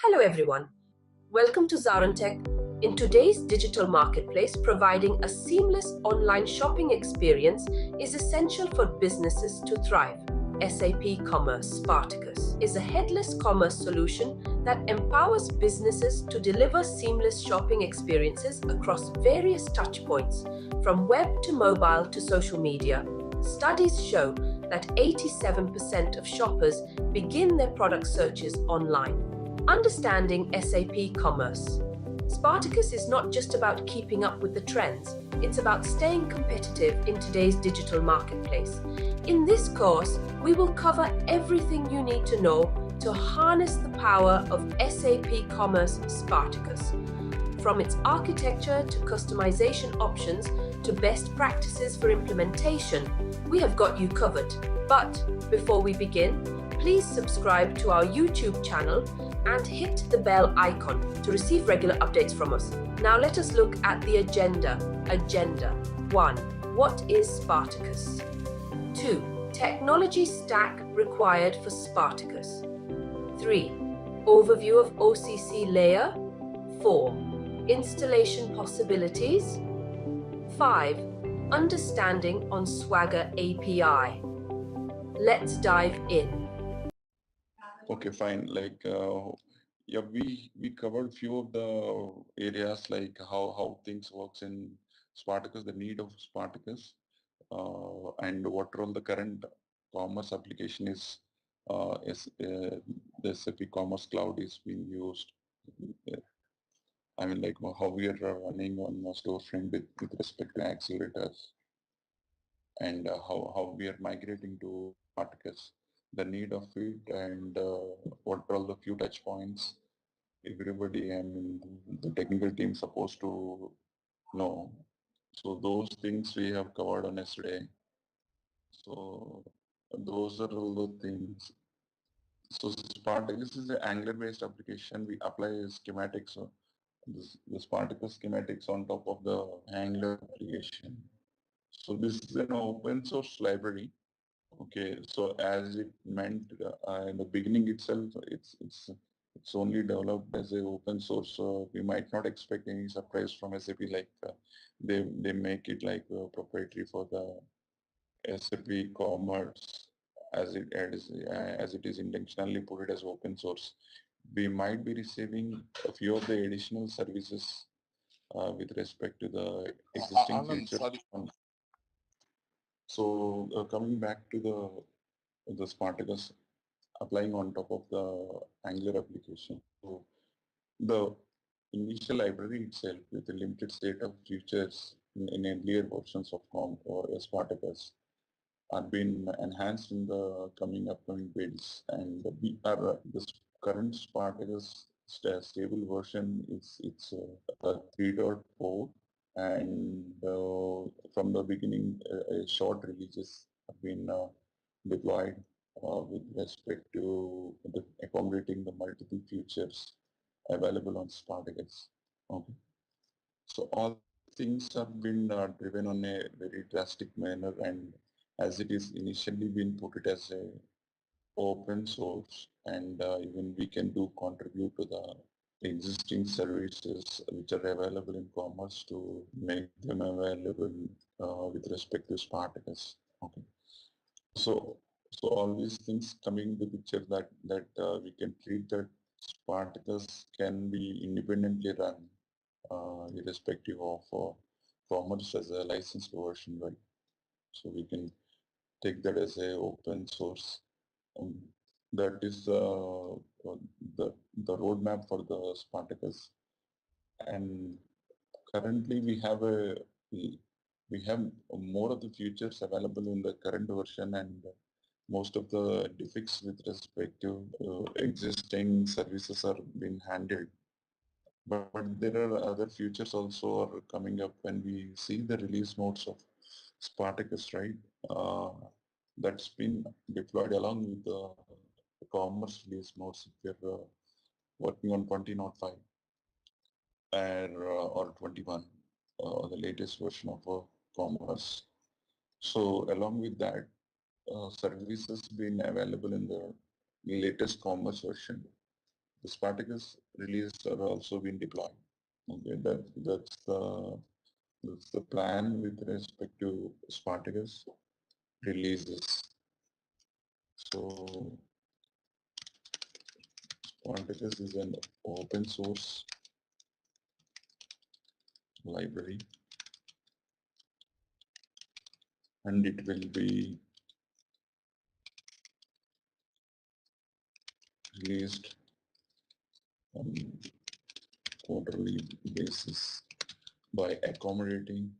Hello everyone. Welcome to ZaranTech. In today's digital marketplace, providing a seamless online shopping experience is essential for businesses to thrive. SAP Commerce Spartacus is a headless commerce solution that empowers businesses to deliver seamless shopping experiences across various touchpoints, from web to mobile to social media. Studies show that 87% of shoppers begin their product searches online. Understanding SAP Commerce. Spartacus is not just about keeping up with the trends, it's about staying competitive in today's digital marketplace. In this course, we will cover everything you need to know to harness the power of SAP Commerce Spartacus. From its architecture to customization options to best practices for implementation, we have got you covered. But before we begin, please subscribe to our YouTube channel and hit the bell icon to receive regular updates from us. Now let us look at the agenda. Agenda 1. What is Spartacus? 2. Technology stack required for Spartacus. 3. Overview of OCC layer. 4. Installation possibilities. 5. Understanding on Swagger API. Let's dive in. Okay, fine. Yeah, we covered few of the areas like how things works in Spartacus, the need of Spartacus, and what role the current commerce application the SAP Commerce Cloud is being used. I mean, like how we are running on a storefront with respect to accelerators, and how we are migrating to Spartacus, the need of it, and what are all the few touch points everybody and the technical team supposed to know. So those things we have covered on yesterday. So those are all the things. So Spartacus is an Angular-based application. We apply schematics. So the Spartacus schematics on top of the Angular application. So this is an open source library. Okay, so as it meant in the beginning itself, it's only developed as a open source. So we might not expect any surprise from SAP. Like they make it like proprietary for the SAP Commerce as it is intentionally put it as open source. We might be receiving a few of the additional services with respect to the existing features. So coming back to the Spartacus applying on top of the Angular application. So the initial library itself with a limited set of features in earlier versions of Spartacus are being enhanced in the upcoming builds, and we are this current Spartacus stable version is 3.4, and from the beginning short releases have been deployed with respect to accommodating the multiple features available on Spartacus. Okay. So all things have been driven on a very drastic manner, and as it is initially been put it as a open source, and even we can contribute to the existing services which are available in commerce to make them available with respect to Spartacus. Okay. So all these things coming to the picture that we can treat that Spartacus can be independently run irrespective of commerce as a licensed version, right? So we can take that as a open source. That is the roadmap for the Spartacus. And currently we have more of the features available in the current version, and most of the defects with respect to existing services are being handled. But there are other features also are coming up when we see the release notes of Spartacus, right? That's been deployed along with the commerce release notes if you're working on 20.5 or 21, the latest version of commerce. So along with that, services being available in the latest commerce version. the Spartacus release are also been deployed. Okay, that's the plan with respect to Spartacus releases. So Spartacus is an open source library, and it will be released on quarterly basis by accommodating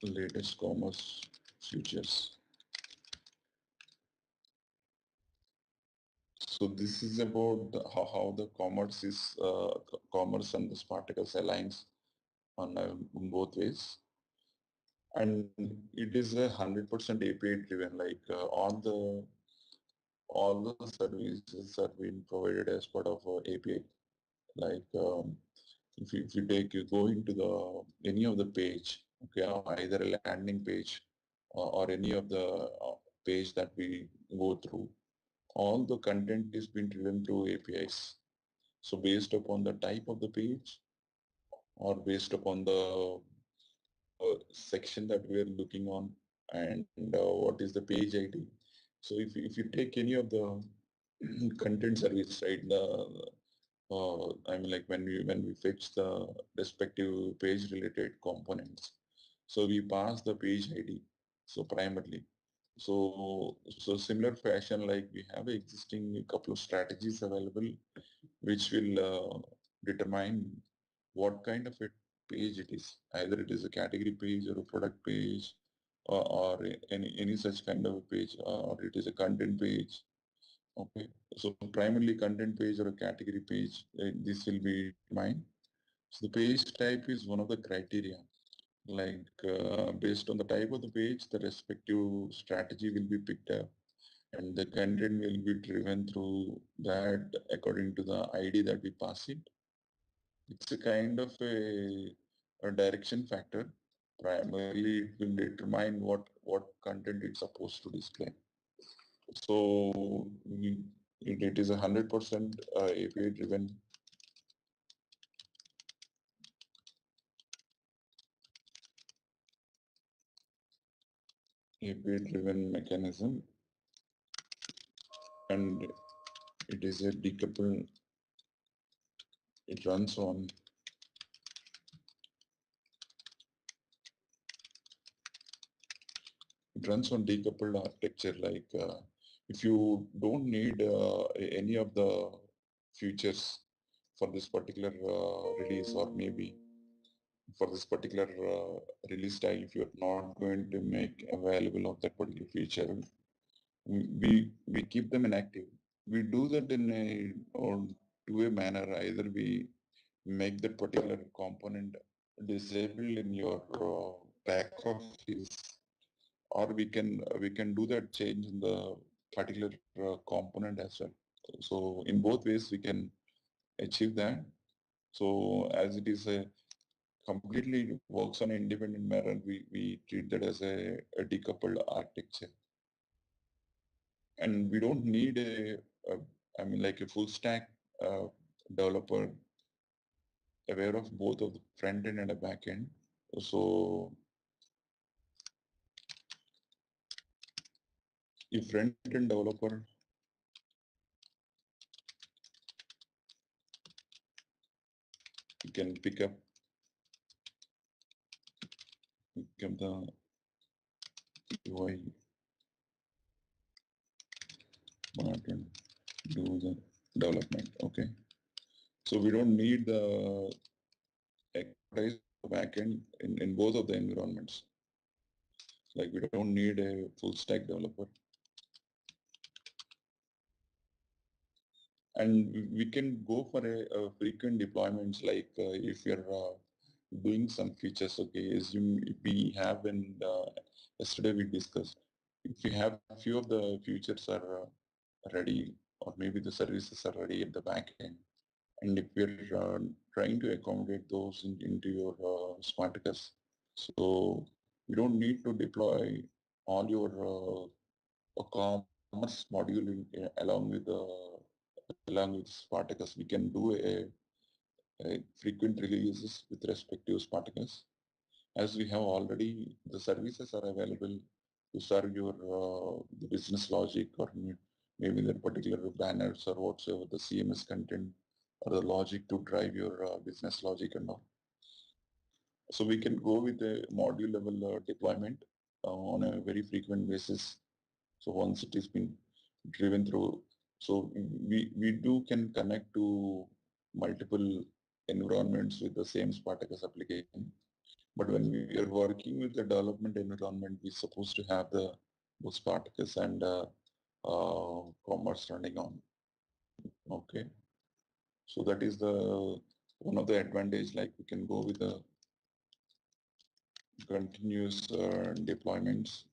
latest commerce features. So this is about how the commerce is commerce and the Spartacus aligns on both ways, and it is 100% API driven. Like all the services are being provided as part of API. Like if you go into the any of the page, okay, either a landing page or any of the page that we go through, all the content is being driven through APIs. So based upon the type of the page or based upon the section that we are looking on and what is the page ID. So if you take any of the content service, right, I mean, like when we fetch the respective page related components, so we pass the page ID. So primarily, so similar fashion, like we have existing couple of strategies available, which will determine what kind of a page it is. Either it is a category page or a product page, or any such kind of a page, or it is a content page. Okay, so primarily content page or a category page, this will be mine. So the page type is one of the criteria. Like based on the type of the page, the respective strategy will be picked up, and the content will be driven through that according to the ID that we pass it. It's a kind of a direction factor. Primarily, it will determine what content it's supposed to display. So it is 100% API driven API driven mechanism, and it is a decoupled. It runs on decoupled architecture. Like if you don't need any of the features for this particular release, or maybe for this particular release style, if you're not going to make available of that particular feature, we keep them inactive. We do that in a or two-way manner. Either we make that particular component disabled in your back office, or we can do that change in the particular component as well. So in both ways we can achieve that. So as it is a completely works on an independent manner, we treat that as a decoupled architecture. And we don't need a I mean, like a full stack uh, developer aware of both of the front end and a back end. So if front end developer can pick up the UI part and do the development. Okay. So we don't need the expertise backend in both of the environments. Like we don't need a full stack developer. And we can go for a frequent deployments, like if you're doing some features, okay, assume if we have, and yesterday we discussed, if we have a few of the features are ready, or maybe the services are ready at the back end, and if we're trying to accommodate those into your Spartacus, so You don't need to deploy all your commerce module along with Spartacus. We can do a frequent releases with respect to Spartacus, as we have already the services are available to serve your the business logic, or maybe the particular banners or whatsoever the CMS content or the logic to drive your business logic and all. So we can go with a module level deployment on a very frequent basis. So once it has been driven through, so we do can connect to multiple environments with the same Spartacus application. But when we are working with the development environment, we're supposed to have the both Spartacus and Commerce running on. Okay, so that is the one of the advantage. Like we can go with the continuous deployments.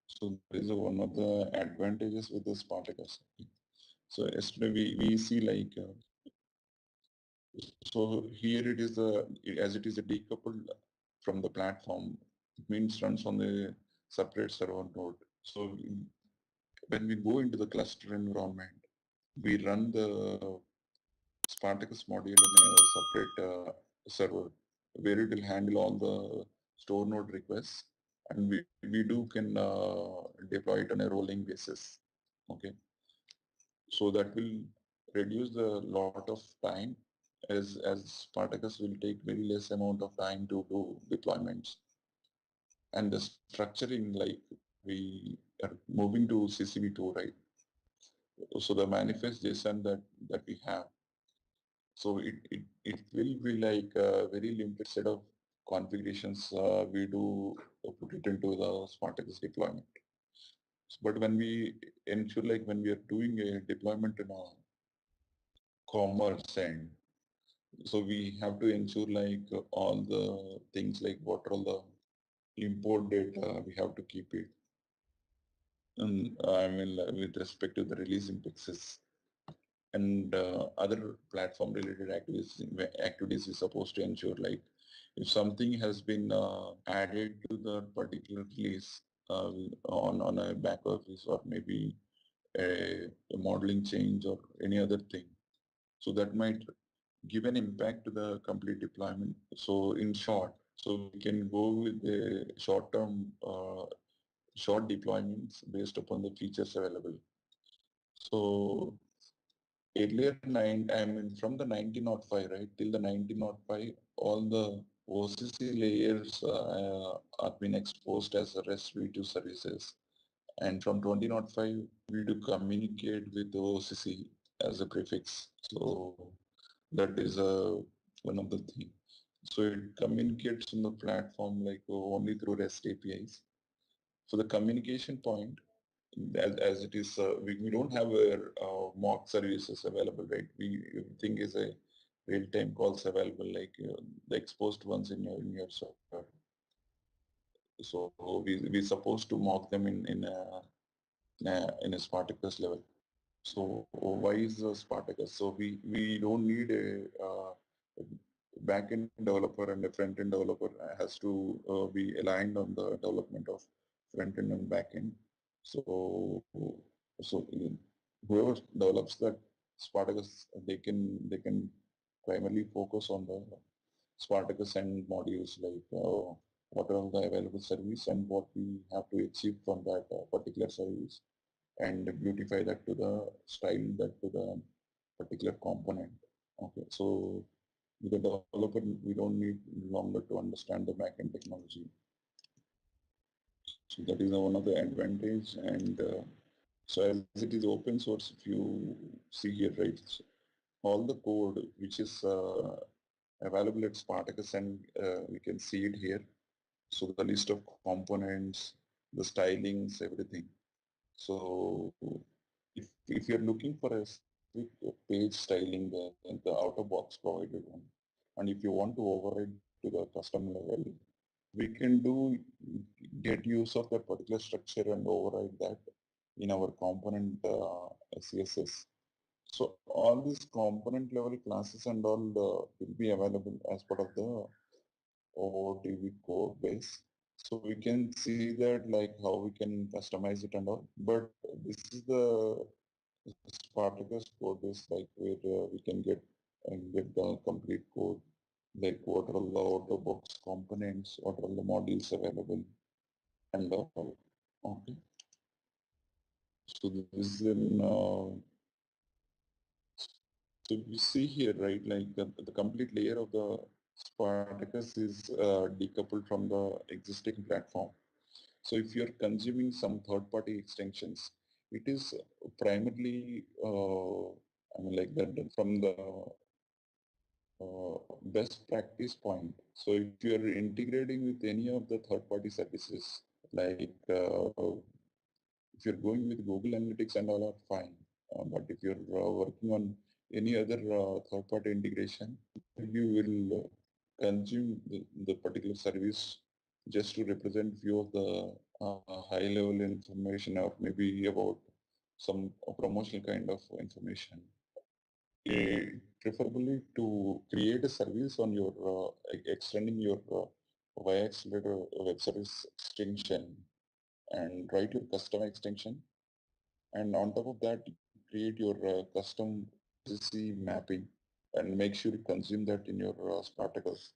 So this is one of the advantages with the Spartacus. So yesterday we see like so here it is as it is a decoupled from the platform. It means runs on the separate server node. So when we go into the cluster environment, we run the Spartacus module in a separate server where it will handle all the store node requests, and we do can deploy it on a rolling basis. Okay, so that will reduce the lot of time, as Spartacus will take very less amount of time to do deployments. And the structuring, like we are moving to CCV2, right? So the manifest JSON that we have, so it will be like a very limited set of configurations we do put it into the Spartacus deployment. But when we ensure, like when we are doing a deployment in a commerce end, so we have to ensure like all the things, like what are all the import data, we have to keep it. And I mean, with respect to the release indexes and other platform related activities is supposed to ensure, like if something has been added to the particular release on a back office, or maybe a modeling change or any other thing, so that might give an impact to the complete deployment. So in short, so we can go with the short-term short deployments based upon the features available. So earlier I mean from the 1905, right, till the 1905, all the OCC layers are been exposed as a REST v2 services. And from 2005, we do communicate with the OCC as a prefix. So that is one of the things. So it communicates on the platform like only through REST APIs. So the communication point, as it is, we don't have a mock services available, right? Everything is a real-time calls available, like the exposed ones in your server. So we supposed to mock them in a Spartacus level. So why is the Spartacus? So we don't need a back-end developer and a front-end developer has to be aligned on the development of front-end and back-end. So whoever develops that Spartacus, they can primarily focus on the Spartacus and modules, like what are the available service and what we have to achieve from that particular service, and beautify that to the style that to the particular component. Okay, so with the developer, we don't need longer to understand the backend technology. So that is one of the advantage. And so as it is open source, if you see here, right, so all the code which is available at Spartacus, and we can see it here. So the list of components, the stylings, everything. So if you're looking for a quick page styling, the out-of-box provided one, and if you want to override to the custom level, we can get use of that particular structure and override that in our component CSS. So all these component level classes and all will be available as part of the OOTV code base. So we can see that like how we can customize it and all. But this is the Spartacus code base, like where we can get the complete code, like what are all the out-of-box components, what are all the modules available, and all. Okay. So this is so you see here, right, like the complete layer of the Spartacus is decoupled from the existing platform. So if you're consuming some third-party extensions, it is primarily, I mean, like that from the best practice point. So if you're integrating with any of the third-party services, like if you're going with Google Analytics and all are fine. But if you're working on any other third-party integration, you will consume the particular service just to represent few of the high-level information or maybe about some promotional kind of information. Preferably to create a service on your extending your via accelerator web service extension and write your custom extension, and on top of that create your custom SSC mapping and make sure you consume that in your Spartacus.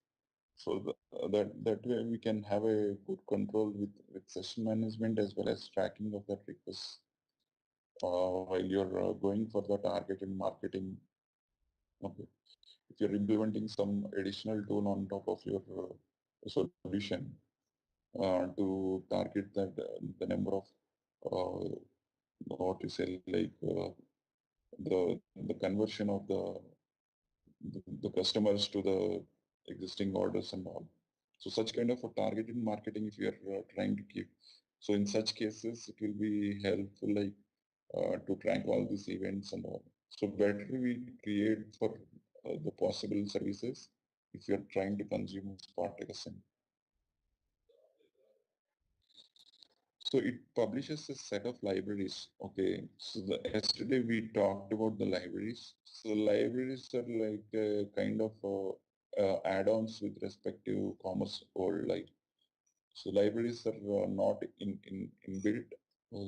So that way we can have a good control with session management as well as tracking of that request while you're going for the targeted marketing. Okay. If you're implementing some additional tool on top of your solution to target that the number of what you say like the conversion of the customers to the existing orders and all. So such kind of a targeted marketing if you are trying to keep. So in such cases, it will be helpful like to track all these events and all. So better we create for the possible services if you're trying to consume Spartacus. So it publishes a set of libraries. Okay. So yesterday we talked about the libraries. So libraries are like kind of add-ons with respect to Commerce World. Like so, libraries are not inbuilt.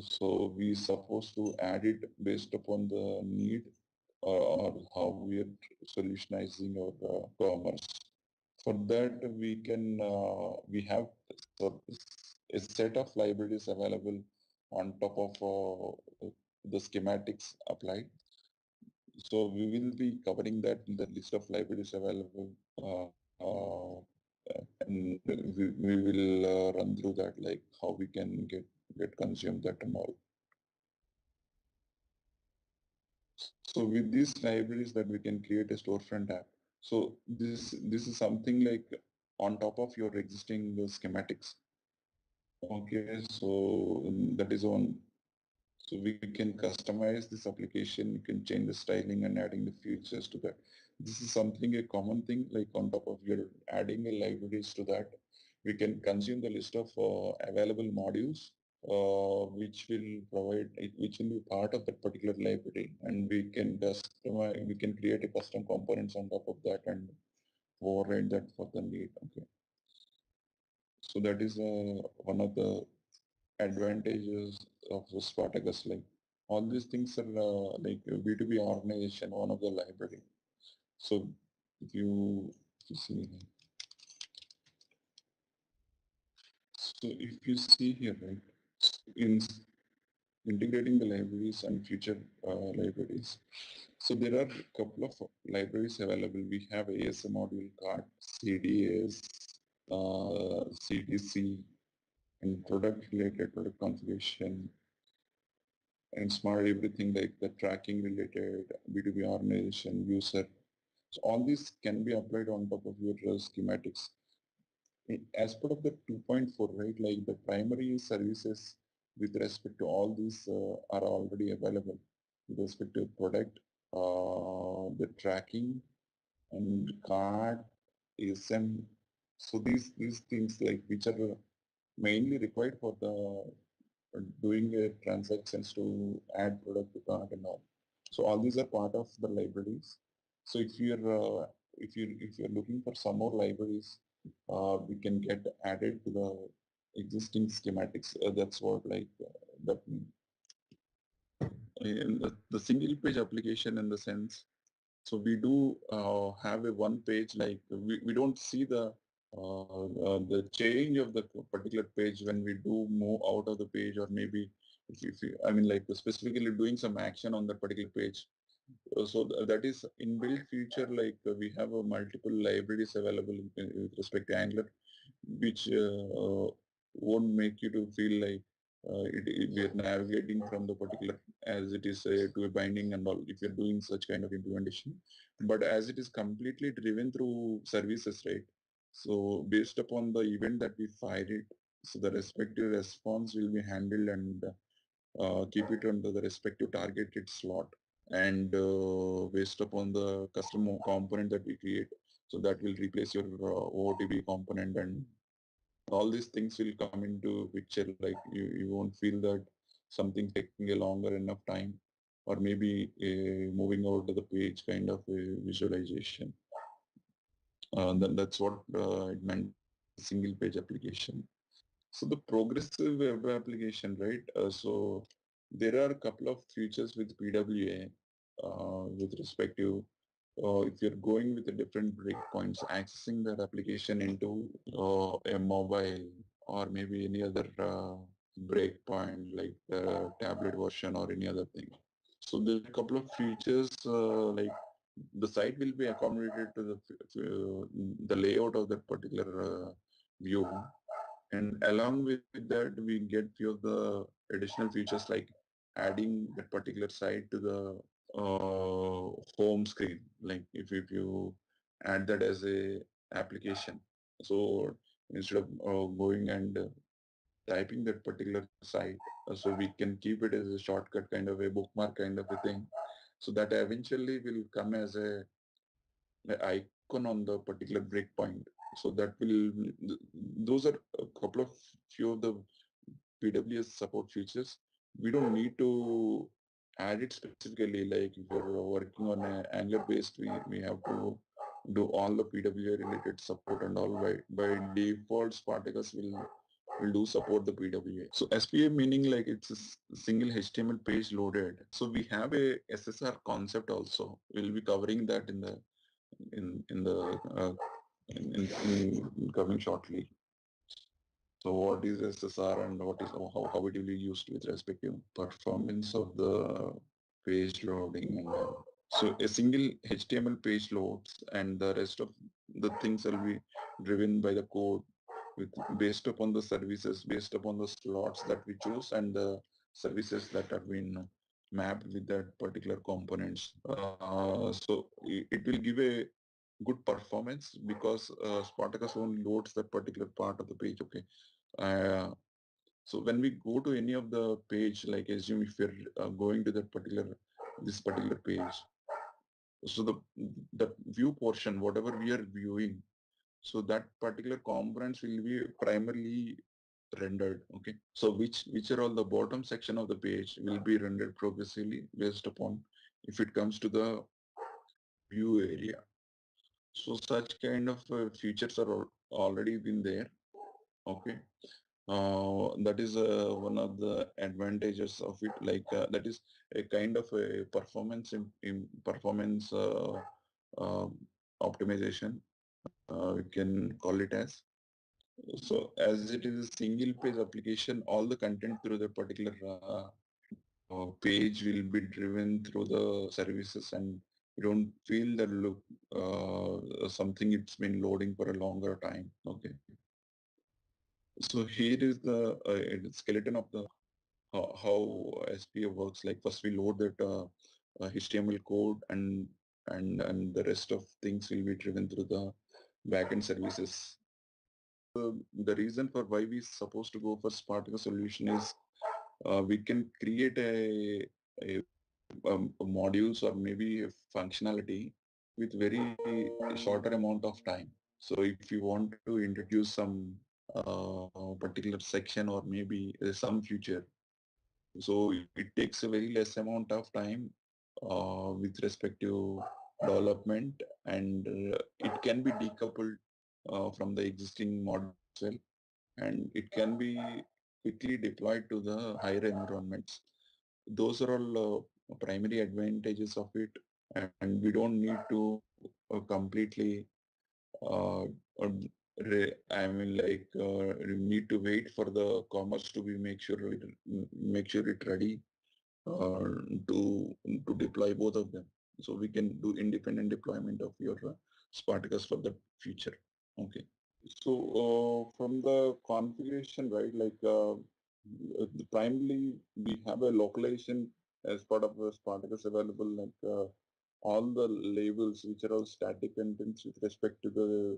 So we supposed to add it based upon the need or how we are solutionizing our commerce. For that, we have a set of libraries available on top of the schematics applied. So we will be covering that in the list of libraries available, and we will run through that, like how we can get consume that and all. So with these libraries that we can create a storefront app. So this is something like on top of your existing schematics. Okay, so that is on. So we can customize this application. You can change the styling and adding the features to that. This is something a common thing. Like on top of your adding a libraries to that, we can consume the list of available modules which will provide which will be part of that particular library, and we can customize. We can create a custom components on top of that and override that for the need. Okay, so that is one of the advantages of the Spartacus. Like all these things are like a B2B organization, one of the library. So if you see, so if you see here, right, in integrating the libraries and future libraries. So there are a couple of libraries available. We have ASM module card, CDS, CDC, and product related product configuration, and smart everything like the tracking related B2B organization user. So all these can be applied on top of your schematics. As part of the 2.4, right, like the primary services with respect to all these are already available with respect to product, the tracking and card, ASM. So these things like which are mainly required for the doing transactions to add product to cart and all. So all these are part of the libraries. So if you're looking for some more libraries, we can get added to the existing schematics. That's what like that means. In the single page application in the sense, so we do have a one page, like we don't see the change of the particular page when we do move out of the page, or maybe if you, I mean like specifically doing some action on that particular page. So that is inbuilt feature, like we have a multiple libraries available with respect to Angular, which won't make you to feel like we are navigating from the particular as it is to a binding and all if you're doing such kind of implementation. But as it is completely driven through services, right? So based upon the event that we fire it, so the respective response will be handled and keep it under the respective targeted slot, and based upon the custom component that we create, so that will replace your OOTB component, and all these things will come into picture. Like you won't feel that something taking a longer enough time, or maybe moving out of the page kind of visualization. That's what it meant, single page application. So the progressive web application, right? So there are a couple of features with PWA with respect to if you're going with the different breakpoints, accessing that application into a mobile or maybe any other breakpoint like the tablet version or any other thing. So there are a couple of features like the site will be accommodated to the layout of that particular view, and along with that we get few of the additional features like adding that particular site to the home screen. Like if you add that as a application, so instead of going and typing that particular site, so we can keep it as a shortcut kind of a bookmark kind of a thing, so that eventually will come as a icon on the particular breakpoint. So that will, those are a couple of few of the PWS support features. We don't need to add it specifically, like if you're working on an Angular based, we have to do all the PWA related support and all. By default, Spartacus will do support the PWA. So SPA meaning like it's a single HTML page loaded. So we have a SSR concept also. We'll be covering that in the in coming shortly. So what is SSR and what is how it will be used with respect to performance of the page loading and all. So a single HTML page loads and the rest of the things will be driven by the code with based upon the services, based upon the slots that we choose and the services that have been mapped with that particular components. So it will give a good performance because Spartacus only loads that particular part of the page. Okay. Uh, so when we go to any of the page, like assume if you're going to that this particular page, so the view portion, whatever we are viewing, so that particular components will be primarily rendered. Okay. So which are all the bottom section of the page will be rendered progressively based upon if it comes to the view area. So such kind of features are already been there. Okay. That is one of the advantages of it. Like that is a kind of a performance in performance uh, optimization. We can call it as. So as it is a single page application, all the content through the particular page will be driven through the services, and you don't feel that look something it's been loading for a longer time. Okay. So here is the skeleton of the how SPA works. Like first we load that HTML code, and the rest of things will be driven through the backend services. The reason for why we supposed to go for Spartacus solution is we can create a, modules or maybe a functionality with very shorter amount of time. So if you want to introduce some particular section or maybe some feature, so it takes a very less amount of time with respect to development, and it can be decoupled from the existing model itself, and it can be quickly deployed to the higher environments. Those are all primary advantages of it, and we don't need to completely uh, I mean, like you need to wait for the commerce to be make sure it ready uh, to to deploy both of them. So we can do independent deployment of your Spartacus for the future. Okay. So from the configuration, right, like primarily we have a localization as part of the Spartacus available, like all the labels which are all static contents with respect to the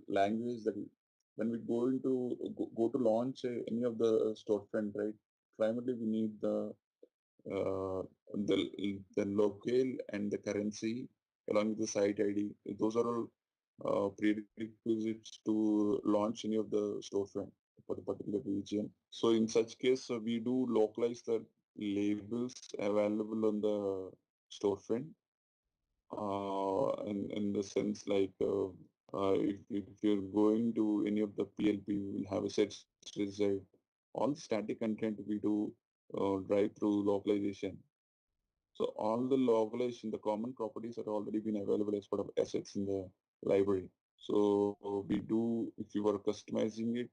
language that when we go to launch any of the storefront, right, primarily we need uh, the the locale and the currency along with the site ID. Those are all prerequisites to launch any of the storefront for the particular region. So in such case, we do localize the labels available on the storefront in the sense like if you're going to any of the PLP, we will have a set result. All static content we do drive through localization. So all the localization, the common properties are already been available as part of assets in the library. So we do, if you are customizing it,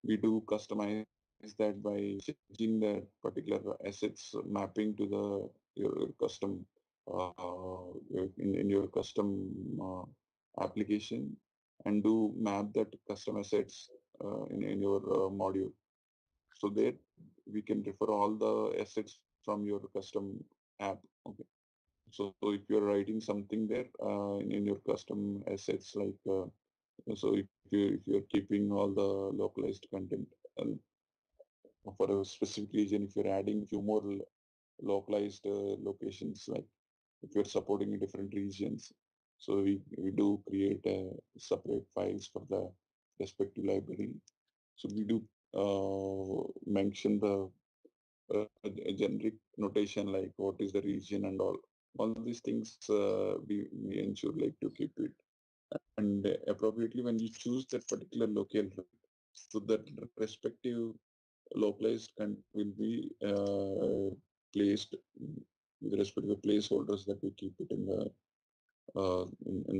we do customize that by changing that particular assets mapping to the your custom in your custom application, and do map that custom assets in your module. So there we can refer all the assets from your custom app. Okay. So if you're writing something there in your custom assets, like so if you're keeping all the localized content for a specific region, if you're adding few more localized locations, like if you're supporting different regions, so we do create separate files for the respective library. So we do mention the a generic notation like what is the region and all these things we ensure like to keep it, and appropriately when you choose that particular locale, so that respective localized content will be placed with respect to the placeholders that we keep it in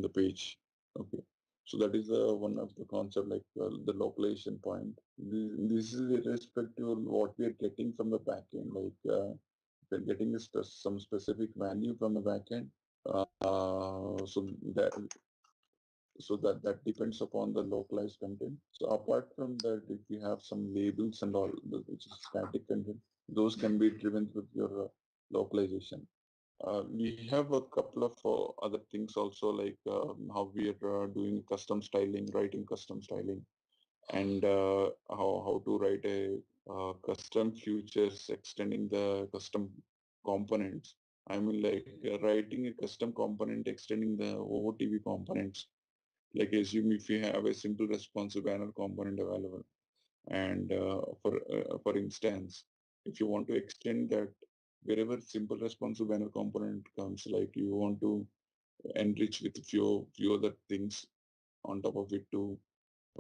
the page. Okay. So that is one of the concept, like the localization point. This is irrespective of what we are getting from the backend. Like we're getting some specific value from the backend. So that that depends upon the localized content. So apart from that, if you have some labels and all, which is static content, those can be driven with your localization. We have a couple of other things also, like how we are doing custom styling, writing custom styling, and how to write a custom features extending the custom components. I mean, like writing a custom component extending the OOTV components. Like assume if you have a simple responsive banner component available, and for instance, if you want to extend that wherever simple responsive banner component comes, like you want to enrich with few other things on top of it to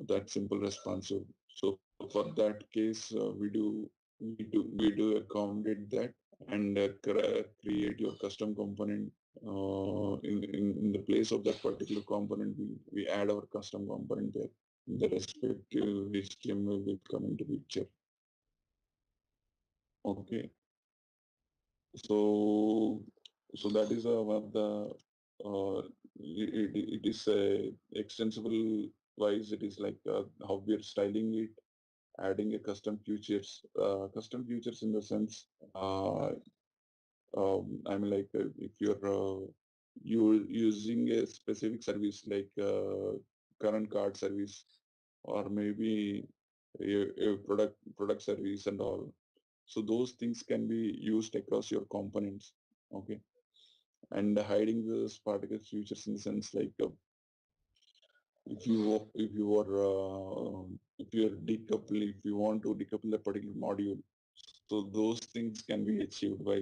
that simple responsive. So for that case, we do accommodate that, and create your custom component in the place of that particular component. We add our custom component there. The respective HTML will come into picture. Okay. So so that is one of the it is extensible wise. It is like how we are styling it, adding a custom features in the sense, I mean, like if you're using a specific service like current card service, or maybe a product service and all. So those things can be used across your components. Okay. And hiding the Spartacus features in the sense like if you are decouple if you want to decouple a particular module, so those things can be achieved by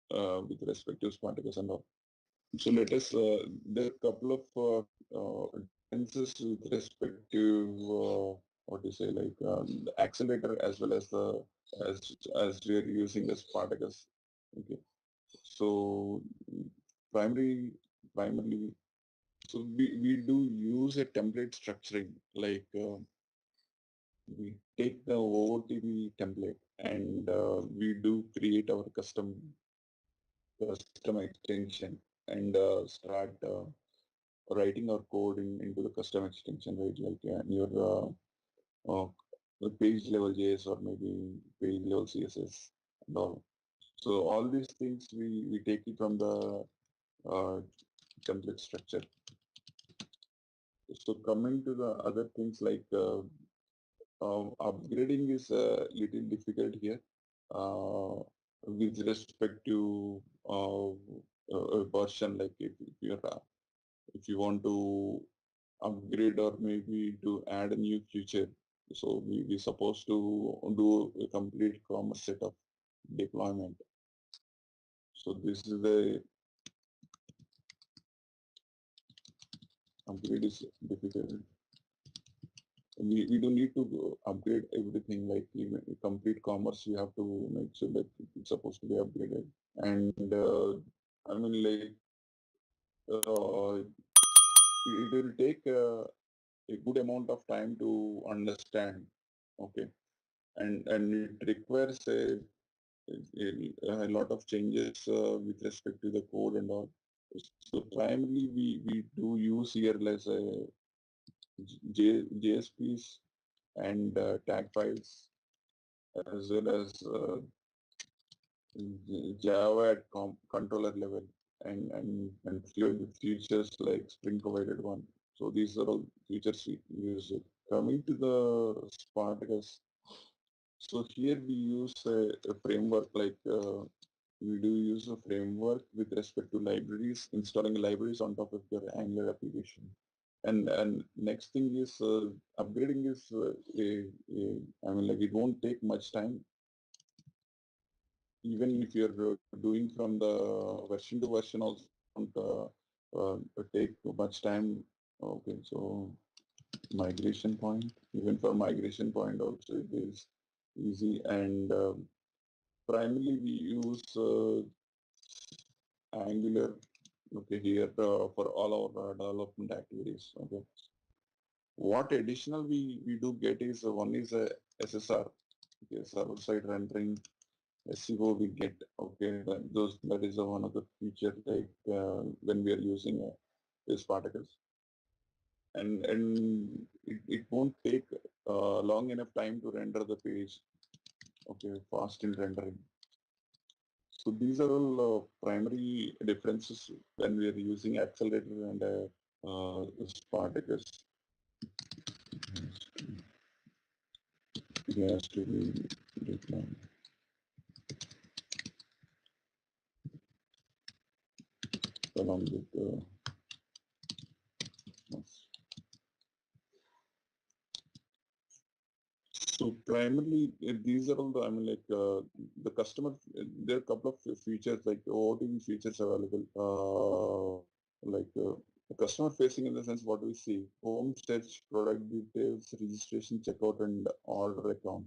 with respect to Spartacus and all. So let us, there are a couple of differences with respect to what do you say, like the accelerator as well as the as we are using the Spartacus. Okay, so primary primarily, so we do use a template structuring, like we take the OOTP template and we do create our custom extension and start writing our code into the custom extension, right? Like your the page level JS or maybe page level CSS and all. So all these things we take it from the uh, template structure. So coming to the other things like upgrading is a little difficult here with respect to a version, like if you want to upgrade or maybe to add a new feature. So we supposed to do a complete commerce setup deployment. So this is the upgrade is difficult. We don't need to upgrade everything, like even complete commerce. We have to make sure that it's supposed to be upgraded. And I mean, like it will take a good amount of time to understand. Okay, and it requires a lot of changes with respect to the code and all. So primarily we do use here as a JSPs and tag files as well as Java at controller level and few of the features like Spring provided one. So these are all features we use it. Coming to the Spartacus, so here we use a framework like we do use a framework with respect to libraries, installing libraries on top of your Angular application. And next thing is upgrading is I mean, like it won't take much time, even if you're doing from the version to version also won't take too much time. Okay, so migration point, even for migration point also it is easy. And primarily we use Angular, okay, here for all our development activities. Okay, what additional we do get is one is a SSR, okay, server side rendering. SEO we get, okay, that is one of the features, like when we are using this particles, and it won't take long enough time to render the page, okay, fast in rendering. So these are all primary differences when we are using accelerator and Spartacus. It has to be deployed along with the so primarily, these are all the, I mean, like the customer, there are a couple of features like OOTP features available, customer facing in the sense what we see, home search, product details, registration, checkout, and order account.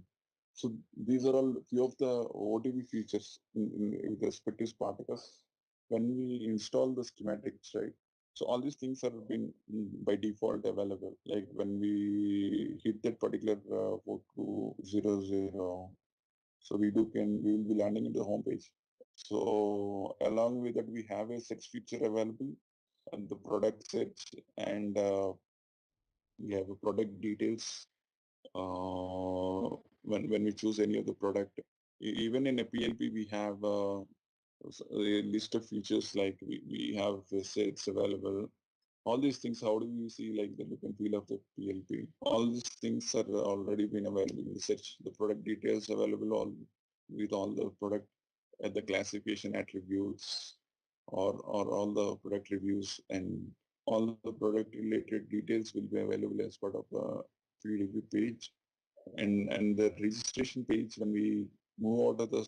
So these are all few of the OOTP features with respect to Spartacus. When we install the schematics, right? So all these things are been by default available. Like when we hit that particular port to 00, so we will be landing into the home page. So along with that, we have a search feature available and the product search, and we have a product details when we choose any of the product. Even in a PLP, we have a list of features, like we have sets available. All these things, how do we see like the look and feel of the PLP? All these things are already been available. We search the product details available all with all the product at the classification attributes or all the product reviews, and all the product related details will be available as part of the PDP page. And the registration page, when we move out of the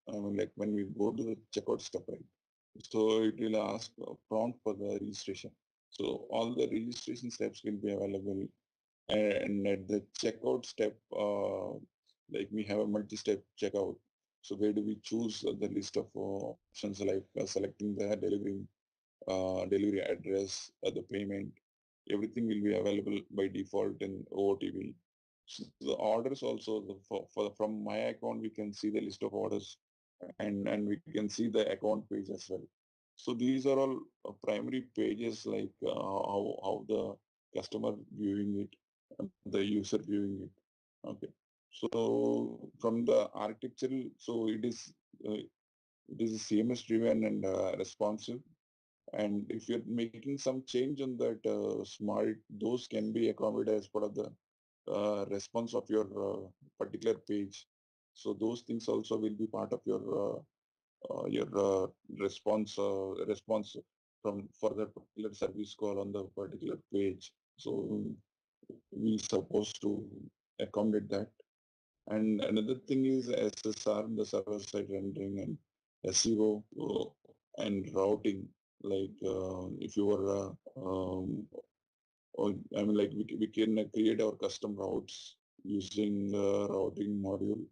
like when we go to the checkout step, right? So it will ask a prompt for the registration. So all the registration steps will be available. And at the checkout step, like we have a multi-step checkout. So where do we choose the list of options like selecting the delivery address, the payment, everything will be available by default in OOTV. So the orders also, from my account, we can see the list of orders and we can see the account page as well. So these are all primary pages like how the customer viewing it, the user viewing it. Okay. So from the architectural, so it is CMS driven and responsive. And if you're making some change on that smart, those can be accommodated as part of the response of your particular page. So those things also will be part of your response from for that particular service call on the particular page. So we supposed to accommodate that. And another thing is SSR, the server-side rendering, and SEO and routing. Like if you are, or, I mean, like we can create our custom routes using routing module.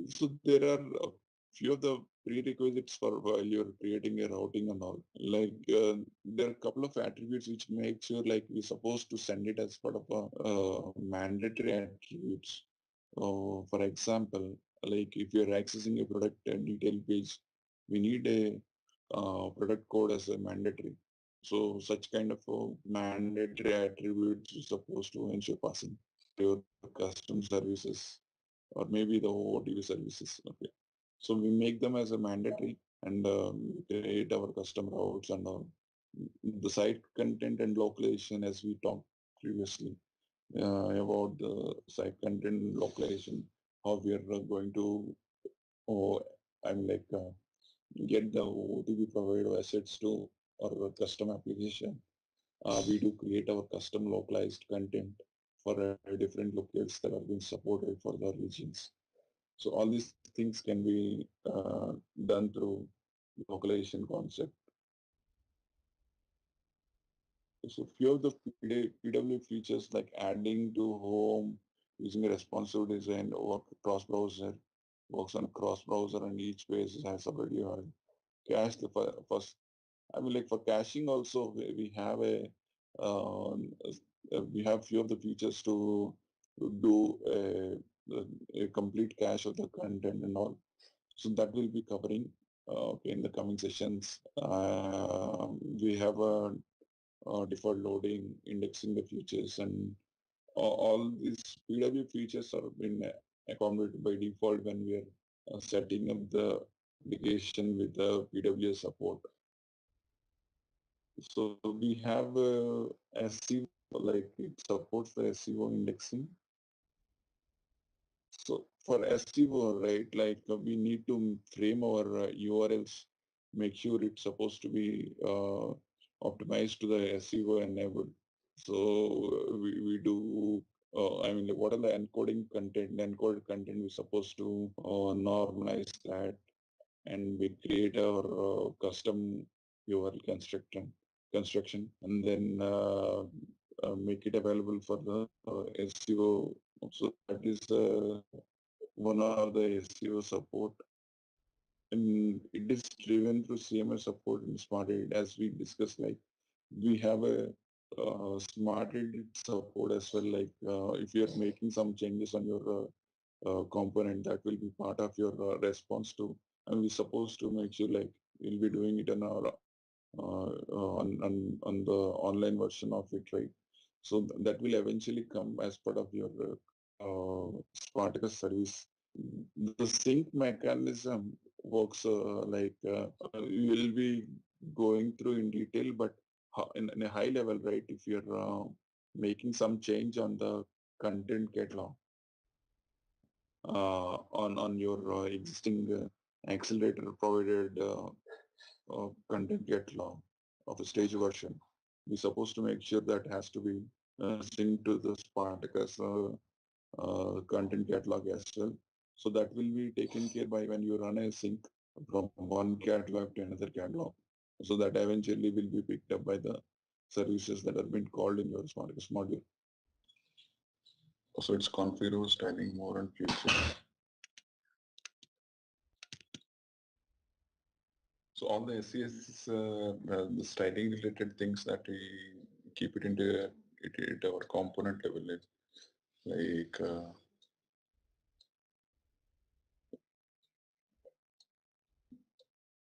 So there are a few of the prerequisites for while you're creating a routing and all. Like there are a couple of attributes which make sure like we're supposed to send it as part of a mandatory attributes. For example, like if you're accessing a product detail page, we need a product code as a mandatory. So such kind of mandatory attributes you're supposed to ensure passing your custom services or maybe the OOTV services. Okay. So we make them as a mandatory and create our custom routes and the site content and localization as we talked previously about the site content localization, how we are going to, oh, I'm like, get the OTP provider assets to our custom application. We do create our custom localized content for different locales that have been supported for the regions. So all these things can be done through localization concept. So few of the PW features like adding to home, using a responsive design, work cross-browser, works on cross-browser and each page has already cache the first. I mean, like for caching also, we have we have few of the features to do a complete cache of the content and all. So that will be covering okay, in the coming sessions. We have a default loading, indexing the features, and all these PW features are been accommodated by default when we are setting up the application with the PW support. So we have SEO, like it supports the SEO indexing. So for SEO, right, like we need to frame our URLs, make sure it's supposed to be optimized to the SEO enabled. So we do, I mean, what are the encoding content, the encoded content we're supposed to normalize that and we create our custom URL construction and then make it available for the SEO. So that is one of the SEO support, and it is driven through CMS support in Smart Edit. As we discussed, like we have a Smart Edit support as well. Like if you're making some changes on your component, that will be part of your response to, and we're supposed to make sure like we'll be doing it on our on the online version of it, right? So that will eventually come as part of your Spartacus service. The sync mechanism works you will be going through in detail, but in a high level, right? If you're making some change on the content catalog on your existing accelerator provided content catalog of a stage version, we're supposed to make sure that has to be synced to the Spartacus content catalog as well. So that will be taken care by when you run a sync from one catalog to another catalog. So that eventually will be picked up by the services that have been called in your Spartacus module. So it's configure, styling, more and future. So all the SES, the styling related things that we keep it into our component level, like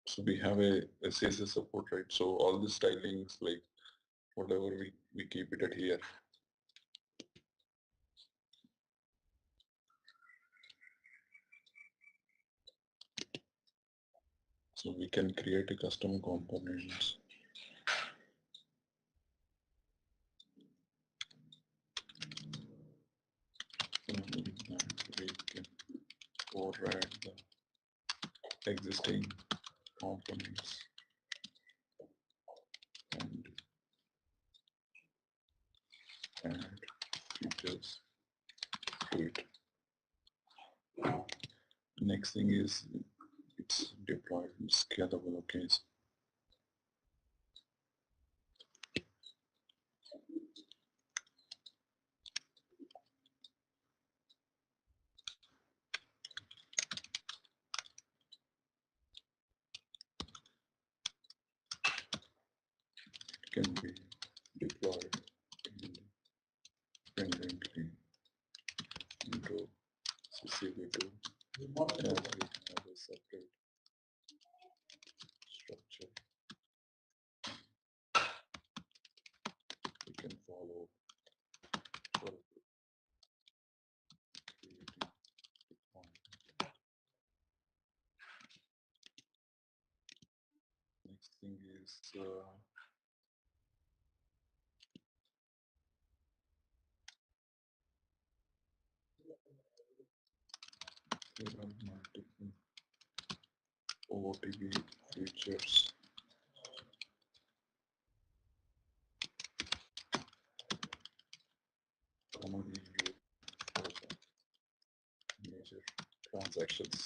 so we have a CSS support, right? So all the stylings, like whatever we keep it at here. So we can create a custom components. We can override the existing components and add features to it. Next thing is it's deployed in scalable. Okay, so it can be deployed independently into CCV2 as we have a separate structure. We can follow for creating deployment. Next thing is there are multiple OOTB features commonly used for the major transactions,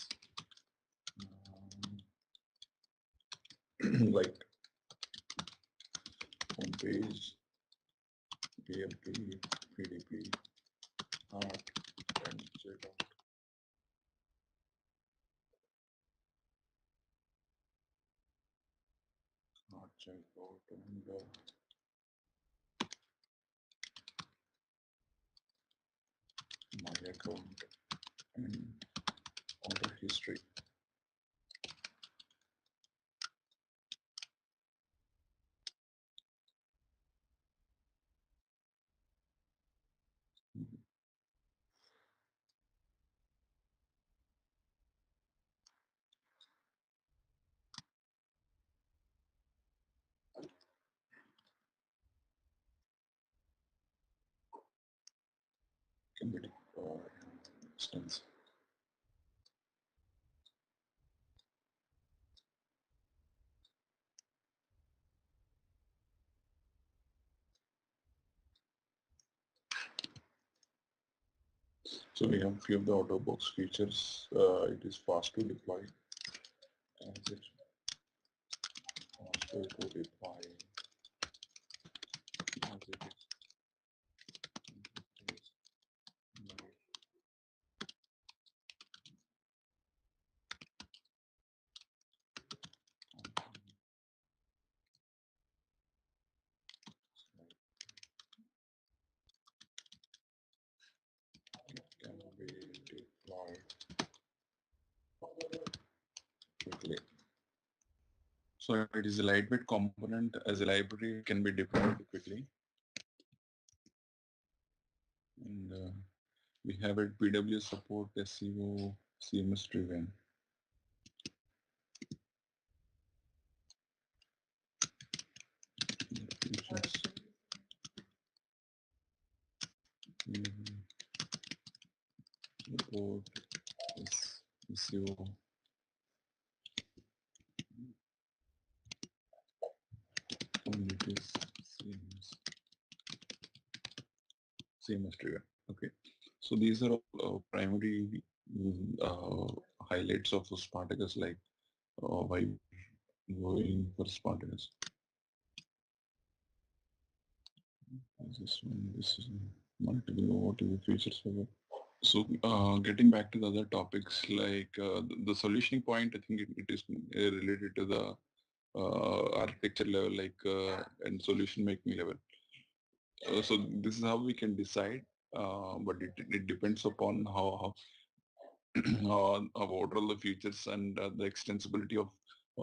like homepage, PLP, PDP, art, and checkout. Art checkout and my account and order history. Can be instance. So we have few of the auto box features. It is fast to deploy, as it's faster to deploy as it is can be deployed quickly. So it is a lightweight component as a library can be deployed quickly. And we have a PW support, SEO, CMS driven. Features. Support SEO. Communities, CMS driven. Okay. So these are all primary highlights of the Spartacus, like why going for Spartacus. This is multiple OTV features for that. So getting back to the other topics, like the solutioning point, I think it is related to the architecture level, like and solution making level. So this is how we can decide, but it depends upon how what all the features and the extensibility of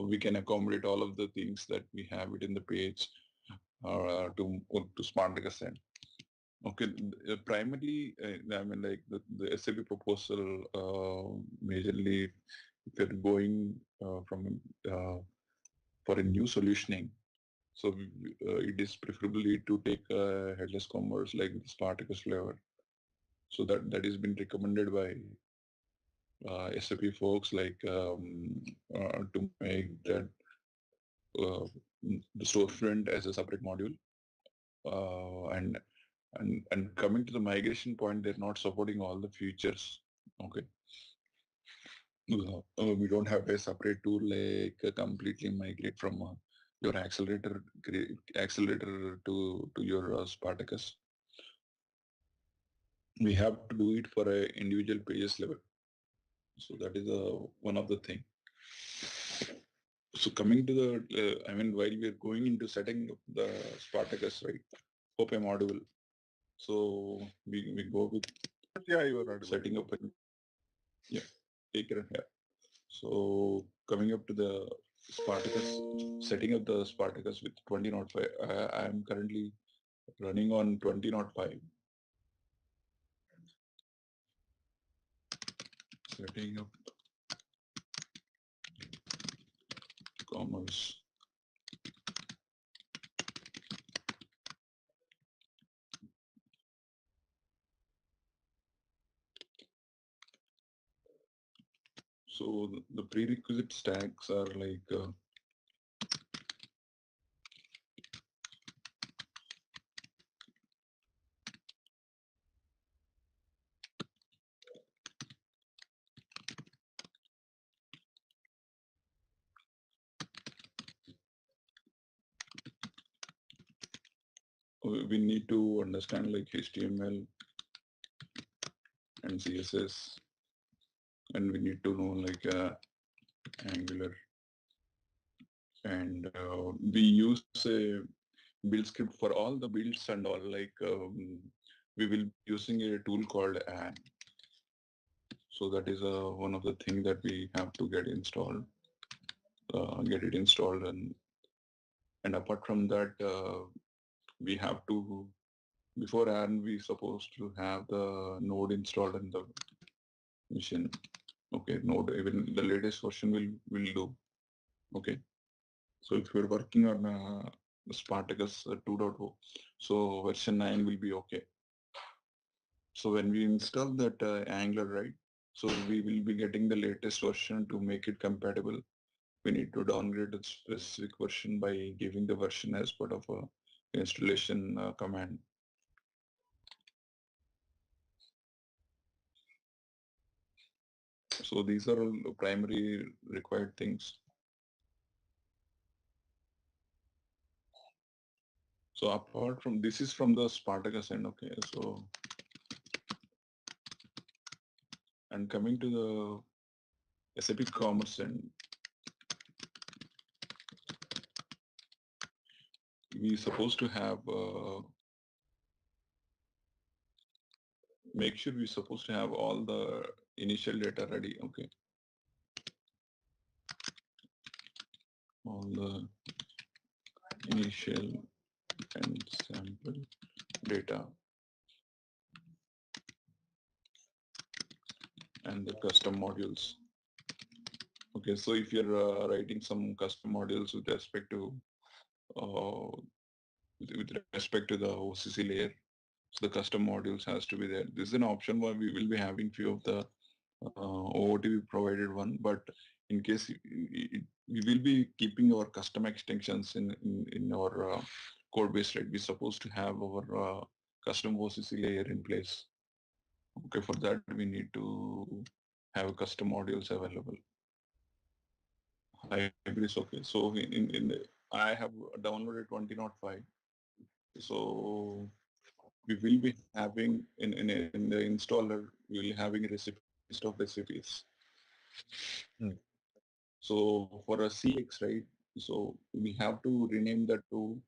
we can accommodate all of the things that we have it in the page to Spartacus end. Okay, primarily, I mean, like the SAP proposal, majorly, if you're going from for a new solutioning, so it is preferably to take headless commerce like the Spartacus flavor. So that has been recommended by SAP folks, like to make that uh, the storefront as a separate module, and coming to the migration point, they're not supporting all the features. Okay, we don't have a separate tool like completely migrate from your accelerator to your Spartacus. We have to do it for a individual pages level. So that is one of the thing. So coming to the, I mean, while we are going into setting up the Spartacus, right? Hope I'm audible. So we go with You are setting up and yeah, take care. Yeah. So coming up to the Spartacus, setting up the Spartacus with 20.5. I am currently running on 20.5. Setting up commerce. So the prerequisite stacks are like we need to understand like HTML and CSS, and we need to know like Angular, and we use a build script for all the builds and all. Like we will be using a tool called Add. So that is one of the things that we have to get installed, get it installed, and apart from that, we have to before and we supposed to have the node installed in the machine. Okay, node even the latest version will do. Okay, so if you're working on Spartacus 2.0, so version 9 will be okay. So when we install that Angular, right? So we will be getting the latest version to make it compatible. We need to downgrade the specific version by giving the version as part of a installation command. So these are all the primary required things. So apart from this is from the Spartacus end, okay. So and coming to the SAP Commerce end, we supposed to have make sure we supposed to have all the initial data ready. Okay, all the initial and sample data and the custom modules. Okay, so if you're writing some custom modules with respect to the OCC layer, so the custom modules has to be there. This is an option where we will be having few of the OOTV provided one, but in case we will be keeping our custom extensions in our code base, right? We're supposed to have our custom OCC layer in place. Okay, for that we need to have custom modules available. hybrid. Okay. So in the, I have downloaded 20.5. So we will be having in the installer, we will having a recipe list of recipes. So for a CX, right? So we have to rename that to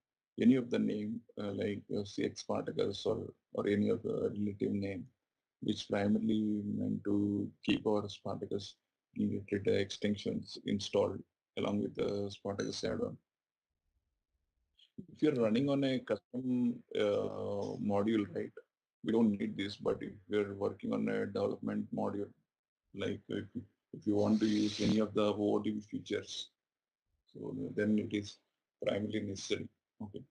any of the name like CX Spartacus or any of the relative name, which primarily meant to keep our Spartacus related extensions installed along with the Spartacus add-on. If you're running on a custom module, right, we don't need this, but if you're working on a development module, like if you want to use any of the OODB features, so then it is primarily necessary. Okay.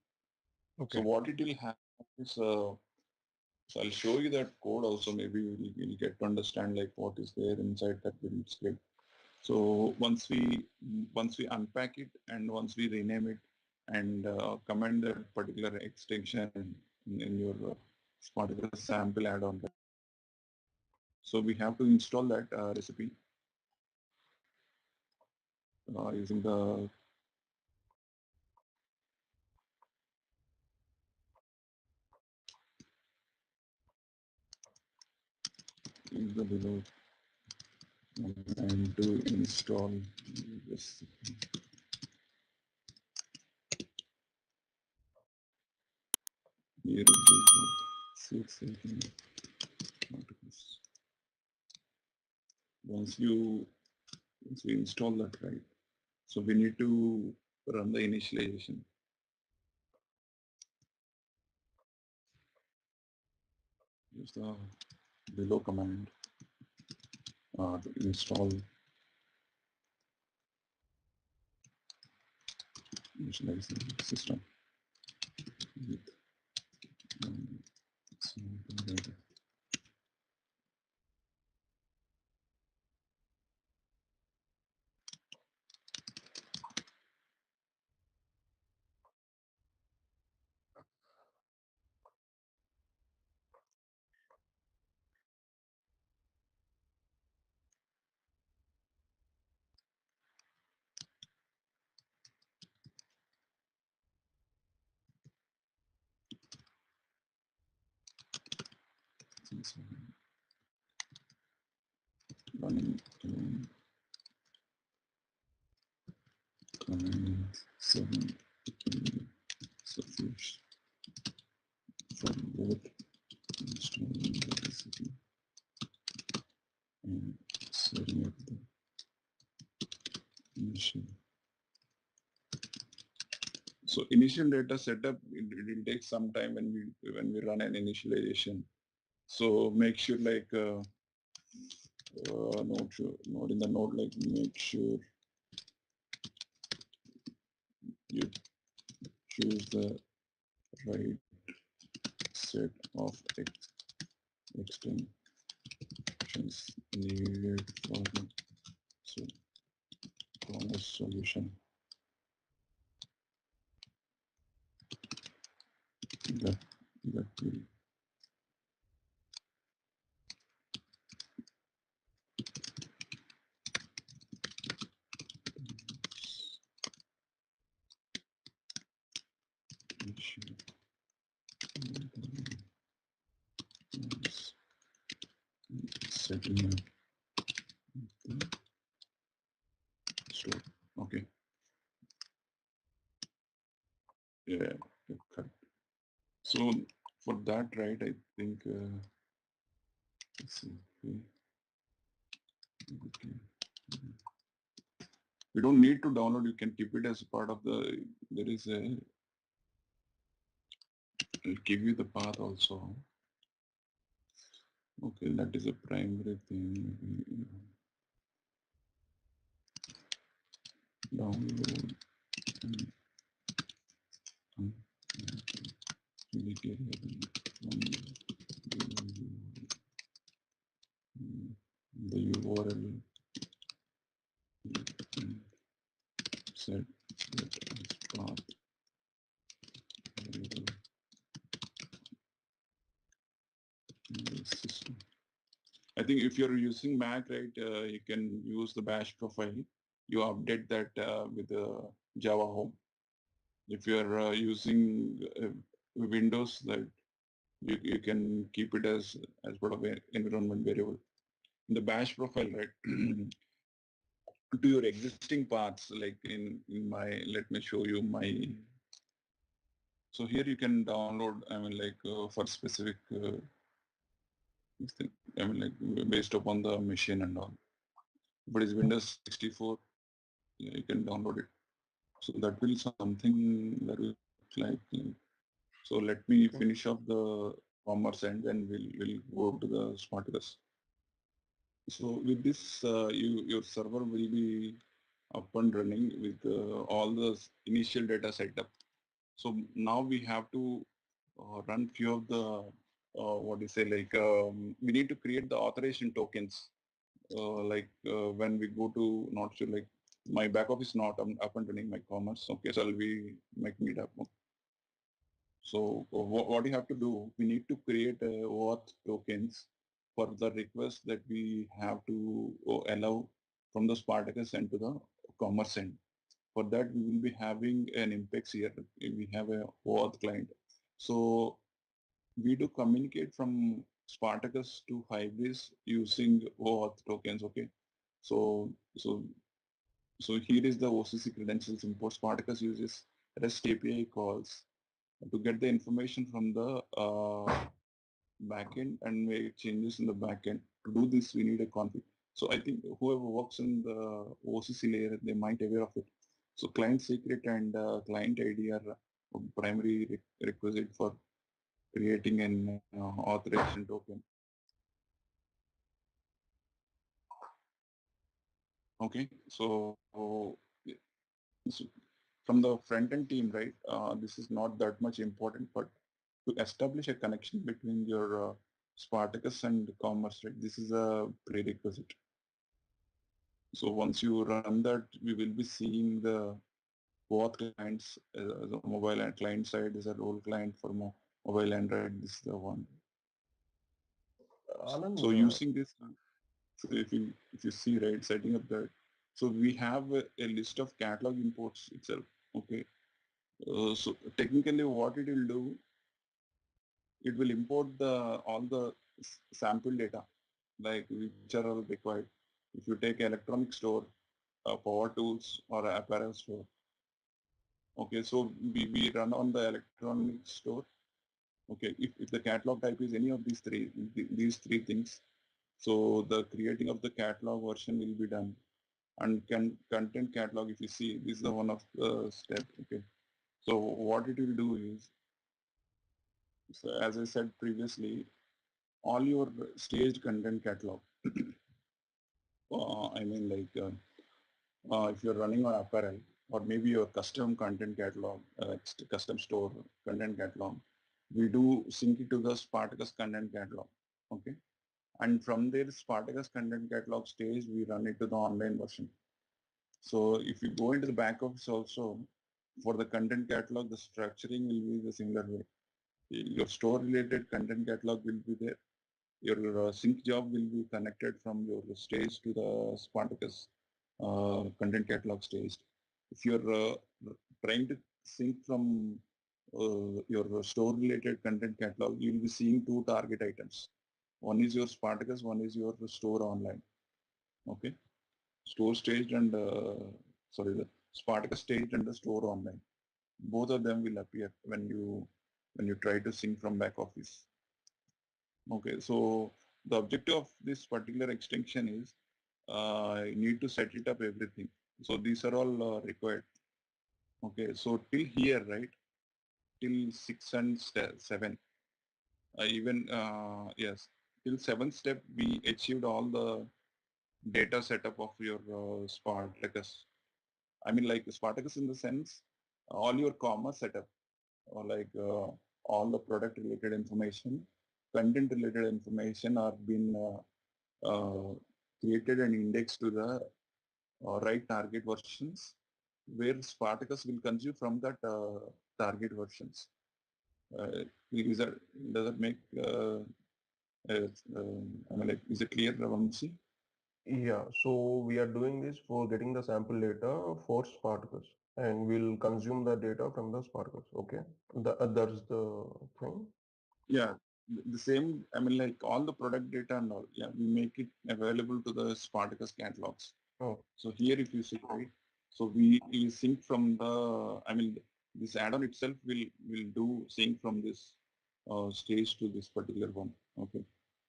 So Okay. what it will have is, so I'll show you that code also. Maybe you'll get to understand like what is there inside that build script. So once we unpack it and once we rename it and command that particular extension in your Spartacus sample add-on. So we have to install that recipe using the below and to install this. Here it is. 618 articles. Once you once we install that, right? So we need to run the initialization. Use the below command to install initialization system with sample data. Running command 7 sufficient for both installing the recipe and setting up the initial. So initial data setup, it will take some time when we run an initialization. So make sure like node in the node, like make sure you choose the right set of extensions needed for the commerce solution. That will issue setting up the store. Okay. Yeah, correct. So for that, right, I think let's see. Okay. You don't need to download. You can keep it as part of the. There is a. I'll give you the path also. Okay, that is a primary thing. Download and the URL set that as path variable in the system. I think if you're using Mac, right, you can use the bash profile. you update that with Java Home. If you are using Windows, that you can keep it as part of an environment variable. In the bash profile, right, to your existing paths, like in my, let me show you my, so here you can download, I mean, like for specific thing, I mean, like based upon the machine and all. But it's Windows 64, yeah, you can download it. So that will something that will look like. So let me Okay. finish off the commerce and then we'll go to the Spartacus. So with this, your server will be up and running with all the initial data setup. So now we have to run few of the what do you say, like we need to create the authorization tokens. When we go to, not sure, like my back office not up and running, my commerce. Okay, so I'll be making it up. So what you have to do, we need to create auth tokens for the request that we have to allow from the Spartacus end to the commerce end. For that, we will be having an Impex here. We have a OAuth client. So we do communicate from Spartacus to Hybris using OAuth tokens. Okay. So so so here is the OCC credentials import. Spartacus uses REST API calls to get the information from the backend and make changes in the backend. To do this, we need a config. So I think whoever works in the OCC layer, they might aware of it. So client secret and client ID are primary requisite for creating an authorization token. Okay, so from the front end team, right? This is not that much important, but to establish a connection between your Spartacus and commerce, right? This is a prerequisite. So once you run that, we will be seeing the both clients, the mobile and client side is a role client for mobile Android. This is the one. So Anand, using this, so if you see, right, setting up that, so we have a list of catalog imports itself. Okay. So technically, what it will do, it will import the all the sample data, like which are all required. If you take electronic store, power tools, or apparel store. Okay, so we run on the electronic store. Okay, if the catalog type is any of these three things, so the creating of the catalog version will be done. And content catalog, if you see, this is the one of the step. Okay, so what it will do is, so as I said previously, all your staged content catalog. I mean, like if you're running on apparel, or maybe your custom content catalog, custom store content catalog, we do sync it to the Spartacus content catalog. Okay, and from there Spartacus content catalog stage, we run it to the online version. So if you go into the back office also, for the content catalog, the structuring will be the similar way. Your store related content catalog will be there. Your sync job will be connected from your stage to the Spartacus content catalog stage. If you're trying to sync from your store related content catalog, you'll be seeing two target items. One is your Spartacus, one is your store online. Okay, store staged and sorry, the Spartacus staged and the store online. Both of them will appear when you try to sync from back office. Okay, so the objective of this particular extension is you need to set it up everything. So these are all required. Okay, so till here, right, till 6 and 7, even, yes, till 7th step, we achieved all the data setup of your Spartacus. I mean, like Spartacus in the sense, all your commerce setup, or like all the product related information, content related information are been created and indexed to the right target versions, where Spartacus will consume from that target versions. Is that, does that make I mean, like, is it clear, Vamsi? Yeah, so we are doing this for getting the sample data for Spartacus, and we'll consume the data from the Spartacus. Okay, that's the thing. Yeah, the same, I mean, like all the product data and all, yeah, we make it available to the Spartacus catalogs. Oh, So here, if you see, right, so we sync from the, I mean, this add-on itself will do sync from this stage to this particular one. Okay.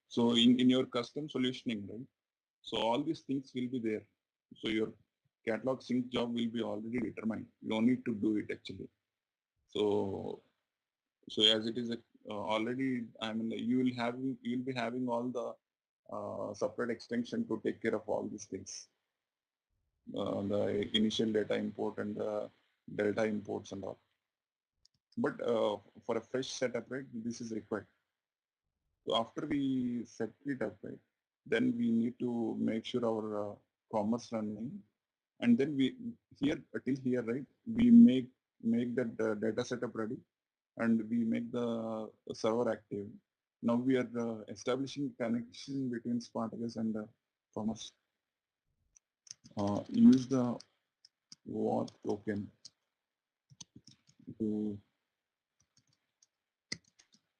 So in your custom solutioning, right, so all these things will be there. So your catalog sync job will be already determined. You don't need to do it actually. So as it is already, I mean, you'll be having all the separate extension to take care of all these things, the initial data import and the delta imports and all. But for a fresh setup, right, this is required. So after we set it up, right, then we need to make sure our commerce running, and then we here till here, right, we make that data setup ready, and we make the server active. Now we are establishing connection between Spartacus and Commerce. Use the what token to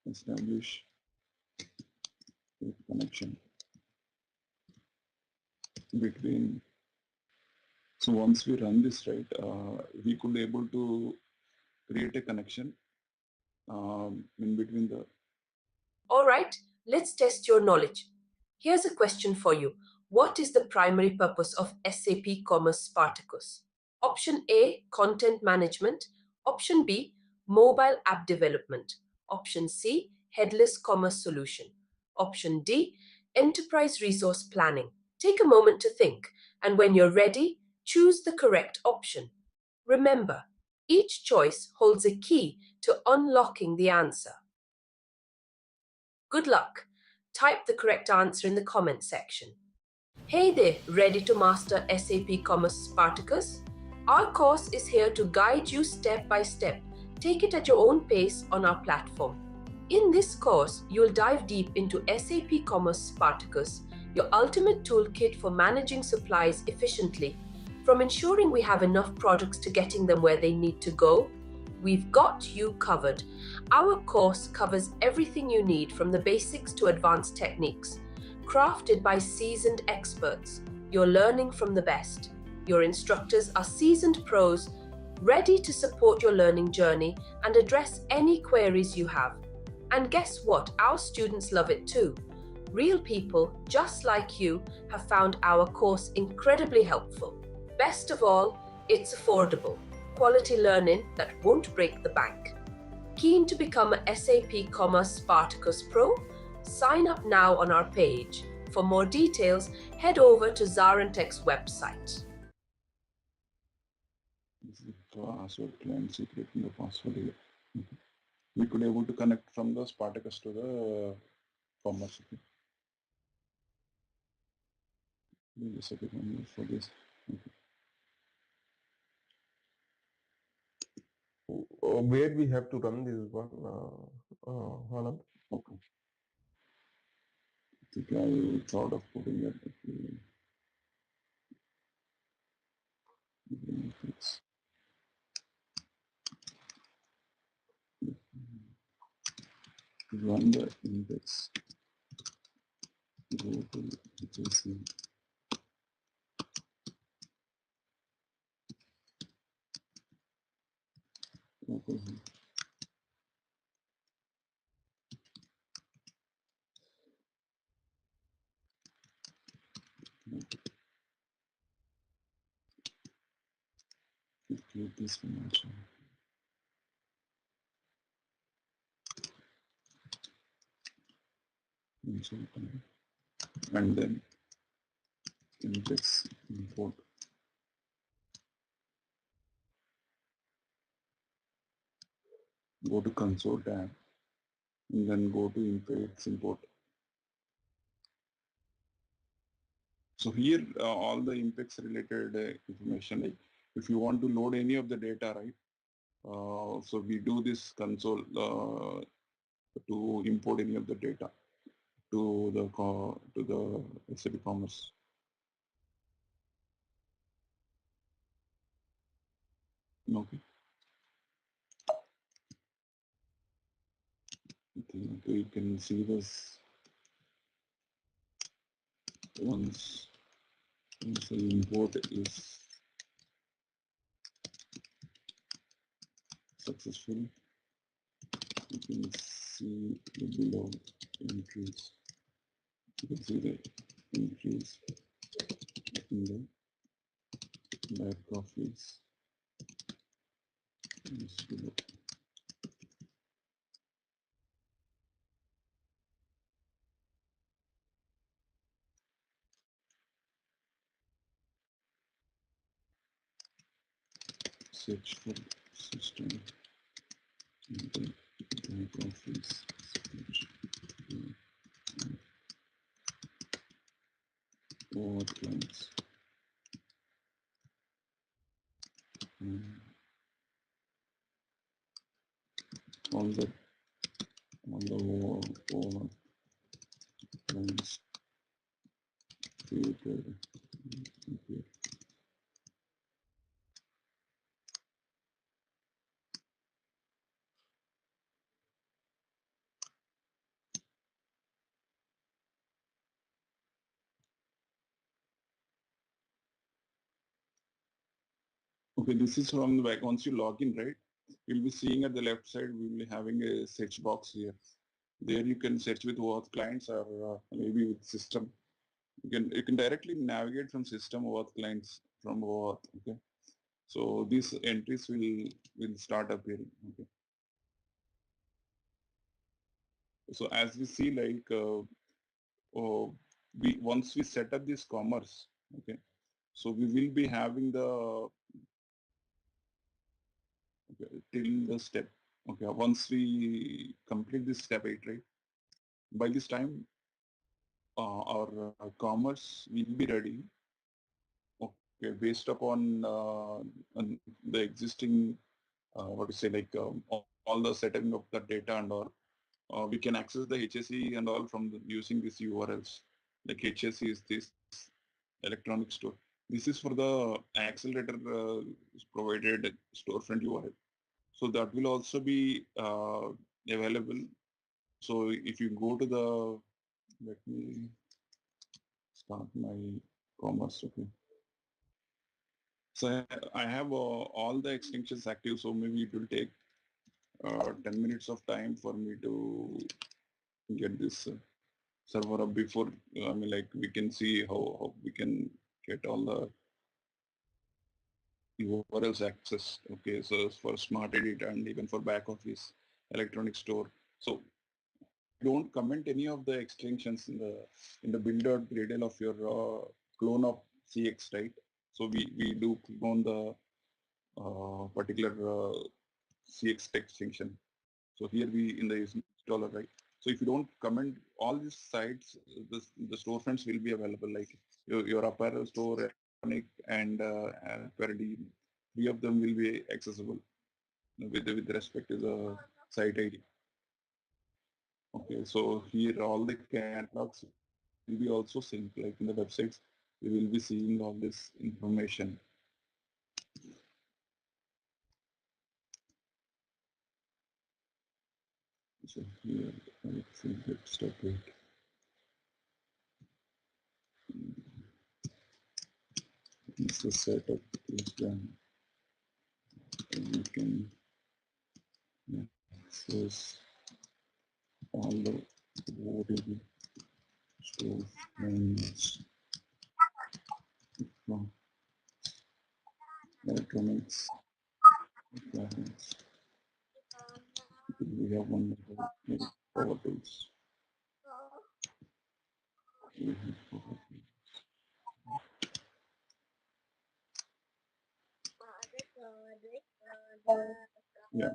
establish a connection between. So once we run this, right, we could able to create a connection in between the. All right, let's test your knowledge. Here's a question for you. What is the primary purpose of SAP Commerce Spartacus? Option A, content management. Option B, mobile app development. Option C, headless commerce solution. Option D, enterprise resource planning. Take a moment to think, and when you're ready, choose the correct option. Remember, each choice holds a key to unlocking the answer. Good luck. Type the correct answer in the comment section. Hey there, ready to master SAP Commerce Spartacus? Our course is here to guide you step by step. Take it at your own pace on our platform. In this course, you'll dive deep into SAP Commerce Spartacus, your ultimate toolkit for managing supplies efficiently. From ensuring we have enough products to getting them where they need to go, we've got you covered. Our course covers everything you need from the basics to advanced techniques. Crafted by seasoned experts, you're learning from the best. Your instructors are seasoned pros, ready to support your learning journey and address any queries you have. And guess what? Our students love it too. Real people, just like you, have found our course incredibly helpful. Best of all, it's affordable. Quality learning that won't break the bank. Keen to become a SAP Commerce Spartacus Pro? Sign up now on our page. For more details, head over to ZaranTech's website. This is the password client secret in the password here. Mhm. We could able to connect from the Spartacus to the Commerce. Okay. We'll just set it on for this. Okay. where we have to run this one, Anand? Okay. I think I thought of putting that. It's run the index. Go to JSON. Okay. Include this one also. And then index import. Go to console tab and then go to index import. So here all the Impex related information, like if you want to load any of the data, right? So we do this console to import any of the data to the SAP Commerce. Okay. Okay, you can see this once the import is successful. You can see the below entries. You can see the entries in the back office. Search for system in the back office. All clients. All the all clients created. Okay. Okay, this is from the back. Once you log in, right, you'll be seeing at the left side, we'll be having a search box here. There you can search with OAuth clients or maybe with system. You can directly navigate from system OAuth clients from OAuth. Okay, so these entries will start appearing. Okay, so as we see, like we once we set up this commerce, okay, so we will be having the till the step. Okay, once we complete this step 8, right? By this time, our commerce will be ready. Okay, based upon on the existing, what to say, like all the setting of the data and all, we can access the HSE and all from using these URLs. Like HSE is this electronic store. This is for the accelerator provided storefront URL. So that will also be available. So if you go to the, let me start my commerce. Okay. So I have all the extensions active. So maybe it will take 10 minutes of time for me to get this server up before, I mean, like we can see how we can get all the URLs access. Okay, so for smart edit and even for back office, electronic store. So don't comment any of the extensions in the build.gradle of your clone of CX, right? So we do clone the particular CX extension. So here we in the installer, right? So if you don't comment all these sites, the storefronts will be available, like your apparel store, electronic, and apparel. Three of them will be accessible with respect to the site ID. Okay, so here all the catalogs will be also synced, like in the websites, we will be seeing all this information. So here, let's see, let's stop it. Once the setup is done, you can access all the ODB storefronts from electronics. We have one power tools. Yeah,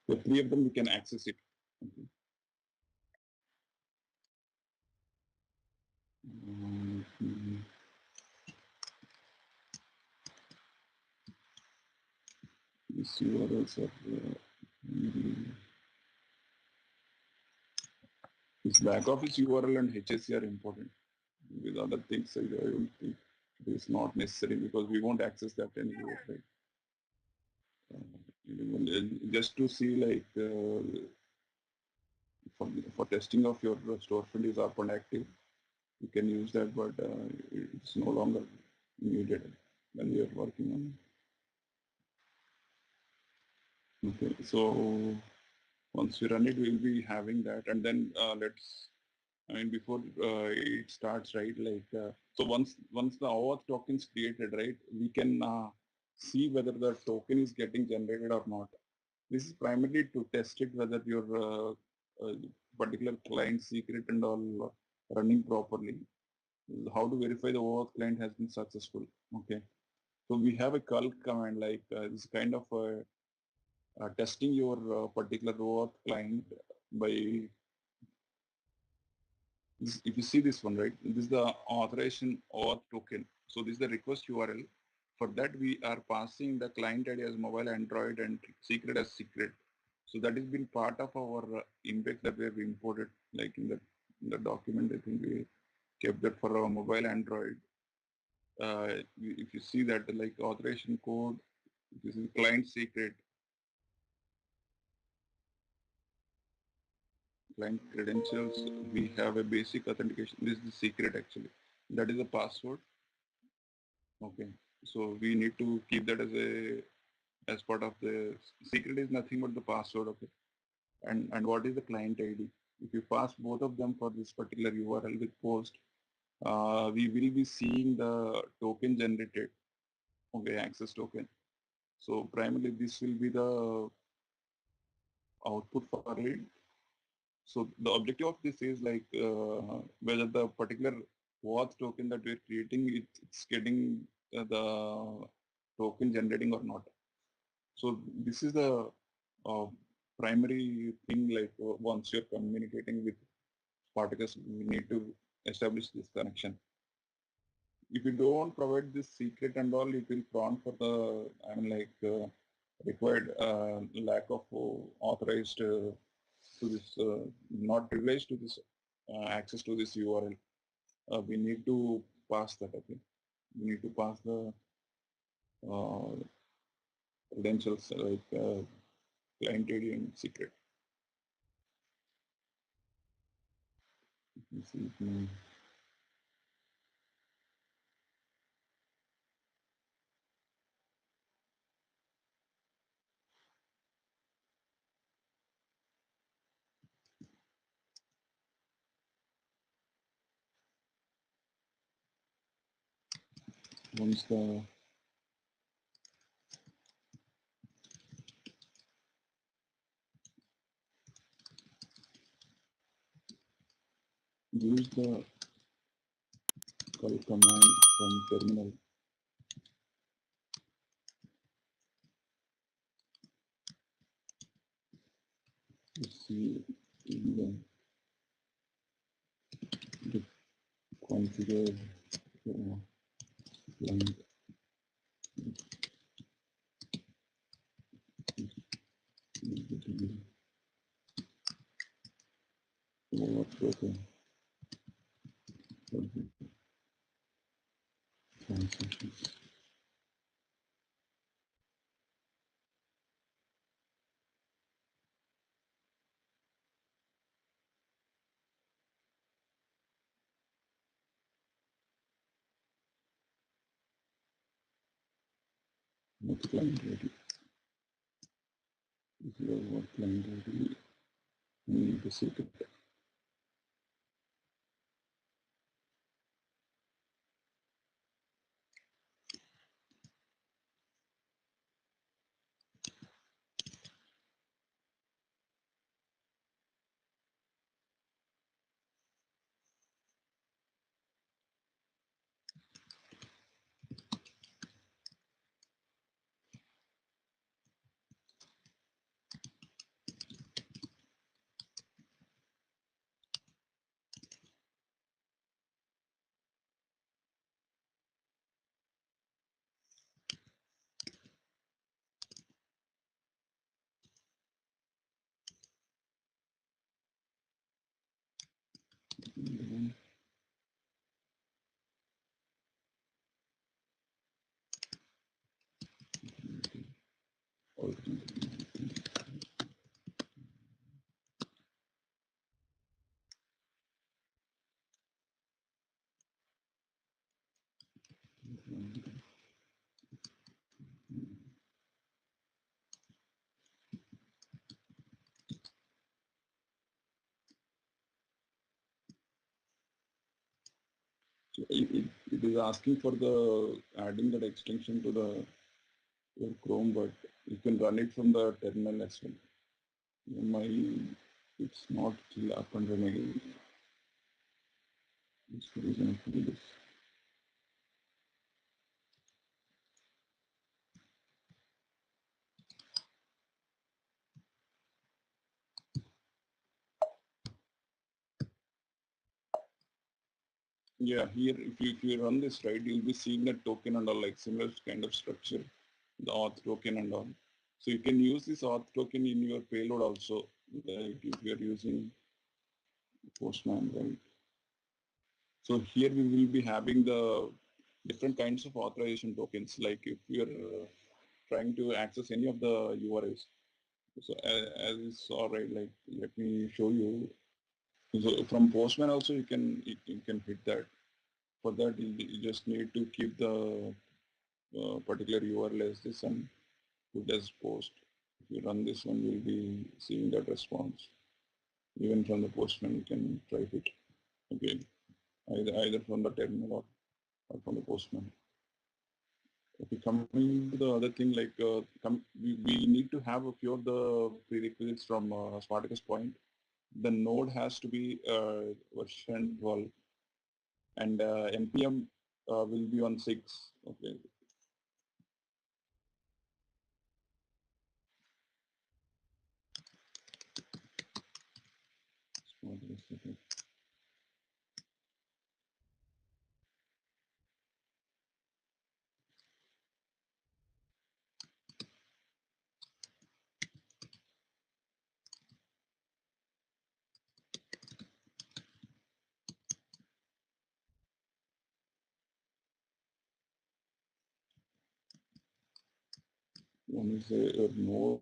the three of them we can access it. Okay. These URLs are this back office URL and HSC are important. With other things, I don't think. It is not necessary because we won't access that anymore, right? Just to see like for testing of your storefront is up and active, you can use that, but it's no longer needed when we are working on it. Okay, so once we run it, we'll be having that, and then before it starts, right? So once the OAuth token is created, right, we can see whether the token is getting generated or not. This is primarily to test it whether your particular client secret and all running properly. How to verify the OAuth client has been successful. Okay, so we have a call command like this kind of testing your particular OAuth client by this, if you see this one, right, this is the authorization auth token. So this is the request URL. For that, we are passing the client ID as mobile Android and secret as secret. So that has been part of our index that we have imported, like in the document. I think we kept that for our mobile Android. If you see that, like authorization code, this is client secret, client credentials. We have a basic authentication. This is the secret actually. That is the password. Okay, so we need to keep that as part of the secret is nothing but the password. Okay, and what is the client ID? If you pass both of them for this particular URL with post, we will be seeing the token generated. Okay, access token. So primarily this will be the output for it. So the objective of this is like whether the particular auth token that we're creating, it's getting the token generating or not. So this is the uh, primary thing, like once you're communicating with Spartacus, we need to establish this connection. If you don't provide this secret and all, it will prompt for the, required lack of authorized to this, not privileged to this access to this URL. We need to pass that, okay? We need to pass the uh, credentials like client ID and secret. Let's see, once the use the call command from terminal. Let's see the configure client token transactions. Not client ready. If you are not client ready, you need the secret. So it is asking for the adding that extension to the your Chrome, but you can run it from the terminal as well. My it's not still up and running. It's the reason for this. Yeah, here if you run this right, you'll be seeing the token and all like similar kind of structure, the auth token and all. So you can use this auth token in your payload also, like if you're using Postman, right? So here we will be having the different kinds of authorization tokens. Like if you're trying to access any of the URLs. So as you saw, right, like let me show you. So from Postman also you can hit that. For that you just need to keep the particular URL as this and put as post. If you run this one, you'll be seeing that response. Even from the Postman, you can try it again, either from the terminal or from the Postman. Okay, coming to the other thing, like we need to have a few of the prerequisites from Spartacus point. The node has to be version 12, and npm will be on 6. Okay. One is a node.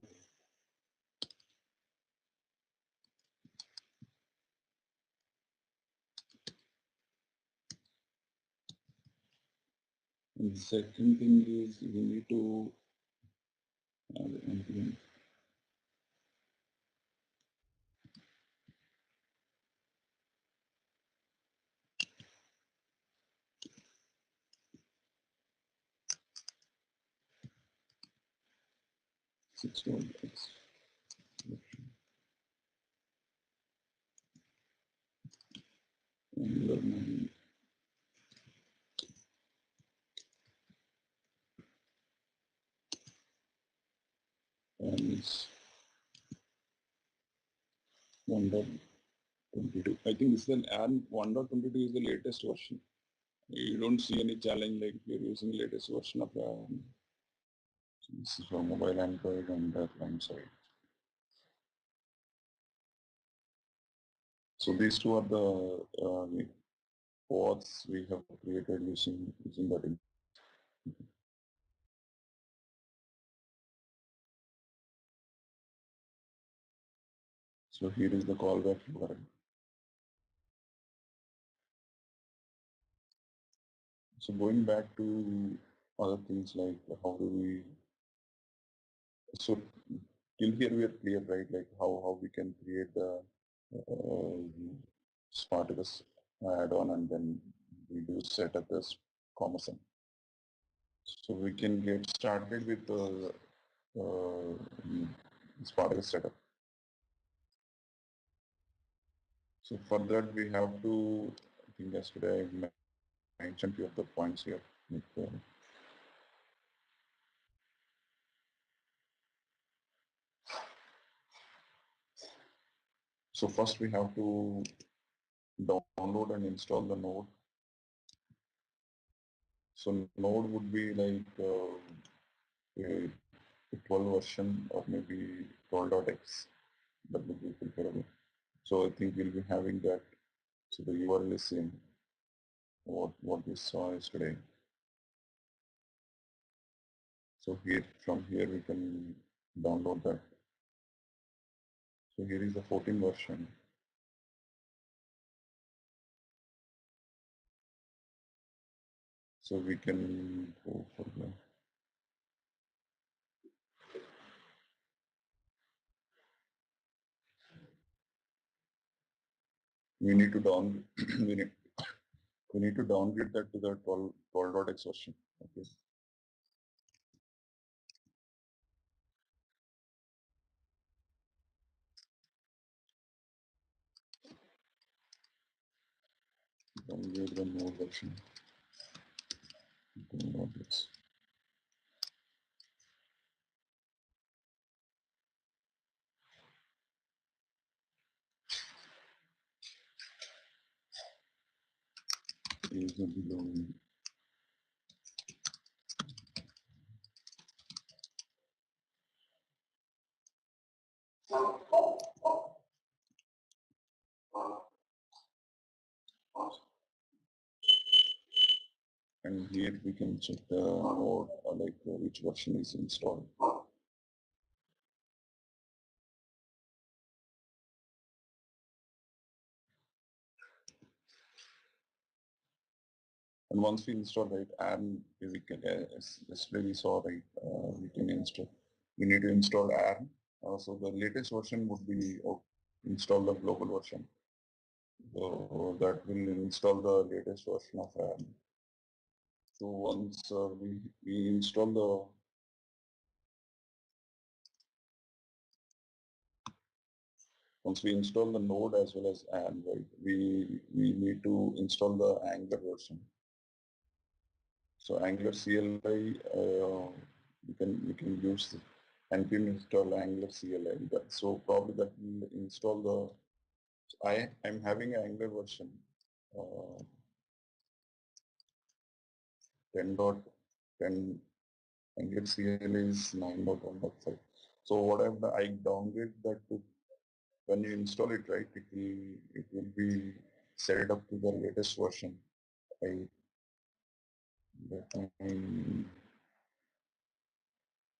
And the second thing is we need to have npm. Six X and learn and it's 1.22. I think this is an and 1.22 is the latest version. You don't see any challenge like if you're using the latest version of this is for mobile Android and the client side. So these two are the pods we have created using that. So here is the callback URL. So going back to other things like how do we, so till here we are clear, right? Like how we can create the Spartacus add-on and then we do set up this commerce. So we can get started with the Spartacus setup. So for that we have to, I think yesterday I mentioned few of the points here. So first we have to download and install the node. So node would be like a 12 version or maybe 12.x. That would be preferable. So I think we'll be having that. So the URL is same what we saw yesterday. So here from here we can download that. So here is the 14 version. So we can go for the. We need to down. we need to downgrade that to the 12.x version. Okay. Downgrade the node version. Node.x. Is below. And here we can check the node, which version is installed. And once we install, right, ARM, we can, yesterday we saw, right, we can install, we need to install ARM. So the latest version would be install the global version. So that will install the latest version of ARM. So once we install the once we install the node as well as ARM, right, we need to install the Angular version. So Angular CLI, you can use npm install Angular CLI. So probably that will install the. I'm having an Angular version, 10.10. Angular CLI is 9.1.5. So what I downgrade that to when you install it, right? It will be set up to the latest version.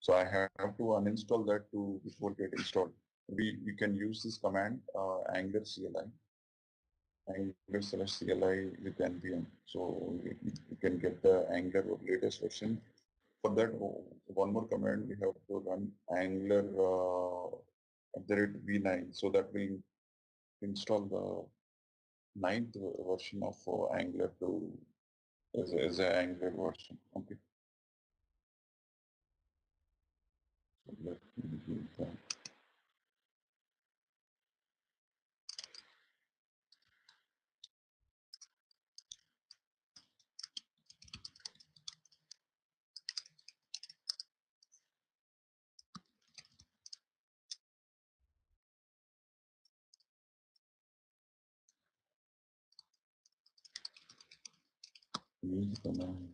So I have to uninstall that to before get installed. We can use this command Angular CLI, Angular / CLI with npm. So you can get the Angular latest version. For that, one more command we have to run Angular @v9, so that we install the ninth version of Angular to as an Angular version. Okay. So let me do that. Use the command.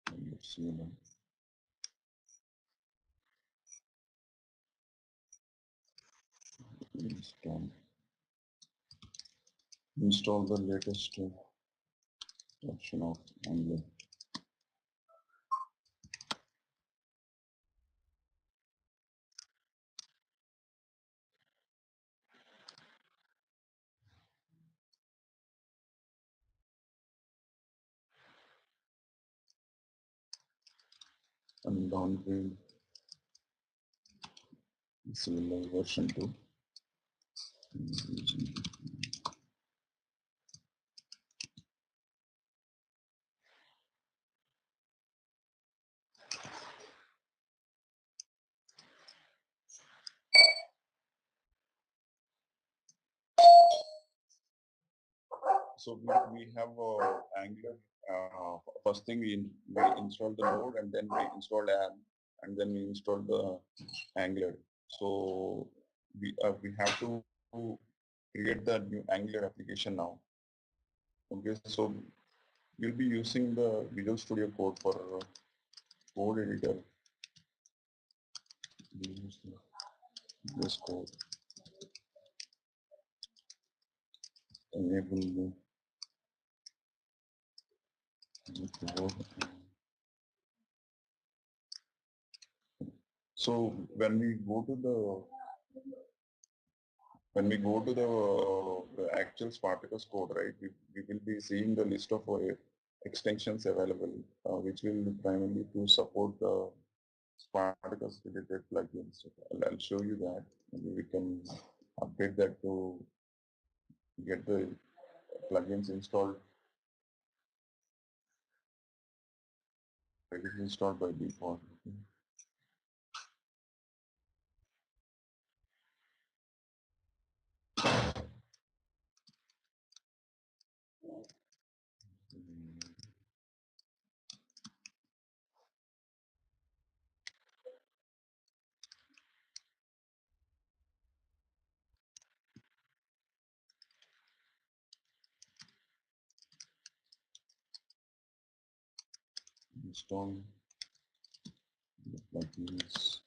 Angular CLI. Install the latest version of Angular. And downgrade CLI version 2. So we have Angular. First thing we install the node, and then we install ARM, and then we install the Angular. So we have to create the new Angular application now. Okay, so we'll be using the Visual Studio Code for code editor. We use this code. Enable So when we go to the actual Spartacus code, right, we will be seeing the list of extensions available, which will primarily to support the Spartacus related plugins. I'll show you that. Maybe we can update that to get the plugins installed. It is installed by default. Install the plugins.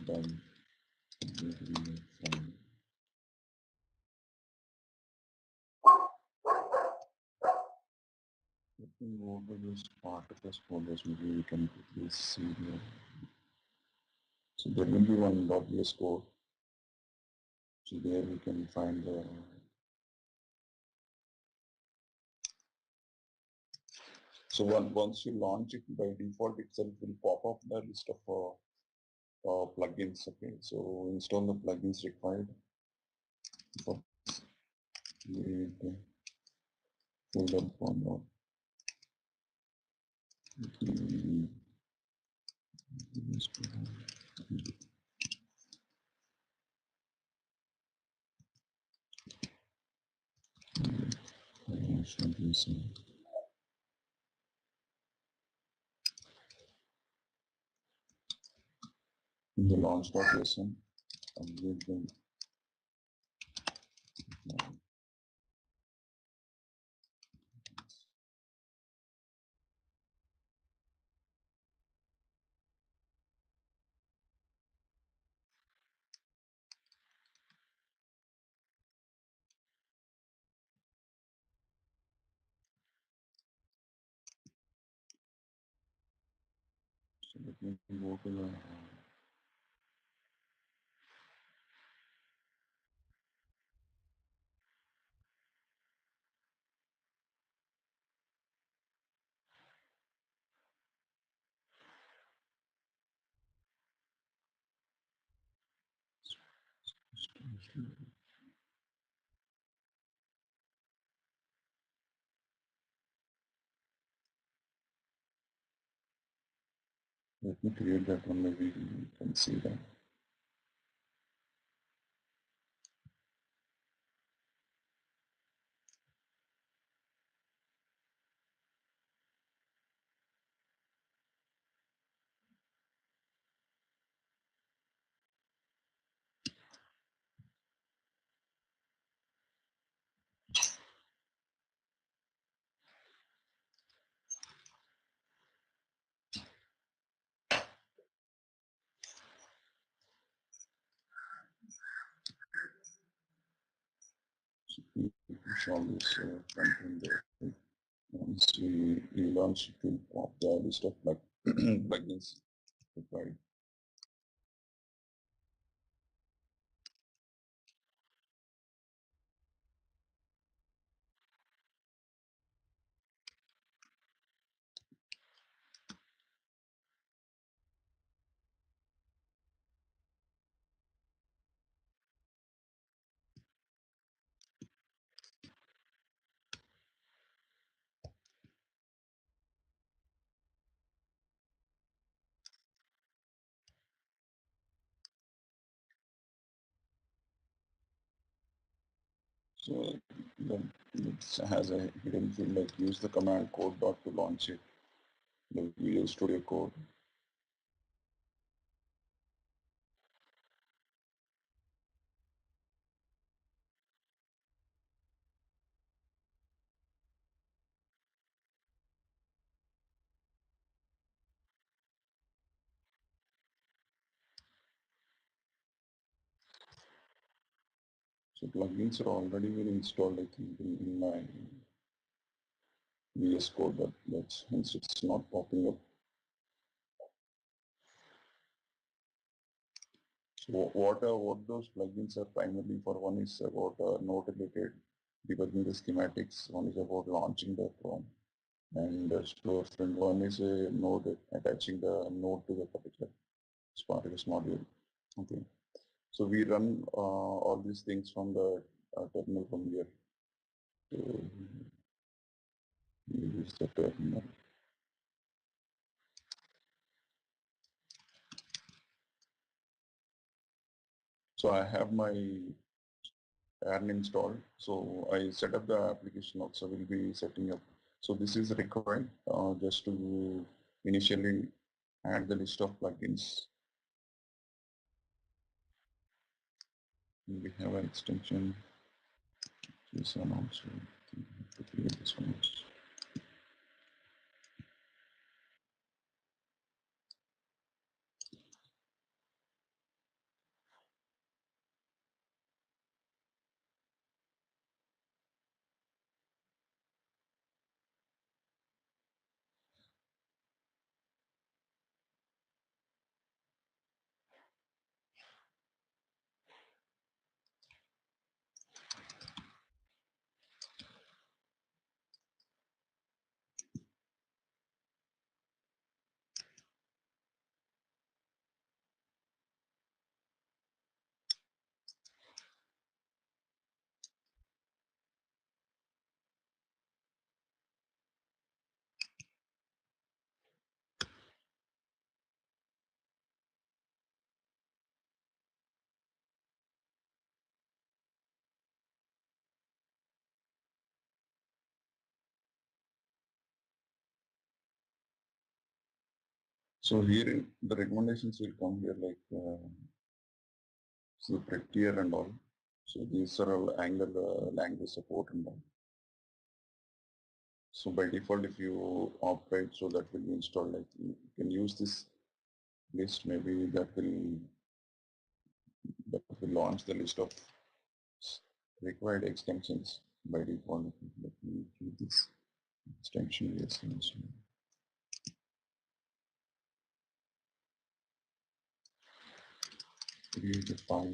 Done. Let me go over this Spartacus folders. Maybe we can quickly see here. So there will be one .ws code. So there we can find the. So once you launch it, by default itself will pop up the list of plugins. Okay, so install the plugins required for the folder for in the launch.json. So let me go to the let me create that one. Maybe you can see that. So we show this front there. Once we launch, it will pop the list of plugins required. So it has a hidden field like use the command code dot to launch it. The Visual Studio Code. So plugins are already been installed, I think, in my VS Code, but that's hence it's not popping up. So what those plugins are primarily for? One is about node related debugging the schematics. One is about launching the Chrome, and storefront. One is a node attaching the node to the particular Spartacus module. Okay. So we run all these things from the terminal from here. So use the terminal. So I have my yarn installed. So I set up the application also will be setting up. So this is required just to initially add the list of plugins. We have an extension. This one also. To create this one also. So here the recommendations will come here like so prettier and all. So these are all Angular language support and all. So by default, if you operate, so that will be installed. Like you can use this list. Maybe that will launch the list of required extensions by default. Let me do this extension. Yes, create a file.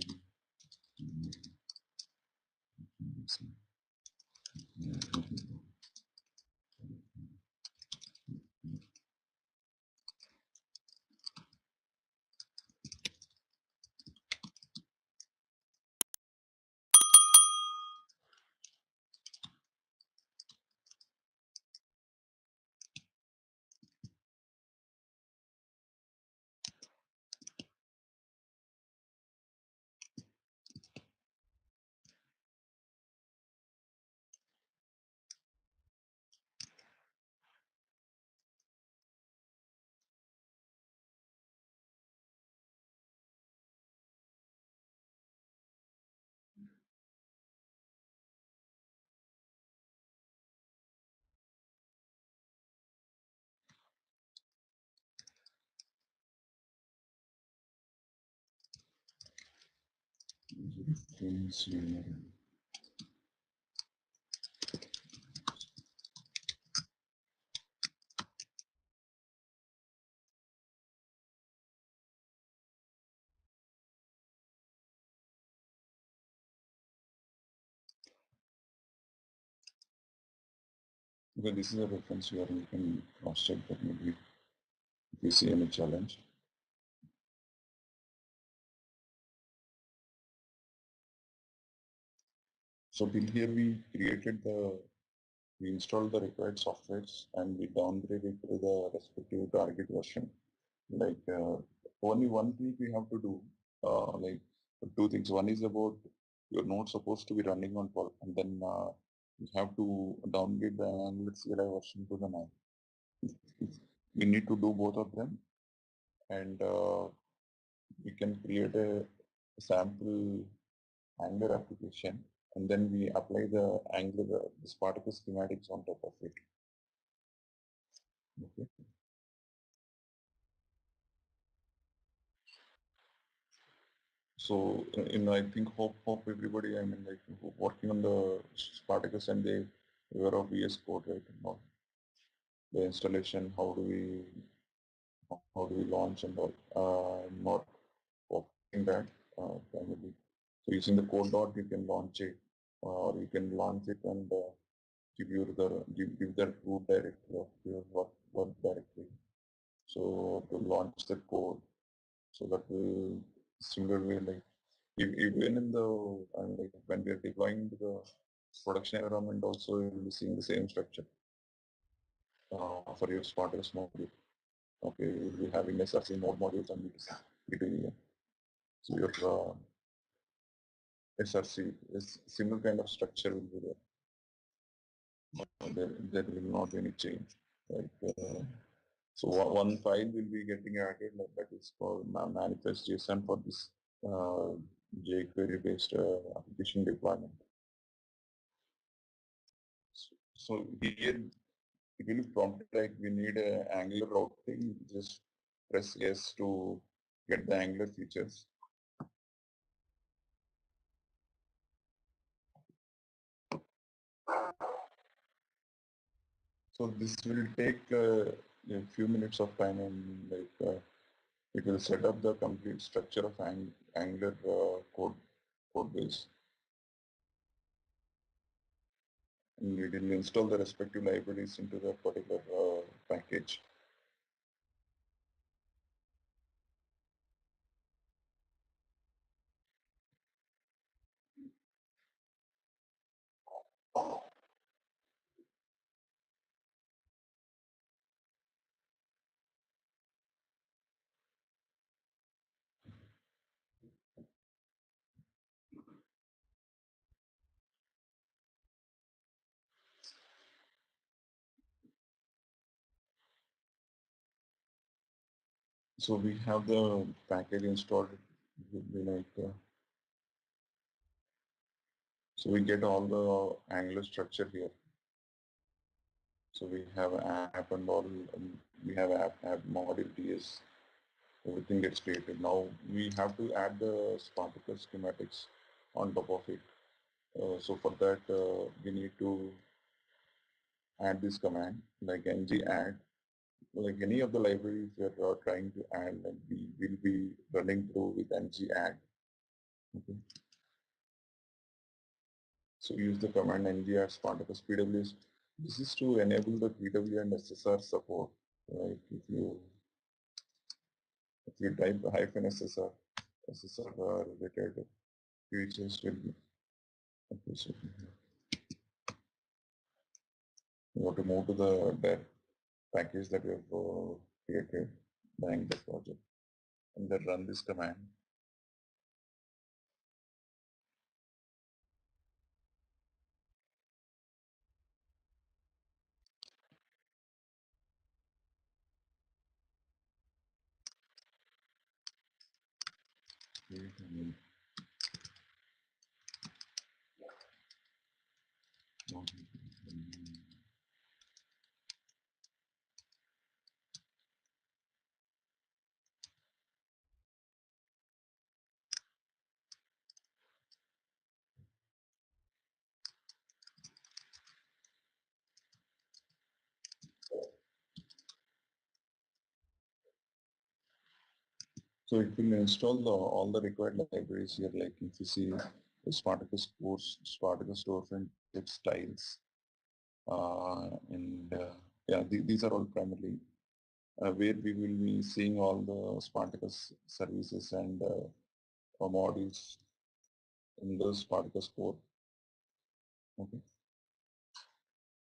Well, this is a reference where you can cross-check that maybe if you see any challenge. So till here we installed the required softwares and we downgraded to the respective target version. Like only one thing we have to do, like two things. One is about your node supposed to be running on 12, and then you have to downgrade the Angular CLI version to the 9. We need to do both of them, and we can create a sample Angular application, and then we apply the Angular the Spartacus schematics on top of it. Okay. I think hope everybody, I mean, like working on the Spartacus and they aware of VS Code, right? Now the installation, how do we launch and all. Not working that primarily. So using the code dot, you can launch it, or you can launch it and give the root directory of your work directory. So to launch the code, so that will similarly like even in the like when we are deploying to the production environment, also you will be seeing the same structure for your Spartacus module. Okay, you will be having SRC node modules and between. So your SRC is similar kind of structure will be there. There will not be any change. Like, so one file will be getting added, like that is called manifest JSON for this jQuery based application deployment. So here it will prompt like we need a Angular routing, just press yes to get the Angular features. So this will take a few minutes of time, and like it will set up the complete structure of Angular code base. And it will install the respective libraries into the particular package. So we have the package installed. It will be like, so we get all the Angular structure here. So we have an app and all, we have app module TS, everything gets created. Now we have to add the Spartacus schematics on top of it. So for that, we need to add this command like ng add. Like any of the libraries we are trying to add, and we will be running through with ng add. Okay. So use the command ng add Spartacus PWS. This is to enable the PW and SSR support. Right? If you type hyphen SSR related features will be. Okay, so you have to move to the package that we have created, the Angular project, and then run this command. So it will install all the required libraries here, like if you see the Spartacus course, Spartacus storefront, styles, and yeah, these are all primarily where we will be seeing all the Spartacus services and modules in the Spartacus core. Okay.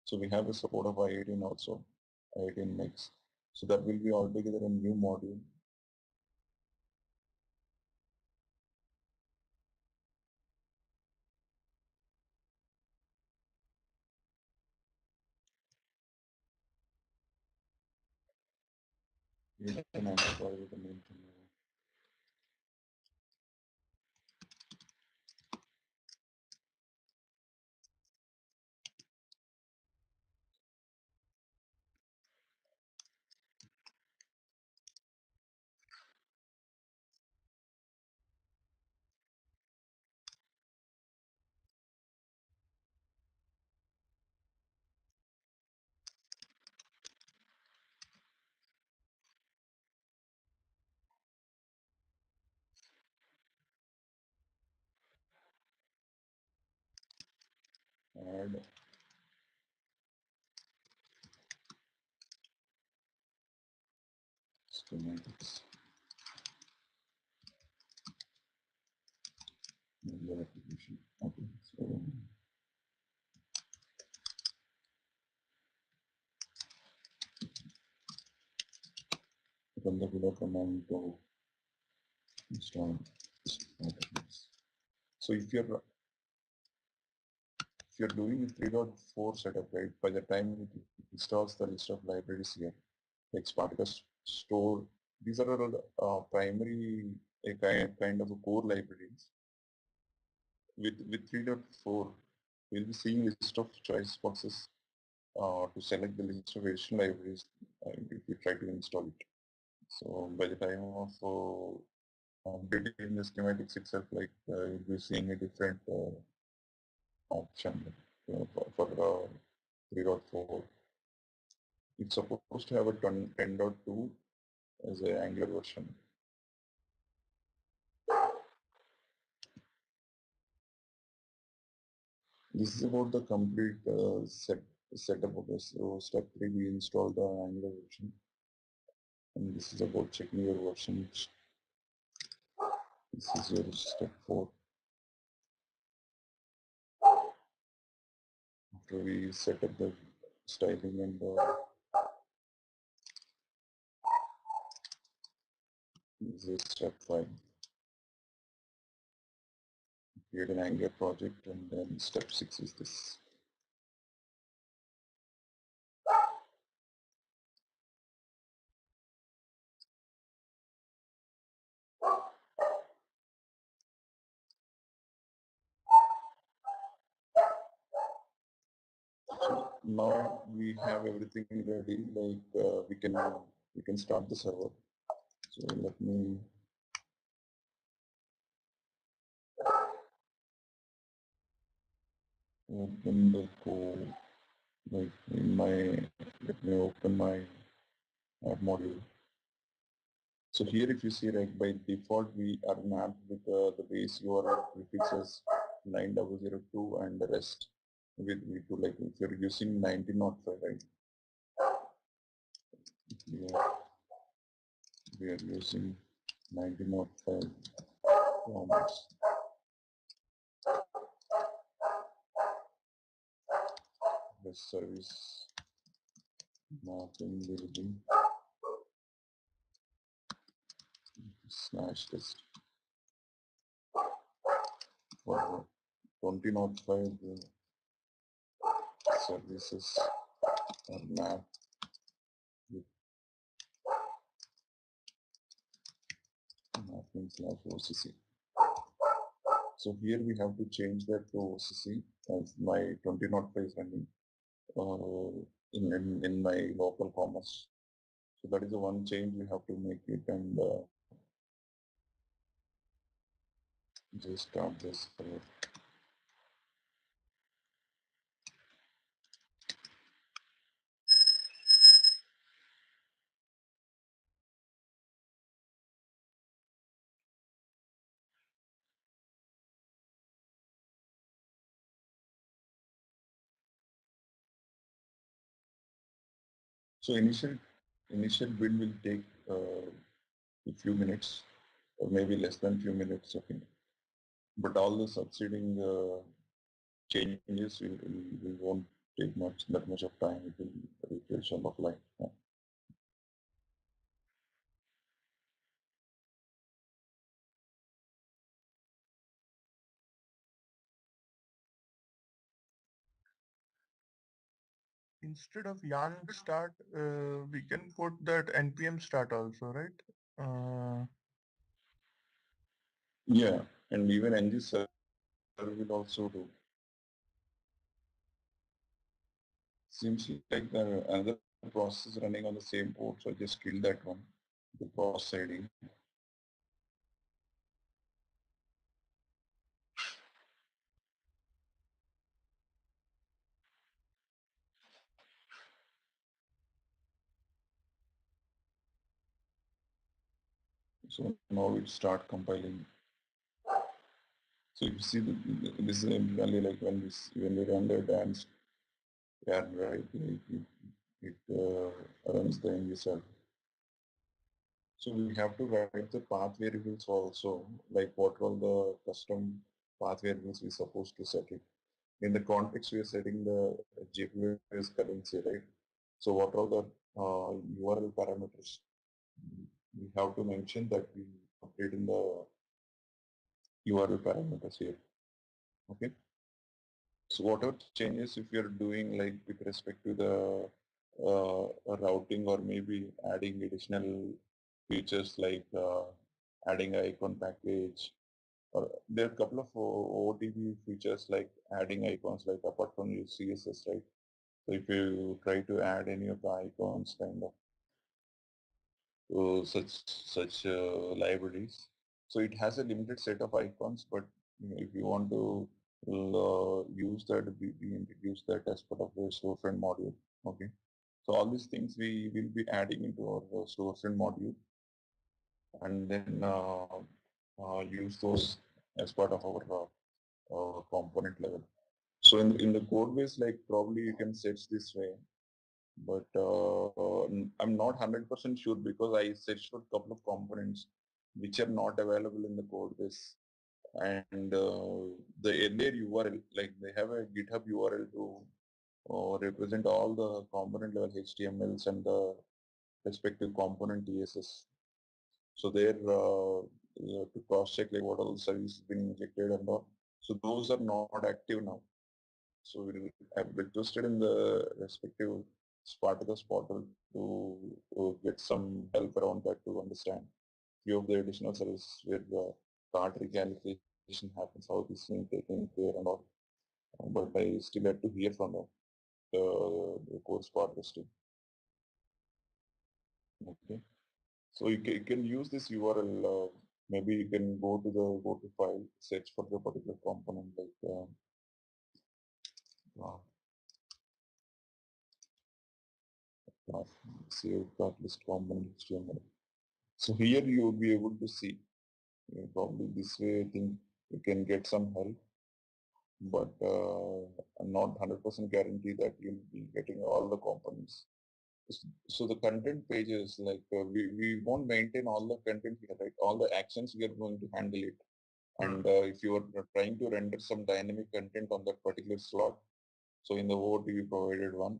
So we have a support of I18 also, I18 mix. So that will be altogether a new module. add schematics in the application. Okay, so run the below command to install this. So if you're doing a 3.4 setup, right, by the time it installs the list of libraries here, like Spartacus store, these are all primary kind of a core libraries. With 3.4, we'll be seeing list of choice boxes to select the list of additional libraries if you try to install it. So by the time of updating the schematics itself, like you'll be seeing a different option for 3.4. It's supposed to have a 10.2 as an Angular version. This is about the complete setup of this. So step 3, we install the Angular version. And this is about checking your versions. This is your step 4. After we set up the styling and this is step 5. Create an Angular project, and then step 6 is this. So now we have everything ready. Like we can start the server. So let me open the code. Like let me open my app module. So here if you see, like by default we are mapped with the base URL prefixes 9002 and the rest with V2. Like if you're using 1905, right? We are using 1905 formats. The service mapping will be slash test for 2005 services are mapped with mapping slash OCC. So here we have to change that to OCC as my 2005 is running in my local commerce. So that is the one change we have to make it, and just start this. So initial build will take a few minutes, or maybe less than few minutes. Okay, but all the succeeding changes will won't take that much of time. It will refresh all offline. Yeah. Instead of yarn start, we can put that npm start also, right? Yeah, and even ng server will also do. Seems like another process running on the same port, so I just kill that one, the process ID. So now it start compiling. So you see, this is only like when we run the dance, yeah, right, it runs the end user. So we have to write the path variables also, like what all the custom path variables we're supposed to set it. In the context, we are setting the GPU's currency, right? So what are the URL parameters? We have to mention that we update in the URL parameters here. Okay. So whatever changes if you're doing like with respect to the routing or maybe adding additional features like adding icon package, or there are a couple of OOTP features like adding icons like apart from your CSS, right? So if you try to add any of the icons kind of such libraries, so it has a limited set of icons, but if you want to use that, we introduce that as part of the storefront module. Okay, so all these things we will be adding into our storefront module, and then use those as part of our component level. So in the code base, like probably you can set this way, but I'm not 100% sure because I searched for a couple of components which are not available in the code base. And the earlier URL, like they have a GitHub URL to represent all the component level HTMLs and the respective component TSS. So there to cross check like what all the services been injected and all. So those are not active now. So I've requested in the respective Spartacus portal to get some help around that to understand few of the additional services where the card recalculation happens, how this being taken care and all. But I still have to hear from the core Spartacus team. Okay. So you can use this URL. Maybe you can go to file, search for the particular component like uh, save dot list component HTML. So here you will be able to see probably this way I think you can get some help, but I'm not 100% guarantee that you'll be getting all the components. So the content pages, like we won't maintain all the content here, right? All the actions we are going to handle it. And if you are trying to render some dynamic content on that particular slot, so in the OOTP provided one,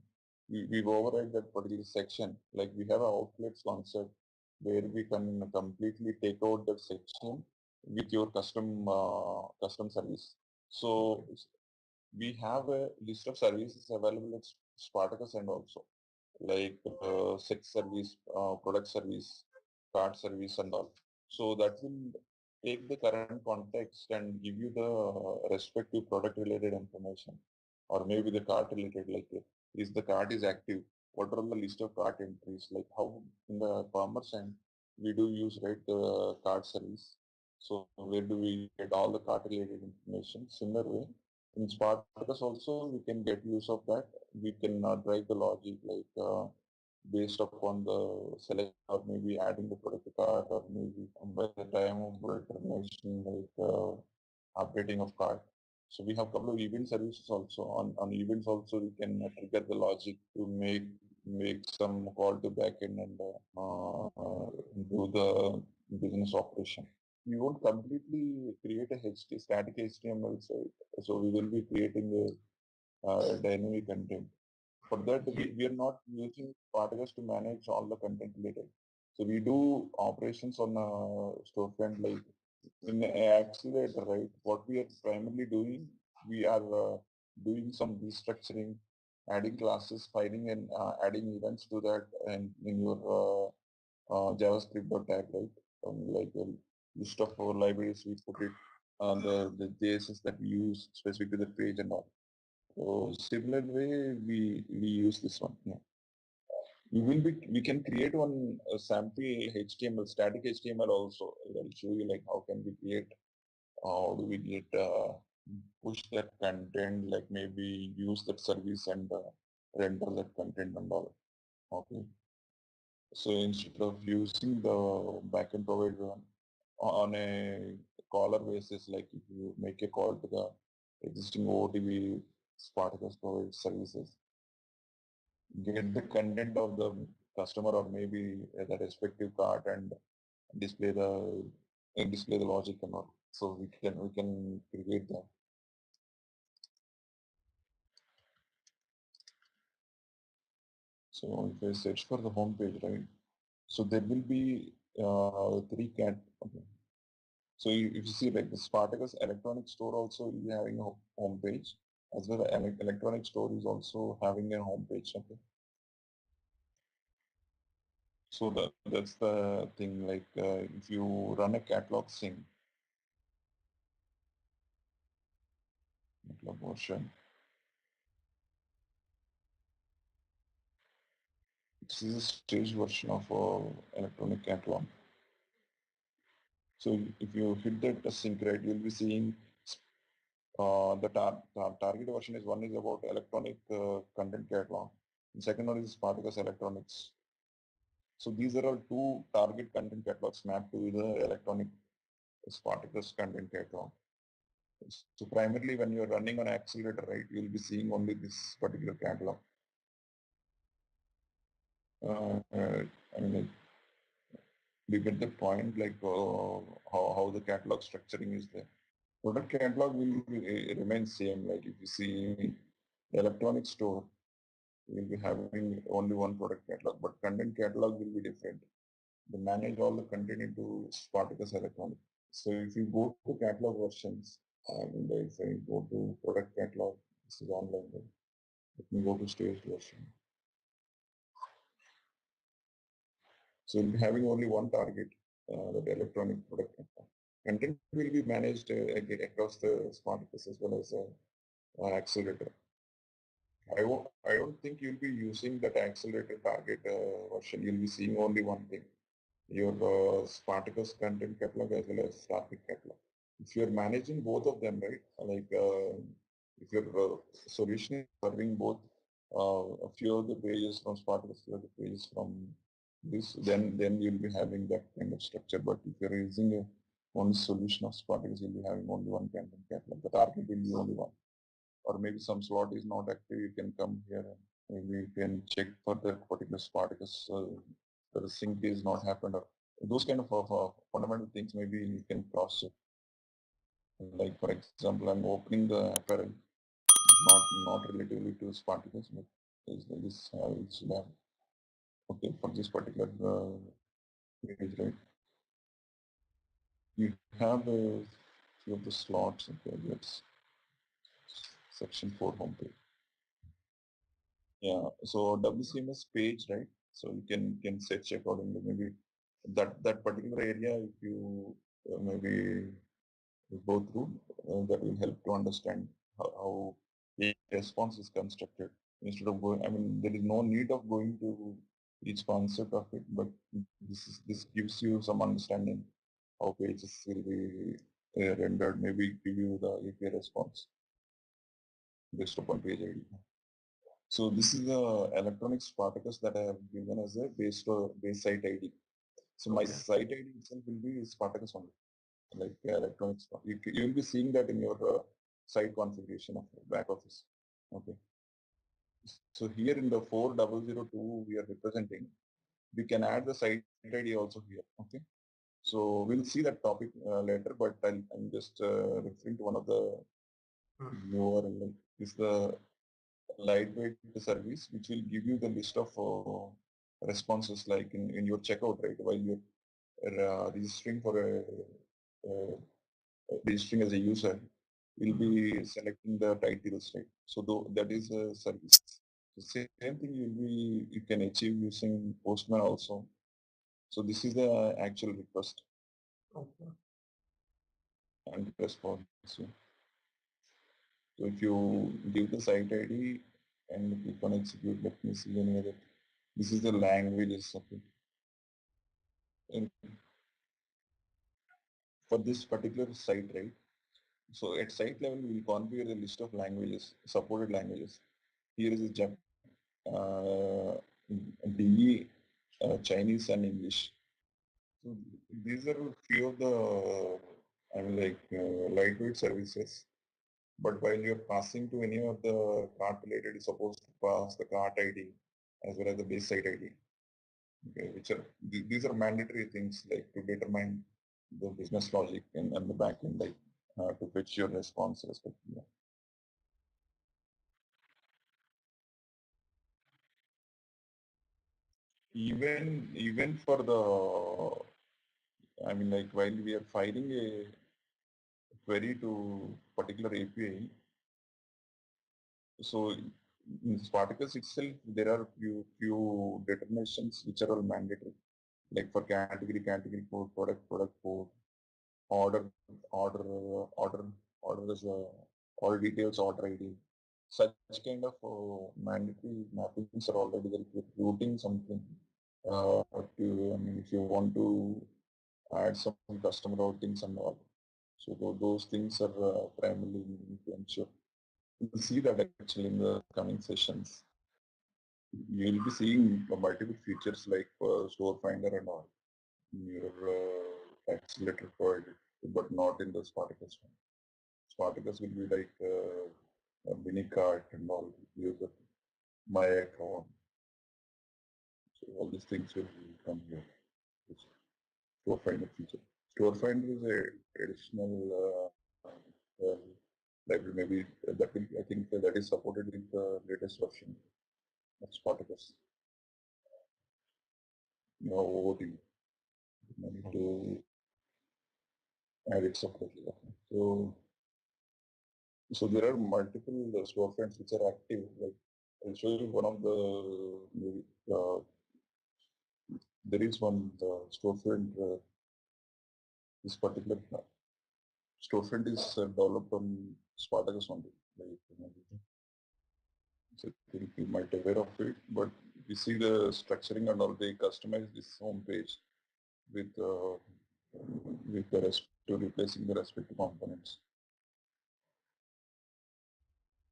we've override that particular section. Like we have an outlets concept where we can completely take out that section with your custom service. So we have a list of services available at Spartacus and also like sex service, product service, card service and all. So that will take the current context and give you the respective product related information, or maybe the card related, like is the card is active, what are the list of card entries, like how in the commerce end we do use, right, the card service. So where do we get all the card related information? Similar way, in Spartacus also we can get use of that. We can drive the logic like based upon the select or maybe adding the product card, or maybe by the time of termination like updating of card. So we have a couple of event services also. On events also we can trigger the logic to make some call to backend and do the business operation. We won't completely create a static HTML site, so we will be creating a dynamic content. For that, we are not using Spartacus to manage all the content related. So we do operations on a storefront like in Accelerator, right? What we are primarily doing, we are doing some restructuring, adding classes, filing and adding events to that, and in your JavaScript.tag, right? Like a list of our libraries, we put it on the JSS that we use specific to the page and all. So similar way, we use this one. Yeah. We can create one sample HTML, static HTML also. I'll show you like how can we create, how do we get push that content, like maybe use that service and render that content and all. Okay. So instead of using the backend provided one, on a caller basis, like if you make a call to the existing OTV Spartacus provides services, get the content of the customer or maybe the respective card and display the logic and all. So we can create them. So if I search for the home page, right? So there will be three cat. Okay. So if you see like the Spartacus electronic store also is having a home page, as well as electronic store is also having a home page. Okay. So that's the thing. Like if you run a catalog version, this is a stage version of electronic catalog. So if you hit that sync, right, you'll be seeing the target version is one is about electronic content catalog. The second one is Spartacus Electronics. So these are all two target content catalogs mapped to the electronic Spartacus content catalog. So primarily when you're running on accelerator, right, you'll be seeing only this particular catalog. I mean, like, we get the point, like how the catalog structuring is there. Product catalog will remain same. Like if you see electronic store, we'll be having only one product catalog, but content catalog will be different. They manage all the content into Spartacus Electronic. So if you go to catalog versions, and if I go to product catalog, this is online. Let me go to stage version. So we'll be having only one target, the electronic product catalog. Content will be managed across the Spartacus as well as accelerator. I don't think you'll be using that accelerator target version. You'll be seeing only one thing, your Spartacus content catalog as well as traffic catalog. If you're managing both of them, right, like if your solution is serving both a few of the pages from Spartacus, few of the pages from this, then you'll be having that kind of structure. But if you're using one solution of Spartacus, you'll be having only one content catalog. The target will be only one. Or maybe some slot is not active, you can come here and maybe you can check for that particular Spartacus the sync is not happened. Or those kind of fundamental things maybe you can cross check. Like for example, I'm opening the apparel, not relatively to Spartacus, but this should have, okay, for this particular page, right? You have a few of the slots. Okay, that's section 4 homepage. Yeah, so WCMS page, right? So you can search accordingly. Maybe that particular area, if you maybe go through, that will help to understand how a response is constructed. Instead of going, I mean, there is no need of going to each concept of it, but this gives you some understanding how pages will be rendered. Maybe give you the API response based upon page ID. So this is the electronic Spartacus that I have given as a base site ID. So my site ID itself will be Spartacus only, like electronic Spartacus. You will be seeing that in your site configuration of back office. Okay. So here in the 4002 we are representing, we can add the site ID also here. Okay. So we'll see that topic later, but I'm just referring to one of the URL. Is the lightweight service, which will give you the list of responses like in your checkout, right? While you're registering for registering as a user, you'll be selecting the titles, right? So that is a service. The same thing you can achieve using Postman also. So this is the actual request and response. So if you give the site ID and click on execute, let me see any other. This is the languages of it. And for this particular site, right? So at site level, we will configure the list of languages, supported languages. Here is a uh, DE, Chinese and English. So these are a few of the, lightweight services. But while you're passing to any of the cart related, you're supposed to pass the cart ID as well as the base site ID. Okay, which are these are mandatory things like to determine the business logic and the backend, like to fetch your response respectively. Even for the, while we are filing a query to particular API, so in Spartacus itself, there are few determinations which are all mandatory, like for category code, product code, order, order, order, order is all details, order ID. Such kind of mandatory mappings are already there. If you're routing something, if you want to add some custom routings and all, so those things are primarily to ensure. We'll see that actually in the coming sessions. You'll be seeing multiple features like store finder and all in your accelerator provided, but not in the Spartacus one. Spartacus will be like a mini cart and all, user, my account. So all these things will come here. This store finder feature. Store finder is a additional library. Maybe that will, I think that is supported in the latest version of Spartacus. Now OOT. I need to add it separately. So there are multiple storefronts which are active. Like I'll show you one of the maybe, there is one storefront. This particular storefront is developed on Spartacus only. So I think you might be aware of it, but we see the structuring and all. They customize this home page with the rest to replacing the respective components.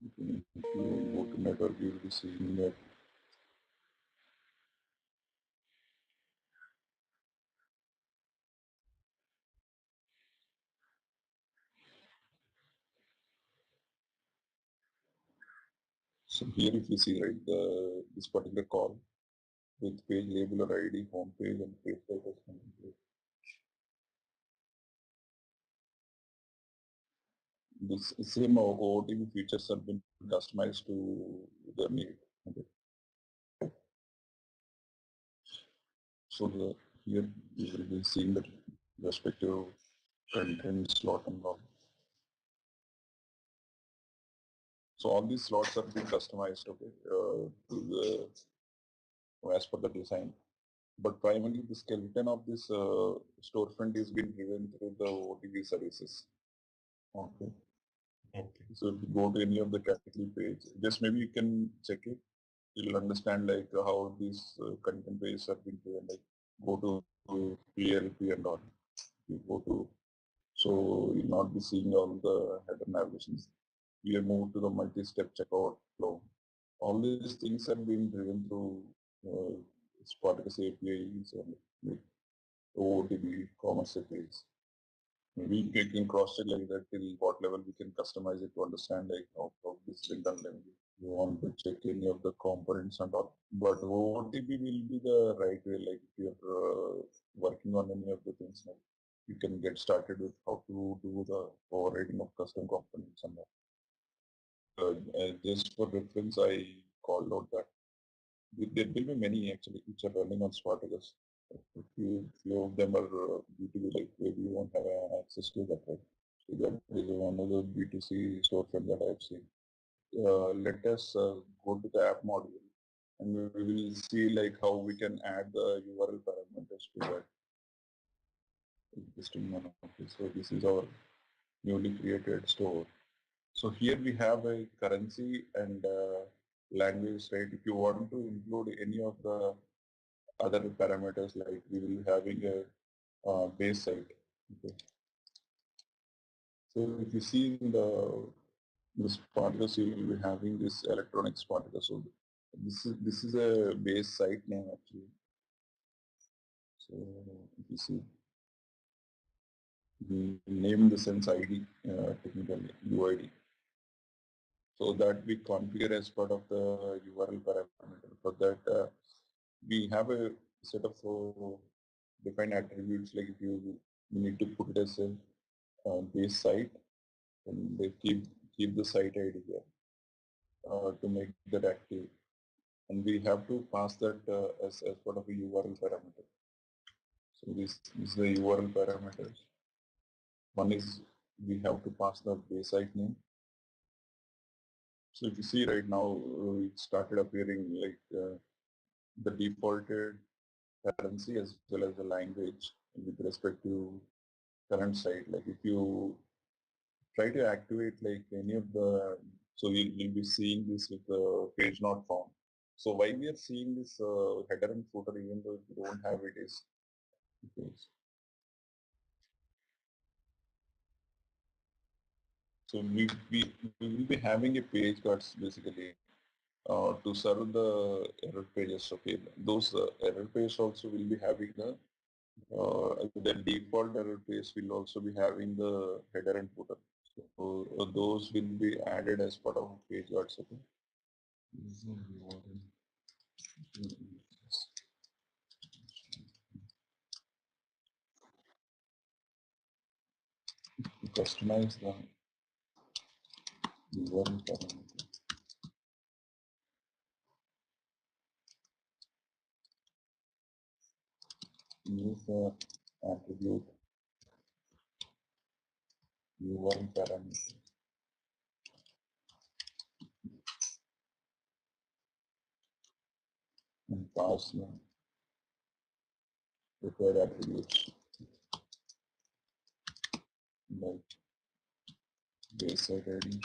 If you go to network, you will be seeing that. So here if you see, right, this particular call with page labeler ID, home page and page status. This same OOTP features have been customized to the need. Okay. So here you will be seeing the respective content slot and all. So all these slots have been customized, okay, as per the design. But primarily the skeleton of this storefront is being driven through the OTP services. Okay. Okay. So if you go to any of the category page, just maybe you can check it. You'll understand like how these content pages have been driven. Like go to PLP and all. You go to, so you'll not be seeing all the header navigations. We have moved to the multi-step checkout flow. All these things are being driven through Spartacus APIs and OOTB commerce APIs. We can cross-check like that till what level we can customize it to understand like how this is done. You want to check any of the components and all. But OOTB will be the right way, like if you're working on any of the things, like you can get started with how to do the overriding of custom components and all. Just for reference, I called out that there will be many actually which are running on Spartacus. A few of them are B2B, like maybe you won't have access to that, right? So that is one of the B2C storefront that I've seen. Let us go to the app module and we will see like how we can add the URL parameters to that existing one. Okay, so this is our newly created store. So here we have a currency and language, right? If you want to include any of the other parameters, like we will be having a base site. Okay. So if you see in the Spartacus, you will be having this electronic Spartacus. So this is a base site name actually. So if you see, we name the sense ID technically UID. So that we configure as part of the URL parameter. For that, we have a set of defined attributes. Like if you need to put it as a base site, and they keep the site ID here to make that active. And we have to pass that as part of a URL parameter. So this is the URL parameters. One is we have to pass the base site name. So if you see right now, it started appearing like the defaulted currency as well as the language with respect to current site. Like if you try to activate like any of the, so you'll be seeing this with the page not found. So why we are seeing this header and footer even though we don't have it is because. So we will be having a page that's basically to serve the error pages. Okay, those error pages also will be having the default error page will also be having the header and footer. So those will be added as part of page guards. Okay. Customize the URL parameter. Use the attribute URL parameter and pass the required attributes like base site ID,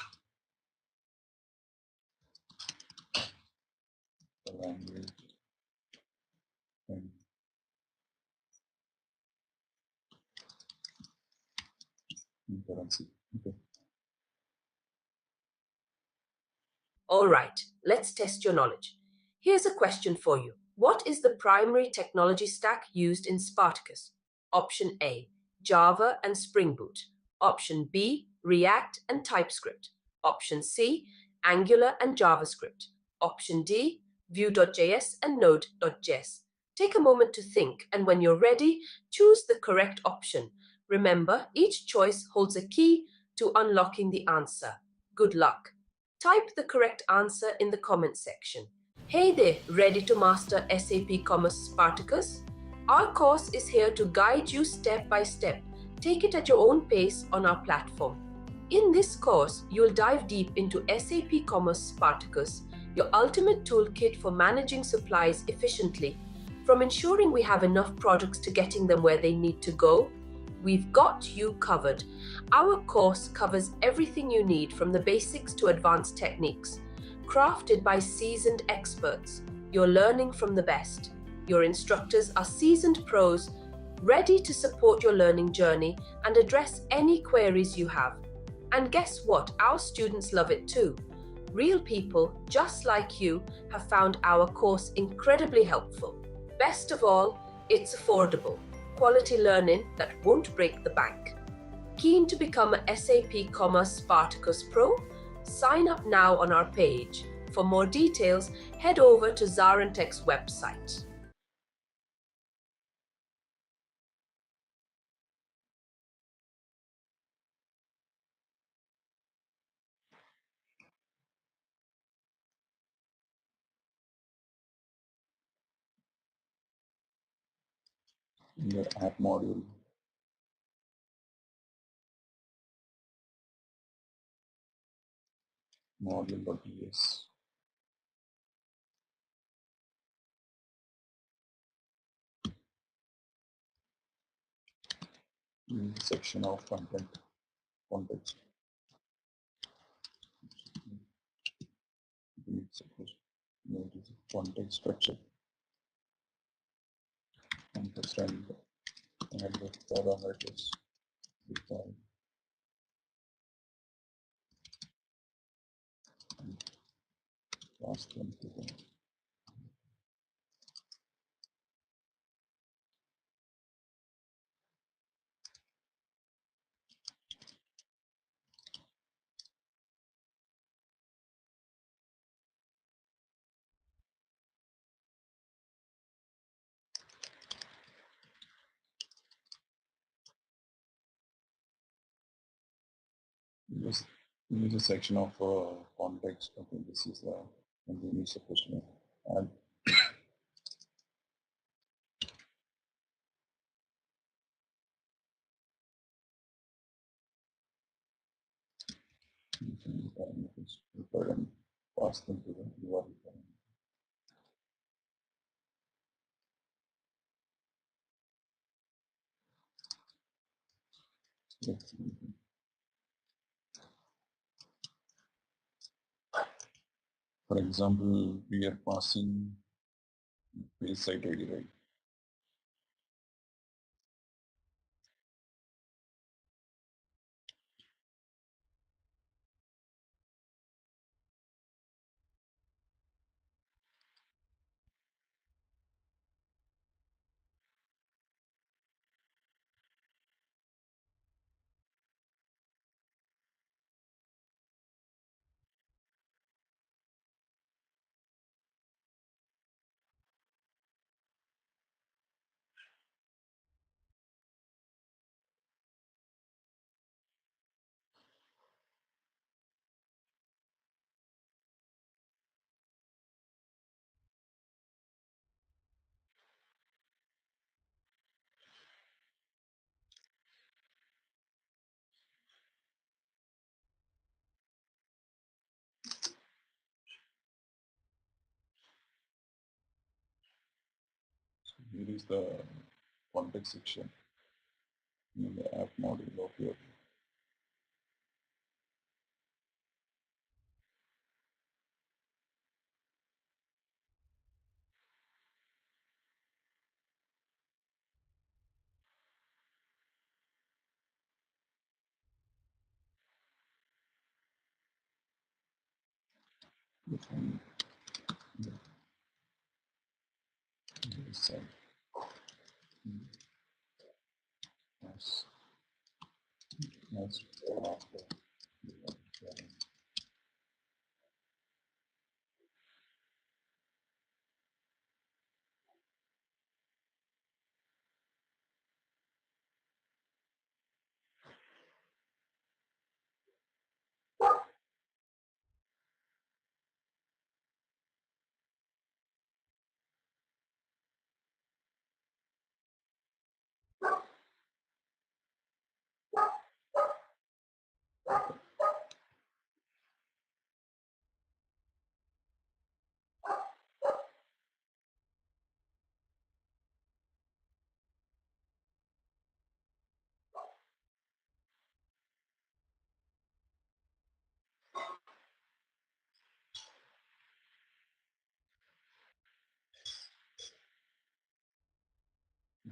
the language, and currency. Okay. All right, let's test your knowledge. Here's a question for you. What is the primary technology stack used in Spartacus? Option A, Java and Spring Boot. Option B, React and TypeScript. Option C, Angular and JavaScript. Option D, Vue.js and Node.js. Take a moment to think, and when you're ready, choose the correct option. Remember, each choice holds a key to unlocking the answer. Good luck. Type the correct answer in the comment section. Hey there, ready to master SAP Commerce Spartacus? Our course is here to guide you step by step. Take it at your own pace on our platform. In this course, you'll dive deep into SAP Commerce Spartacus, your ultimate toolkit for managing supplies efficiently. From ensuring we have enough products to getting them where they need to go, we've got you covered. Our course covers everything you need from the basics to advanced techniques. Crafted by seasoned experts, you're learning from the best. Your instructors are seasoned pros, ready to support your learning journey and address any queries you have. And guess what? Our students love it too. Real people, just like you, have found our course incredibly helpful. Best of all, it's affordable. Quality learning that won't break the bank. Keen to become a SAP Commerce Spartacus Pro? Sign up now on our page. For more details, head over to ZaranTech's website. In the app module module.ts. Section of context. Context structure. Context and the parameters. Last one. This, this is a section of context. I think this is something we're supposed to add. And pass them to the URL. Yes. For example, we are passing page site ID, right? So here is the context section in the app module of your. Site. Yes. Yes.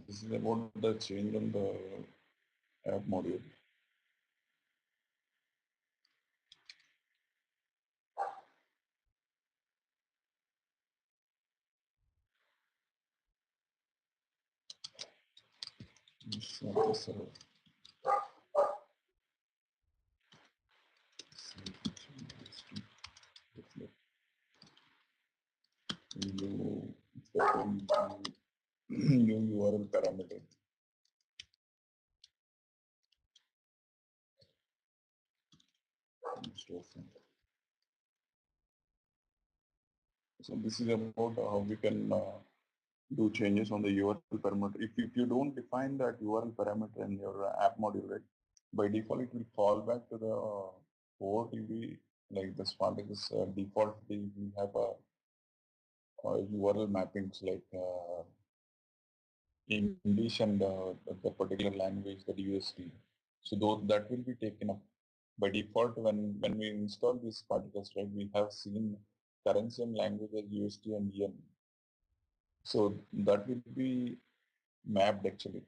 This is about the change on the app module. This, new, new URL parameter. Storefront. So this is about how we can do changes on the URL parameter. If you don't define that URL parameter in your app module, right, by default it will fall back to the OOTB, like the Spartacus default. We have a URL mappings like English and the particular language, the USD. So those that will be taken up by default when we install these particles, right? We have seen currency and language as USD and yen. So that will be mapped actually.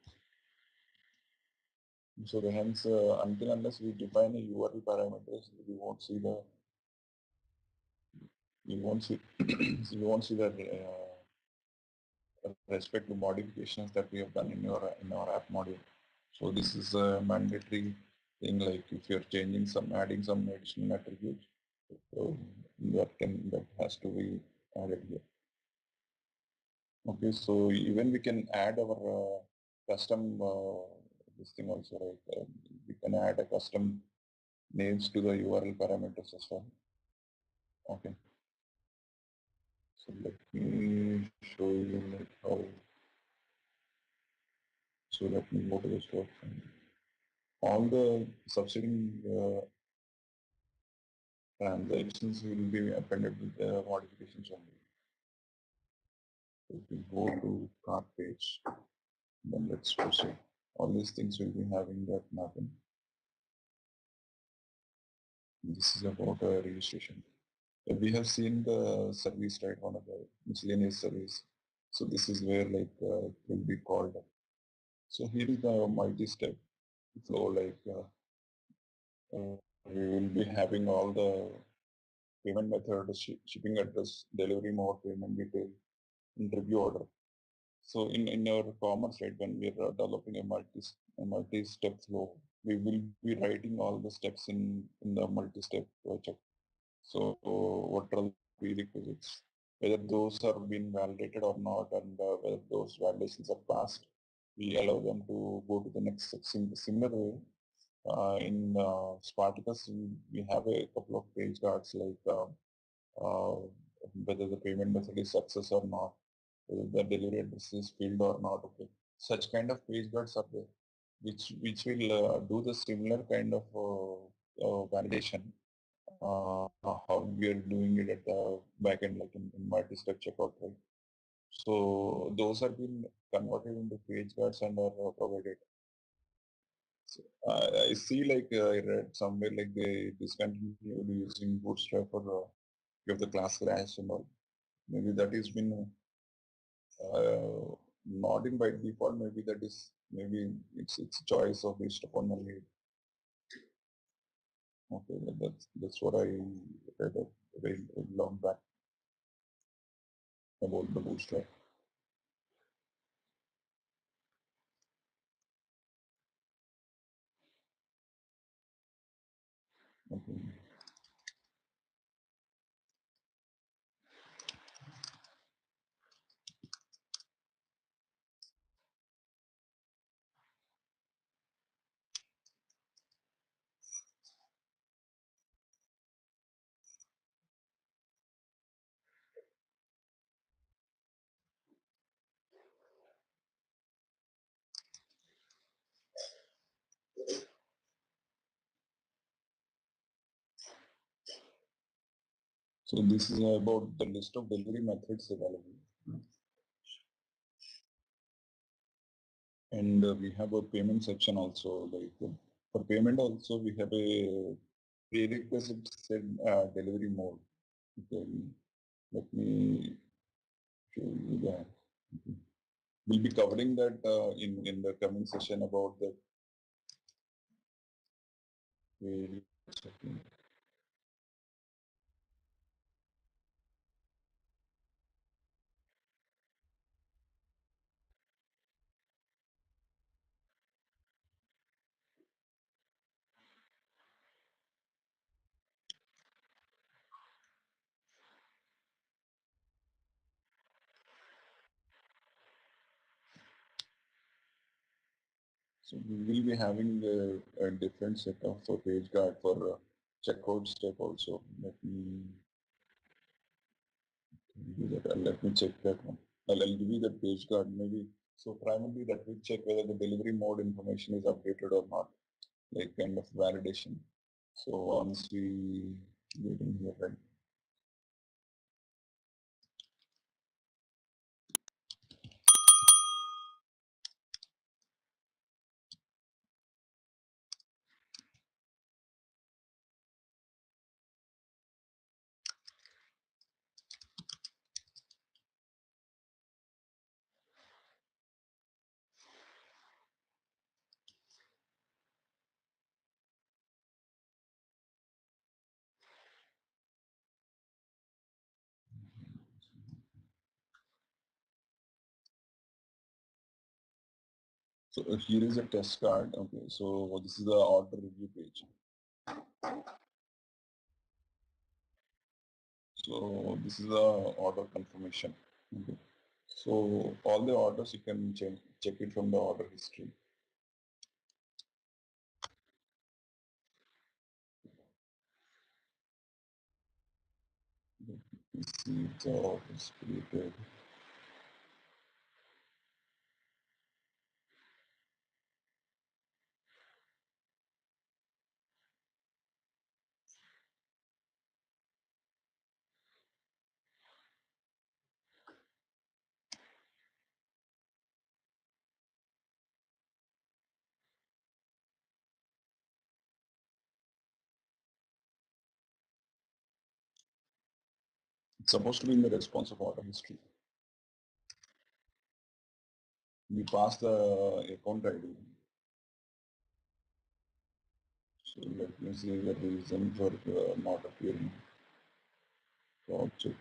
So hence, until unless we define a URL parameters, we won't see the you won't see the respective modifications that we have done in our app module. So this is a mandatory thing. Like if you're changing some, adding some additional attributes, so that has to be added here. Okay, so even we can add our custom this thing also, right? We can add a custom names to the URL parameters as well. Okay. So let me show you like how. So let me go to the storefront. All the subsiding transactions will be appended with the modifications only. If we go to cart page, then let's proceed. All these things will be having that mapping. This is about registration. We have seen the service, right? One of the miscellaneous service. So this is where like it will be called. So here is the multi-step flow. Like we will be having all the payment method, shipping address, delivery mode, payment detail, and review order. So in our commerce, right, when we are developing a multi-step flow, we will be writing all the steps in the multi-step check. So what are the prerequisites? Whether those are being validated or not, and whether those validations are passed, we allow them to go to the next step. Similar way, in Spartacus, we have a couple of page guards like uh, whether the payment method is success or not, whether the delivery address is filled or not. Okay, such kind of page guards are there, which will do the similar kind of validation how we are doing it at the back end, like in multi-step checkout, right? So those have been converted into page guards and are provided. So, I see like I read somewhere like they discontinued using Bootstrap for give the class clash and all. Maybe that has been not in by default. Maybe that is maybe it's choice of based upon the need. Okay, that's what I read a very long back about the Bootstrap. Okay. So this is about the list of delivery methods available. And we have a payment section also. Like for payment also, we have a prerequisite set delivery mode. Okay. Let me show you that. Okay. We'll be covering that in the coming session about the section. So we will be having a different set of page guard for checkout step also. Let me do that. Let me check that one. I'll give you the page guard maybe. So primarily that will check whether the delivery mode information is updated or not, like kind of validation. So once we get in here, right? So here is a test card. Okay, so this is the order review page. So this is the order confirmation. Okay. So all the orders you can check it from the order history. see job is created. It's supposed to be in the responsive order history. We pass the account ID. So let me see the reason for not appearing. Object.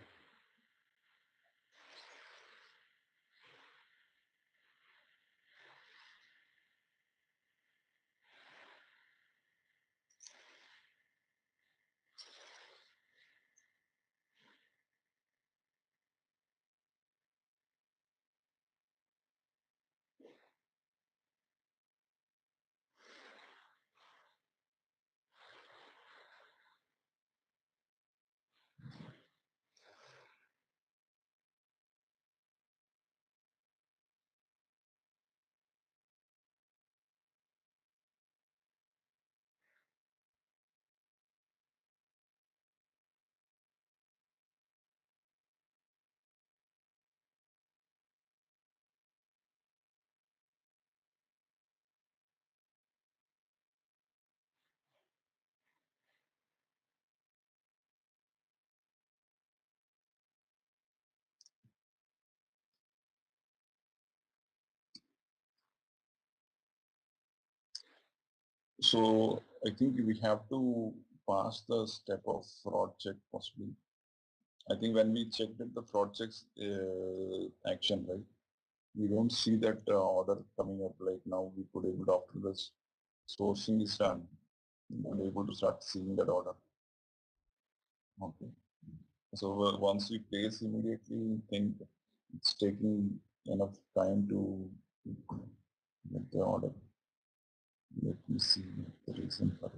So I think we have to pass the step of fraud check possibly. I think when we checked at the fraud checks action, right, we don't see that order coming up like now. We could able to, after this sourcing is done, we are able to start seeing that order. Okay. So once we place immediately, we think it's taking enough time to get the order. Let me see the reason for it.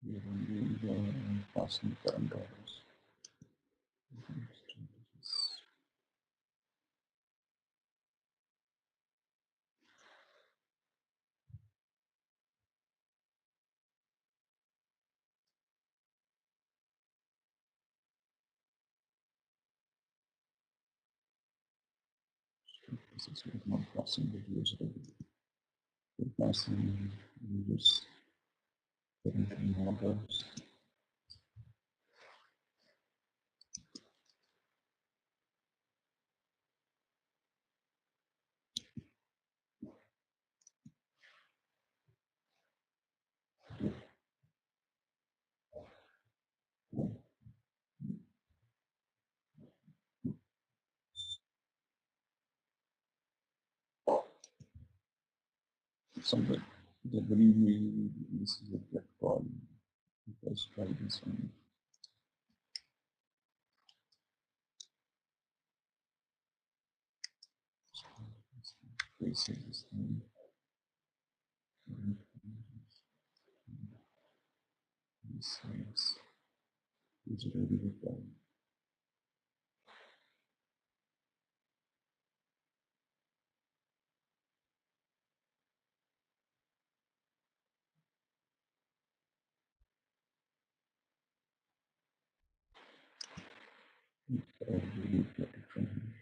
We are only passing current orders. This is not passing the user. We're passing users current orders. somewhere. The believe me, this is a get call because by this one. This is ready reply. Already get it from here.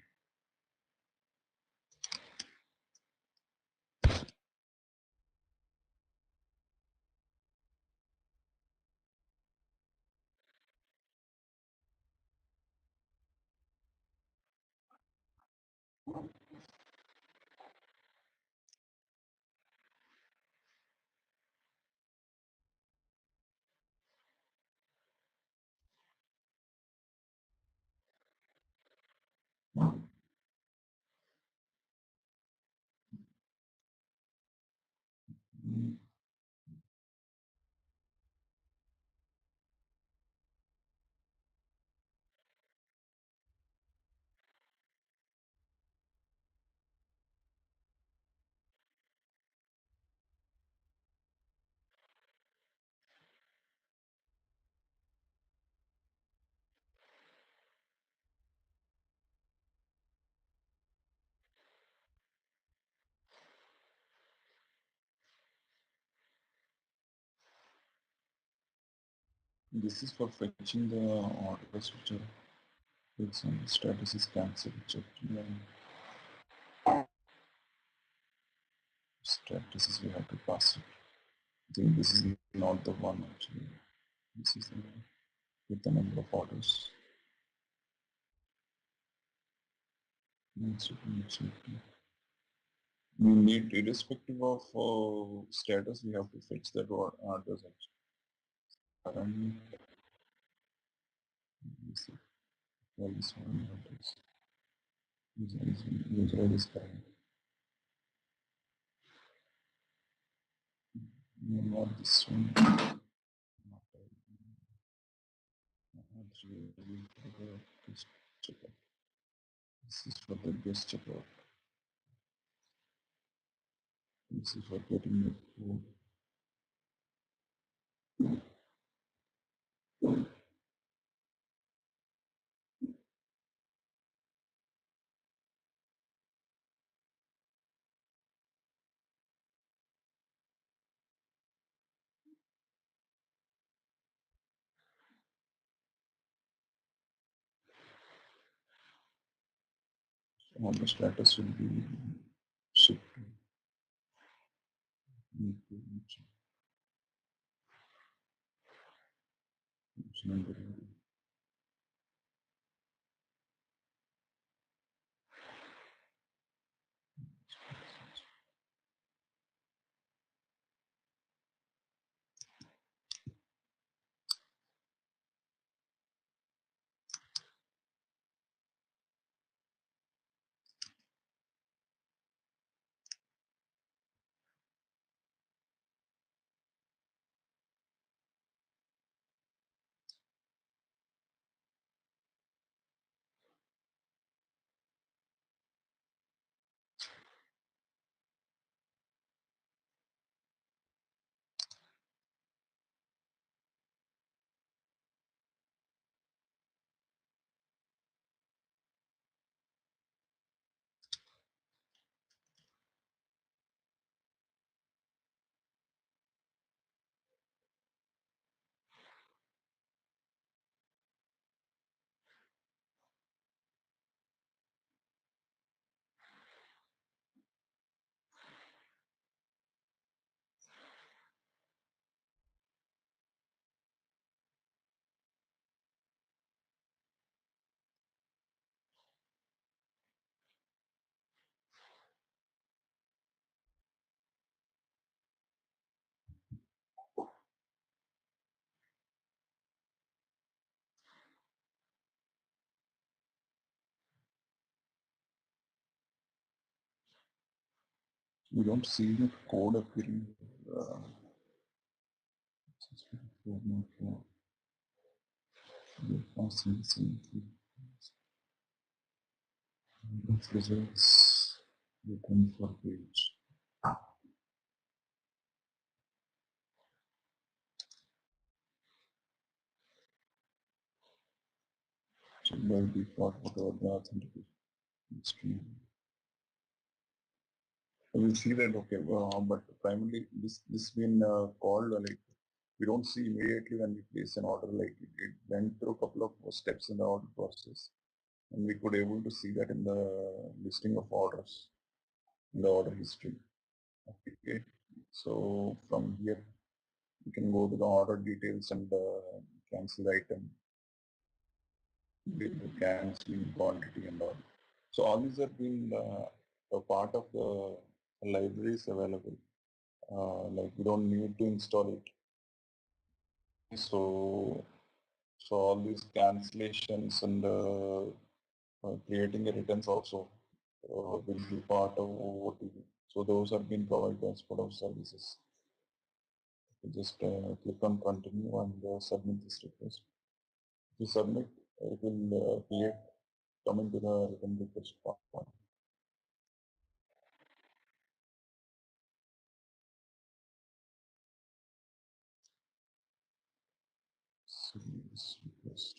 This is for fetching the orders which are with some status is cancelled. Statuses we have to pass it. I think this is not the one actually. This is the one with the number of orders. We need, irrespective of status, we have to fetch that orders actually. Currently, this one orders. User is current. No, not this one. Not this is for the guest checkout. This is for getting the code. All the status will be shipped to We don't see the code appearing. Results. Looking for page. So by default, whatever the authentication stream. We see that okay, but primarily this been called like we don't see immediately when we place an order, like it went through a couple of steps in the order process, and we could able to see that in the listing of orders in the order history. Okay, so from here you can go to the order details and cancel the item, the canceling quantity and all. So all these are been a part of the libraries available. Like we don't need to install it. So all these cancellations and creating a returns also will be part of OOTV. So those are being provided as part of services. You just click on continue and submit this request. If you submit, it will create come into the return request part. Service request.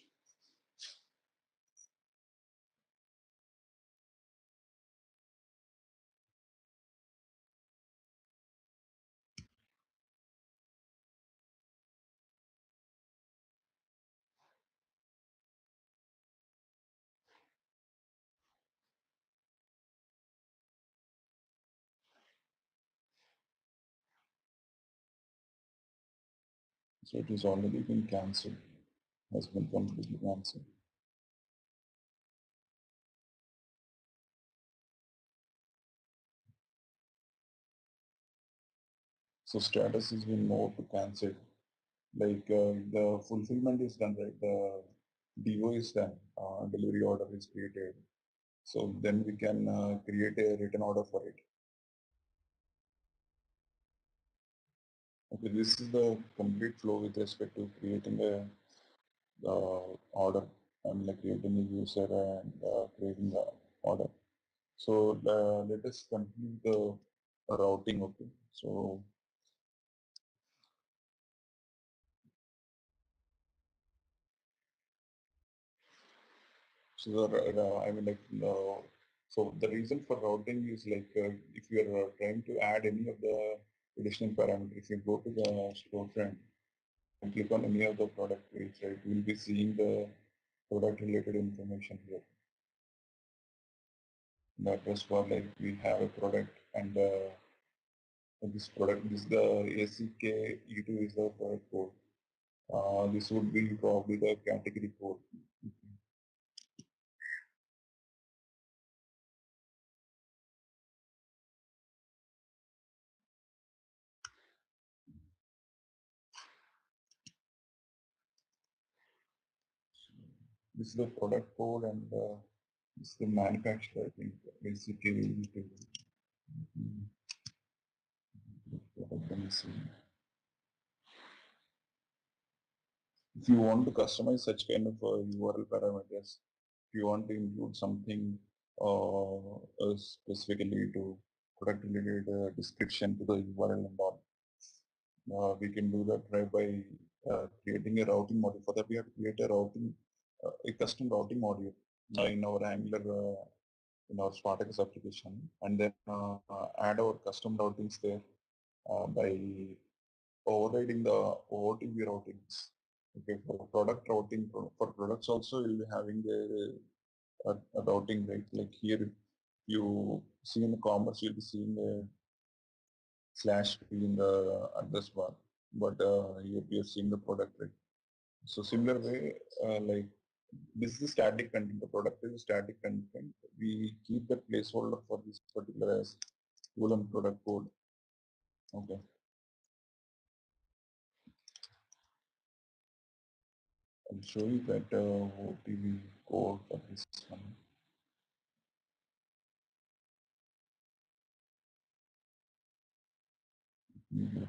So it is already been cancelled, has been completely cancelled. So status has been moved to cancelled. Like the fulfillment is done, right? The DO is done, delivery order is created. So then we can create a written order for it. Okay, this is the complete flow with respect to creating a order. I'm like creating a user and creating the order. So let us continue the routing. Okay, so I mean like so the reason for routing is like if you are trying to add any of the additional parameters, you go to the storefront and click on any of the product page, right? You will be seeing the product related information here. The address bar, like we have a product and this product, this is the ACK E2 is the product code. This would be probably the category code. This is the product code and this is the manufacturer, I think, basically. If you want to customize such kind of URL parameters, if you want to include something specifically to product related description to the URL and all, we can do that right by creating a routing module. For that, we have to create a custom routing module in our Angular, in our Spartacus application, and then add our custom routings there by overriding the OOTB routings. Okay, for product routing, for products also, you'll be having a routing, right? Like here, if you see in the commerce, you'll be seeing a /p in the address bar, but here we are seeing the product, right? So similar way, like this is the static content. The product is a static content. We keep the placeholder for this particular as colon product code. Okay. I'll show you that OTB code for this one. Model.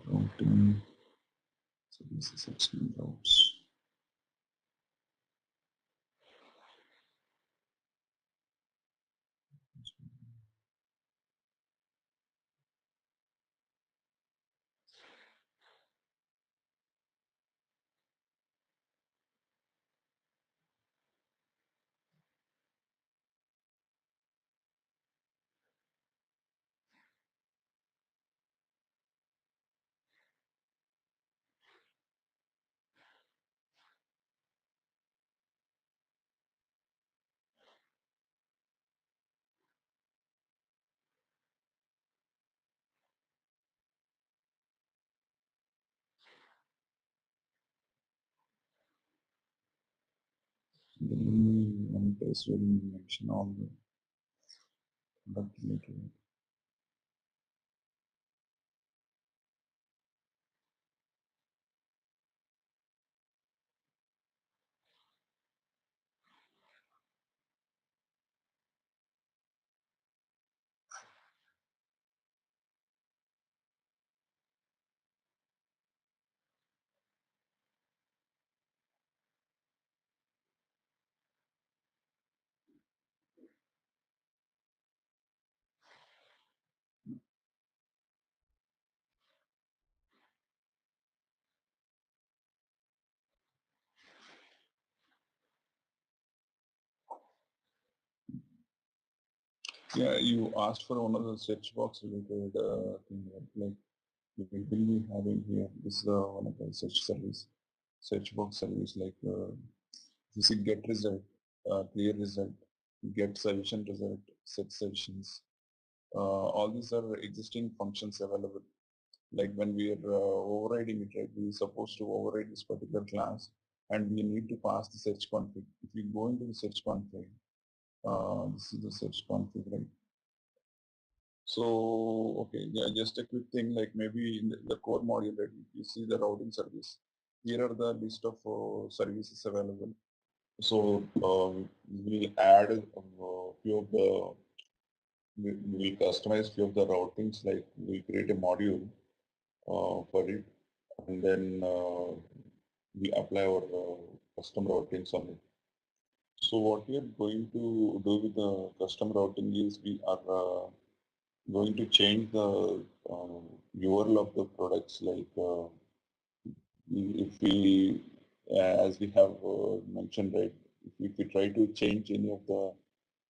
Routing. So this is actually routes. Then one place will mention all the product related. Yeah, you asked for one of the search box related thing, like we will be having here. This is one of the search box service, like you see get result, clear result, get solution result, set solutions. All these are existing functions available. Like when we are overriding it, right? We are supposed to override this particular class, and we need to pass the search config. If you go into the search config, this is the search config, right? So, okay, yeah, just a quick thing, like maybe in the core module, right, you see the routing service. Here are the list of services available. So we'll add a few of the, we'll customize few of the routings, like we'll create a module for it, and then we apply our custom routings on it. So what we are going to do with the custom routing is we are going to change the URL of the products, like if we, as we have mentioned, right, if we try to change any of the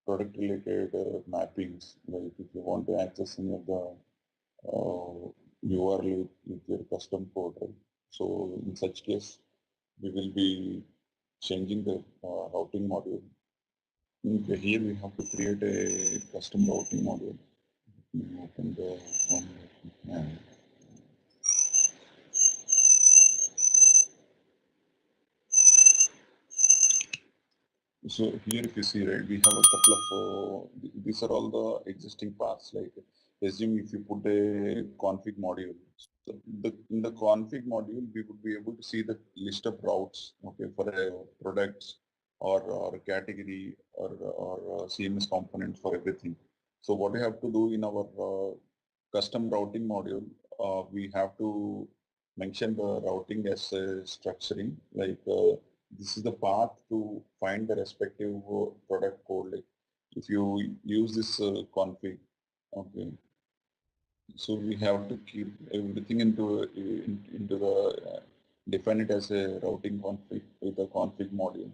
product related mappings, like if you want to access any of the URL with your custom code, right? So in such case, we will be changing the routing module. Okay, here we have to create a custom routing module. Open the one. Yeah. So here if you see, right, we have a couple of, these are all the existing paths, like assume if you put a config module. So in the config module, we would be able to see the list of routes, okay, for a products or a category or CMS component for everything. So what we have to do in our custom routing module, we have to mention the routing as structuring, like this is the path to find the respective product code. Like if you use this config, okay, so we have to keep everything into the define it as a routing config with a config module.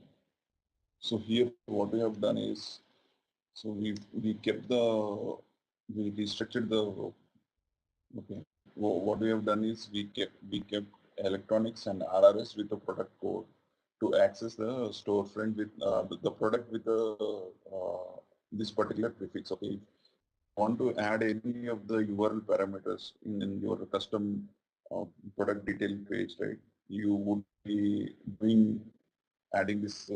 So here what we have done is, so we kept the, we restructured the, okay, what we have done is we kept electronics and RRS with the product code to access the storefront with the product with the this particular prefix. Okay, want to add any of the URL parameters in your custom product detail page, right? You would be doing adding this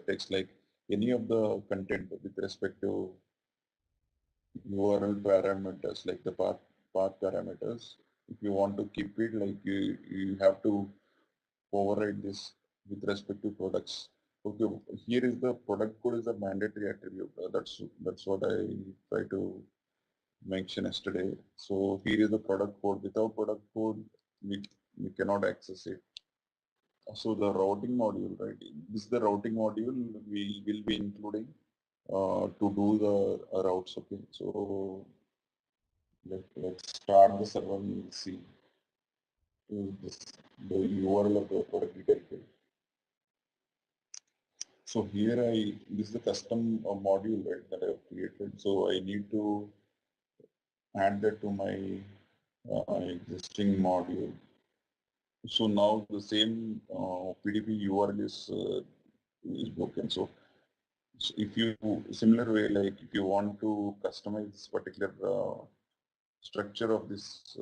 text like any of the content with respect to URL parameters, like the path parameters. If you want to keep it, like you have to override this with respect to products. Okay, here is the product code is a mandatory attribute. That's what I try to mention yesterday. So here is the product code. Without product code, we cannot access it. So the routing module, right? This is the routing module we will be including to do the routes. Okay, so let's start the server. We'll see this, the URL of the product detail page. So here this is the custom module, right, that I have created. So I need to add that to my existing module. So now the same PDP URL is broken. So if you similar way, like if you want to customize this particular structure of this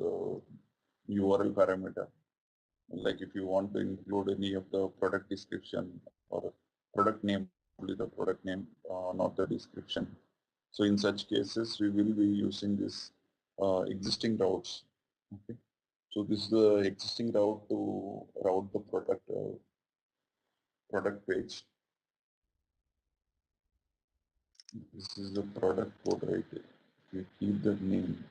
URL parameter, like if you want to include any of the product description or product name, only the product name, not the description. So in such cases, we will be using this existing routes. Okay. So this is the existing route to route the product page. This is the product code right here. We keep the name.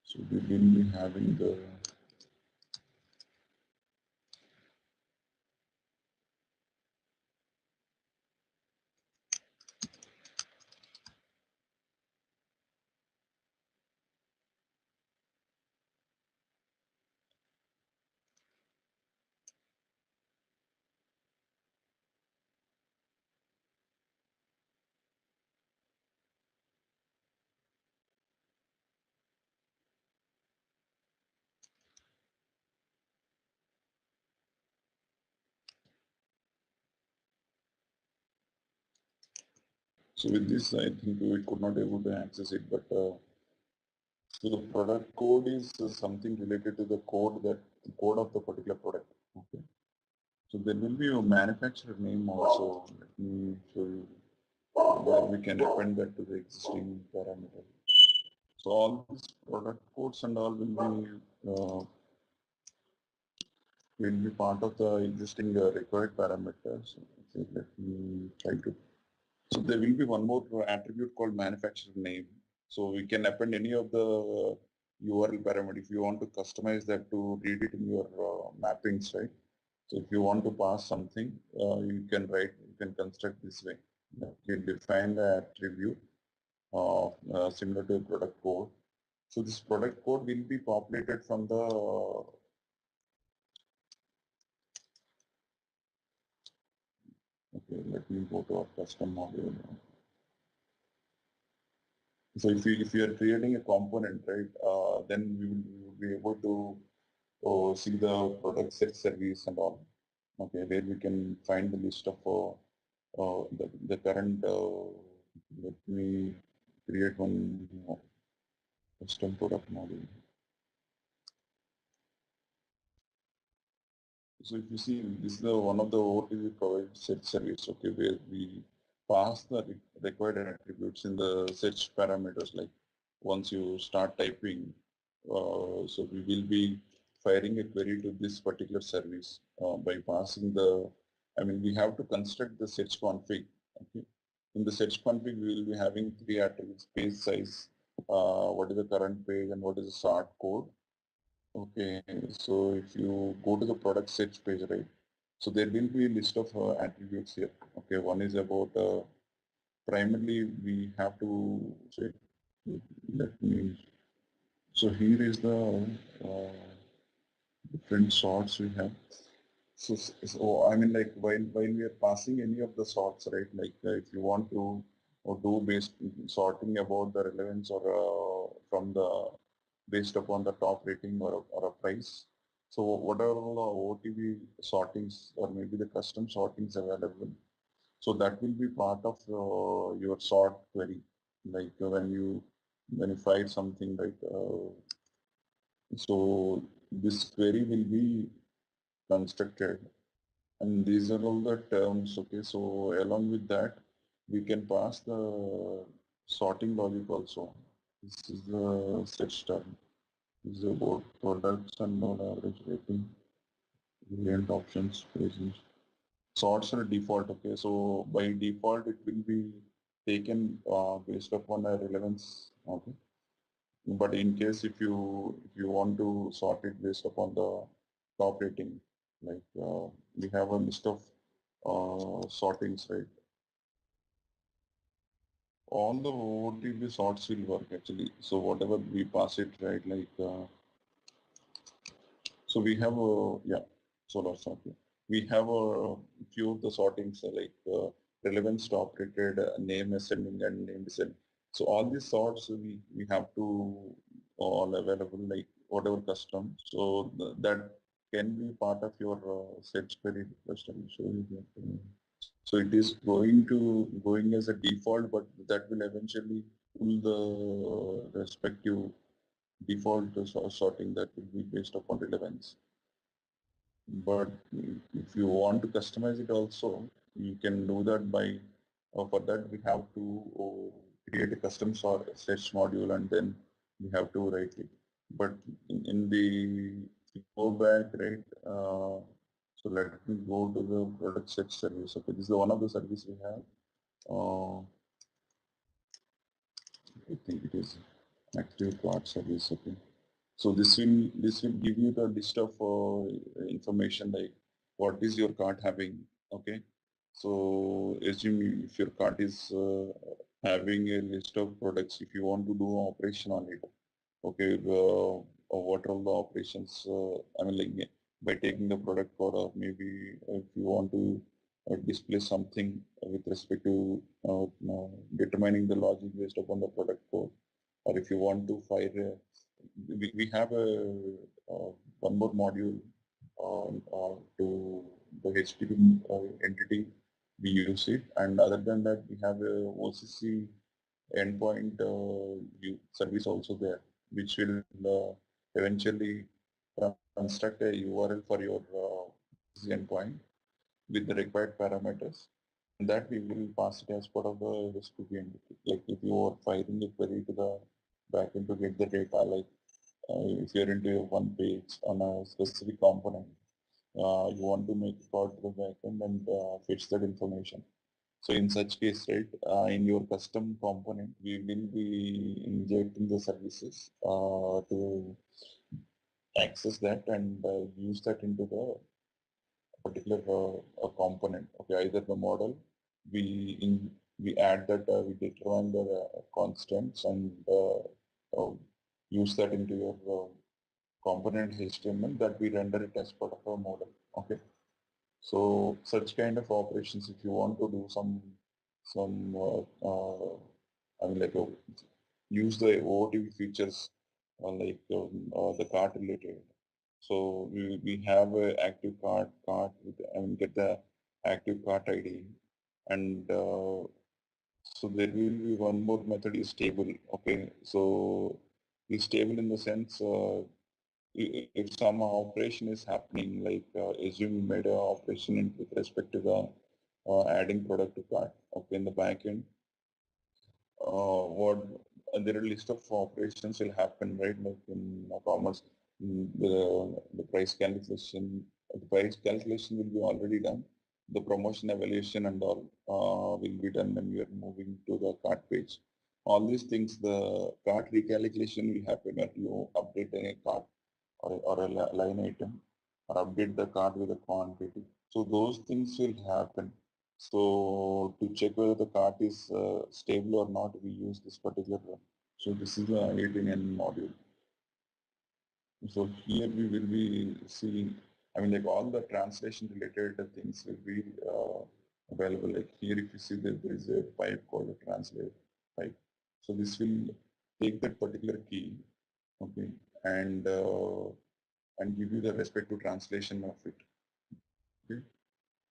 So we will be having the so with this I think we could not able to access it, but so the product code is something related to the code of the particular product. Okay. So there will be a manufacturer name also. Let me show you where we can append that to the existing parameter. So all these product codes and all will be part of the existing required parameters. Okay, let me try to. So there will be one more attribute called manufacturer name. So we can append any of the URL parameter if you want to customize that to read it in your mappings, right? So if you want to pass something, you can construct this way. You can define the attribute similar to a product code. So this product code will be populated from the okay, let me go to our custom module. So if you are creating a component, right, then we will be able to see the product set service and all. Okay, where we can find the list of the current. Let me create one custom product module. So if you see, this is one of the OTP provided set service, okay, where we pass the required attributes in the search parameters. Like once you start typing, so we will be firing a query to this particular service by passing the, I mean, we have to construct the search config. Okay. In the search config, we will be having three attributes: page size, what is the current page, and what is the sort code. Okay, so if you go to the product search page, right? So there will be a list of attributes here. Okay, one is about primarily we have to say, let me. So here is the different sorts we have. So I mean, like while we are passing any of the sorts, right? Like if you want to or do based sorting about the relevance or from the based upon the top rating or a price. So whatever the OTB sortings or maybe the custom sortings available, so that will be part of your sort query. Like when you find something like so this query will be constructed, and these are all the terms. Okay, so along with that, we can pass the sorting logic also. This is the set term. This is about products and non-average rating, brilliant options, pricing. Sorts are default. Okay, so by default it will be taken based upon a relevance. Okay, but in case if you want to sort it based upon the top rating, like we have a list of sortings, right? All the OTB sorts will work actually. So whatever we pass it, right? Like so we have a yeah, solar sort. Yeah. We have a few of the sortings like relevance, top rated, name ascending, and name descending. So all these sorts we have to all available like whatever custom. So that can be part of your set query request. I will show you that. So it is going as a default, but that will eventually pull the respective default sorting that will be based upon relevance. But if you want to customize it also, you can do that by, for that we have to create a custom search module and then we have to write it. But in the, if you go back, right, so let me go to the product search service. Okay, this is one of the service we have. I think it is active cart service. Okay. So this will give you the list of information like what is your cart having. Okay. So assume if your cart is having a list of products, if you want to do operation on it, okay, what are the operations? I mean, like by taking the product code, or maybe if you want to display something with respect to determining the logic based upon the product code, or if you want to fire, we have one more module to the HTTP entity. We use it, and other than that, we have a OCC endpoint service also there, which will eventually construct a URL for your endpoint with the required parameters. And that we will pass it as part of the REST-API entity. Like if you are firing a query to the backend to get the data, like if you're into one page on a specific component, you want to make a call to the backend and fetch that information. So in such case, right, in your custom component, we will be injecting the services to access that and use that into the particular component. Okay, either the model, we add that, we determine the constants and use that into your component HTML that we render it as part of our model. Okay. So such kind of operations, if you want to do some I mean like use the OOTB features like the cart related. So we have a active cart with, I mean get the active cart ID, and so there will be one more method is stable. Okay, so is stable in the sense if some operation is happening, like assume you made an operation with respect to the adding product to cart, okay, in the back end, what there are a list of operations will happen, right? Like in commerce, the price calculation will be already done. The promotion evaluation and all will be done when we are moving to the cart page. All these things, the cart recalculation will happen when you update any cart or a line item or update the cart with a quantity. So those things will happen. So to check whether the cart is stable or not, we use this particular one. So this is the IATN module. So here we will be seeing, I mean like all the translation related things will be available. Like here, if you see that there is a pipe called a translate pipe. So this will take that particular key, okay, and give you the respective translation of it. Okay.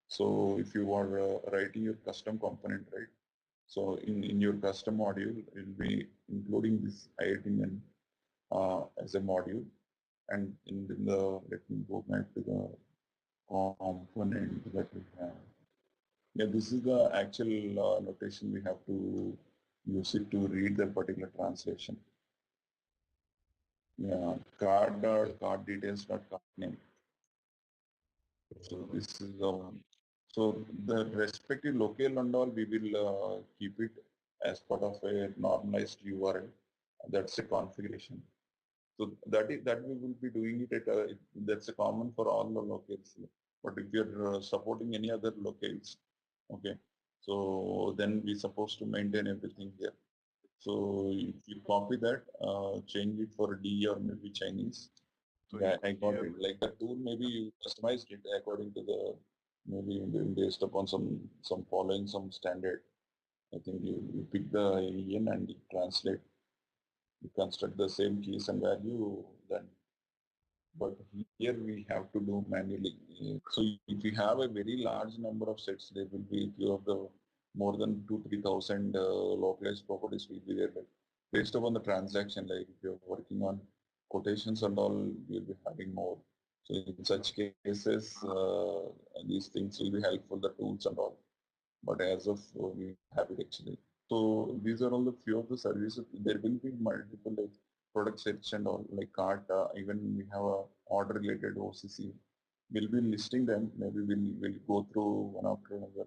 So if you are writing your custom component, right? So in your custom module, it will be including this IITN as a module. And in the, let me go back to the component that we have. Yeah, this is the actual notation we have to use it to read the particular translation. Yeah, card details, not card name. So this is the one. So the respective local and all, we will keep it as part of a normalized URL. That's a configuration. So that we will be doing it at that's a common for all the locales. But if you're supporting any other locales, okay, so then we're supposed to maintain everything here. So if you copy that, change it for D or maybe Chinese. So Yeah, I got it. Like the tool, maybe you customized it according to the maybe based upon some following some standard. I think you pick the AEN and you translate, you construct the same keys and value, then but here we have to do manually. So if you have a very large number of sets, there will be few of the more than 3,000 localized properties will be there. But based upon the transaction, like if you're working on quotations and all, you'll be having more. So in such cases, these things will be helpful, the tools and all. But as of we have it actually. So these are all the few of the services. There will be multiple like product search and all like cart. Even we have a order related OCC. We'll be listing them. Maybe we'll go through one after another,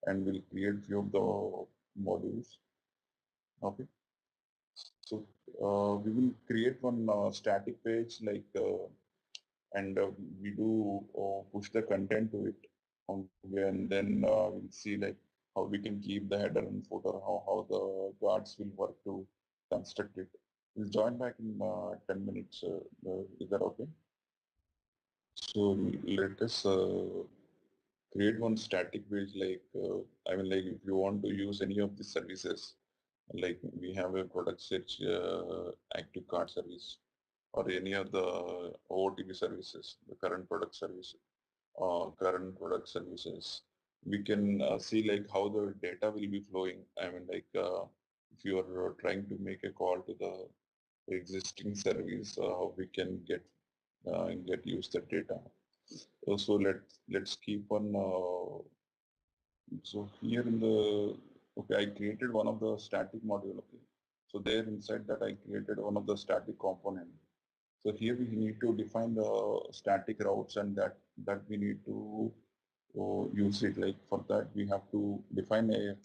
and we'll create few of the modules. Okay. So we will create one static page like and we do push the content to it, and then we'll see like how we can keep the header and footer, how the guards will work to construct it. We'll join back in 10 minutes. Is that okay? So let us create one static page like, I mean like if you want to use any of the services, like we have a product search active card service or any of the OOTP services, the current product services, we can see like how the data will be flowing. I mean like if you are trying to make a call to the existing service, how we can get use the data. So let's keep on. So here in the okay, I created one of the static module. Okay, so there inside that I created one of the static component. So here we need to define the static routes, and that we need to use it. Like for that we have to define a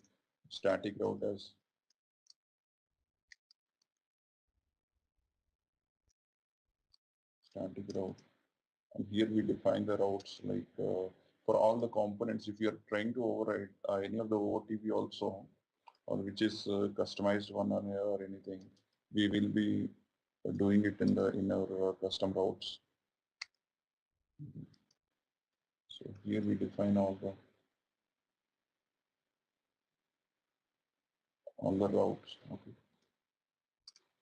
static route as static route, and here we define the routes like for all the components. If you are trying to override any of the OTP also, or which is customized one or anything, we will be doing it in our custom routes. So here we define all the routes. Okay.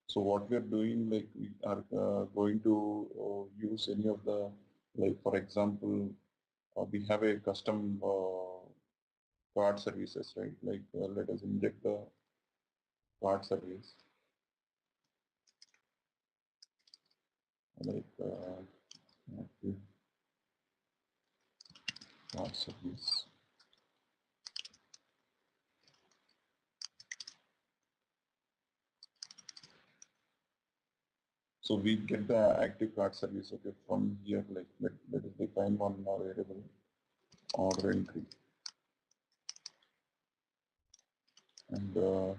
So what we are doing, like we are going to use any of the, like for example, we have a custom card services, right? Like let us inject the card service, like okay, card service. So we get the active card service, okay, from here, like let us define one more variable, order entry, and do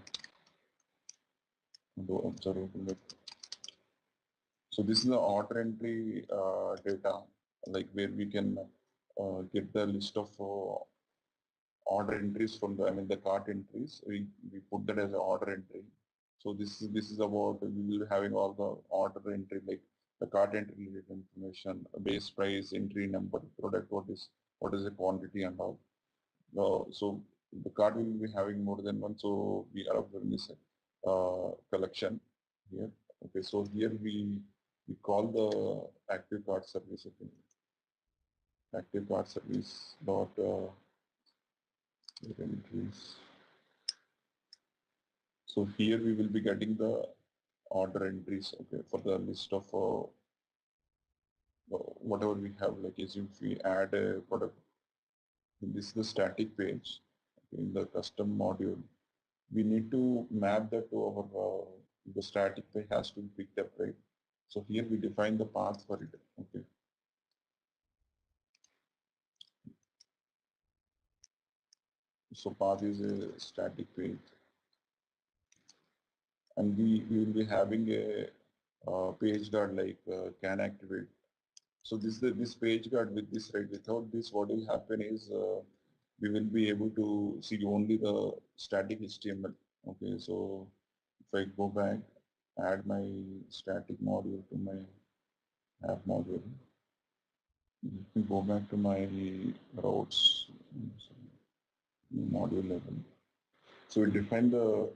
observable. So this is the order entry data, like where we can get the list of order entries from the, I mean the cart entries. We put that as an order entry. So this is about we will be having all the order entry like the cart entry related information, base price, entry number, product, what is the quantity and all. So the card will be having more than one. So we are observing this collection here. Okay, so here we call the active card service. Okay, active card service dot entries. So here we will be getting the order entries. Okay, for the list of whatever we have. Like as if we add a product, this is the static page. Okay, in the custom module, we need to map that to our the static page has to be picked up, right? So here we define the path for it. Okay. So path is a static page, and we will be having a page guard like can activate. So this page guard with this, right? Without this, what will happen is we will be able to see only the static HTML. Okay, so if I go back, add my static module to my app module. Let me go back to my routes module level. So we define the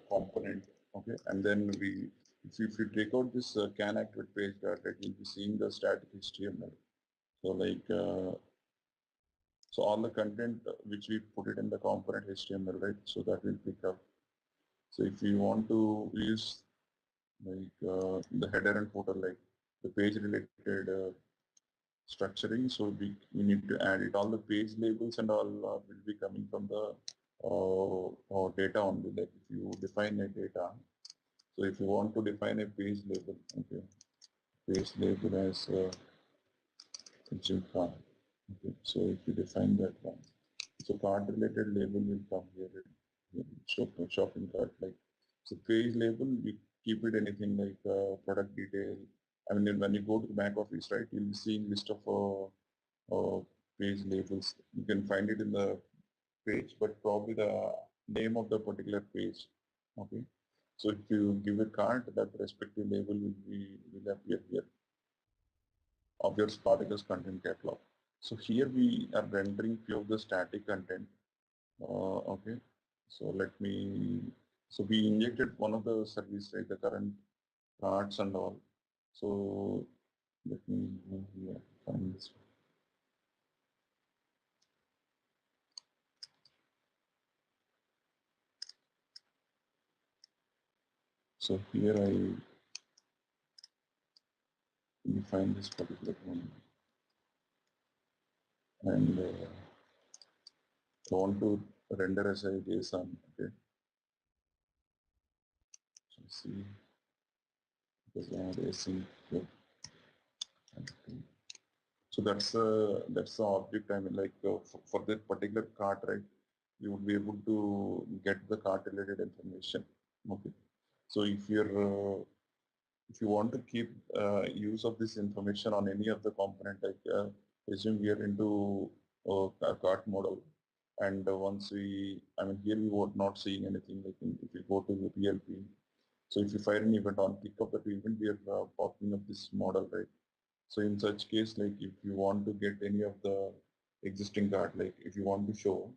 component, okay, and then if we take out this can activate page data, we'll be seeing the static HTML. So like, so all the content which we put it in the component HTML, right? So that will pick up. So if you want to use like the header and footer, like the page related structuring, so we need to add it. All the page labels and all will be coming from the data only. Like if you define a data, so if you want to define a page label, okay, page label as consume card. Okay, so if you define that one, so card related label will come here. Shopping cart, like so page label we keep it anything like product detail. I mean when you go to the back office, right, you'll be seeing list of page labels. You can find it in the page, but probably the name of the particular page. Okay. So if you give a card, that respective label will appear here of your Spartacus content catalog. So here we are rendering few of the static content. Okay. So let me. So we injected one of the service, right, the current cards and all. So let me go here, find this one. So here I define this particular one, and I want to render as a JSON. Okay, so see, because I have async here. So that's the object. I mean, like for that particular cart, right? You would be able to get the cart related information. Okay. So if you want to keep use of this information on any of the component, like assume we are into a cart model, and once I mean here we were not seeing anything. Like if you go to the PLP, so if you fire an event on pick up that event, we are popping up this model, right? So in such case, like if you want to get any of the existing cart, like if you want to show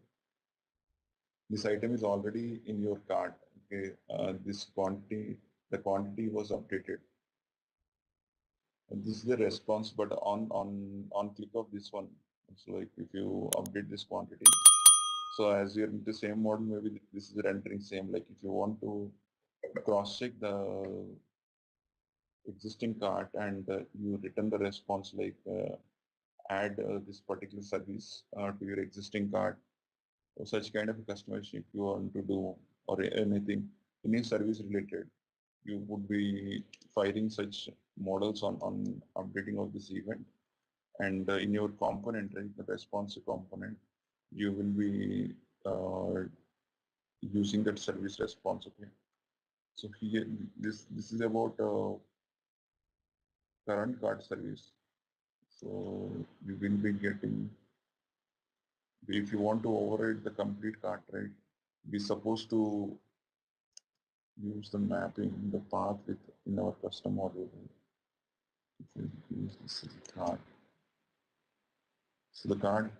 this item is already in your cart, okay, this quantity, the quantity was updated. And this is the response, but on click of this one, so like if you update this quantity, so as you're in the same model, maybe this is rendering same. Like if you want to cross check the existing cart and you return the response like add this particular service to your existing cart, or such kind of a customization if you want to do, or anything, any service related, you would be firing such models on updating of this event. And in your component, right, the responsive component, you will be using that service response. Okay. So here, this is about current card service. So you will be getting, if you want to override the complete cart, right, we're supposed to use the mapping, the path with in our custom model. If you use this as a card. So the card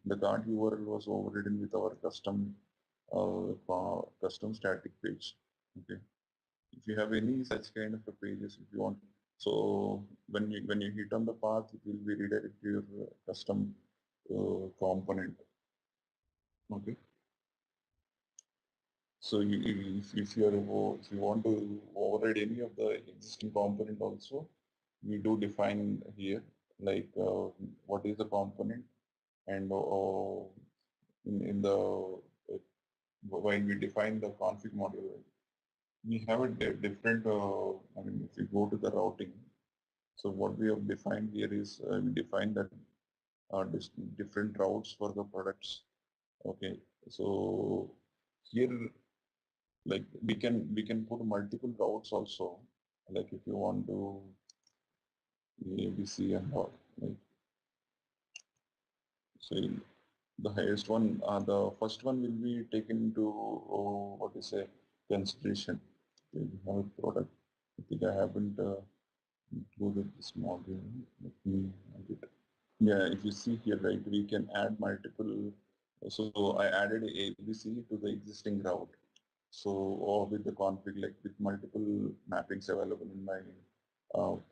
the cart URL was overridden with our custom static page. Okay. If you have any such kind of a pages, if you want, so when you hit on the path, it will be redirected to your custom component. Okay. So if you want to override any of the existing component also, we do define here like what is the component, and in the when we define the config module, we have a different. I mean, if you go to the routing, so what we have defined here is we define that different routes for the products. Okay, so here like we can put multiple routes also, like if you want to ABC and all, like, so the highest one, the first one will be taken to what is say consideration. Okay, we have a product. I think I haven't included this module. Let me add it. Yeah, if you see here, right, we can add multiple. So I added ABC to the existing route. So, or with the config, like with multiple mappings available in my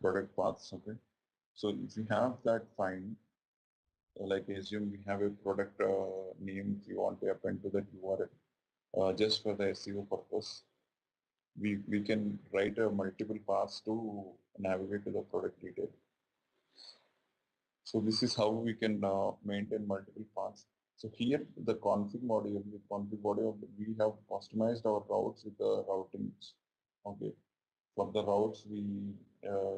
product paths, okay? So if you have that, fine. Like assume we have a product name, if you want to append to that URL, just for the SEO purpose, we can write a multiple paths to navigate to the product detail. So this is how we can maintain multiple paths. So here the config module, we have customized our routes with the routings. Okay. For the routes, we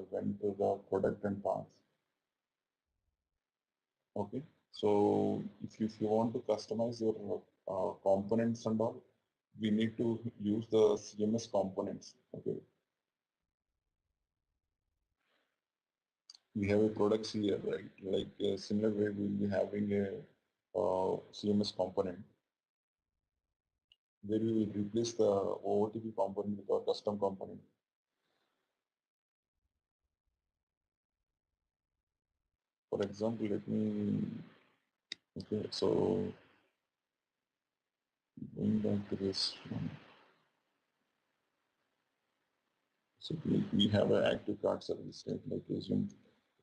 went to the product and path. Okay. So if you want to customize your components and all, we need to use the CMS components. Okay. We have a products here, right? Like a similar way, we'll be having a CMS component where we will replace the OOTP component with our custom component. For example, let me, okay, so going back to this one. So we have an active card service, right? Like assume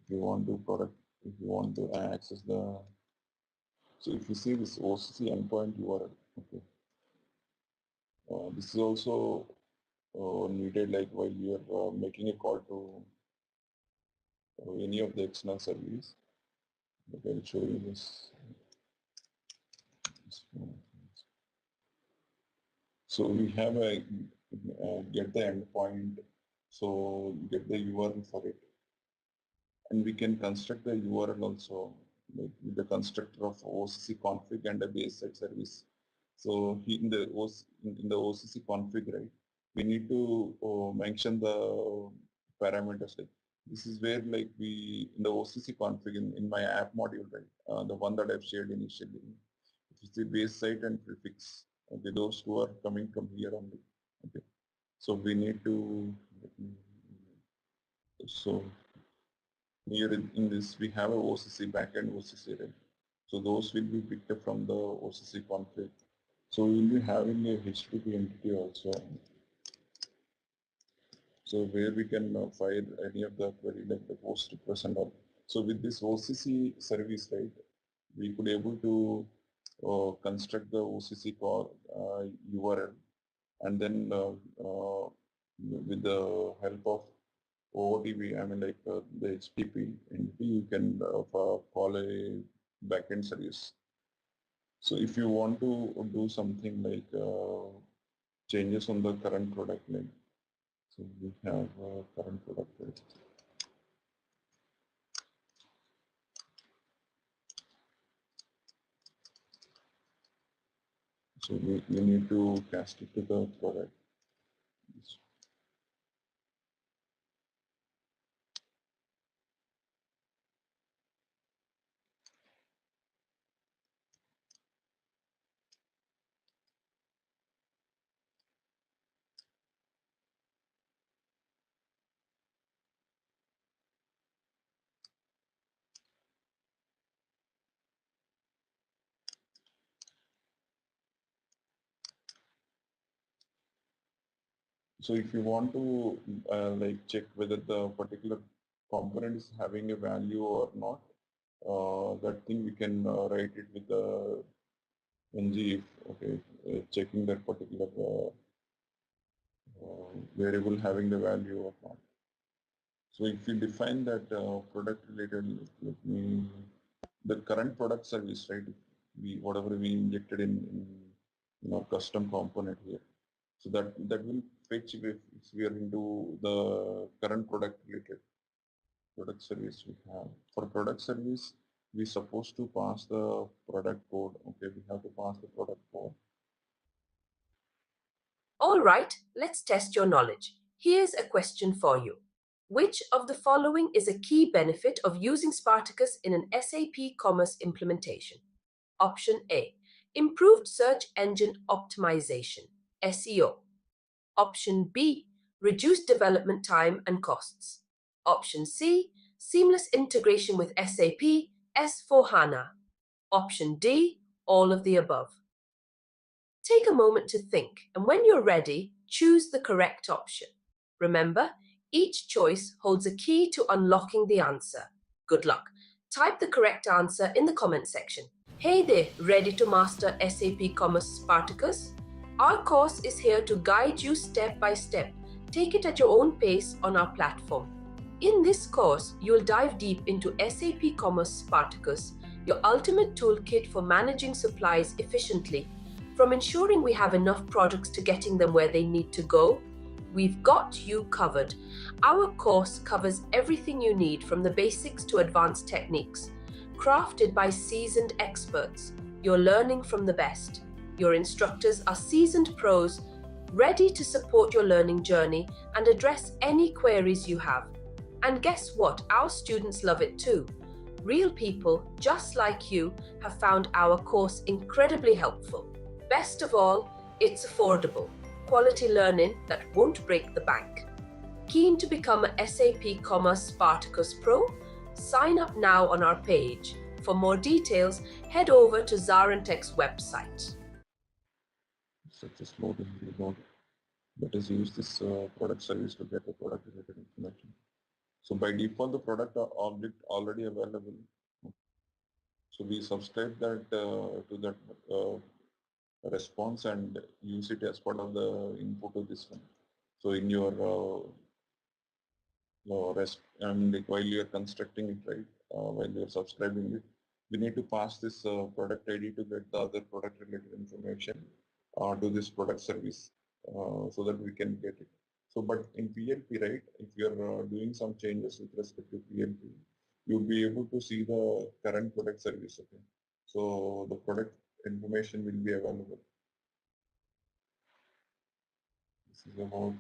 if you want to product, if you want to access the, so if you see this OCC endpoint URL, okay, this is also needed like while you're making a call to any of the external service. Okay, I'll show you this. So we have a get the endpoint, so get the URL for it, and we can construct the URL also, like with the constructor of OCC config and a base set service. So in the OCC config, right, we need to mention the parameters. Like this is where like we in the OCC config in my app module, right, the one that I've shared initially. It's the base site and prefix. Okay, those two are coming from here only. Okay, so we need to. So here in this we have a OCC backend OCC, right? So those will be picked up from the OCC config. So we'll be having a HTTP entity also. So where we can file any of the query like the post request and all. So with this OCC service, right, we could able to construct the OCC call URL, and then with the help of OODB, I mean like the HTTP entity, you can call a backend service. So if you want to do something like changes on the current product name, so we have current product name. So we need to cast it to the product. So if you want to like check whether the particular component is having a value or not, that thing we can write it with the ng if, okay, checking that particular variable having the value or not. So if you define that product related, let me, the current product service, right? We whatever we injected in our custom component here. So that will fetch if we are into the current product related product service we have. For product service, we supposed to pass the product code. Okay, we have to pass the product code. All right, let's test your knowledge. Here's a question for you. Which of the following is a key benefit of using Spartacus in an SAP Commerce implementation? Option A, improved search engine optimization, SEO. Option B, reduced development time and costs. Option C, seamless integration with SAP S4HANA. Option D, all of the above. Take a moment to think, and when you're ready, choose the correct option. Remember, each choice holds a key to unlocking the answer. Good luck. Type the correct answer in the comment section. Hey there, ready to master SAP Commerce Spartacus? Our course is here to guide you step by step. Take it at your own pace on our platform. In this course, you'll dive deep into SAP Commerce Spartacus, your ultimate toolkit for managing supplies efficiently. From ensuring we have enough products to getting them where they need to go, we've got you covered. Our course covers everything you need from the basics to advanced techniques. Crafted by seasoned experts, you're learning from the best. Your instructors are seasoned pros, ready to support your learning journey and address any queries you have. And guess what? Our students love it too. Real people, just like you, have found our course incredibly helpful. Best of all, it's affordable, quality learning that won't break the bank. Keen to become a SAP Commerce Spartacus Pro? Sign up now on our page. For more details, head over to ZaranTech's website. Such as loading, reload. Let us use this product service to get the product related information. So by default, the product object already available. So we subscribe that to that response and use it as part of the input of this one. So in your rest, and like while you're constructing it, right, while you're subscribing it, we need to pass this product ID to get the other product related information to this product service so that we can get it. So, but in PLP, right, if you're doing some changes with respect to PLP, you'll be able to see the current product service, okay? So the product information will be available. This is about,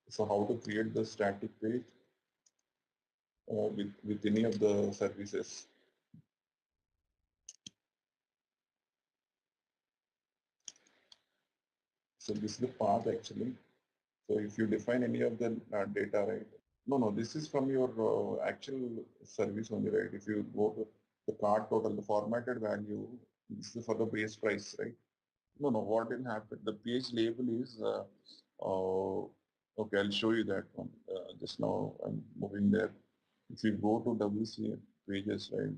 so how to create the static page with any of the services. So this is the path actually. So if you define any of the data, right? No, this is from your actual service only, right? If you go to the cart total, the formatted value, this is for the base price, right? No, what will happen? The page label is, okay, I'll show you that one. Just now I'm moving there. If you go to WC pages, right?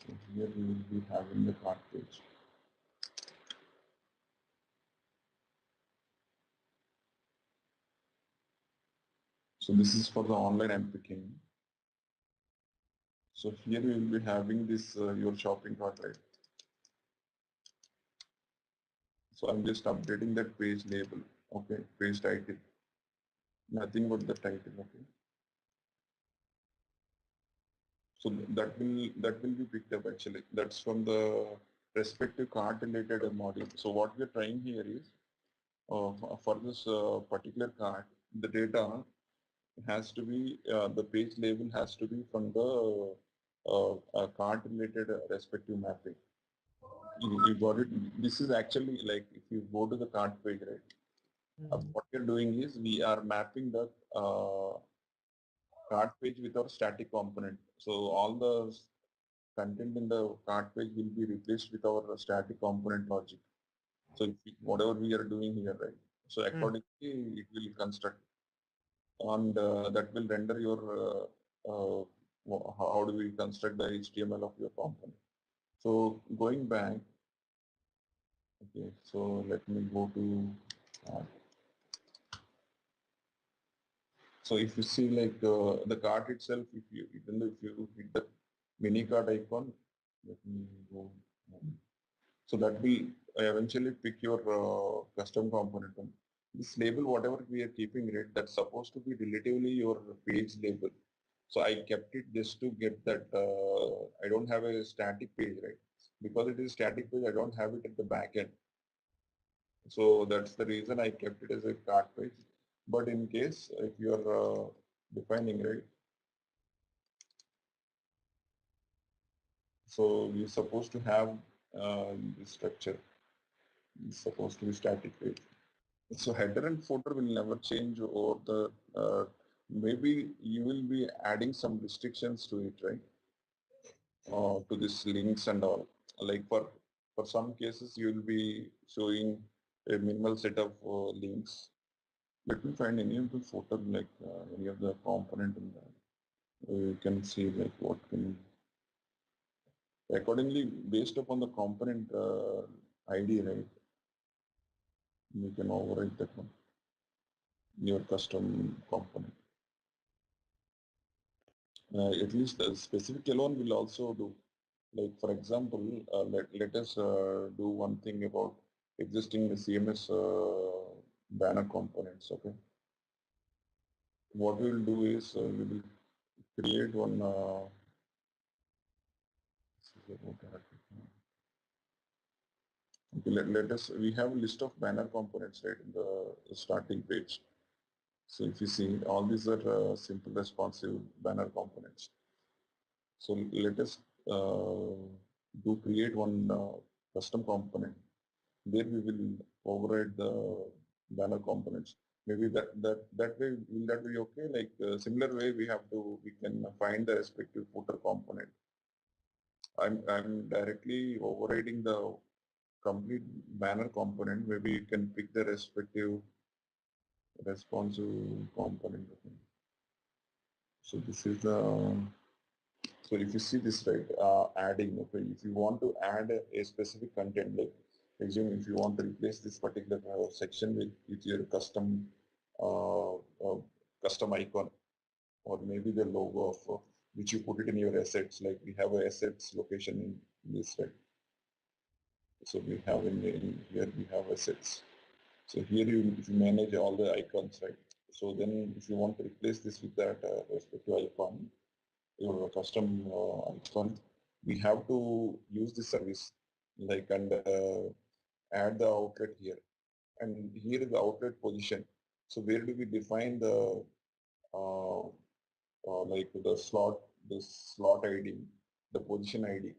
So here we will be having the cart page. So this is for the online I'm picking. So here we will be having this your shopping cart, right? So I'm just updating that page label, okay, page title, nothing but the title, okay. So that will be picked up actually. That's from the respective cart related module. So what we're trying here is for this particular cart, the data has to be the page label has to be from the cart related respective mapping. You got it. This is actually like if you go to the cart page, right? What we're doing is we are mapping the cart page with our static component. So all the content in the cart page will be replaced with our static component logic. So if whatever we are doing here, right? So accordingly, it will construct, and that will render your how do we construct the HTML of your component. So going back, okay, so let me go to so if you see like the cart itself, if you even if you hit the mini cart icon, let me go. So that will eventually pick your custom component. And this label, whatever we are keeping it, that's supposed to be relatively your page label. So I kept it just to get that. I don't have a static page, right? Because it is static page, I don't have it at the back end. So that's the reason I kept it as a cart page. But in case if you are defining, right, so you're supposed to have this structure. It's supposed to be static page. So header and footer will never change, or the maybe you will be adding some restrictions to it, right? To these links and all. Like for some cases, you will be showing a minimal set of links. Let me find any of the footer, like any of the component in that. You can see like what can accordingly based upon the component ID, right? You can override that one, your custom component. At least the specific alone will also do. Like for example, let us do one thing about existing CMS banner components. Okay, what we will do is we will create one. Okay, let us. We have a list of banner components right in the starting page. So if you see, all these are simple responsive banner components. So let us do create one custom component. There we will override the banner components. Maybe that way will that be okay? Like similar way we can find the respective footer component. I'm directly overriding the complete banner component. Maybe you can pick the respective responsive component. So this is the so if you see this right, adding, okay, if you want to add a specific content, like assume if you want to replace this particular section with your custom uh, uh, custom icon, or maybe the logo of which you put it in your assets, like we have a assets location in this, right? So we have in here we have assets. So here if you manage all the icons, right? So then if you want to replace this with that respective icon, your custom icon, we have to use this service, like, and add the outlet here. And here is the outlet position. So where do we define the uh, like the slot ID, the position ID,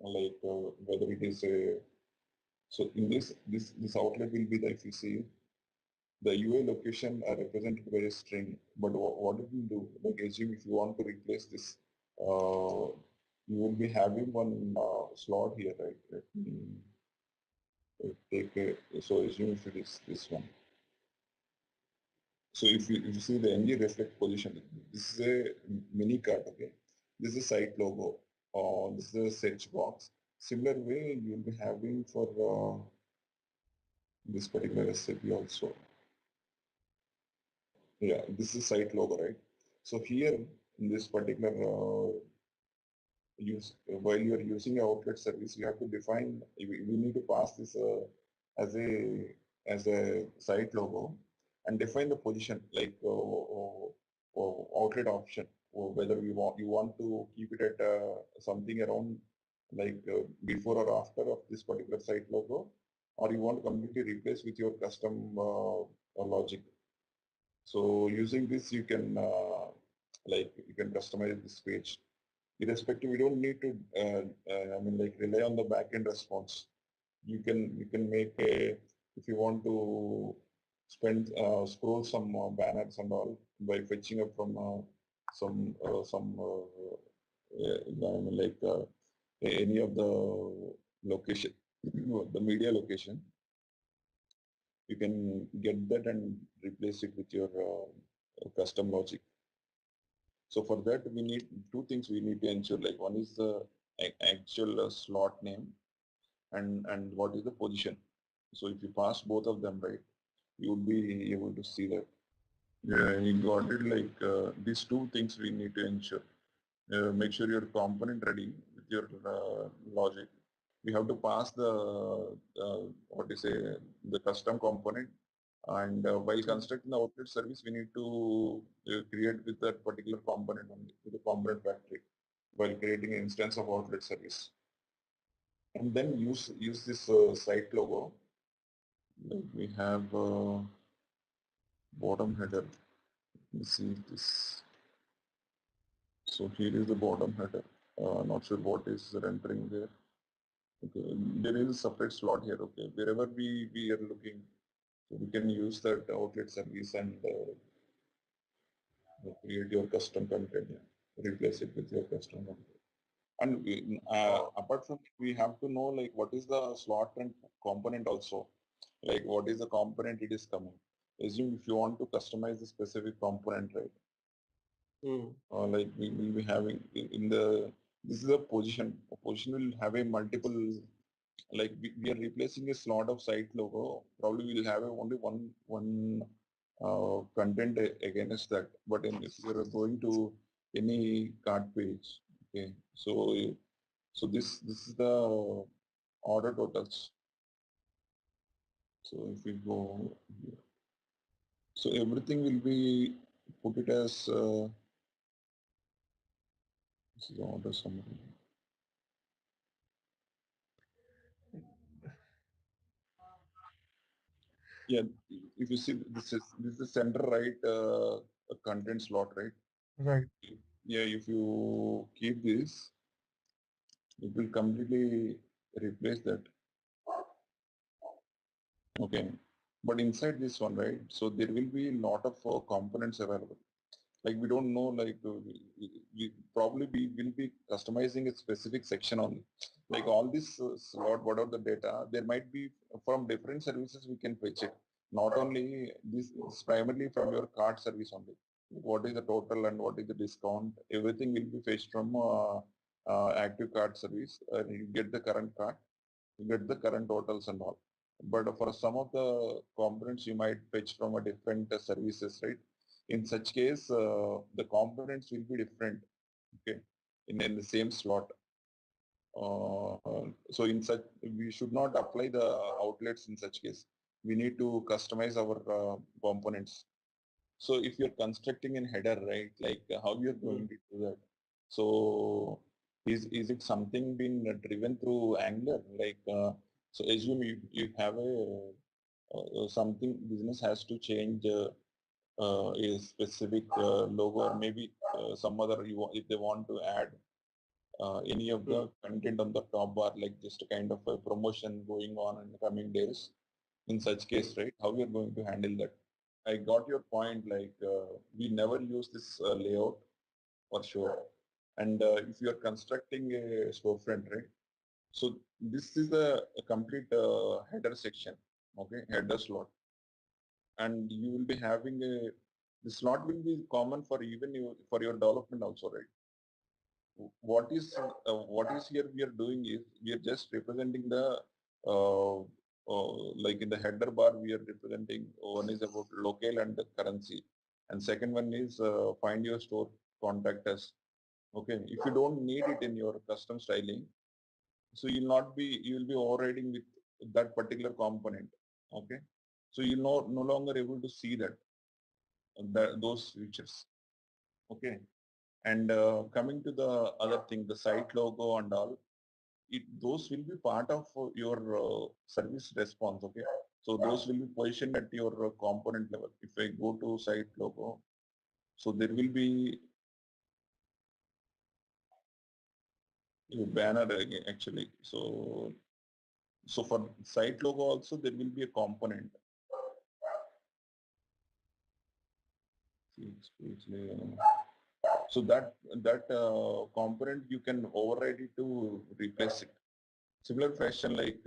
like whether it is a so in this outlet will be the, if you see the UA location are represented by a string. But what do we do? Like assume if you want to replace this, you will be having one slot here, right? Let me take a, so assume if it is this one. So if you see the NG reflect position, this is a mini card, okay? This is a site logo, or this is a search box. Similar way you will be having for this particular recipe also. Yeah, this is site logo, right? So here in this particular use, while you are using a outlet service, you have to define. We need to pass this as a site logo and define the position, like outlet option, or whether you want to keep it at something around like before or after of this particular site logo, or you want to completely replace with your custom logic. So using this, you can like you can customize this page. Irrespective, you don't need to I mean like rely on the backend response. You can make a, if you want to spend scroll some banners and all by fetching up from some I mean like any of the location, the media location. you can get that and replace it with your custom logic. So for that, we need two things we need to ensure. Like one is the actual slot name and what is the position. So if you pass both of them right, you will be able to see that. Yeah, you got it. Like these two things we need to ensure. Make sure your component ready with your logic. We have to pass the what you say, the custom component, and while constructing the outlet service, we need to create with that particular component only, with the component factory, while creating an instance of outlet service, and then use this site logo. Like we have bottom header. Let me see this. So here is the bottom header. Not sure what is entering there. Okay, there is a separate slot here. Okay, wherever we are looking, so we can use that outlet service and create your custom content. Yeah. Replace it with your custom content. And apart from it, we have to know like what is the slot and component also. Like what is the component it is coming. Assume if you want to customize the specific component, right? Like we will be having in the, this is a position. A position will have a multiple, like we are replacing a slot of site logo. Probably we'll have only one content against that. But if you're going to any cart page, okay, so this is the order totals. So if we go here, so everything will be put it as this is the order summary. Yeah, if you see this is center right content slot, right? Right. Yeah, if you keep this, it will completely replace that. Okay, but inside this one, right? So there will be a lot of components available. Like we don't know, like we probably will be customizing a specific section only. Like all this slot, whatever the data, there might be from different services we can fetch it. Not only this is primarily from your card service only. What is the total and what is the discount? Everything will be fetched from active card service. You get the current card, you get the current totals and all. But for some of the components, you might fetch from a different services, right? In such case, the components will be different, okay, in the same slot. So in such, we should not apply the outlets in such case. We need to customize our components. So if you're constructing in header, right, like how you're going to do that? So is it something been driven through Angular? Like, so assume you have a something business has to change a specific logo, or maybe some other if they want to add any of the content on the top bar, like just a kind of a promotion going on in the coming days. In such case, right, how we are going to handle that? I got your point. Like we never use this layout for sure. And if you are constructing a storefront, right? So this is a complete header section, okay, header slot, and you will be having a, the slot will be common for even you for your development also, right? What is here we are doing is we are just representing the uh, like in the header bar we are representing, one is about local and the currency, and second one is find your store, contact us. Okay, if you don't need it in your custom styling, so you will be overriding with that particular component. Okay, so you're no longer able to see those features. Okay, and coming to the other thing, the site logo and all, those will be part of your service response. Okay, so those will be positioned at your component level. If I go to site logo, so there will be a banner actually. So for site logo also there will be a component. So that component you can override it to replace it. Similar fashion, like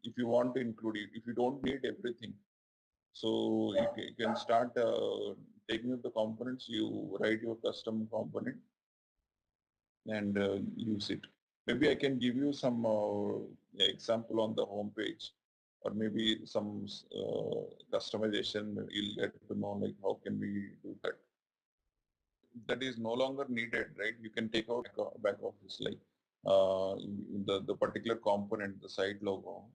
if you want to include it, if you don't need everything, so you can start taking up the components, you write your custom component and use it. Maybe I can give you some example on the home page, or maybe some customization. You'll get to know like how can we do that. That is no longer needed, right? You can take out back office like the particular component, the site logo.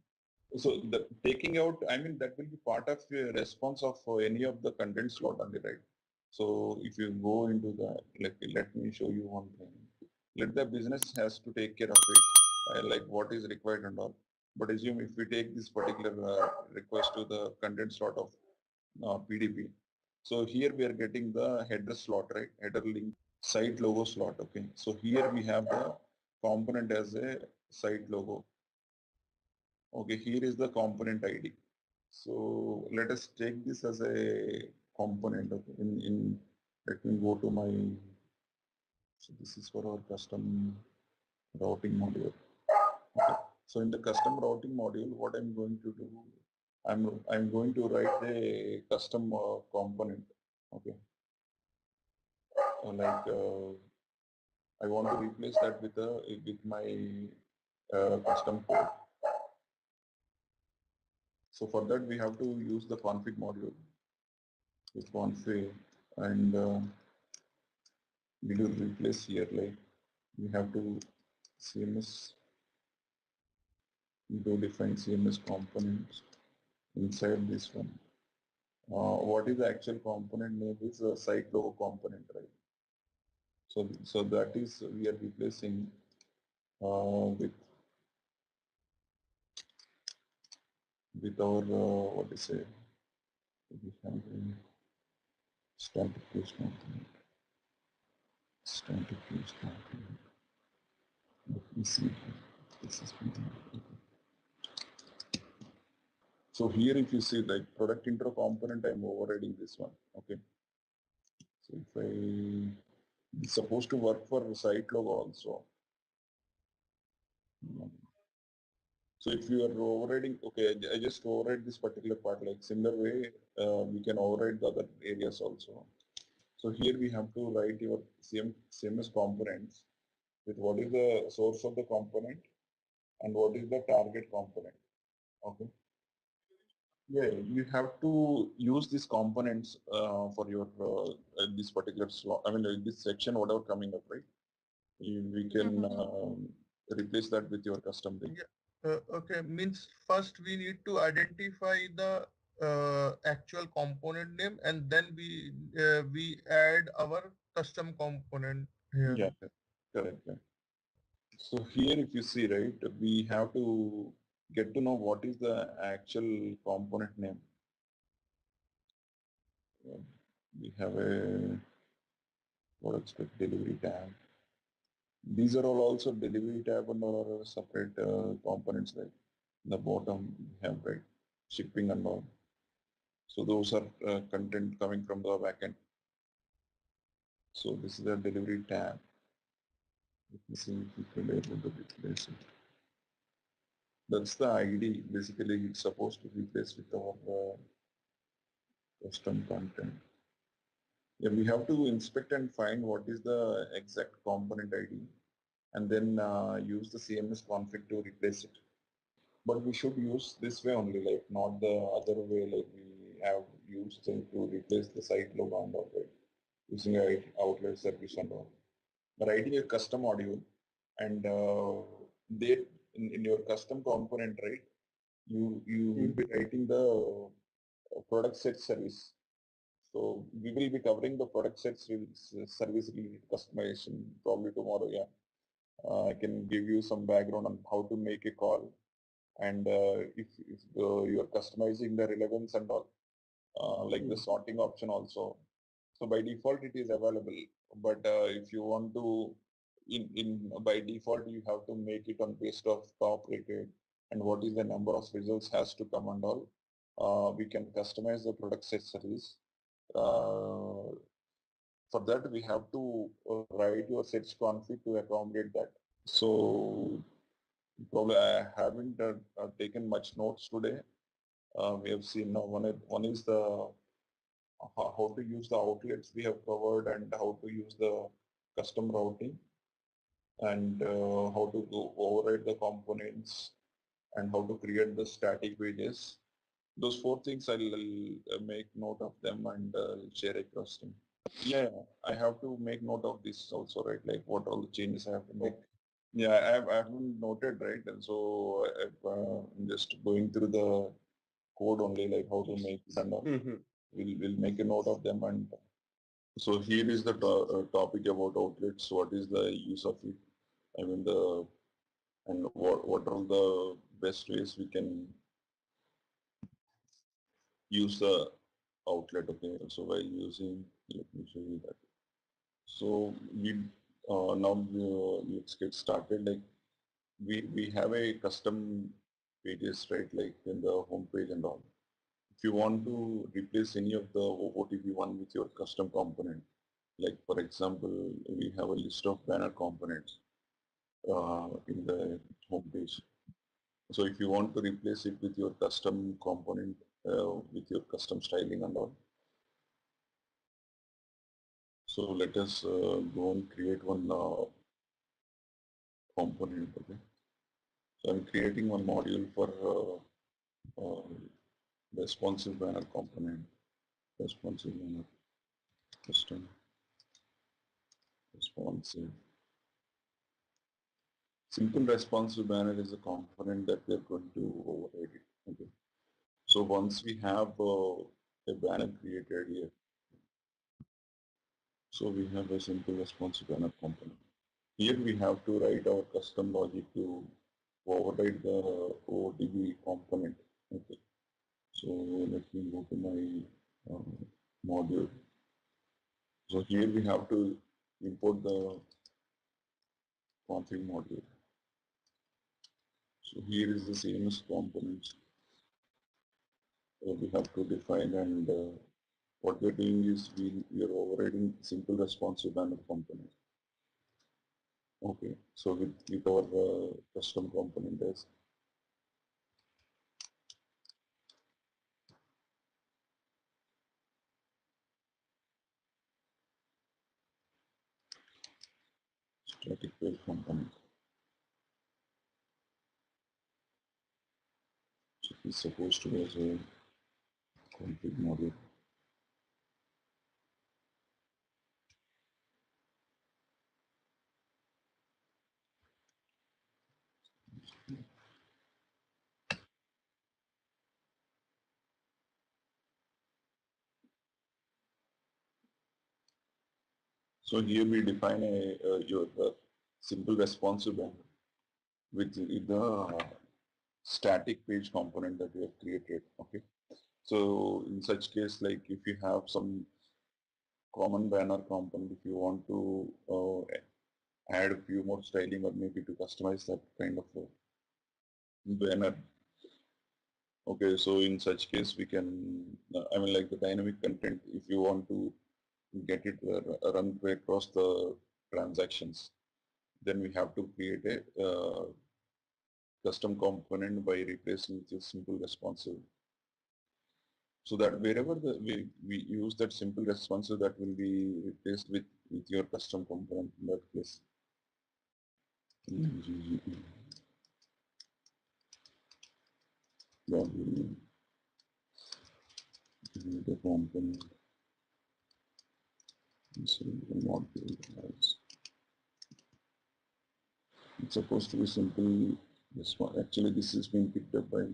So the taking out, I mean, that will be part of the response of any of the content slot on the right. So if you go into the, like, let me show you one thing. Let the business has to take care of it, like what is required and all. But assume if we take this particular request to the content slot of PDP. So here we are getting the header slot, right? Header link, site logo slot, okay. So here we have the component as a site logo. Okay, here is the component ID. So let us take this as a component. Okay. Let me go to my, so this is for our custom routing module. Okay. So in the custom routing module, what I'm going to do, I'm going to write a custom component. Okay. I want to replace that with my custom code. So for that we have to use the config module with config, and we do replace here, like we have to CMS, we do define CMS components inside this one. What is the actual component name is a site logo component, right? So that is we are replacing with our what is it? We have a static page component. Static page component. Let me see. This is so here if you see like product intro component, I'm overriding this one. Okay. So if it's supposed to work for site logo also. So if you are overriding, okay, I just override this particular part, like similar way, we can override the other areas also. So here we have to write your CMS components with what is the source of the component and what is the target component. Okay. Yeah, you have to use these components for your this particular slot. I mean, this section, whatever coming up, right? We can replace that with your custom thing. Yeah. Okay, means first we need to identify the actual component name, and then we add our custom component here. Yeah, correct. Yeah. So here, if you see, right, we have to get to know what is the actual component name. We have a product spec delivery tab. These are all also delivery tab and all are separate components, right? The bottom we have, right, shipping and all. So those are content coming from the backend. So this is the delivery tab. Let me see if we can able to replace it. That's the ID. Basically, it's supposed to replace with our custom content. Yeah, we have to inspect and find what is the exact component ID, and then use the CMS config to replace it. But we should use this way only, like not the other way, like we have used to replace the site logo and all, right? Using a outlet service and all. Writing a custom module, and they in your custom component, right? You will be writing the product set service. So we will be covering the product sets service related customization probably tomorrow. Yeah, I can give you some background on how to make a call, and if you are customizing the relevance and all, like the sorting option also. So by default it is available, but if you want to, in by default you have to make it on based of top rated and what is the number of results has to come and all. We can customize the product set service. For that we have to write your sets config to accommodate that. So Probably I haven't taken much notes today. We have seen one is the how to use the outlets we have covered and how to use the custom routing and how to override the components and how to create the static pages. Those four things I'll make note of them and share across them. Yeah, I have to make note of this also, right? Like what all the changes I have to make. Yeah, I haven't noted, right? And so I'm just going through the code only, like how to make it and all. We'll make a note of them. And so here is the topic about outlets. What is the use of it? I mean and what are the best ways we can use the outlet? Okay, so by using, let me show you that. So we now let's get started. Like we have a custom pages, right? Like in the home page and all. If you want to replace any of the OTP one with your custom component, like for example, we have a list of banner components in the home page. So if you want to replace it with your custom component, with your custom styling and all, so let us go and create one component. Okay. So I'm creating one module for responsive banner component, responsive banner, custom, responsive. Simple responsive banner is a component that we're going to override it. Okay. So once we have a banner created here, so we have a simple responsive banner component. Here we have to write our custom logic to override the ODB component. Okay. So let me go to my module. So here we have to import the config module. So here is the CMS components we have to define, and what we're doing is we are overriding simple responsive banner component. Okay, so with our custom component as static page component. So it's supposed to be as a config module. So here we define your simple responsive banner with the static page component that we have created. Okay. So in such case, like if you have some common banner component, if you want to add a few more styling or maybe to customize that kind of a banner. Okay, so in such case we can, I mean like the dynamic content, if you want to get it run across the transactions, then we have to create a custom component by replacing with a simple responsive. So that wherever we use that simple responsive, that will be replaced with your custom component in that case. The component module has, it's supposed to be simple. This one actually this is being picked up by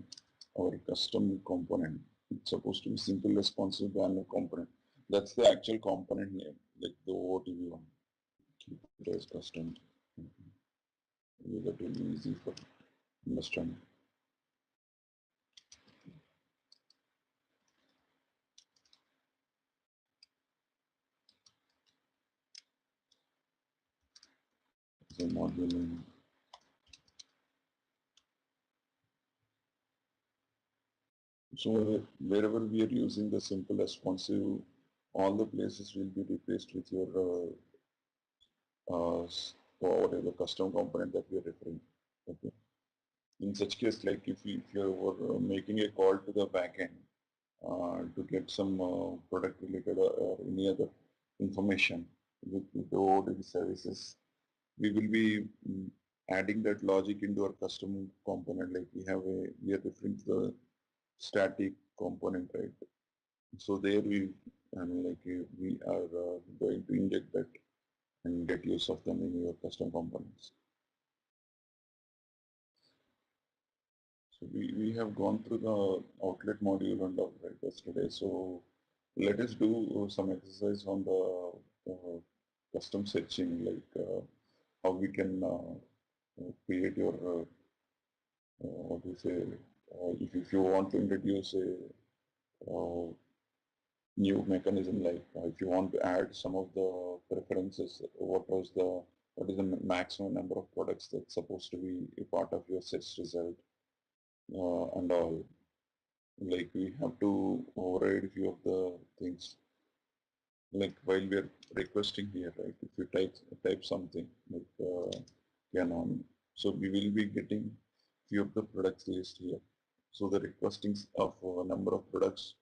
our custom component. It's supposed to be simple responsive banner component. That's the actual component name, like the OOTV one. Keep it as custom. That will be easy for understanding. So module name. So wherever we are using the simple responsive, all the places will be replaced with your whatever custom component that we are referring. Okay. In such case, like if you were making a call to the backend to get some product related or any other information with the OOTP services, we will be adding that logic into our custom component. Like we are referring to the static component, right? So there we are going to inject that and get use of them in your custom components. So we have gone through the outlet module and all right yesterday. So let us do some exercise on the custom searching, like how we can create your what do you say, if you want to introduce a new mechanism, like if you want to add some of the preferences, what is the maximum number of products that's supposed to be a part of your search result and all. Like we have to override a few of the things, like while we are requesting here, right? If you type something like canon, so we will be getting few of the products list here. So the requesting of a number of products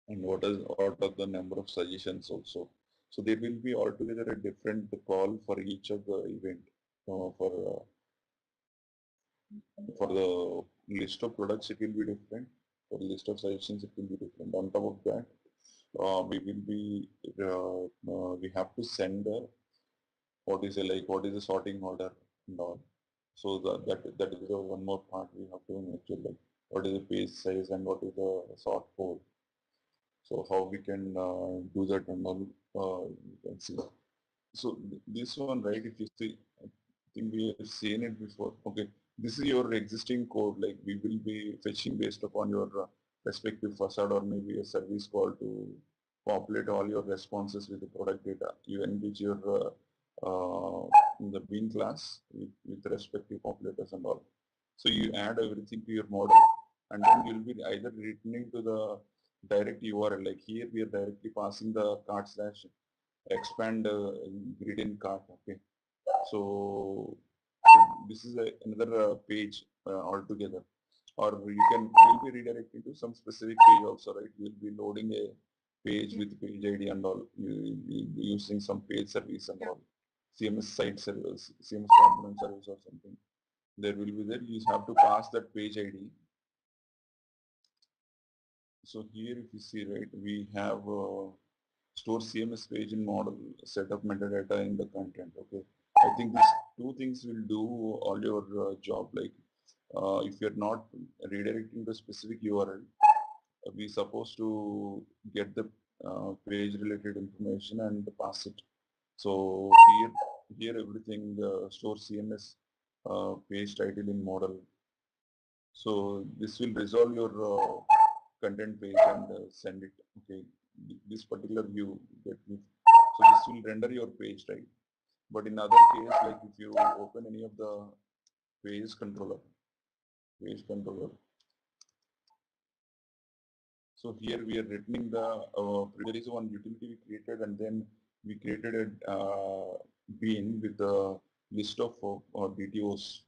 and what are the number of suggestions also. So there will be altogether a different call for each of the event for the list of products it will be different. For the list of suggestions it will be different. On top of that, we have to send what is the sorting order and all. So that is the one more part we have to make sure, like what is the page size and what is the sort code. So how we can do that and all, you can see. So this one, right, if you see, I think we have seen it before. Okay, this is your existing code, like we will be fetching based upon your respective facade or maybe a service call to populate all your responses with the product data. You engage your in the bean class with respective populators and all. So you add everything to your model and then you'll be either returning to the direct URL, like here we are directly passing the cart slash expand gradient cart. Okay, so this is another page altogether, or you'll be redirecting to some specific page also, right? You'll be loading a page with page ID and all. You'll be using some page service and all, CMS site service, CMS component service or something. There will be there. You have to pass that page ID. So here, if you see, right, we have store CMS page in model, set up metadata in the content. Okay, I think these two things will do all your job. Like if you're not redirecting the specific URL, we supposed to get the page related information and pass it. So here everything store CMS page title in model. So this will resolve your content page and send it. Okay, this particular view get me. So this will render your page, right? But in other case, like if you open any of the page controller, so here we are returning the there is one utility we created, and then we created a bean with a list of DTOs.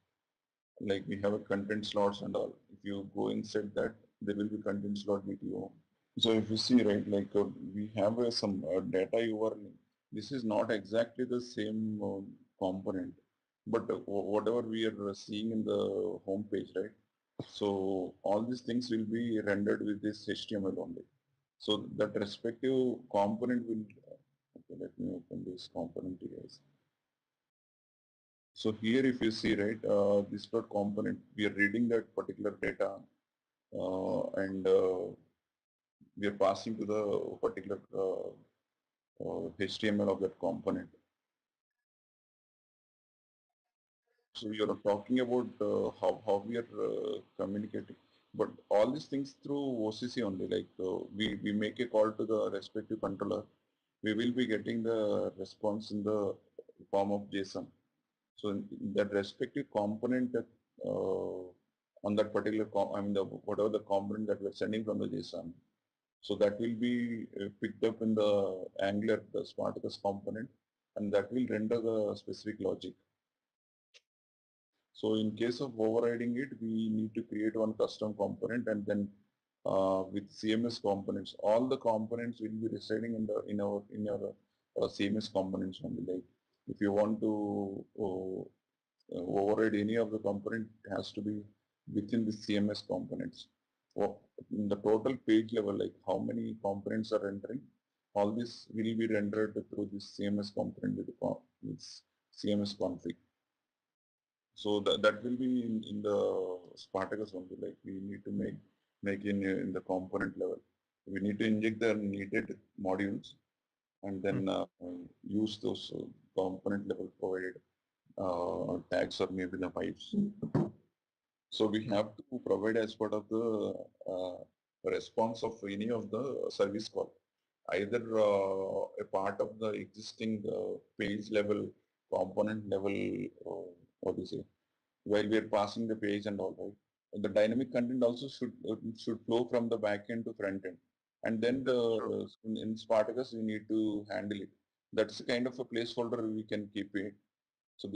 Like we have a content slots and all. If you go inside that, there will be content slot DTO. So if you see, right, like we have some data URL. This is not exactly the same component, but whatever we are seeing in the home page, right? So all these things will be rendered with this HTML only. So that respective component will, okay, let me open this component here. So here if you see, right, this dot component, we are reading that particular data and we are passing to the particular HTML of that component. So you're talking about how we are communicating, but all these things through OCC only, like we make a call to the respective controller, we will be getting the response in the form of JSON. So in that respective component that on that particular, whatever the component that we're sending from the JSON, so that will be picked up in the Angular, the Spartacus component, and that will render the specific logic. So in case of overriding it, we need to create one custom component, and then with CMS components, all the components will be residing in our CMS components only. Like if you want to override any of the component, it has to be within the CMS components. Or in the total page level, like how many components are rendering, all this will be rendered through this CMS component with CMS config. So that will be in the Spartacus only. Like we need to make in the component level. We need to inject the needed modules and then use those component level provided tags or maybe the pipes. So we have to provide as part of the response of any of the service call, either a part of the existing page level, component level, what do you say, while we are passing the page and all, right? And the dynamic content also should flow from the back end to front end, and then in Spartacus we need to handle it. That's the kind of a placeholder we can keep it. So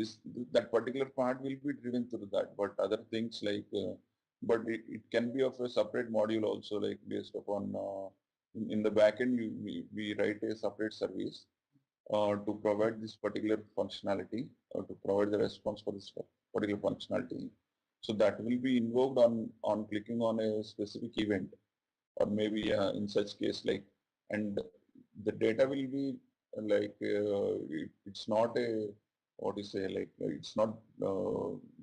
that particular part will be driven through that, but other things like, but it can be of a separate module also, like based upon in the backend we write a separate service to provide this particular functionality or to provide the response for this particular functionality. So that will be invoked on clicking on a specific event, or maybe in such case like, and the data will be like it's not a, what you say, like it's not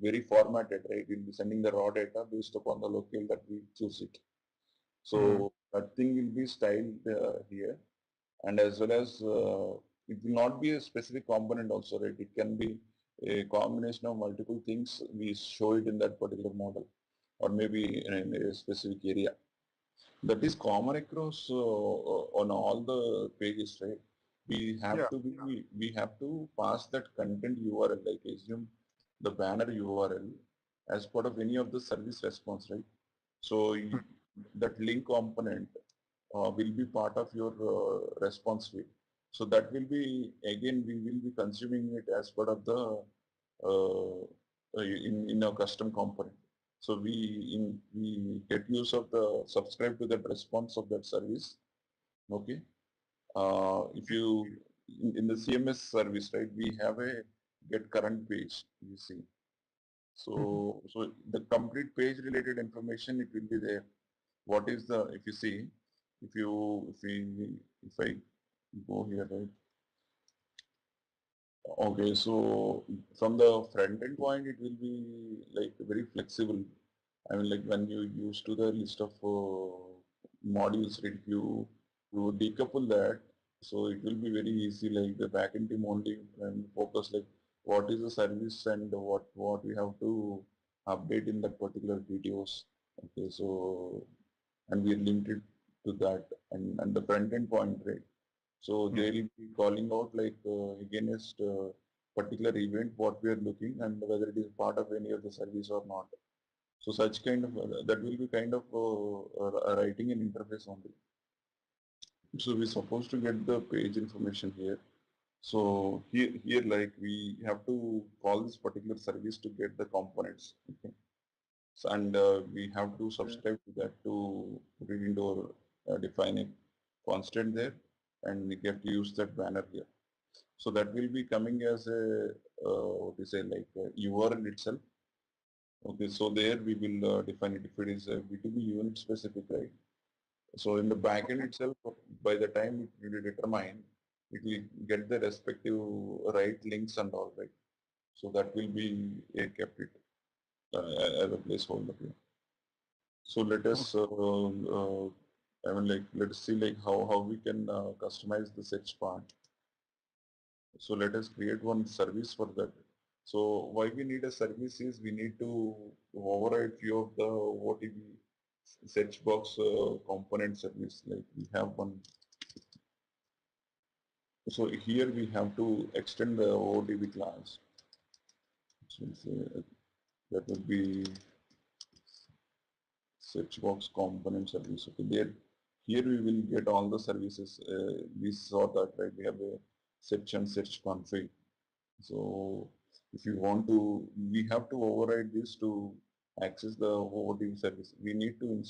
very formatted, right? We'll be sending the raw data based upon the locale that we choose it. So that thing will be styled here, and as well as it will not be a specific component also, right? It can be a combination of multiple things. We show it in that particular model, or maybe in a specific area. That is common across on all the pages, right? We have to pass that content URL, like assume the banner URL as part of any of the service response, right? So that link component will be part of your response feed. So that will be, again, we will be consuming it as part of the in a custom component. So we get use of the subscribe to that response of that service. Okay. If you in the CMS service, right, we have a get current page, you see. So the complete page related information, it will be there. What is the, if you see, if I go here, right? Okay, so from the front end point, it will be like very flexible. I mean, like when you used to the list of modules, right? You decouple that, so it will be very easy. Like the backend team only and focus like what is the service and what we have to update in that particular videos. Okay, so and we are limited to that, and the front end point, right? So they will be calling out like against particular event what we are looking and whether it is part of any of the service or not. So such kind of that will be kind of writing an interface only. So we're supposed to get the page information here. So here like we have to call this particular service to get the components. Okay. So, and we have to subscribe to that to put it into our define a constant there, and we get to use that banner here. So that will be coming as a what you say, like URL itself. Okay, so there we will define it if it is a B2B unit specific, right? So in the backend itself, by the time it will determine, it will get the respective right links and all, right? So that will be kept it as a placeholder here. So let us, I mean, like, let's see like how we can customize the search part. So let us create one service for that. So why we need a service is we need to override few of the OTP search box component service. Like we have one. So here we have to extend the OTP class. So that would be search box component service. Okay, there here we will get all the services. We saw that, right? We have a search and search config. So if you want to, we have to override this to access the OOTP service. We need to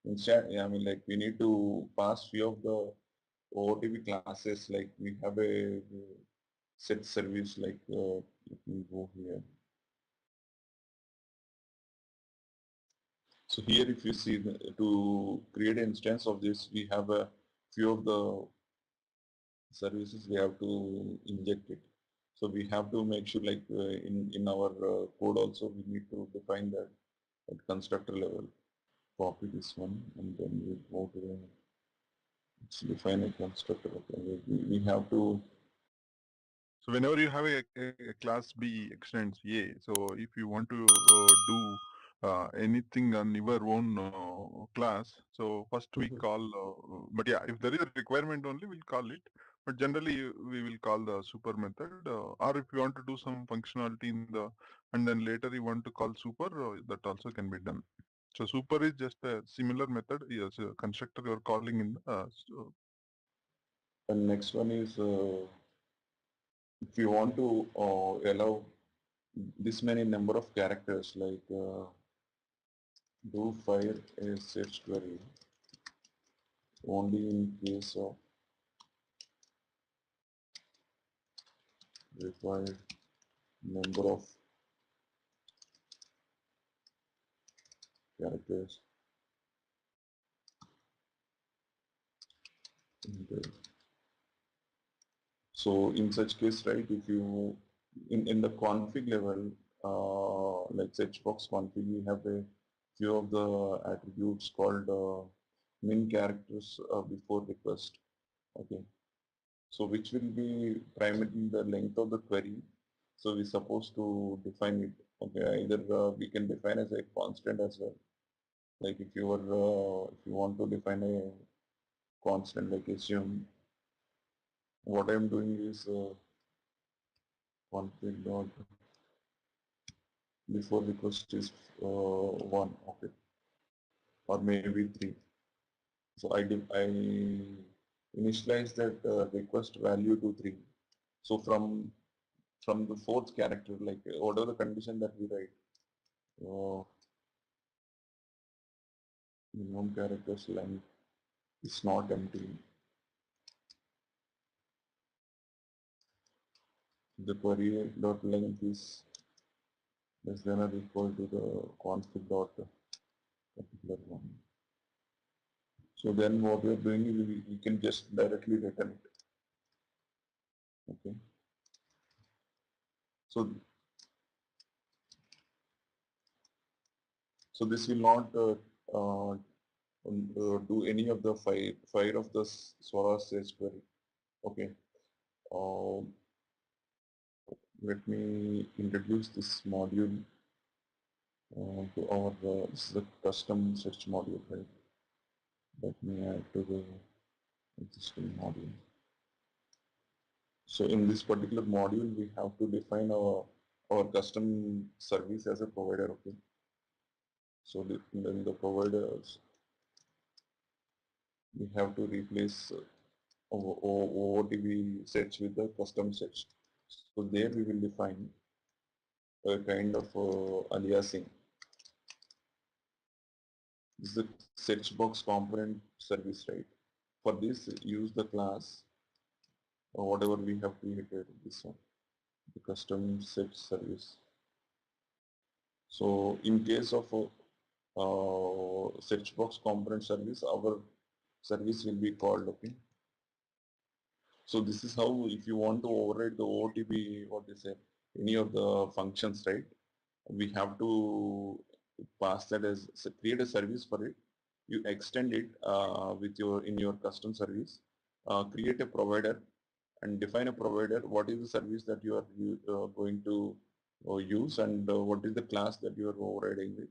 we need to pass few of the OOTP classes, like we have a set service, like let me go here. So here if you see, to create an instance of this, we have a few of the services we have to inject it. So we have to make sure, like in our code also, we need to define that at constructor level. Copy this one and then we go to the, let's define a constructor. Okay. We have to. So whenever you have a class B extends A, so if you want to do anything on your own class, so first we call, but yeah, if there is a requirement only, we'll call it. But generally we will call the super method, or if you want to do some functionality in the, and then later you want to call super, that also can be done. So super is just a similar method, yes, a constructor you're calling in the, And next one is, if you want to allow this many number of characters, like do fire a search query only in case of required number of characters in the. So in such case, right, if you, in the config level, like searchbox config, we have a few of the attributes called min characters before request. Okay. So which will be primarily the length of the query. So we're supposed to define it. Okay, either we can define as a constant as well. Like if you are, if you want to define a constant, like assume, what I'm doing is config dot before request is 1, okay, or maybe 3. So I initialize that request value to 3. So from the fourth character, like whatever the condition that we write, minimum characters length is not empty. The query dot length is less than or equal to the config dot particular one. So then what we are doing is we can just directly return it. Okay. So this will not do any of the fire of the Sora search query. Okay. Let me introduce this module to our, this is the custom search module, right? Let me add to the existing module. So in this particular module, we have to define our custom service as a provider, okay? So then the providers, we have to replace OOTB search with the custom search. So there we will define a kind of aliasing. This is the search box component service, right? For this, use the class or whatever we have created, this one, the custom search service. So in case of search box component service, our service will be called, okay? So this is how, if you want to override the OOTB, what they say, any of the functions, right? We have to pass that as, so create a service for it. You extend it with in your custom service, create a provider and define a provider, what is the service that you are going to use, and what is the class that you are overriding with.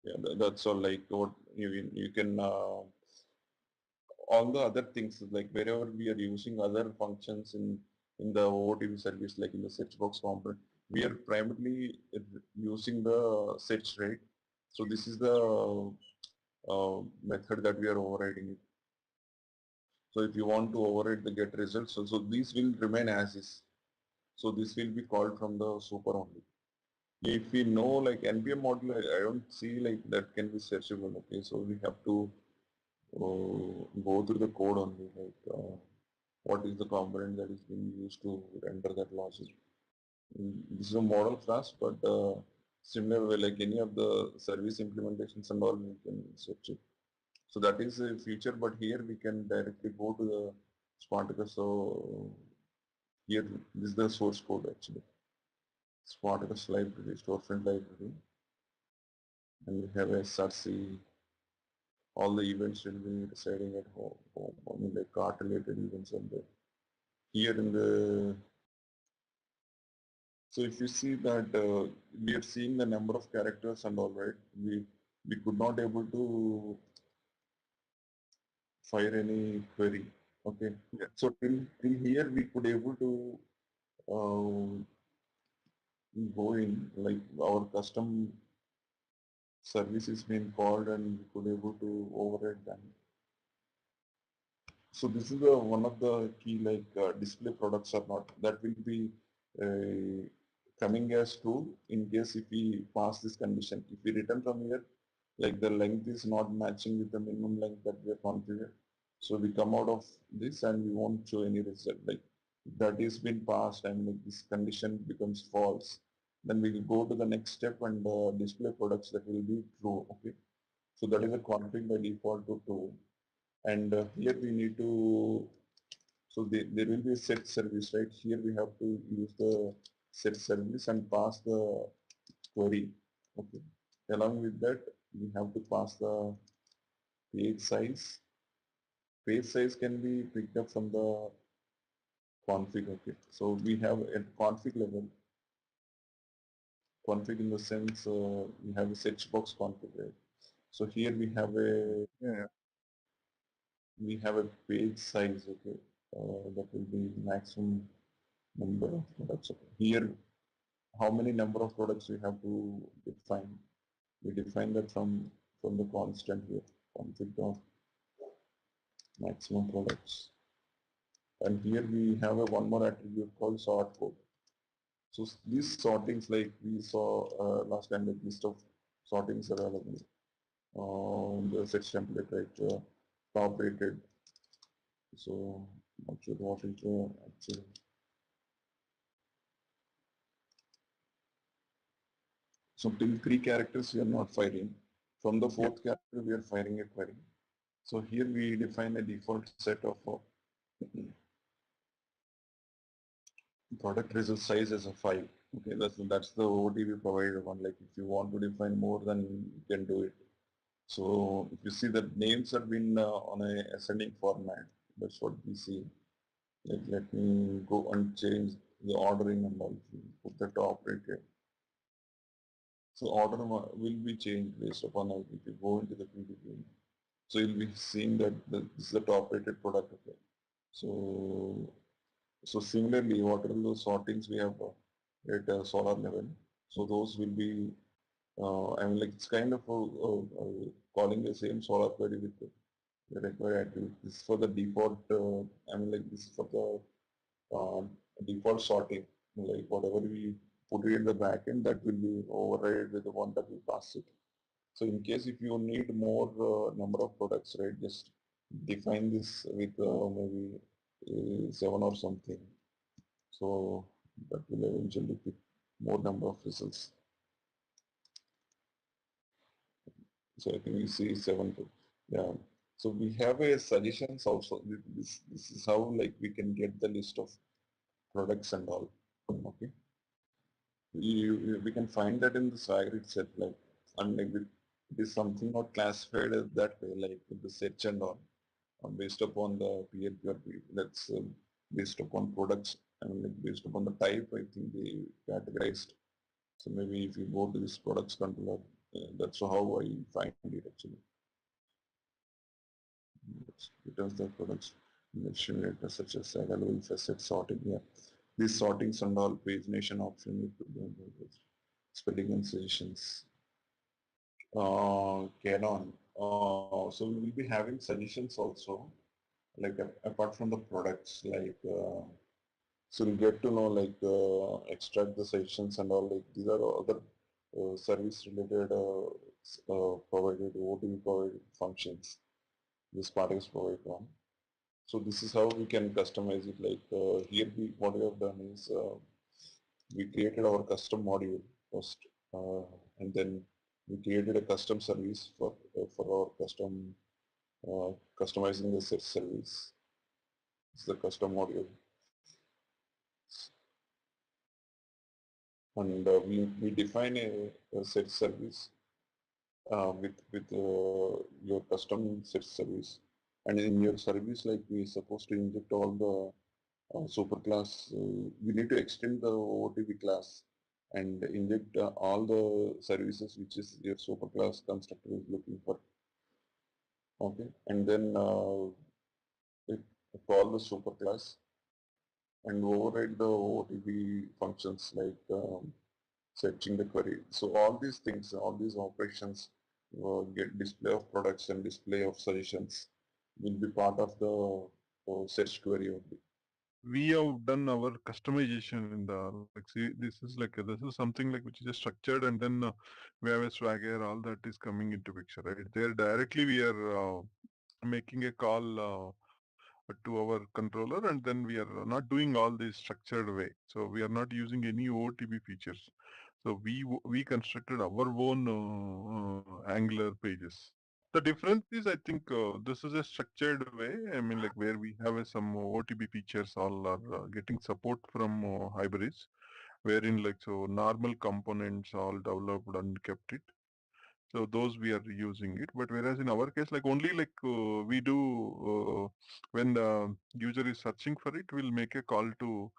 Yeah, that's all. Like what you can all the other things, like wherever we are using other functions in the OOTP service, like in the search box component, we are primarily using the search, right? So this is the method that we are overriding it. So if you want to override the get results, so these will remain as is. So this will be called from the super only. If we know like NPM module, I don't see like that can be searchable. Okay, so we have to go through the code only, like what is the component that is being used to render that logic. This is a model class, but similar way like any of the service implementations and all, we can search it. So that is a feature, but here we can directly go to the Spartacus. So here, this is the source code actually. Spartacus library, storefront library, and we have SRC. All the events will be residing at home. I mean, like cart related events and there. Here in the, so if you see that we are seeing the number of characters and all, right? We could not able to fire any query. Okay. Yeah. So till here we could able to go in, like our custom service is being called and we could able to override them. So this is the one of the key like display products or not, that will be coming as true in case if we pass this condition. If we return from here, like the length is not matching with the minimum length that we have configured. So we come out of this and we won't show any result. Like that is been passed and like this condition becomes false. Then we will go to the next step and display products that will be true. Okay. So that is a config by default to true. And here we need to, so there will be a set service, right? Here we have to use the set service and pass the query. Okay. Along with that, we have to pass the page size. Page size can be picked up from the config. Okay. So we have at config level, config in the sense we have a set box config, right? So here we have a Yeah. page size. Okay. That will be maximum number of products. Okay. Here, how many number of products we have to define? We define that from the constant here, config dot maximum products. And here we have a one more attribute called sort code. So these sortings, like we saw last time, like list of sortings available on the set template, right? Top rated. So not sure what is actually. So till 3 characters we are not firing. From the fourth character we are firing a query. So here we define a default set of product result size as a 5. Okay, that's the ODB provided one. Like if you want to define more, then you can do it. So if you see that names have been on a ascending format, that's what we see. Like let me go and change the ordering and all. Put the top rated. So order will be changed based upon if you go into the PDP. So you'll be seeing that this is the top rated product. Okay. So similarly, what are those sortings we have at solar level? So those will be, I mean, like it's kind of calling the same solar query with the required attribute. This is for the default. I mean, like this is for the default sorting. Like whatever we put it in the backend, that will be override with the one that we pass it. So in case if you need more number of products, right, just define this with maybe 7 or something. So that will eventually pick more number of results. So I think you see 7. Yeah. So we have a suggestions also. This is how like we can get the list of products and all. Okay. We can find that in the Swagger itself, like, and like it is something not classified as that way, like with the search and all, based upon the PLP or that's based upon products, and like based upon the type, I think they categorized. So maybe if you go to this products controller, that's how I find it actually. It has the products mentioned such as available facet sorting. Yeah, these sortings and all page nation option you could do spelling and suggestions. Canon. So we will be having suggestions also, like apart from the products, like So we get to know like extract the sessions and all, like these are other service related provided OTP provided functions. This part is provided one. So this is how we can customize it. Like here what we have done is we created our custom module first, and then we created a custom service for our customizing the set service. It's the custom module, and we define a set service with your custom set service, and in your service, like we supposed to inject all the superclass. We need to extend the OTP class and inject all the services which is your superclass constructor is looking for. Okay, and then call the superclass and override the OTP functions like searching the query. So all these things, all these operations, get display of products and display of suggestions will be part of the search query only. We have done our customization in the, like, see, this is something like which is just structured, and then we have a swagger, all that is coming into picture, right? There directly we are making a call to our controller, and then we are not doing all this structured way. So we are not using any OTP features. So we constructed our own Angular pages. The difference is, I think, this is a structured way. I mean, like where we have some OTP features all are getting support from hybrids, wherein like so normal components all developed and kept it. So those we are using it. But whereas in our case, like only like we do when the user is searching for it, we'll make a call to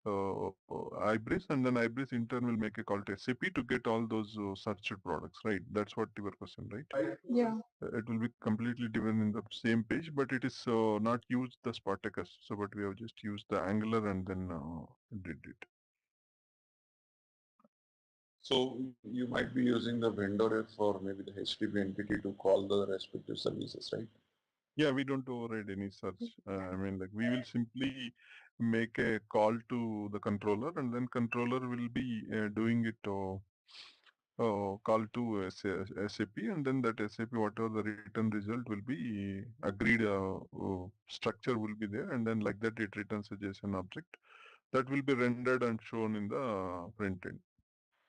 Ibris, and then Ibris in turn will make a call to SAP to get all those searched products, right? That's what your question, right? Yeah. It will be completely different in the same page, but it is not used the Spartacus. So, but we have just used the Angular and then did it. So you might be using the vendor F or maybe the HTTP entity to call the respective services, right? Yeah, we don't override any such. I mean, like we will simply make a call to the controller, and then controller will be doing it call to SAP, and then that SAP, whatever the return result will be agreed structure will be there, and then like that it returns a JSON object that will be rendered and shown in the front end.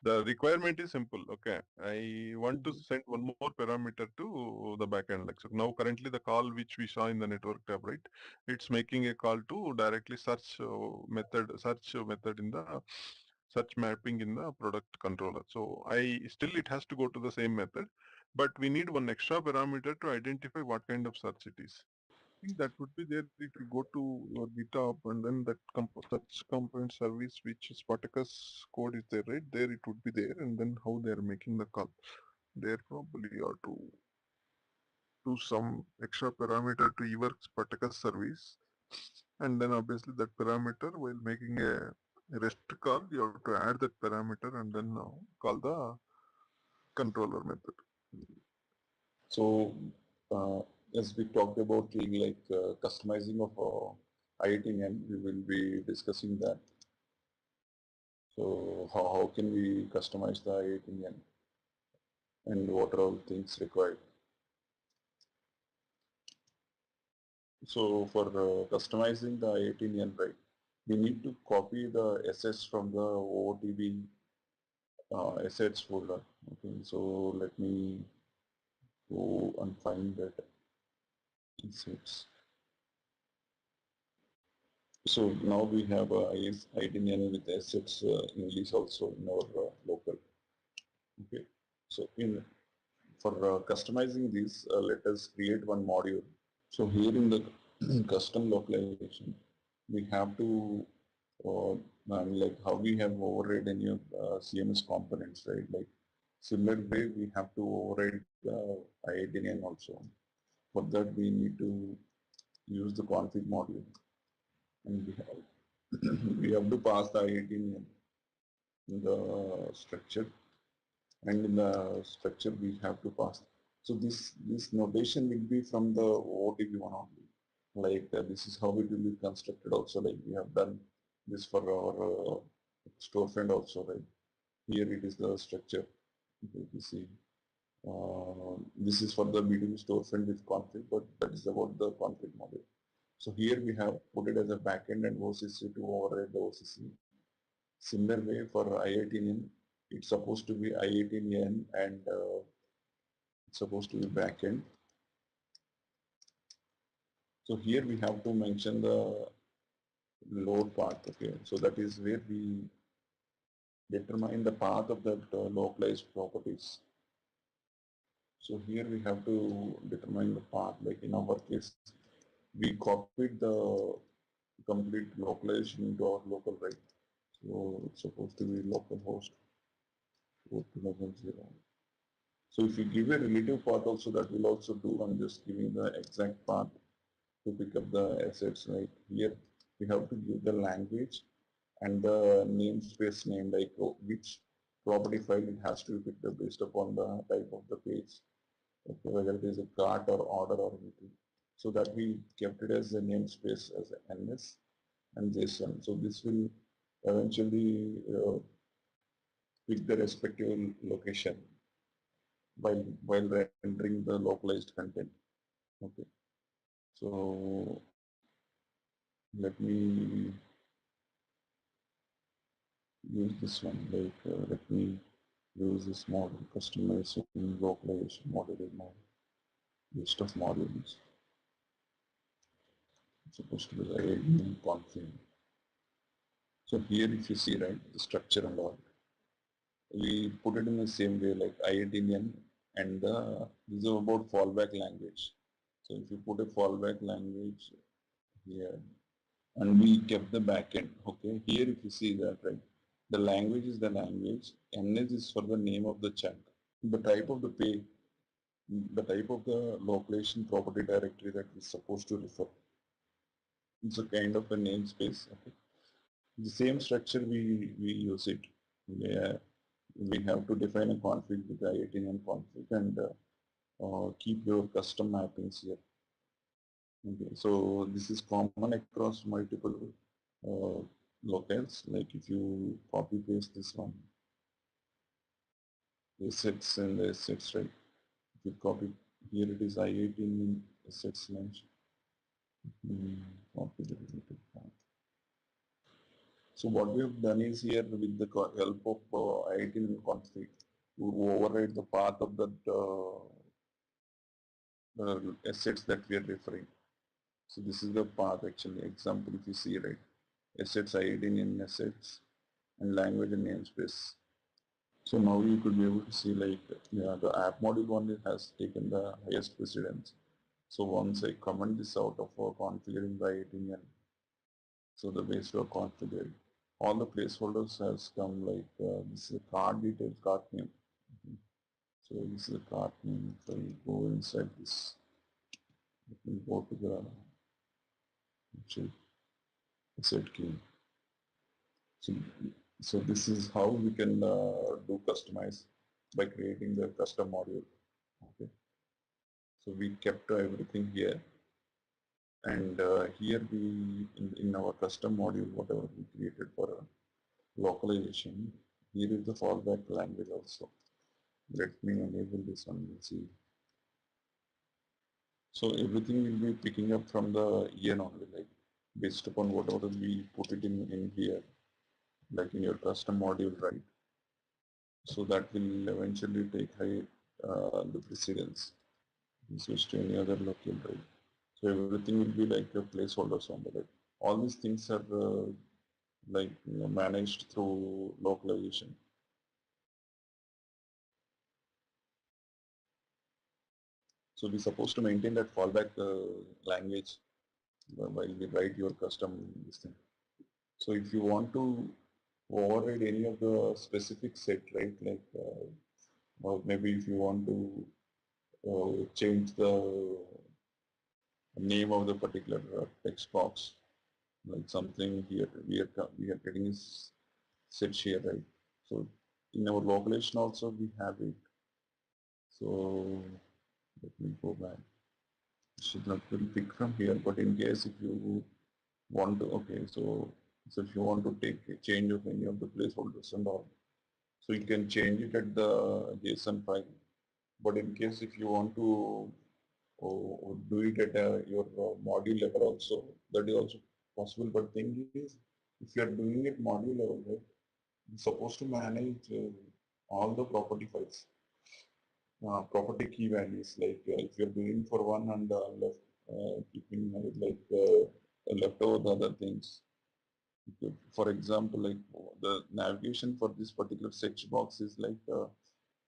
The requirement is simple. Okay, I want to send one more parameter to the backend. Like so now, currently the call which we saw in the network tab, right? It's making a call to directly search method in the search mapping in the product controller. So I still it has to go to the same method, but we need one extra parameter to identify what kind of search it is. I think that would be there if you go to your GitHub, and then that such component service which Spartacus code is there, right? There it would be there, and then how they are making the call. There probably are to do some extra parameter to your Spartacus service, and then obviously that parameter while making a REST call, you have to add that parameter and then call the controller method. So as we talked about like customizing of IIT, we will be discussing that. So how can we customize the IIT and what are all things required? So for customizing the IIT, right, we need to copy the assets from the OOTB assets folder. Okay, so let me go and find that assets. So now we have IDNL with assets English also in our local. Okay, so for customizing this, let us create one module. So here in the custom localization, we have to like how we have override any of CMS components, right? Like similar way we have to override IITN also. For that we need to use the config module, and we have to pass the IITN in the structure, and in the structure we have to pass. So this notation will be from the OOTB one only. Like this is how it will be constructed also, like we have done this for our storefront also, right? Here it is the structure. You see, this is for the B2B storefront with config, but that is about the config model. So here we have put it as a backend and OCC to override the OCC. Similar way for I18N, it's supposed to be I18N and it's supposed to be backend. So here we have to mention the load part, okay? So that is where we determine the path of that localized properties. So here we have to determine the path, like in our case, we copied the complete localization into our local, right? So it's supposed to be localhost 4000. So if you give a relative path also, that will also do. I'm just giving the exact path to pick up the assets, right? Here we have to give the language and the namespace name, like which property file it has to be picked up based upon the type of the page, okay, whether it is a cart or order or anything. So that we kept it as a namespace as NS and JSON. So this will eventually pick the respective location while rendering the localized content. Okay. So let me use this one. Like let me use this model, customizing localization model in my list of modules. It's supposed to be the ADM config. So here if you see, right, the structure and all, we put it in the same way like IITN and this is about fallback language. So if you put a fallback language here and we kept the backend, okay, here if you see that, right, the language is the language, NS is for the name of the chunk, the type of the page, the type of the localization property directory that is supposed to refer. It's a kind of a namespace, okay. The same structure we use it. We have to define a config with the I18N config and keep your custom mappings here. Okay, so this is common across multiple locales. Like if you copy paste this one, assets and the assets, right? If you copy here, it is I18 assets launch. Copy the related path. So what we have done is here with the help of I18 config to override the path of that assets that we are referring. So this is the path actually. Example, if you see, right, assets ID in assets and language and namespace. So now you could be able to see like the app module one has taken the highest precedence. So once I comment this out of configuring by 18N, so the base were configured. All the placeholders has come like this is a card detail, card name. So this is a card name. So you go inside this. Let me go to the asset key. So this is how we can do customize by creating the custom module. Okay. So we kept everything here, and here we in our custom module, whatever we created for localization, here is the fallback language also. Let me enable this one and see. So everything will be picking up from the EN only, like based upon whatever we put it in here, like in your custom module, right? So that will eventually take high the precedence. Switch to any other local, right? So everything will be like a placeholders on the right. All these things are like managed through localization. So we're supposed to maintain that fallback language while we write your custom this thing. So if you want to override any of the specific set, right? Like or maybe if you want to change the name of the particular text box, like something here we are getting is set here, right? So in our localization also we have it. So let me go back. Should not be pick from here, but in case if you want to, okay, so So if you want to take a change of any of the placeholders and all, so you can change it at the JSON file. But in case if you want to do it at your module level also, that is also possible. But thing is, if you are doing it module level, right, you're supposed to manage all the property files, property key values. Like if you're doing for one and left, keeping like left over the other things. For example, like the navigation for this particular search box is like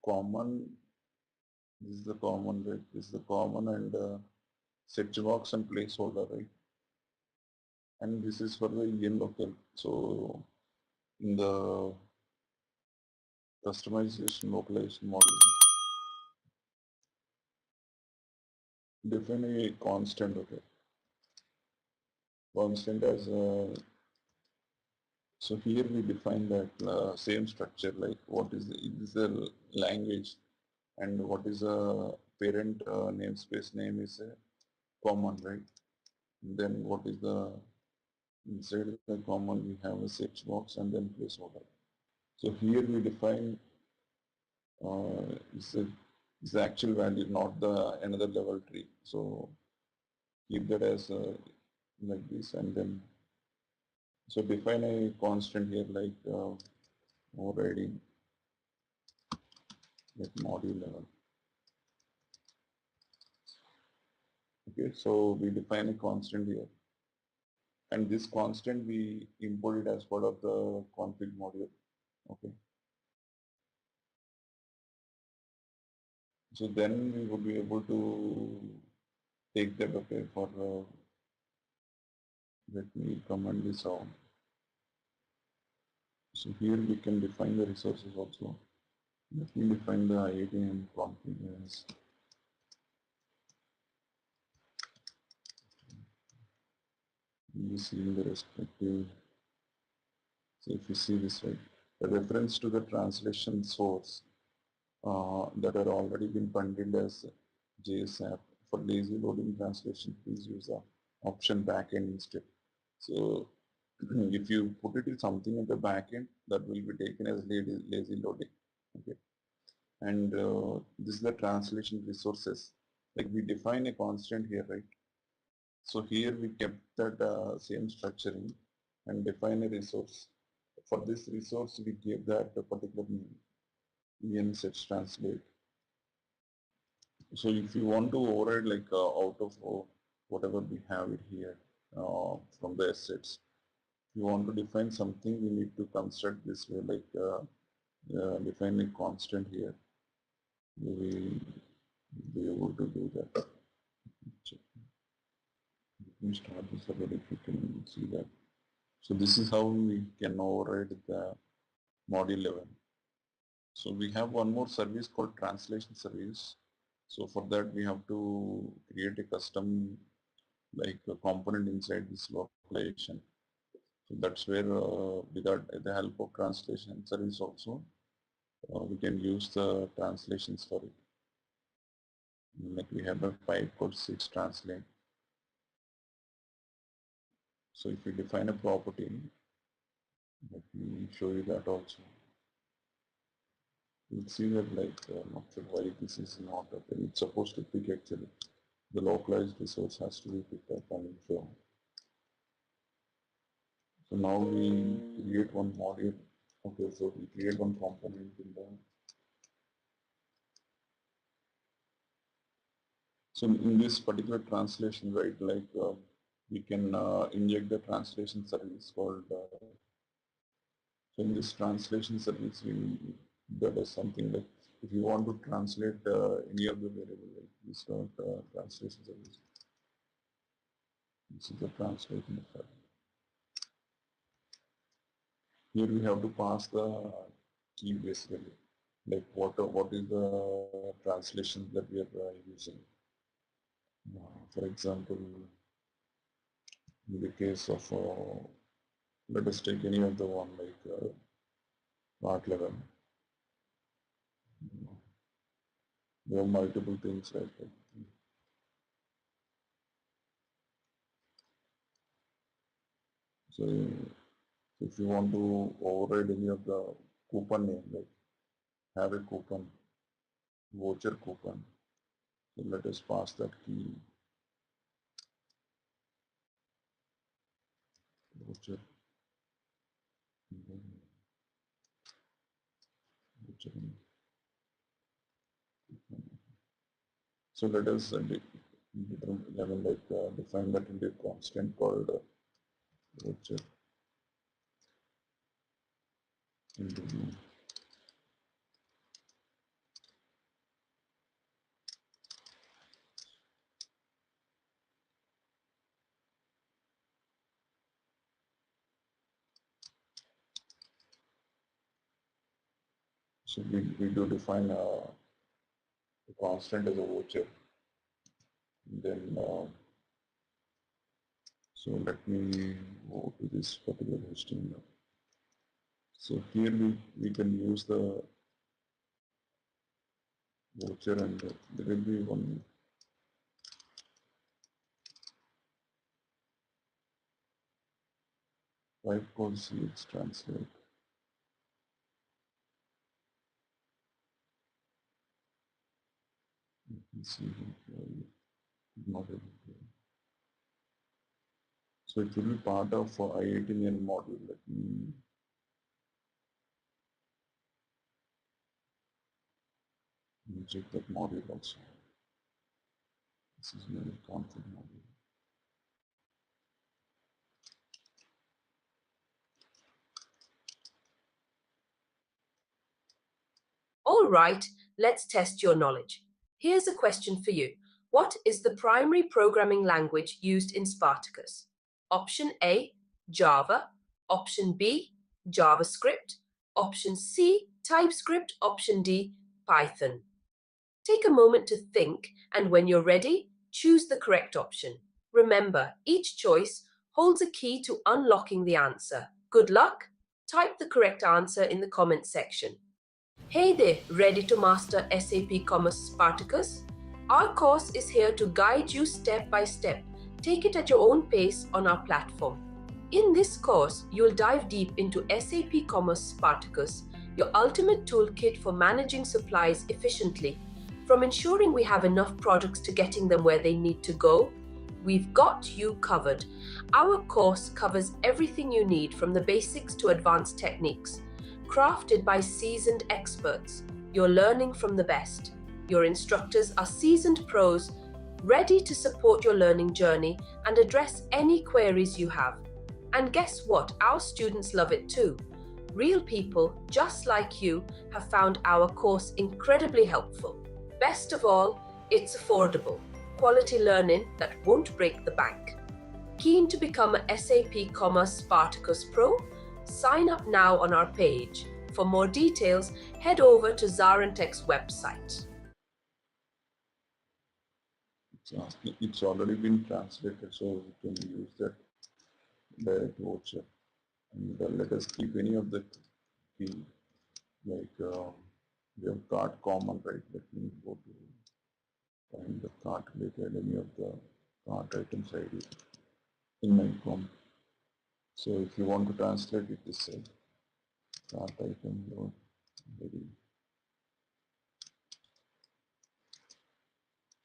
common. This is the common, right? This is the common and search box and placeholder, right? And this is for the EN local. So in the customization localization module, define a constant, okay? Constant as so here we define that same structure, like what is the language and what is a parent namespace name is a common, right? Then what is the inside the common we have a search box and then placeholder. So here we define is the actual value, not the another level tree. So keep that as like this, and then so define a constant here like overriding at module level. Okay, so we define a constant here, and this constant we import it as part of the config module. Okay, so then we would be able to take that. Okay, for let me comment this out. So here we can define the resources also. Let me define the IATM config as using the respective. So if you see this, right, the reference to the translation source that are already been bundled as JSAP. For lazy loading translation, please use the option backend instead. So if you put it in something at the backend, that will be taken as lazy loading. Okay, and this is the translation resources. Like we define a constant here, right? So here we kept that same structuring and define a resource. For this resource, we gave that a particular name, en sets translate. So if you want to override like out of whatever we have it here from the assets, if you want to define something, we need to construct this way, like define a constant here. We will be able to do that. Let me start this already if you can see that. So this is how we can override the module level. So we have one more service called translation service. So for that we have to create a custom like a component inside this localization. So that's where with the help of translation service also we can use the translations for it. Like we have a pipe called 6 translate. So if you define a property, let me show you that also. You'll see that like not sure why this is not okay. It's supposed to pick actually. The localized resource has to be picked up and shown. So now we create one module. Okay, so we create one component in the. So in this particular translation, right, like we can inject the translation service called. So in this translation service, that is something like if you want to translate any of the variable, like this translation service. This is the translation method. Here we have to pass the key basically, like what is the translation that we are using. For example, in the case of, let us take any of the one like part level. There are multiple things like that. So So if you want to override any of the coupon name, like have a coupon, voucher coupon, so let us pass that key, voucher, voucher. So let us define that into a constant called voucher into so we do define a constant as a voucher. Then so let me go to this particular hosting now. So here we can use the voucher and there will be one type called CX translate. You can see not able to. So it will be part of I18N module. Let me check that module also. This is my config module. All right, let's test your knowledge. Here's a question for you. What is the primary programming language used in Spartacus? Option A, Java. Option B, JavaScript. Option C, TypeScript. Option D, Python. Take a moment to think, and when you're ready, choose the correct option. Remember, each choice holds a key to unlocking the answer. Good luck! Type the correct answer in the comment section. Hey there, ready to master SAP Commerce Spartacus? Our course is here to guide you step by step. Take it at your own pace on our platform. In this course, you'll dive deep into SAP Commerce Spartacus, your ultimate toolkit for managing supplies efficiently. From ensuring we have enough products to getting them where they need to go, we've got you covered. Our course covers everything you need from the basics to advanced techniques. Crafted by seasoned experts, you're learning from the best. Your instructors are seasoned pros, ready to support your learning journey and address any queries you have. And guess what? Our students love it too. Real people, just like you, have found our course incredibly helpful. Best of all, it's affordable. Quality learning that won't break the bank. Keen to become a SAP Commerce Spartacus Pro? Sign up now on our page. For more details, head over to ZaranTech's website. It's already been translated, so we can use that direct voucher. And let us keep any of the key, like we have cart common, right? Let me go to find the cart related, any of the cart items ID in my com. So if you want to translate it this way, cart item load very.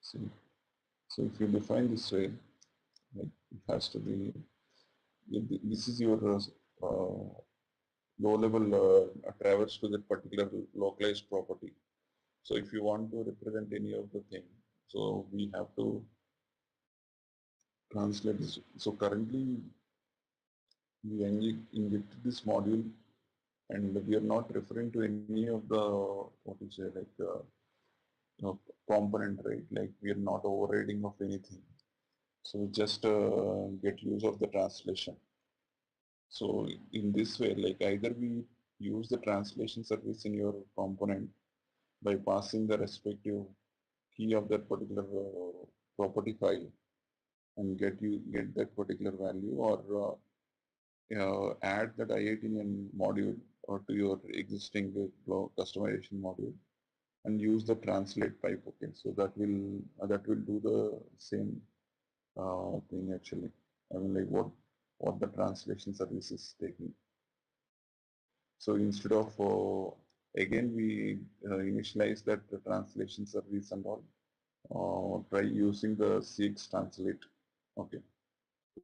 See, so if you define this way, like it has to be. This is your low-level traverse to that particular localized property. So if you want to represent any of the thing, so we have to translate this. So currently we injected this module and we are not referring to any of the, what you say, like component, right? Like we are not overriding of anything. So just get use of the translation. So in this way, like either we use the translation service in your component by passing the respective key of that particular property file and get that particular value, or add that I18N module or to your existing customization module and use the translate pipe. Okay, so that will do the same thing actually. I mean, like what the translation service is taking. So instead of, again, we initialize that the translation service and all, try using the CX translate. Okay.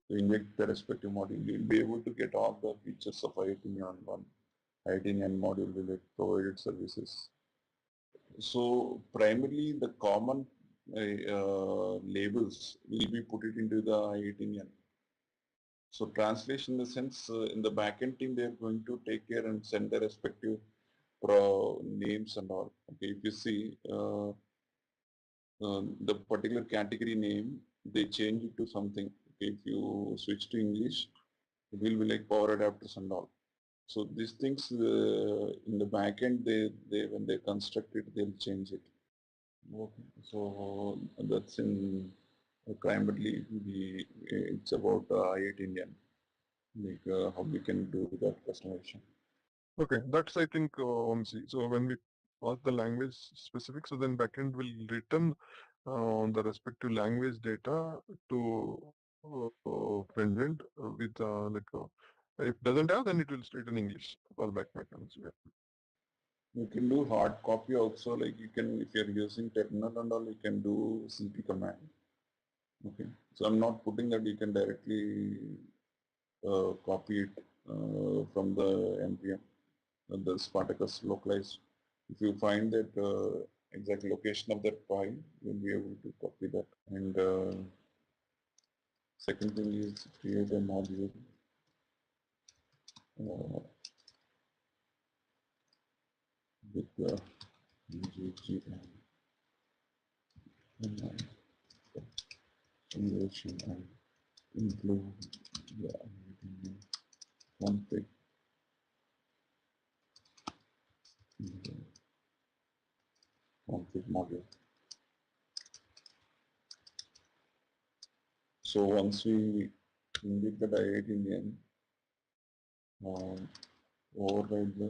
To inject the respective module, you'll be able to get all the features of IoT on one IoT and module related provided services. So primarily the common labels will be put it into the IoT. So translation in the sense, in the backend team, they are going to take care and send the respective names and all. Okay, if you see the particular category name, they change it to something. Okay, if you switch to English, it will be like power adapters and all. So these things in the backend, they when they construct it, they'll change it. Okay, so that's in primarily it's about IIT Indian, like how we can do that customization. Okay, that's I think Vamsi. So when we pass the language specific, so then backend will return on the respective language data to front end with if doesn't have, then it will return English fallback mechanism. Yeah. You can do hard copy also, like you can, if you're using terminal and all, you can do CP command. Okay, so I'm not putting that, you can directly copy it from the NPM, the Spartacus localized. If you find that exact location of that file, you'll be able to copy that. And second thing is create a module. With the GGM conversion and include the config module. So once we inject the IIT name, override the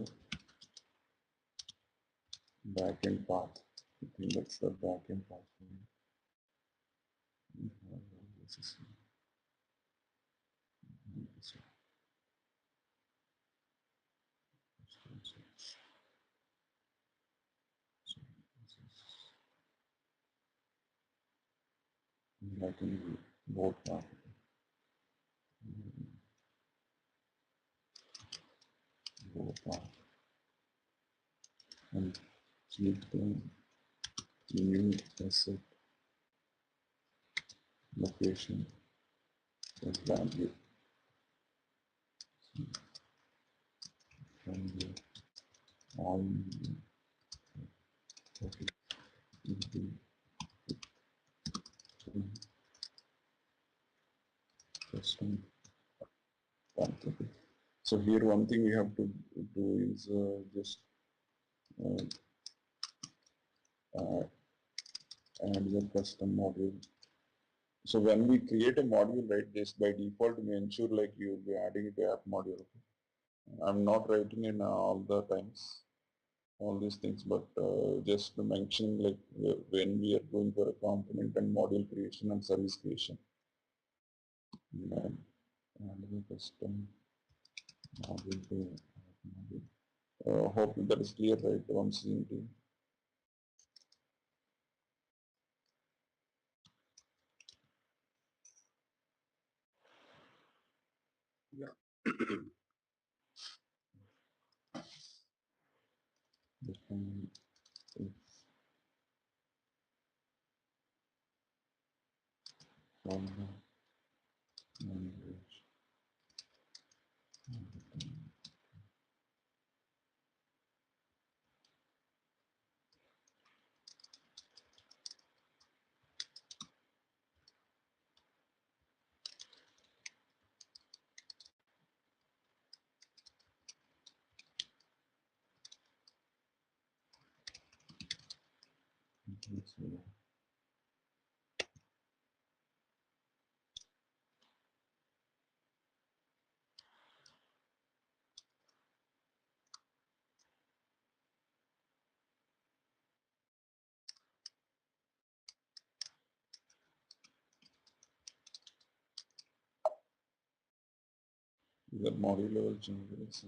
backend path. I think that's the backend path. Backend board path. Board path. And select the new asset location and value from the on okay into custom path. Okay. So here one thing we have to do is just add the custom module. So when we create a module, right, just by default we ensure like you'll be adding it to app module. Okay? I'm not writing in all the times all these things, but just to mention like when we are going for a component and module creation and service creation. And the custom module to module. Hope that is clear, right? Once into Yeah. define its format language. The module level changes.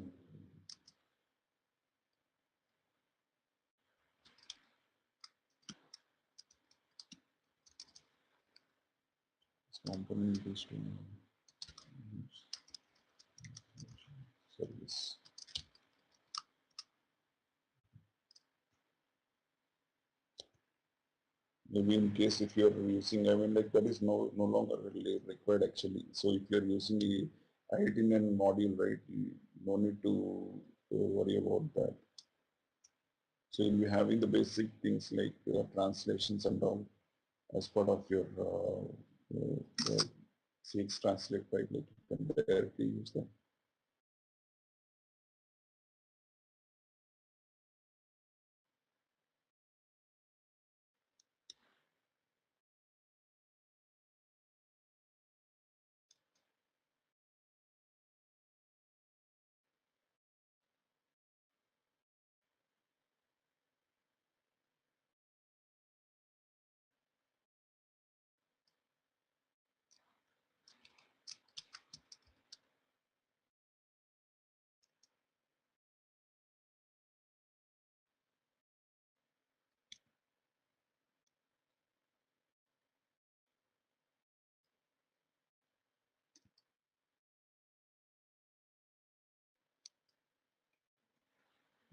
component is to service. Maybe in case if you're using, I mean, like that is no longer really required actually. So if you're using the IITN module, right, you no need to worry about that. So you'll be having the basic things like translations and all as part of your CX translate pipeline. You can directly use them.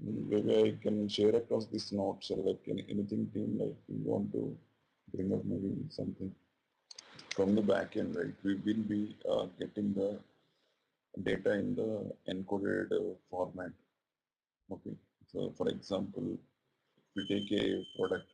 Maybe I can share across this note so like anything team like you want to bring up maybe something from the back end, right? We will be getting the data in the encoded format. Okay. So for example, if we take a product.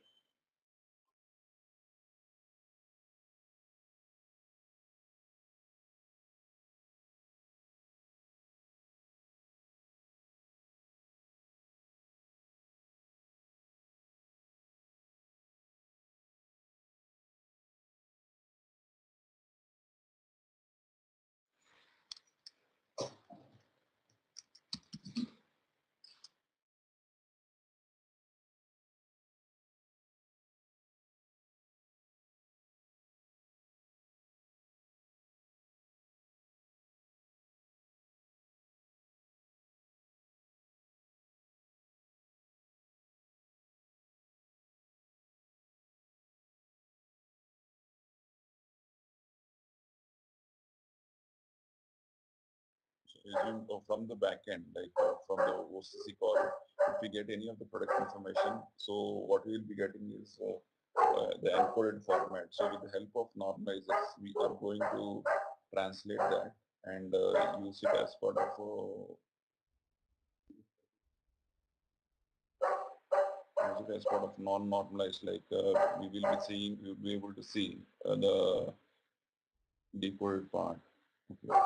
Assume from the back end, like from the OCC call, if we get any of the product information, so what we will be getting is the encoded format. So with the help of normalizers, we are going to translate that and use it as part of non-normalized, like we will be seeing, we will be able to see the decoded part. Okay.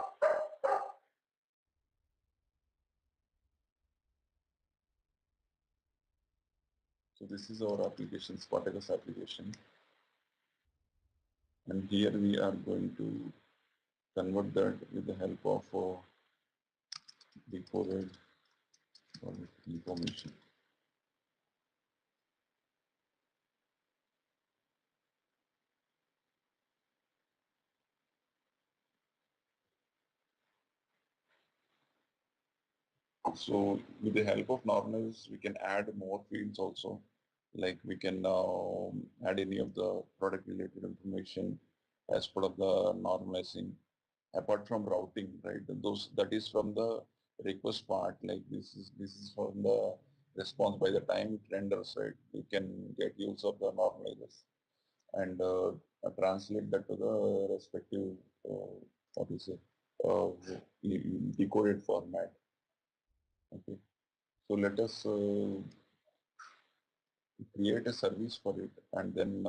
So this is our application, Spartacus application. And here we are going to convert that with the help of decoded information. So with the help of normals, we can add more fields also. Like we can add any of the product related information as part of the normalizing. Apart from routing, right? Those that is from the request part. Like this is from the response. By the time it renders, right? You can get use of the normalizers and translate that to the respective what is it decoded format. Okay, so let us create a service for it and then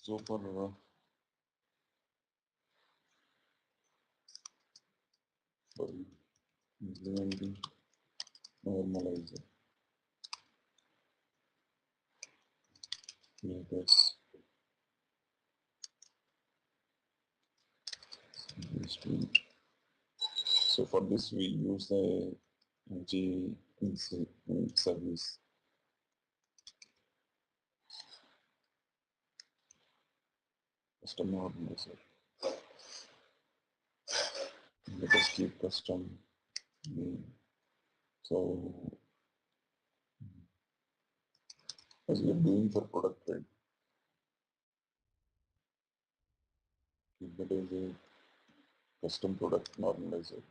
So for implementing normalizer, this so for this we use the G service custom normalizer. Let us keep custom name. So as we are doing for product, right? That is a custom product normalizer,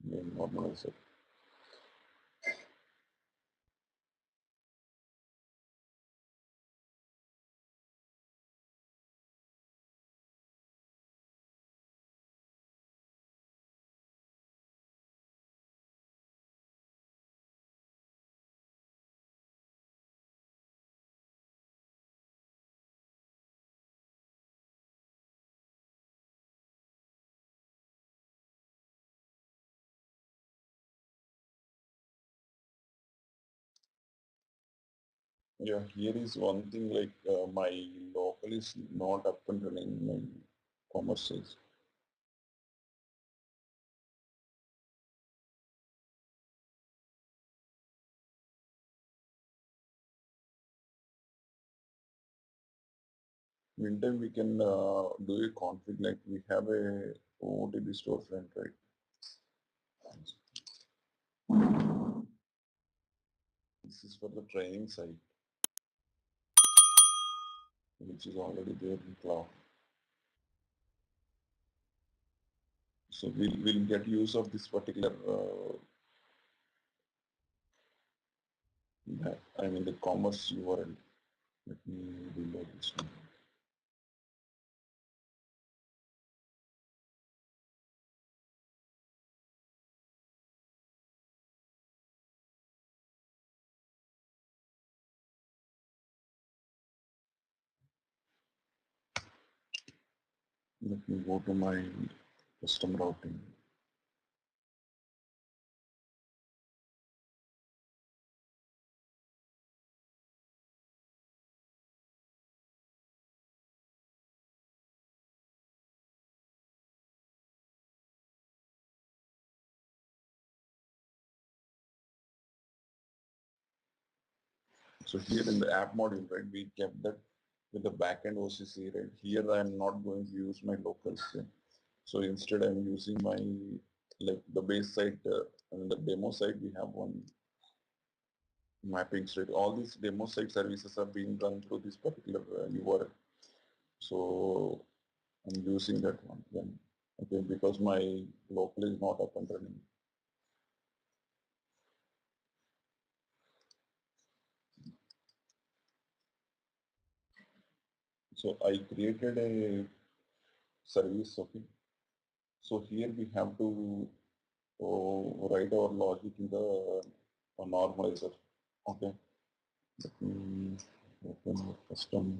name normalizer. Yeah, here is one thing like my local is not up and running my commerces. Meantime, we can do a config like we have a OOTD storefront, right? This is for the training site, which is already there in cloud. So we'll get use of this particular, I mean the commerce URL. Let me reload this one. Let me go to my custom routing. So here in the app module, right, we kept that with the backend OCC, right? Here I'm not going to use my local string. So instead I'm using my, like the base site, and the demo site, we have one mapping state. All these demo site services are being run through this particular URL. So I'm using that one then, okay, because my local is not up and running. So I created a service, okay. So here we have to write our logic in the normalizer, okay. Let me open the custom.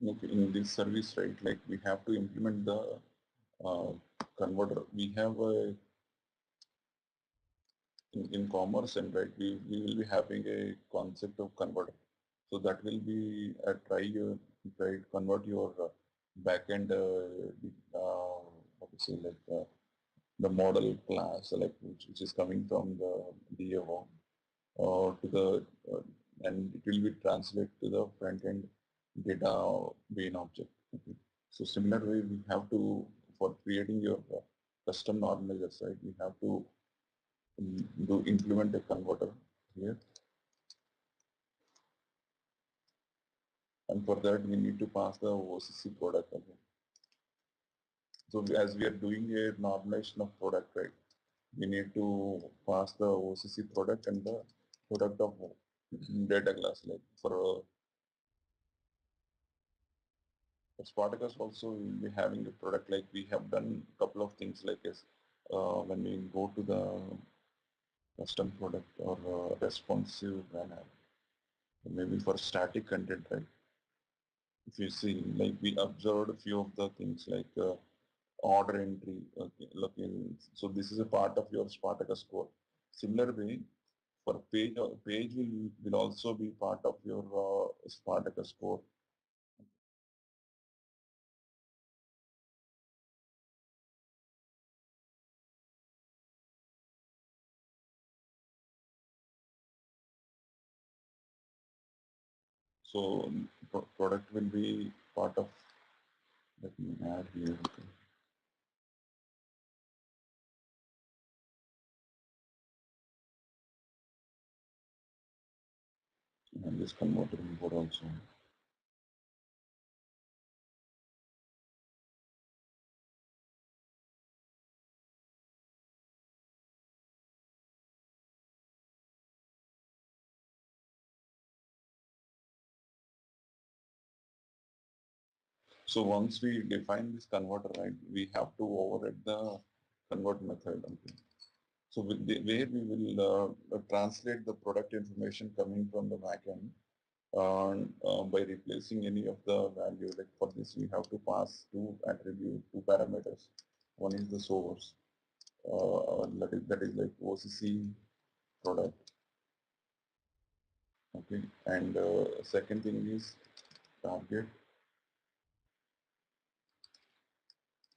Okay, in this service, right, like we have to implement the uh, converter. We have a in commerce and right, we will be having a concept of converter. So that will be try convert your backend what to say like the model class like which is coming from the DAO to the and it will be translated to the front end data bean object. Okay. So similar way we have to for creating your custom normalizer site we have to do implement a converter here, and for that we need to pass the OCC product again. So as we are doing a normalization of product, right, we need to pass the OCC product and the product of data class. Like for Spartacus also we'll be having a product, like we have done a couple of things like as when we go to the custom product or responsive banner, maybe for static content, right? If you see, like we observed a few of the things like order entry, okay, looking. So this is a part of your Spartacus core. Similar way, for page will also be part of your Spartacus core. So product will be part of, let me add here. Okay. And this converter import also. So once we define this converter, right, we have to override the convert method. Okay. So where we will translate the product information coming from the backend by replacing any of the value. Like for this, we have to pass two attribute, two parameters. One is the source, that is like OCC product. Okay, and second thing is target.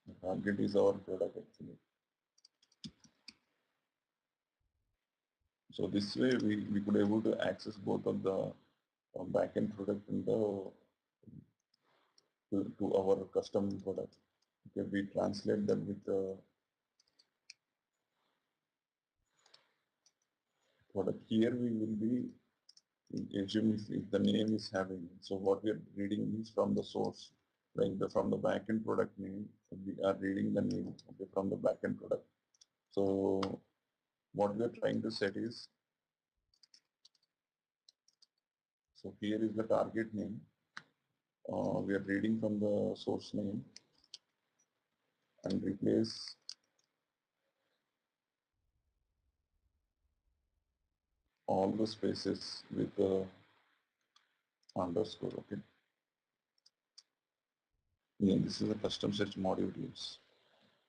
The target is our product actually. So this way we could able to access both of the backend product and the to our custom product. Okay, we translate them with the product. Here we will be assume if the name is having. So what we are reading is from the source, like from the backend product name. We are reading the name, okay, from the backend product. So what we are trying to set is, so here is the target name. We are reading from the source name and replace all the spaces with the underscore. Okay. Yeah, this is a custom search module use.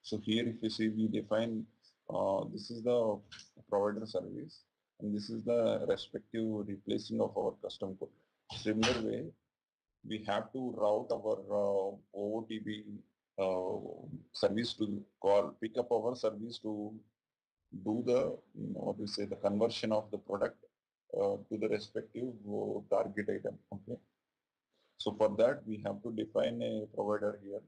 So here if you see, we define this is the provider service and this is the respective replacing of our custom code. Similar way, we have to route our OOTB service to call, pick up our service to do the, what we say, the conversion of the product to the respective target item. Okay. So for that, we have to define a provider here.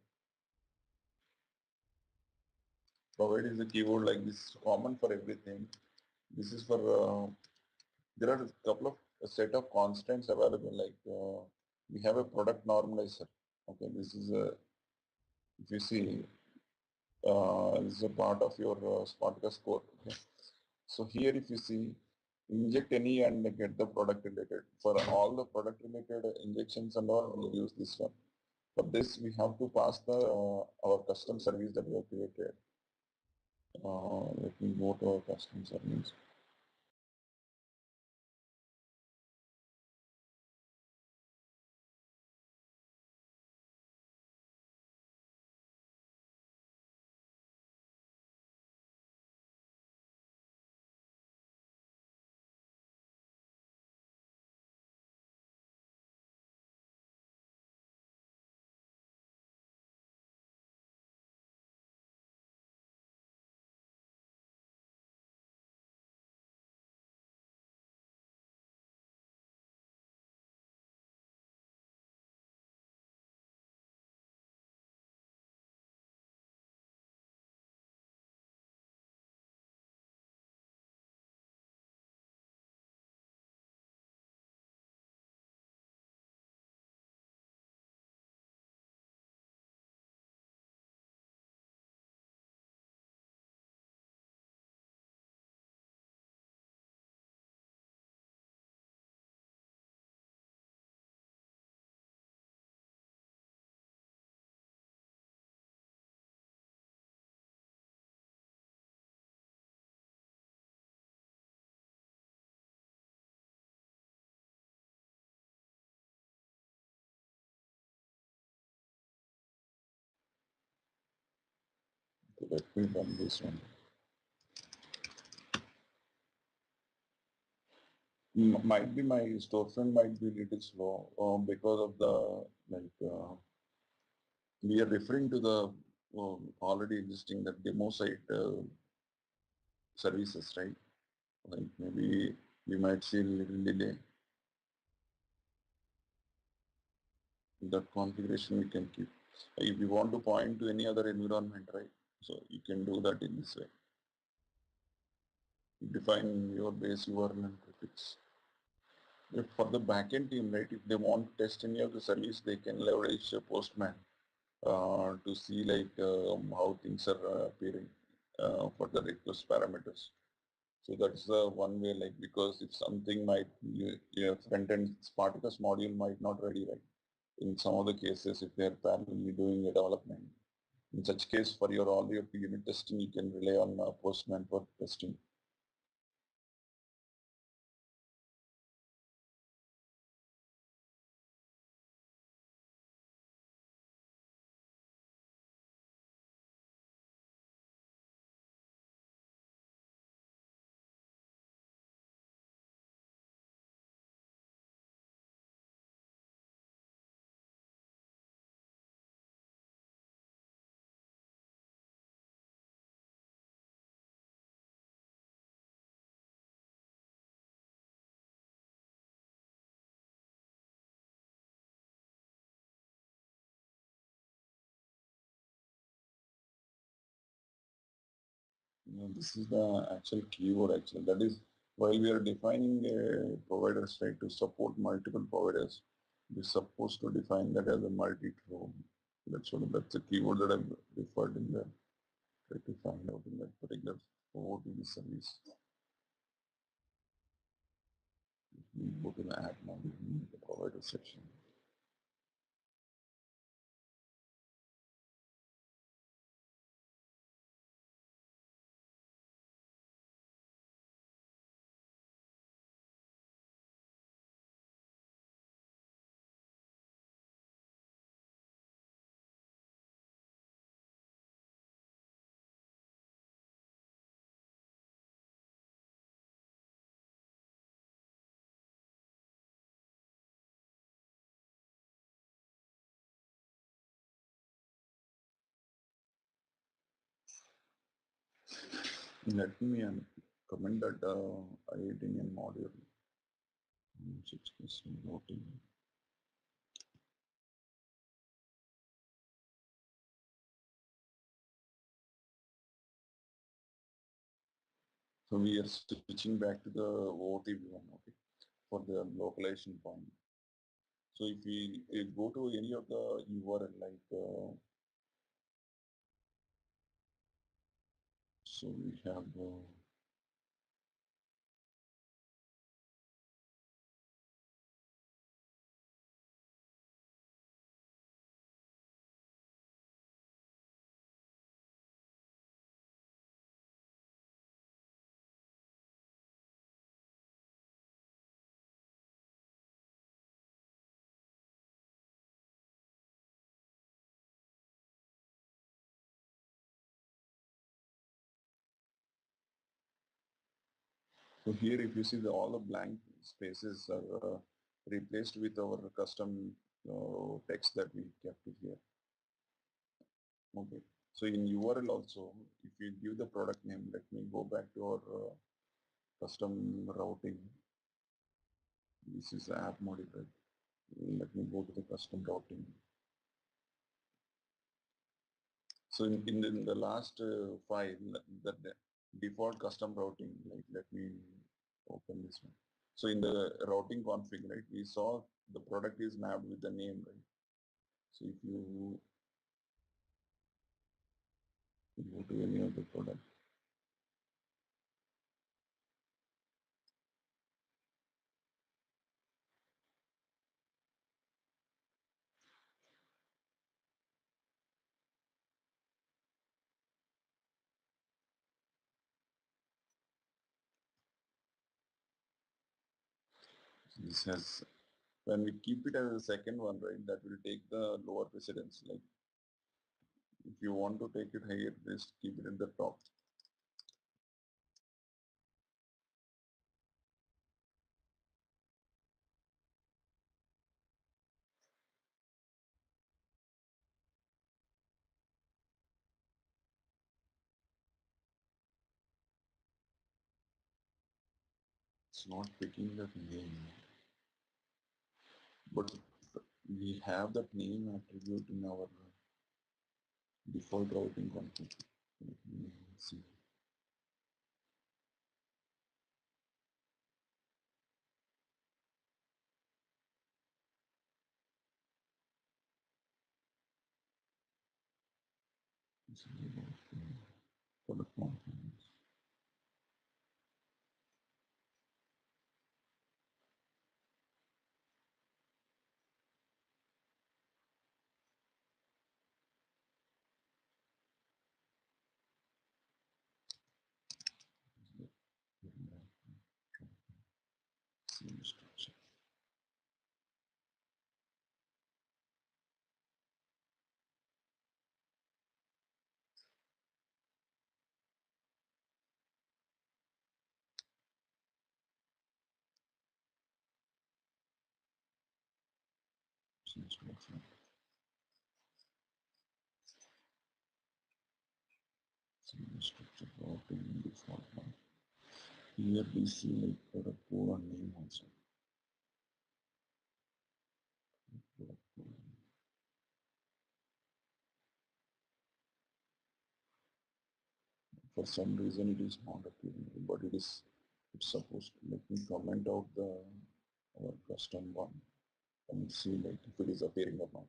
Provide is a keyword like this, common for everything. This is for, there are a couple of a set of constants available, like we have a product normalizer. Okay, this is a, if you see, this is a part of your Spartacus code. Okay. So here if you see, inject any and get the product related. For all the product related injections and all, we use this one. For this, we have to pass the our custom service that we have created. Let me go to our custom service. let me run this one. Might be my storefront might be a little slow because of the we are referring to the already existing the demo site services, right? Like maybe we might see a little delay. That configuration we can keep. If you want to point to any other environment, right? So you can do that in this way. You define your base URL and prefix. If for the backend team, right, if they want to test any of the service, they can leverage Postman to see like how things are appearing for the request parameters. So that's the one way, like, because if something might, your front-end Spartacus module might not ready, right? In some of the cases, if they're parallelly doing a development. In such case, for your all your unit testing, you can rely on Postman for testing. This is the actual keyword actually. That is, while we are defining a provider site to support multiple providers, we're supposed to define that as a multi-throw. That's a keyword that I've referred in there. Try to find out in that particular OOTD service. We go to the app now, the provider section. Let me comment that editing and module. 6 routing. So we are switching back to the OOTD one, okay, for the localization point. So if we go to any of the URL like, so we have so here if you see all the blank spaces are replaced with our custom text that we kept it here. Okay. So in URL also, if you give the product name, let me go back to our custom routing. This is the app modified. Let me go to the custom routing. So in the last file, the default custom routing, like let me open this one. So in the routing config, right, we saw the product is mapped with the name, right? So if you go to any of the product, this has, when we keep it as a second one, right, that will take the lower precedence. Like If you want to take it higher, just keep it at the top. It's not picking that name, but we have that name attribute in our default routing config. Let me see. It's about product components. Same structure. Same structure. Same structure routing default one. Here we see like product code and name also. Product code. For some reason it is not appearing, but it's supposed to. Let me comment out our custom one and see like if it is appearing or not.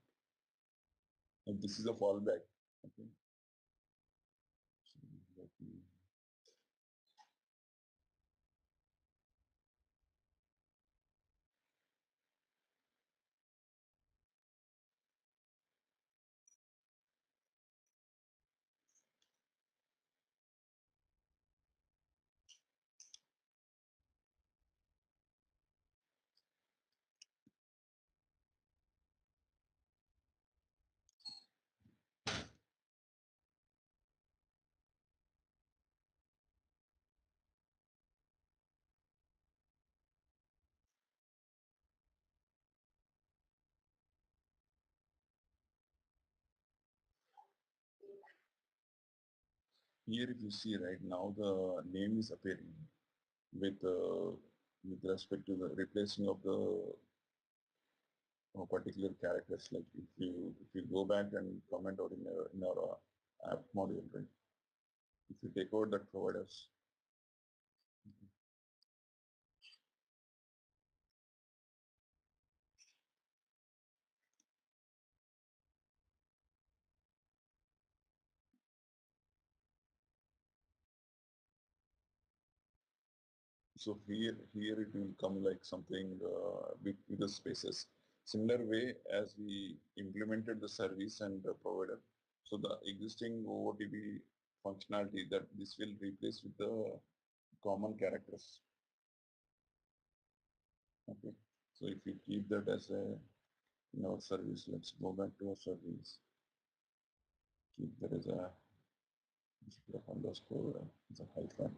And this is a fallback. Okay. So let me, here if you see right now the name is appearing with respect to the replacing of the particular characters. Like if you go back and comment out in our app module, right? If you take out that providers, so here it will come like something with the spaces. Similar way as we implemented the service and the provider. So the existing OOTP functionality that this will replace with the common characters. Okay. So if you keep that as a in our service, let's go back to our service. Keep that as a display of underscore as a hyphen.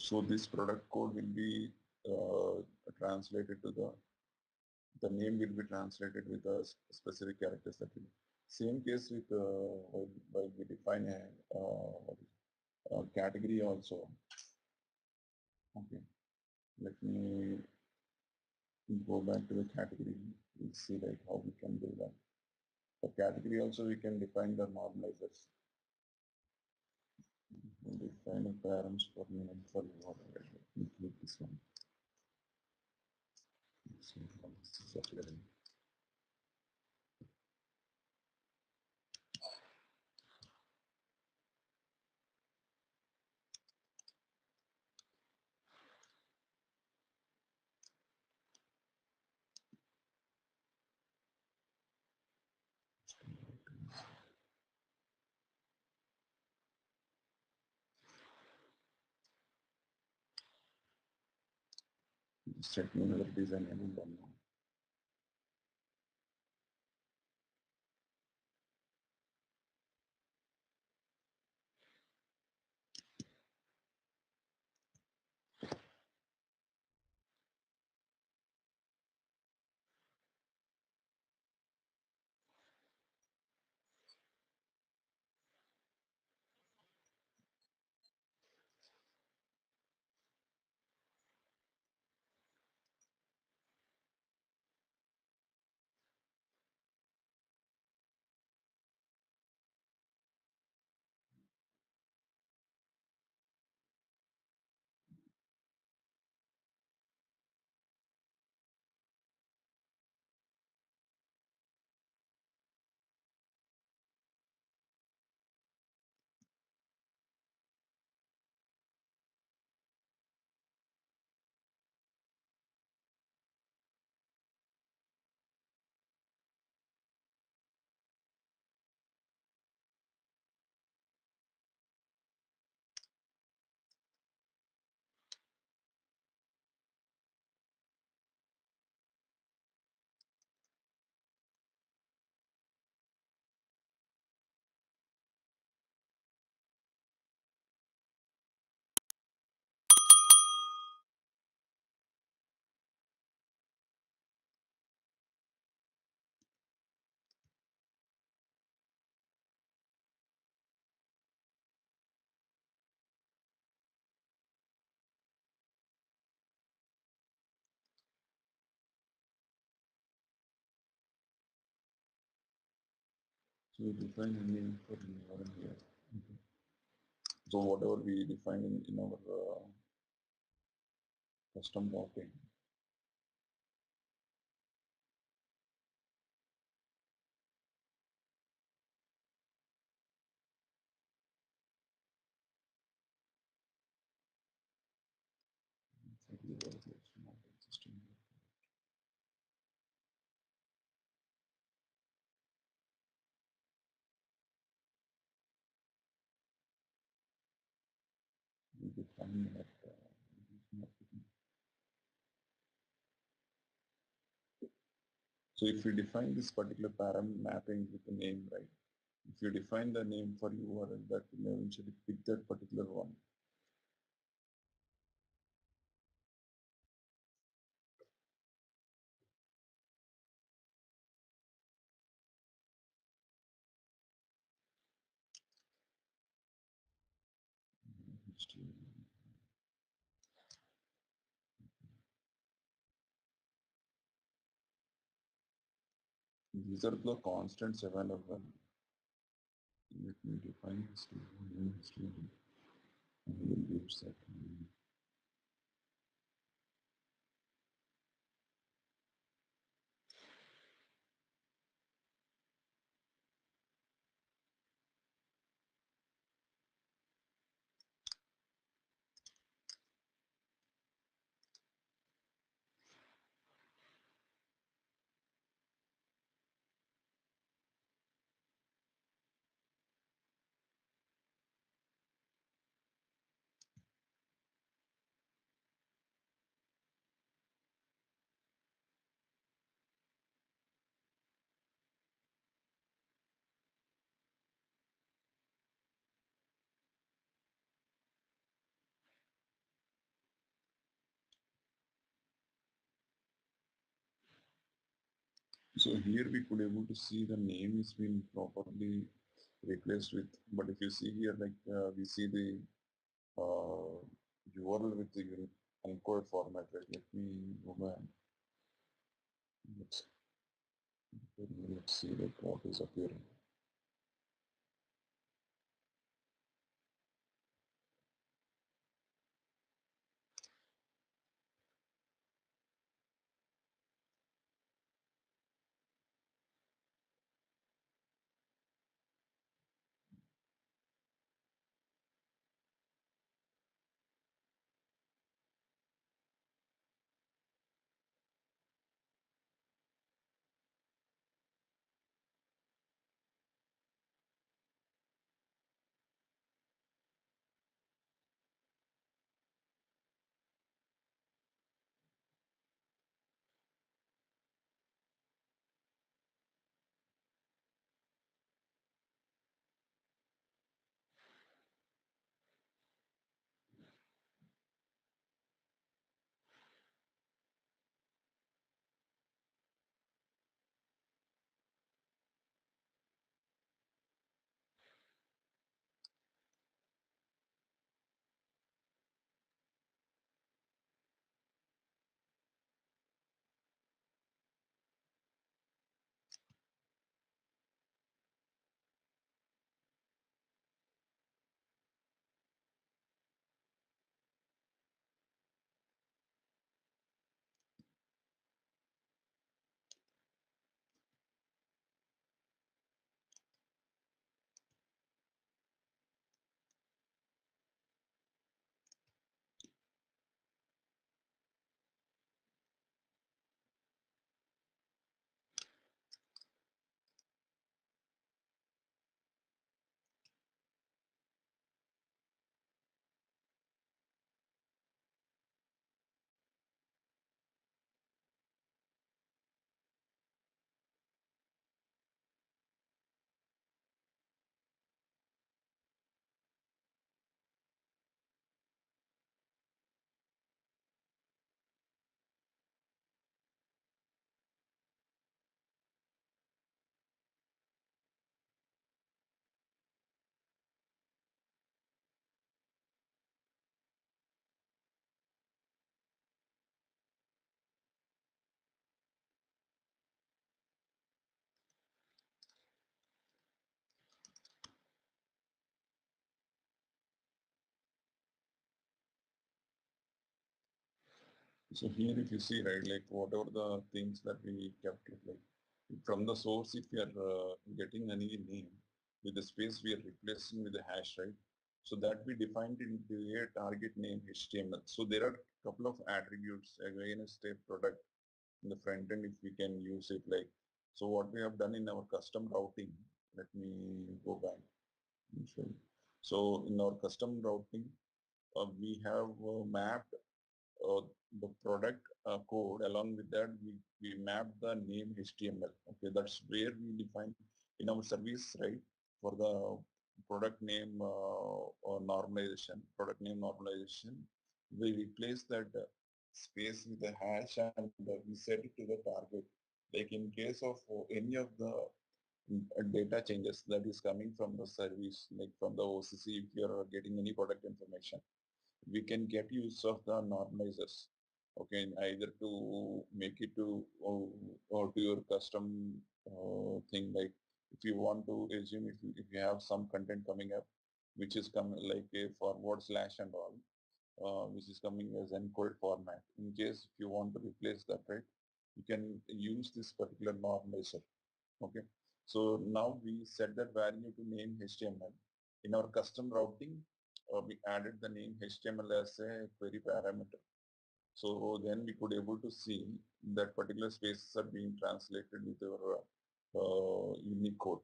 So this product code will be translated to the name will be translated with a specific characters that will. Same case with while we define a category also. Okay, let me go back to the category. We'll see like how we can do that. For category also we can define the normalizers. We'll define a params for minimum for whatever. Let me click this one. Set me another design and done. So we define a name for environment here. So whatever we define in our custom docking, exactly what it is, not existing. We define that. So if you define this particular param mapping with a name, right? If you define the name for URL, that will eventually pick that particular one. These are the constants available. Let me define this name history and we'll use that. So here we could able to see the name is been properly replaced with, but if you see here, like we see the URL with the uncode format, right? Let me go back. Let's, let's see like what is appearing. So here if you see, right, like whatever the things that we kept, like from the source, if we are getting any name with the space, we are replacing with the hash, right? So that we defined into a target name HTML. So there are a couple of attributes against a product in the front end if we can use it, like, so what we have done in our custom routing, let me go back and show you. So in our custom routing, we have mapped uh, the product code. Along with that, we map the name HTML. Okay, that's where we define in our service, right? For the product name or normalization, product name normalization, we replace that space with a hash and we set it to the target. Like in case of any of the data changes that is coming from the service, like from the OCC, if you are getting any product information, we can get use of the normalizers, okay, either to make it to or to your custom thing, like if you want to assume if you have some content coming up which is coming like a forward slash and all, which is coming as encode format, in case if you want to replace that, right, you can use this particular normalizer. Okay, so now we set that value to name HTML. In our custom routing, we added the name HTML as a query parameter. So then we could able to see that particular spaces are being translated with our unique code.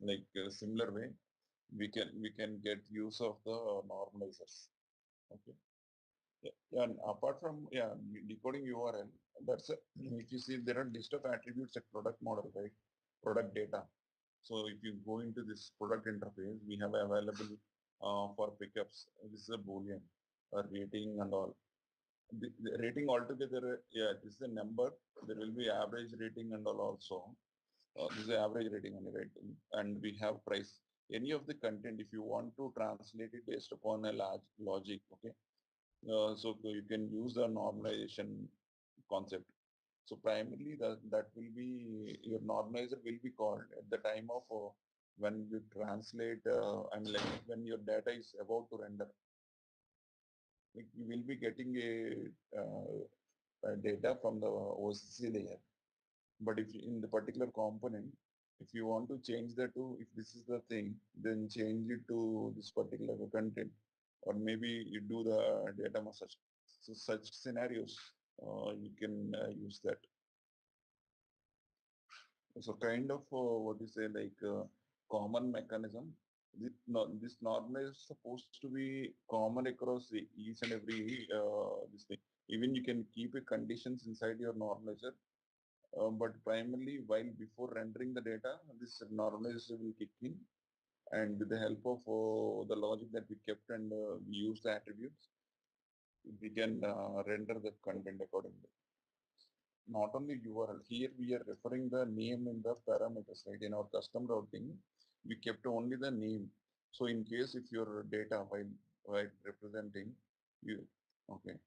Like a similar way, we can get use of the normalizers. Okay. Yeah, and apart from decoding URL, that's a, if you see there are list of attributes at product model, right? Product data. So if you go into this product interface, we have available for pickups. This is a boolean, a rating and all. The rating altogether, yeah, this is a number. There will be average rating and all also. This is the average rating only, right? And we have price. Any of the content, if you want to translate it based upon a large logic, okay, so you can use the normalization concept. So primarily that will be, your normalizer will be called at the time of when you translate, I mean like when your data is about to render. Like you will be getting a data from the OCC layer. But if in the particular component, if you want to change that to, if this is the thing, then change it to this particular content, or maybe you do the data massage. So such scenarios, you can use that. So kind of what you say, like common mechanism. This normalizer is supposed to be common across each and every this thing. Even you can keep a conditions inside your normalizer, but primarily while before rendering the data, this normalizer will kick in, and with the help of the logic that we kept and we use the attributes, we can render the content accordingly. Not only URL, here we are referring the name in the parameters, right? In our custom routing, we kept only the name. So in case if your data while representing you, okay.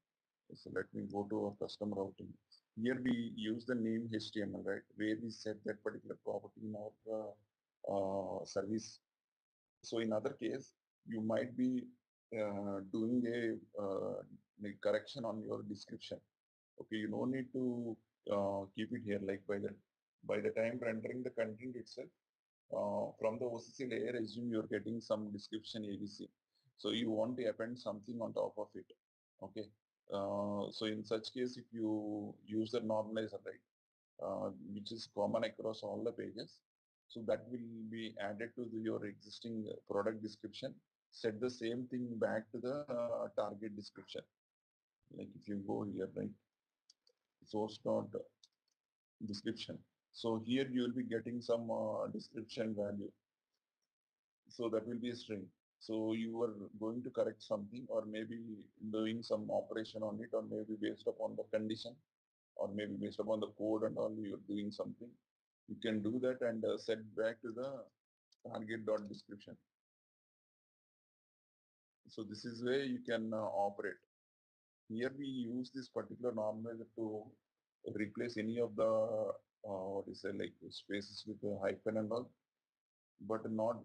So let me go to our custom routing. Here we use the name HTML, right? Where we set that particular property in our service. So in other case, you might be doing a correction on your description. Okay, you don't need to keep it here, like by the time rendering the content itself, from the OCC layer, assume you're getting some description ABC. So you want to append something on top of it. Okay. So in such case, if you use the normalizer, right, which is common across all the pages, so that will be added to your existing product description. Set the same thing back to the target description. Like if you go here, right, source dot description. So here you will be getting some description value. So that will be a string. So you are going to correct something, or maybe doing some operation on it, or maybe based upon the condition, or maybe based upon the code and all, you're doing something. You can do that and set back to the target dot description. So this is where you can operate. Here we use this particular normalizer to replace any of the what is it, like spaces with a hyphen and all, but not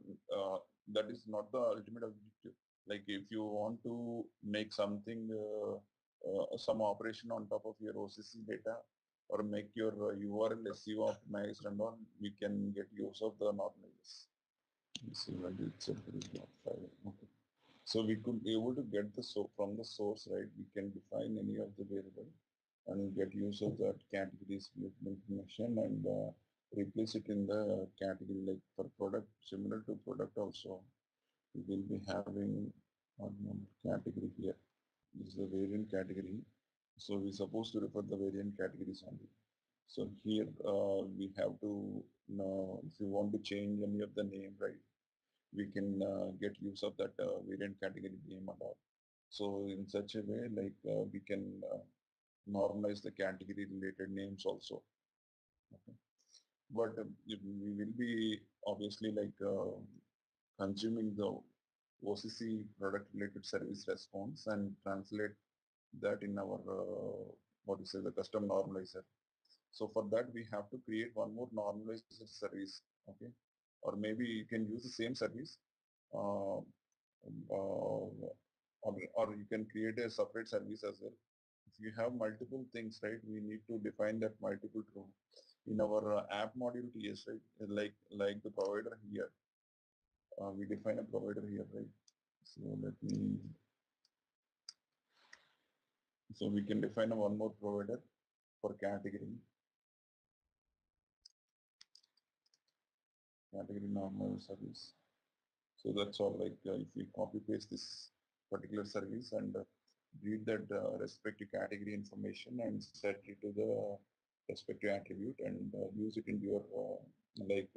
that is not the ultimate objective. Like if you want to make something some operation on top of your OCC data or make your URL SEO optimized and all, we can get use of the normalizers. See what itself is not file. Okay. So we could be able to get the from the source, right? We can define any of the variable and get use of that categories information and replace it in the category, like for product, similar to product also. We will be having one category here. This is the variant category. So we're supposed to refer the variant categories only. So here we have to, if you want to change any of the name, right, we can get use of that variant category name and all. So in such a way, like we can normalize the category related names also. Okay. But we will be obviously like consuming the OCC product related service response and translate that in our what you say, the custom normalizer. So for that we have to create one more normalizer service, okay, or maybe you can use the same service, uh, or you can create a separate service as well. If you have multiple things, right, we need to define that multiple true in our app module TS, right, like the provider here. We define a provider here, right? So let me. So we can define a one more provider for category normal service. So that's all. Like if we copy paste this particular service and read that respective category information and set it to the respective attribute and use it in your like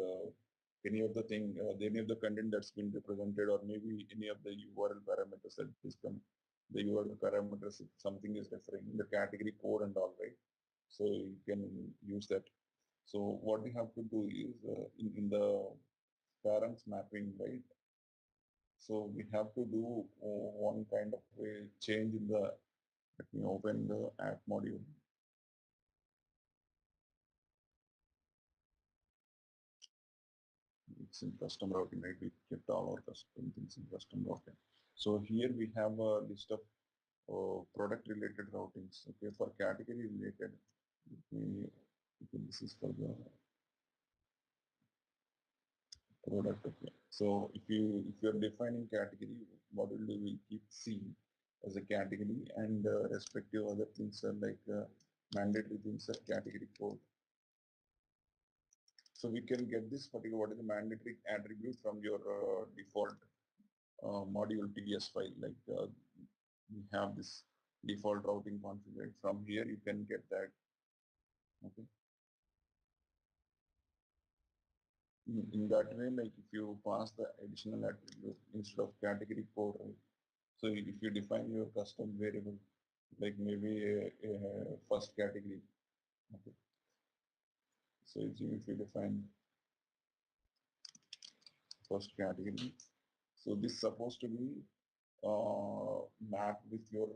any of the thing, any of the content that's been represented, or maybe any of the URL parameters that is come, the URL parameters, if something is referring in the category code and all, right? So you can use that. So what we have to do is in the parents mapping, right? So we have to do one kind of a change in the, let me open the app module. It's in custom routing, right? We kept all our custom things in custom routing. So here we have a list of product related routings, okay, for category related. This is for the product, okay. So if you're defining category, what will do, we keep C as a category, and respective other things are like mandatory things are category code. So we can get this particular, what is the mandatory attribute from your default module TS file, like we have this default routing configured. From here you can get that, okay. In that way, like if you pass the additional attribute instead of category code, right? So if you define your custom variable, like maybe a first category, okay. So if you define first category, so this is supposed to be mapped with your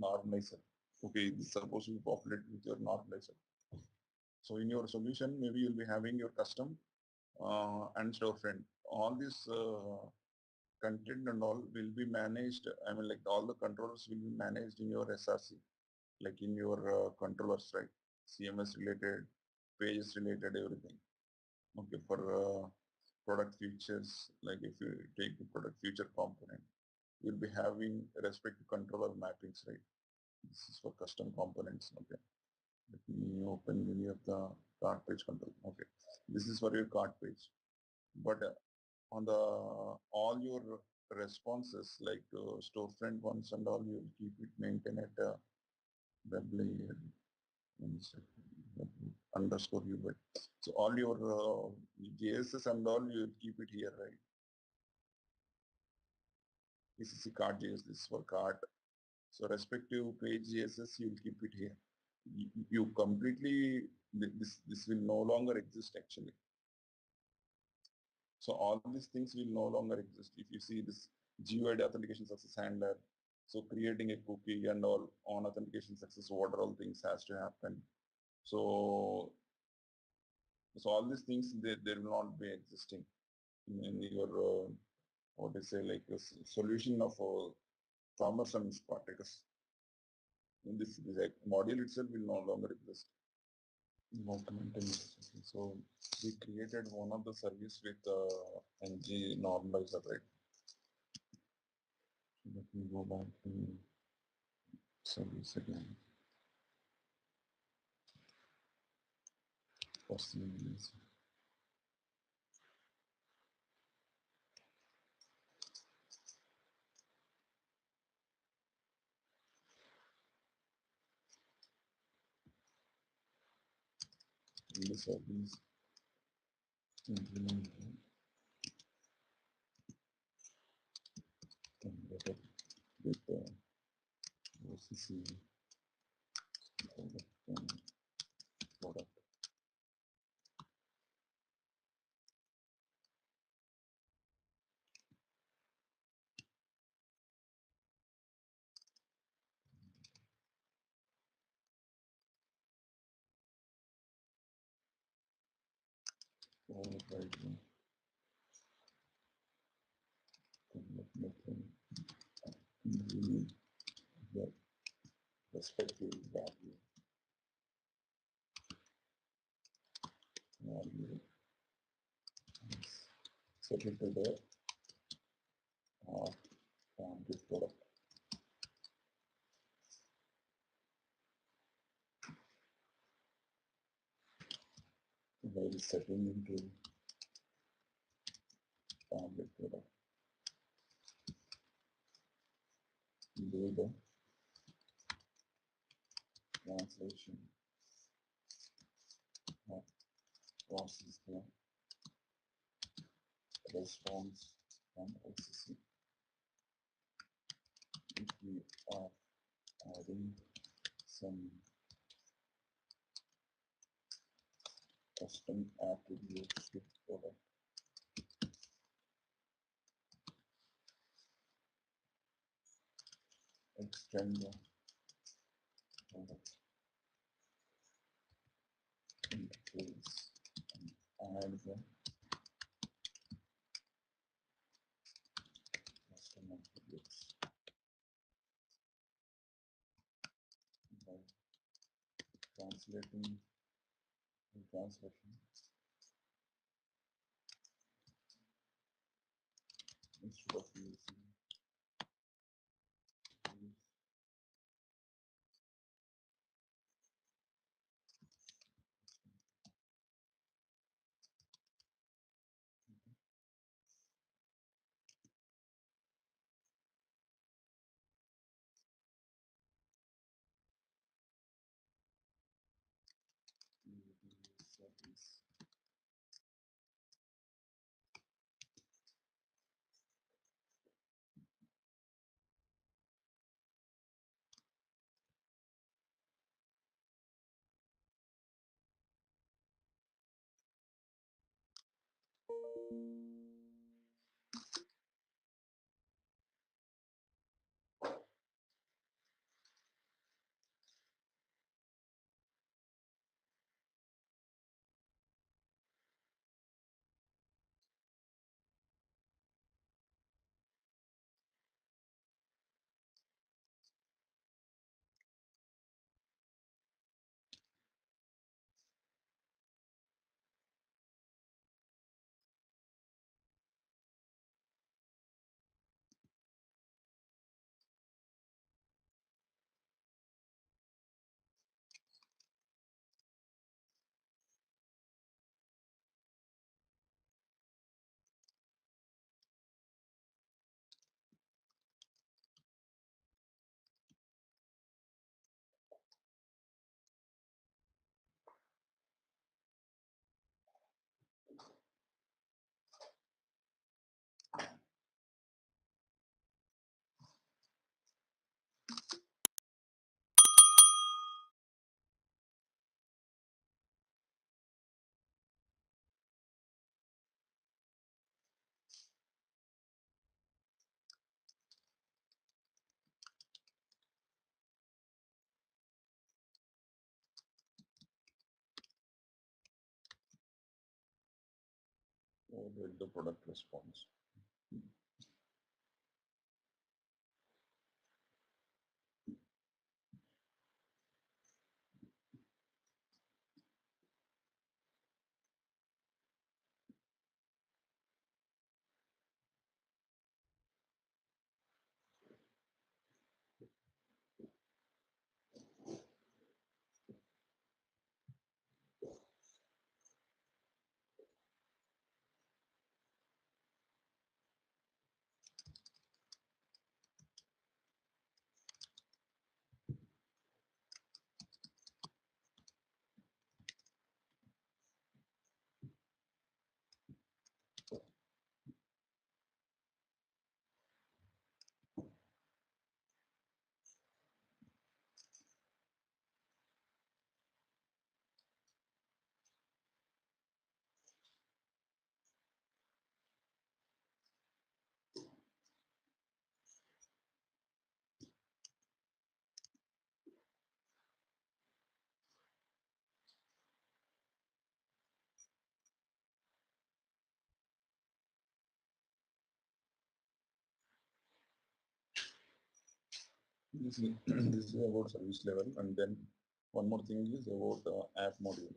normalizer. Okay, this is supposed to be populated with your normalizer. So in your solution, maybe you'll be having your custom and storefront. All this content and all will be managed. I mean, like all the controllers will be managed in your SRC, like in your controllers, right? CMS related, pages related, everything. Okay, for product features, like if you take the product feature component, you'll be having respective controller mappings, right? This is for custom components. Okay, let me open any of the cart page control. Okay, this is for your cart page, but on the all your responses, like storefront ones and all, you'll keep it maintained at web layer underscore UI. So all your JSS and all, you'll keep it here, right? This is the cart JS, this is for cart. So respective page JSS, you'll keep it here. You completely, this will no longer exist actually. So all these things will no longer exist. If you see this GUID authentication success handler, so creating a cookie and all on authentication success, what are all things has to happen. So all these things, they will not be existing in your, what they say, like a solution of Commerce and Spartacus. this module itself will no longer exist. So we created one of the service with ng normalizer, right? Let me go back to service again. First thing is in the service implement converted with OCC product. Right now, the respective value set it to the this product. While setting into target product, do the translation of process the response from OCC. If we are adding some custom attributes to product, extend the product interface and add the custom attributes by translating the translation instead of using service. Or get the product response. This is, this is about service level, and then one more thing is about app module.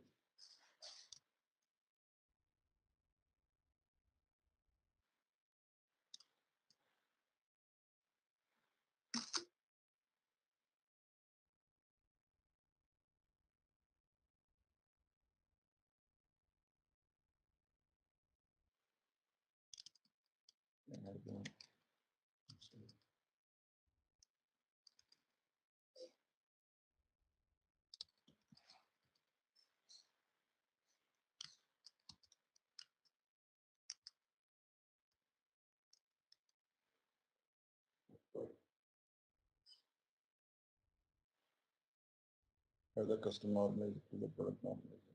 Have the custom normalized to the product normalized.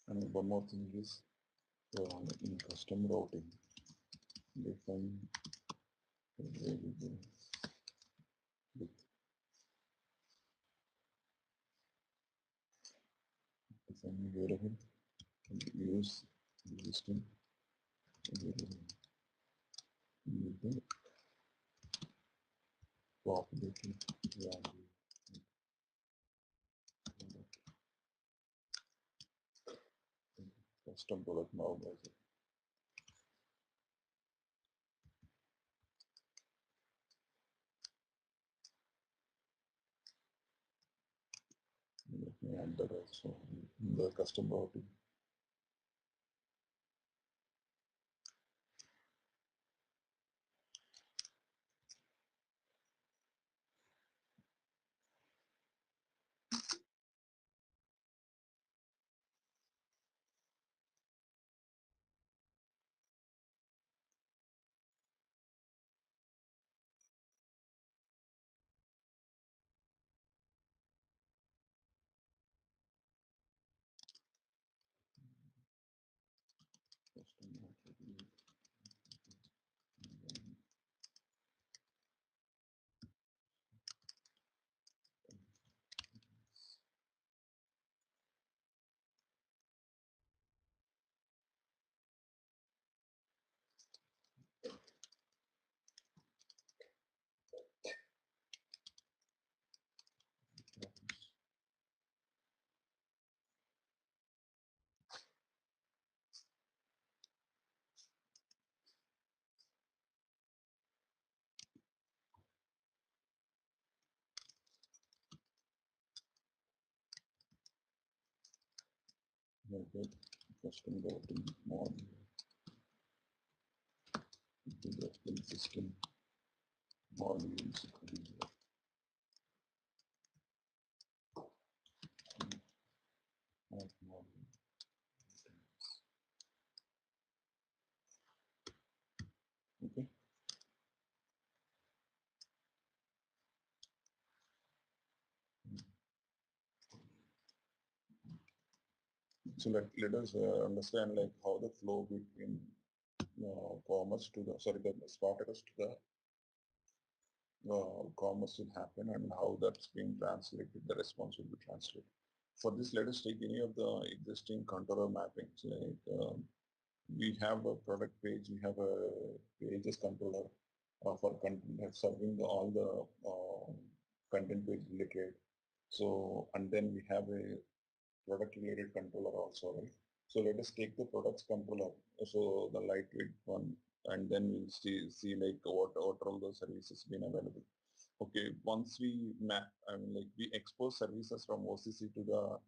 And one more thing is in custom routing, define a variable with define a variable and use existing variable with the populated value. Custom product normalizer. Let me add that also in the custom routing. Custom routing. Okay. Custom routing model into the existing modules. Okay. So let us understand like how the flow between commerce to the the Spartacus to the commerce will happen and how that's being translated, the response will be translated. For this, let us take any of the existing controller mappings. Like we have a product page, we have a pages controller for serving all the content page related. So, and then we have a product related controller also, right? So let us take the products controller, so the lightweight one, and then we'll see like what all the services been available. Okay, once we map, I mean like we expose services from OCC to the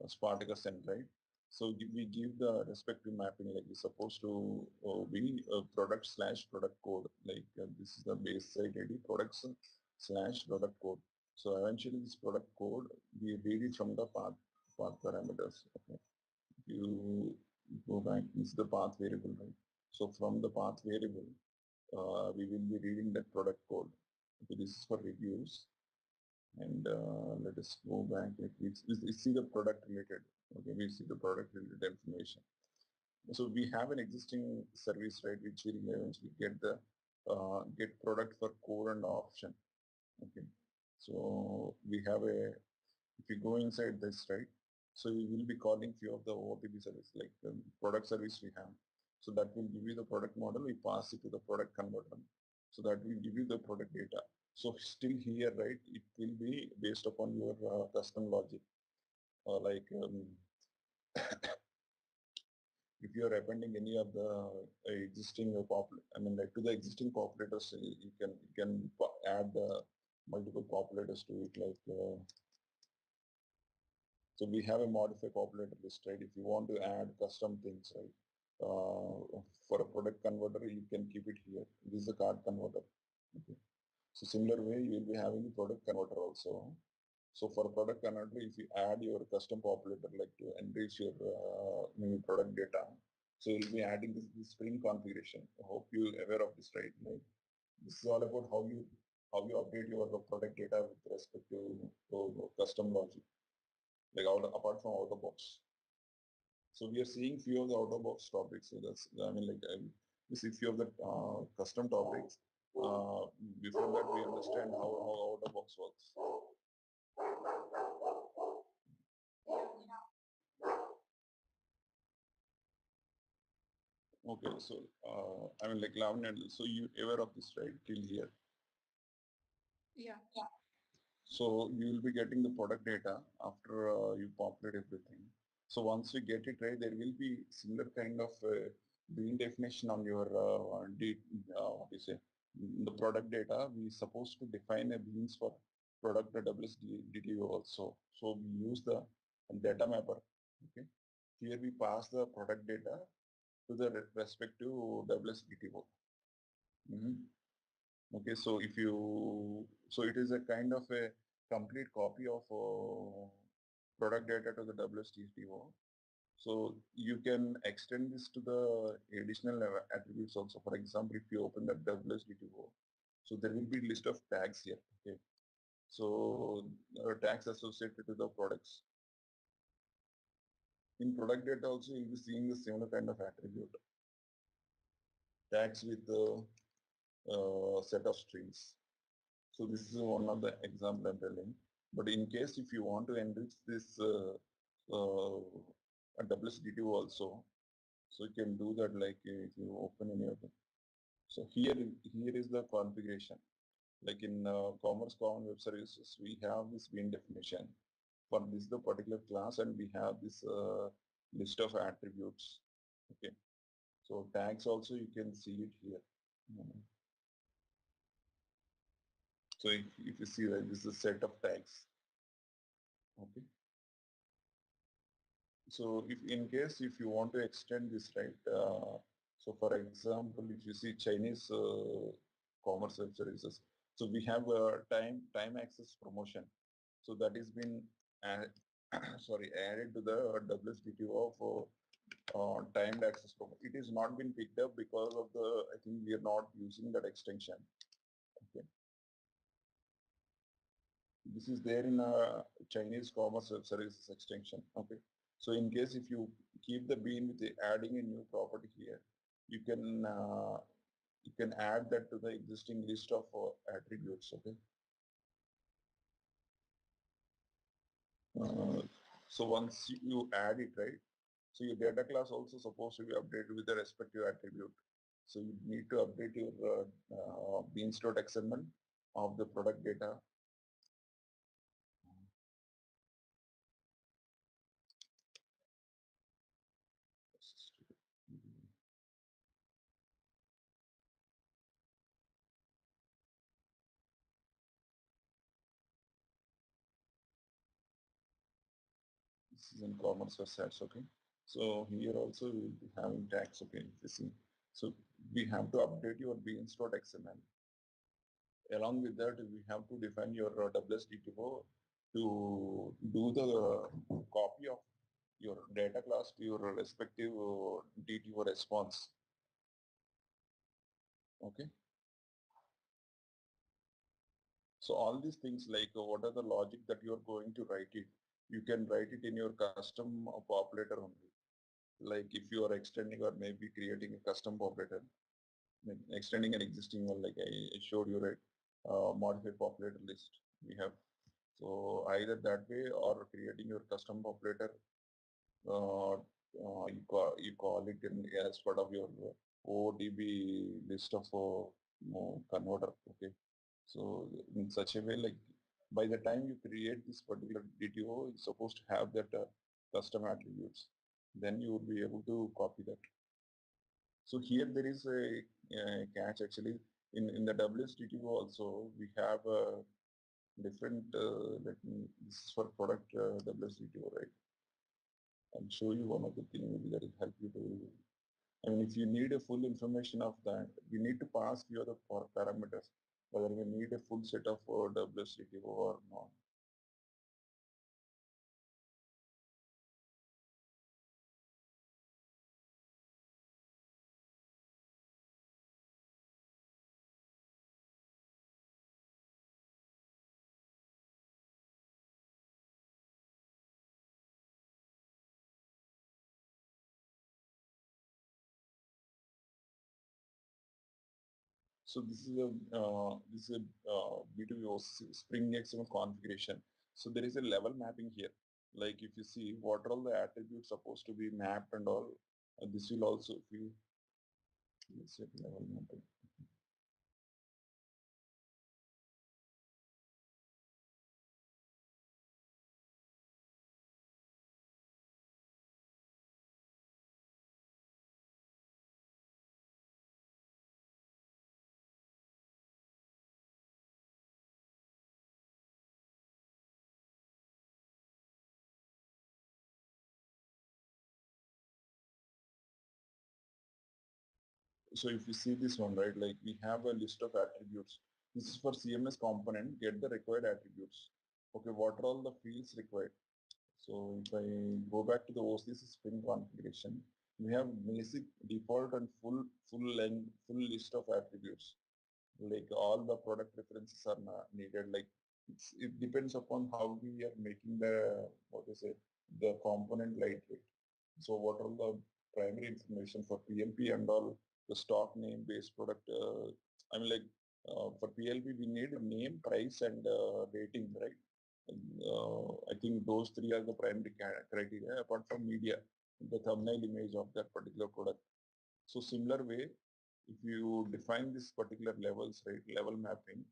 Spartacus end, right? So we give the respective mapping, like it's supposed to be product slash product code, like this is the base site ID products slash product code. So eventually this product code, we read it from the path parameters. Okay, you go back, this is the path variable, right? So from the path variable, we will be reading that product code. Okay, this is for reviews. And let us go back. We see the product related. Okay, we see the product related information. So we have an existing service, right, which will eventually get product for core and option. Okay, so we have if you go inside this, right, so we will be calling few of the OTP service, like product service we have. So that will give you the product model, we pass it to the product converter. So that will give you the product data. So still here, right, it will be based upon your custom logic. Like if you are appending any of the existing I mean like to the existing populators, you can add multiple populators to it, like so we have a modified populator list, right? If you want to add custom things, right? For a product converter, you can keep it here. This is a card converter. Okay. So similar way, you will be having a product converter also. So for a product converter, if you add your custom populator, like to enrich your maybe product data, so you'll be adding this Spring configuration. I hope you're aware of this, right? Like this is all about how you update your product data with respect to custom logic, like apart from out of box. So we are seeing few of the out of box topics. So that's, I mean, like we see few of the custom topics. Before that, we understand how out of box works. Okay, so I mean, like Lavanya, so you aware of this, right? Till here. Yeah. So you will be getting the product data after you populate everything. So once we get it right, there will be similar kind of bean definition on your what do you say, the product data. We supposed to define a beans for product WSDTO also. So we use the data mapper. Okay, here we pass the product data to the respective WSDTO. Okay, so so it is a kind of a complete copy of product data to the WSDTO. So you can extend this to the additional attributes also. For example, if you open that WSDTO, so there will be list of tags here. Okay, so tags associated to the products. In product data also, you'll be seeing the similar kind of attribute. Tags with the set of strings. So this is one of the example I'm telling. But in case if you want to enrich this a WSDTO also, so you can do that, like if you open any of them. So here is the configuration. Like in Commerce Cloud Web Services, we have this bean definition for this the particular class, and we have this list of attributes. Okay. So tags also you can see it here. So if you see that this is a set of tags. Okay. So if in case if you want to extend this, right, so for example, if you see Chinese commerce web services, so we have a time access promotion. So that is been added to the WSDTO of timed access promotion. It is not been picked up because of the, I think we are not using that extension. Okay. This is there in a Chinese commerce web services extension. Okay. So in case if you keep the bean with the adding a new property here, you can add that to the existing list of attributes. Okay. So once you add it, right, so your data class also supposed to be updated with the respective attribute. So you need to update your beans.xml of the product data. This is in commerce websites, okay? So here also we will be having tags, okay, if you see. So we have to update your beans.xml. Along with that, we have to define your WSDTO to do the copy of your data class to your respective DTO response. Okay. So all these things like what are the logic that you are going to write it, you can write it in your custom populator only. Like if you are extending or maybe creating a custom populator, extending an existing one, like I showed you, right? Modified populator list we have. So either that way or creating your custom populator, you call it in, as part of your ODB list of converter. Okay. So in such a way, like by the time you create this particular DTO, it's supposed to have that custom attributes. Then you will be able to copy that. So here there is a catch actually. In the WSDTO also, we have different, this is for product WSDTO, right? I'll show you one of the things that will help you to, I mean, if you need a full information of that, we need to pass few other parameters, whether we need a full set of WSDTO or not. So this is a B2B Spring XML configuration. So there is a level mapping here. Like if you see what are all the attributes supposed to be mapped and all, this will also, if you, let's say level mapping. So if you see this one, right, like we have a list of attributes. This is for CMS component, get the required attributes. Okay, what are all the fields required? So if I go back to the OCC Spring configuration, we have basic, default and full length, full list of attributes. Like all the product references are needed. Like it depends upon how we are making the, what is it, the component lightweight. So what are the primary information for PLP and all, the stock name based product? I mean, like for PLP, we need name, price, and rating, right? I think those three are the primary criteria, apart from media, the thumbnail image of that particular product. So similar way, if you define this particular levels, right, level mapping,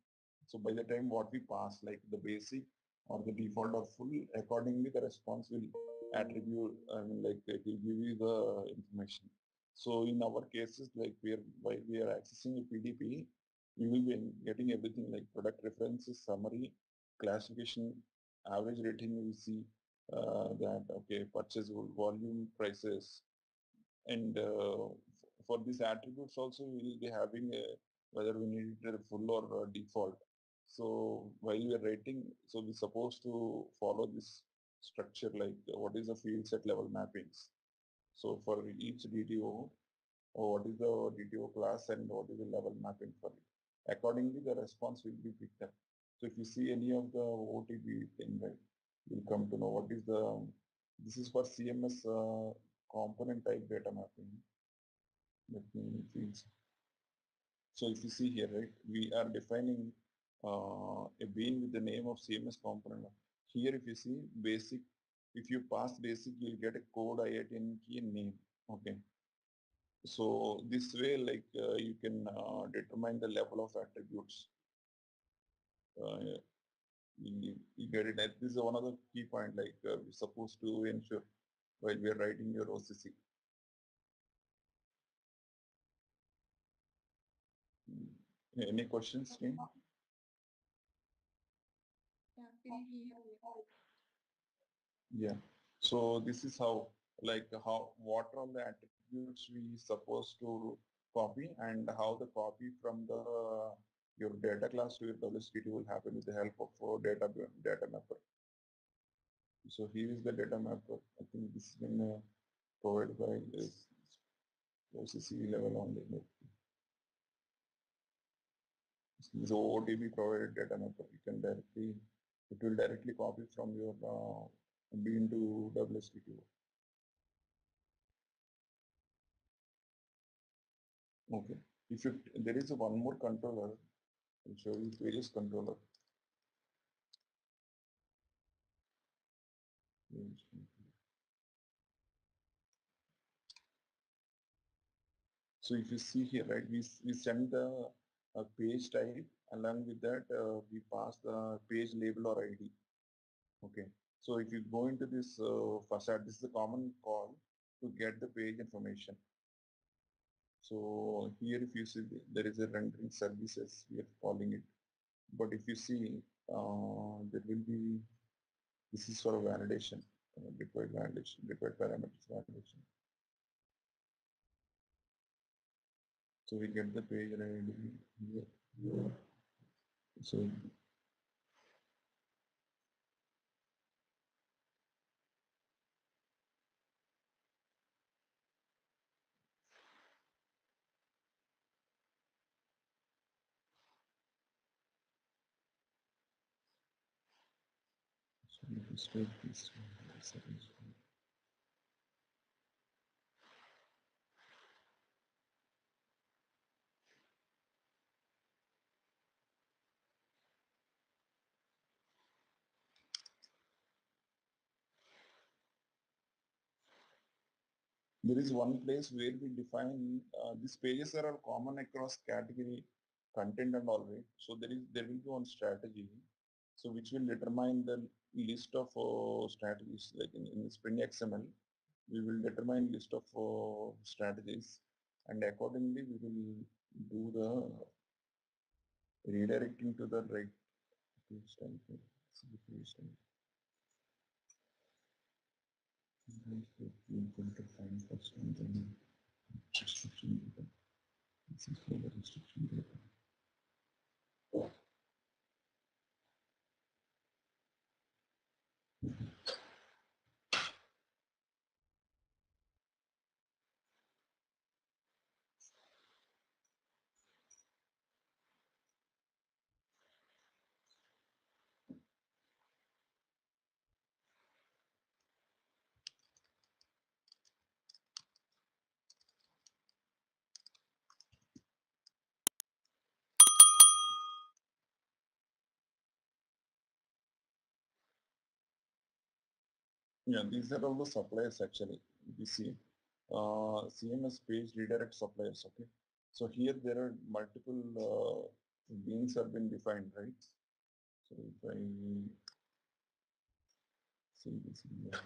so by the time what we pass, like the basic or the default or full, accordingly the response will attribute, I mean, like it will give you the information. So in our cases, like while we are accessing a PDP, we will be getting everything like product references, summary, classification, average rating. We see that, okay, purchase volume, prices, and for these attributes also we will be having a, whether we need it a full or default. So while we are rating, so we're supposed to follow this structure, like what is the field set level mappings. So for each DTO, or what is the DTO class and what is the level mapping for it. Accordingly, the response will be picked up. So if you see any of the OTP thing, right, you'll come to know what is the, this is for CMS component type data mapping. Let me fields. So if you see here, right, we are defining a bean with the name of CMS component. Here, if you see basic, if you pass basic, you'll get a code, IITN key, and name. Okay. So this way, like you can determine the level of attributes. You get it. This is one of the key point, like we're supposed to ensure while we are writing your OCC. Any questions, team? Yeah, we'll hear you. Yeah. So this is how, what are the attributes we supposed to copy, and how the copy from the your data class to your WSDT will happen with the help of data mapper. So here is the data mapper. I think this has been provided by this OCC level only. This is OOTB provided data mapper. You can directly, it will directly copy from your bean to WSDT. Okay. If you, there is one more controller, I'll show you various controller. So if you see here, right, we send the page type, along with that we pass the page label or ID. Okay. So if you go into this facade, this is a common call to get the page information. So here if you see, there is a rendering services, we are calling it. But if you see, there will be, this is for validation, required validation, required parameters validation. So we get the page ID here. So let's take this one. There is one place where we define these pages are all common across category, content and all, right? So there will be one strategy, so which will determine the list of strategies. Like in Spring XML, we will determine list of strategies, and accordingly we will do the redirecting to the right page type. Page type. Find first and then restriction data. This is for the restriction data. Yeah, these are all the suppliers actually. We see CMS page redirect suppliers. Okay, so here there are multiple beans have been defined, right? So if I see this in there.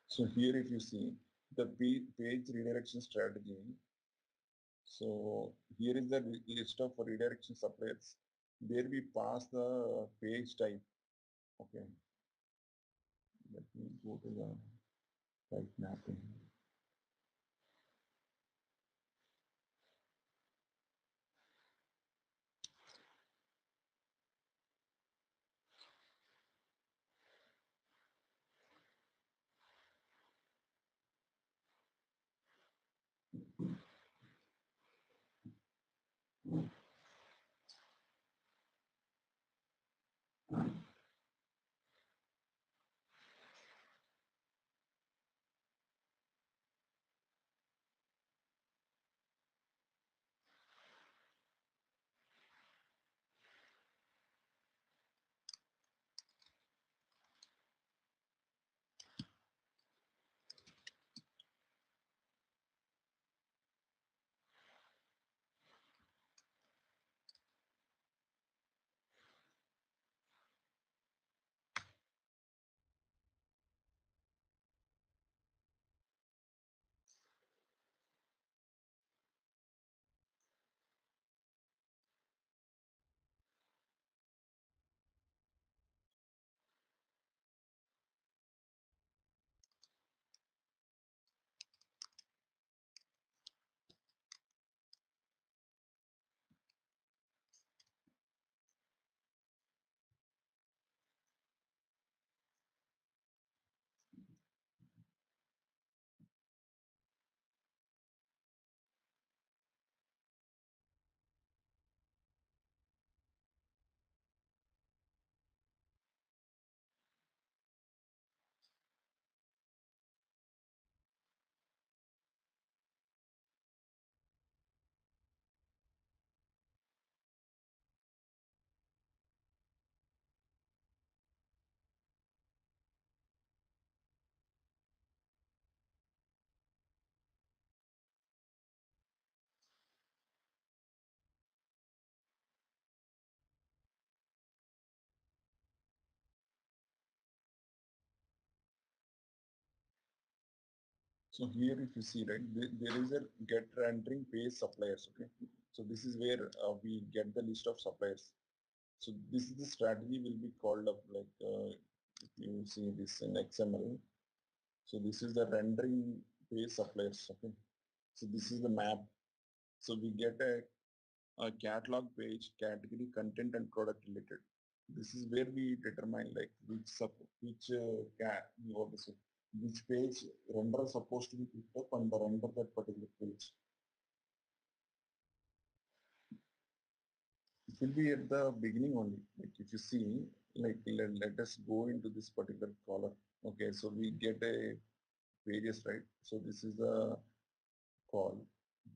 So here if you see the page redirection strategy, so here is the list of redirection suppliers. There we pass the page type. Okay, let me go to the type mapping. So here, if you see, right, there is a get rendering page suppliers. Okay, so this is where we get the list of suppliers. So this is the strategy will be called up like if you see this in XML. So this is the rendering page suppliers. Okay, so this is the map. So we get a catalog page, category, content, and product related. This is where we determine like which page render is supposed to be picked up and render that particular page. It will be at the beginning only. Like if you see, like let us go into this particular column. Okay, so we get a pages, right? So this is the call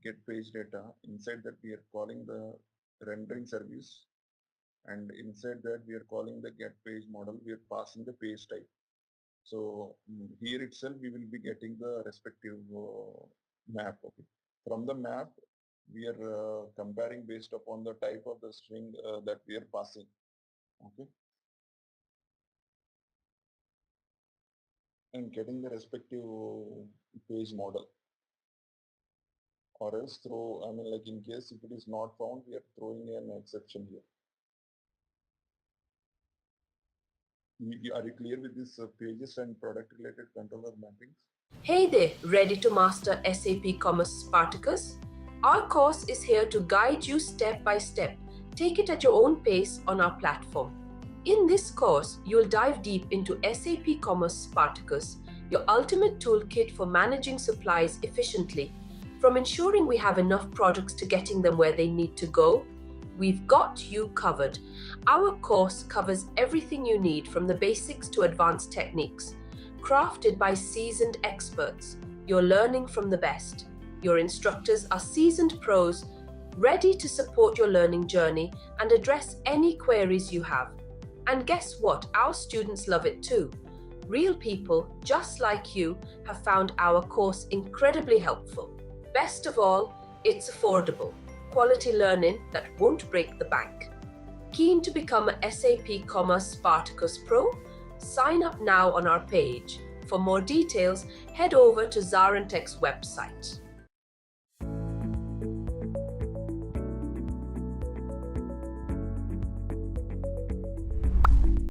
get page data. Inside that we are calling the rendering service, and inside that we are calling the get page model. We are passing the page type. So here itself we will be getting the respective map. Okay, from the map we are comparing based upon the type of the string that we are passing. Okay, and getting the respective page model, or else throw, I mean, like in case if it is not found, we are throwing an exception here. Are you clear with this pages and product related controller mappings? Hey there, ready to master SAP Commerce Spartacus? Our course is here to guide you step by step. Take it at your own pace on our platform. In this course, you'll dive deep into SAP Commerce Spartacus, your ultimate toolkit for managing supplies efficiently. From ensuring we have enough products to getting them where they need to go, we've got you covered. Our course covers everything you need from the basics to advanced techniques. Crafted by seasoned experts, you're learning from the best. Your instructors are seasoned pros, ready to support your learning journey and address any queries you have. And guess what? Our students love it too. Real people, just like you, have found our course incredibly helpful. Best of all, it's affordable. Quality learning that won't break the bank. Keen to become a SAP Commerce Spartacus Pro? Sign up now on our page. For more details, head over to ZaranTech's website.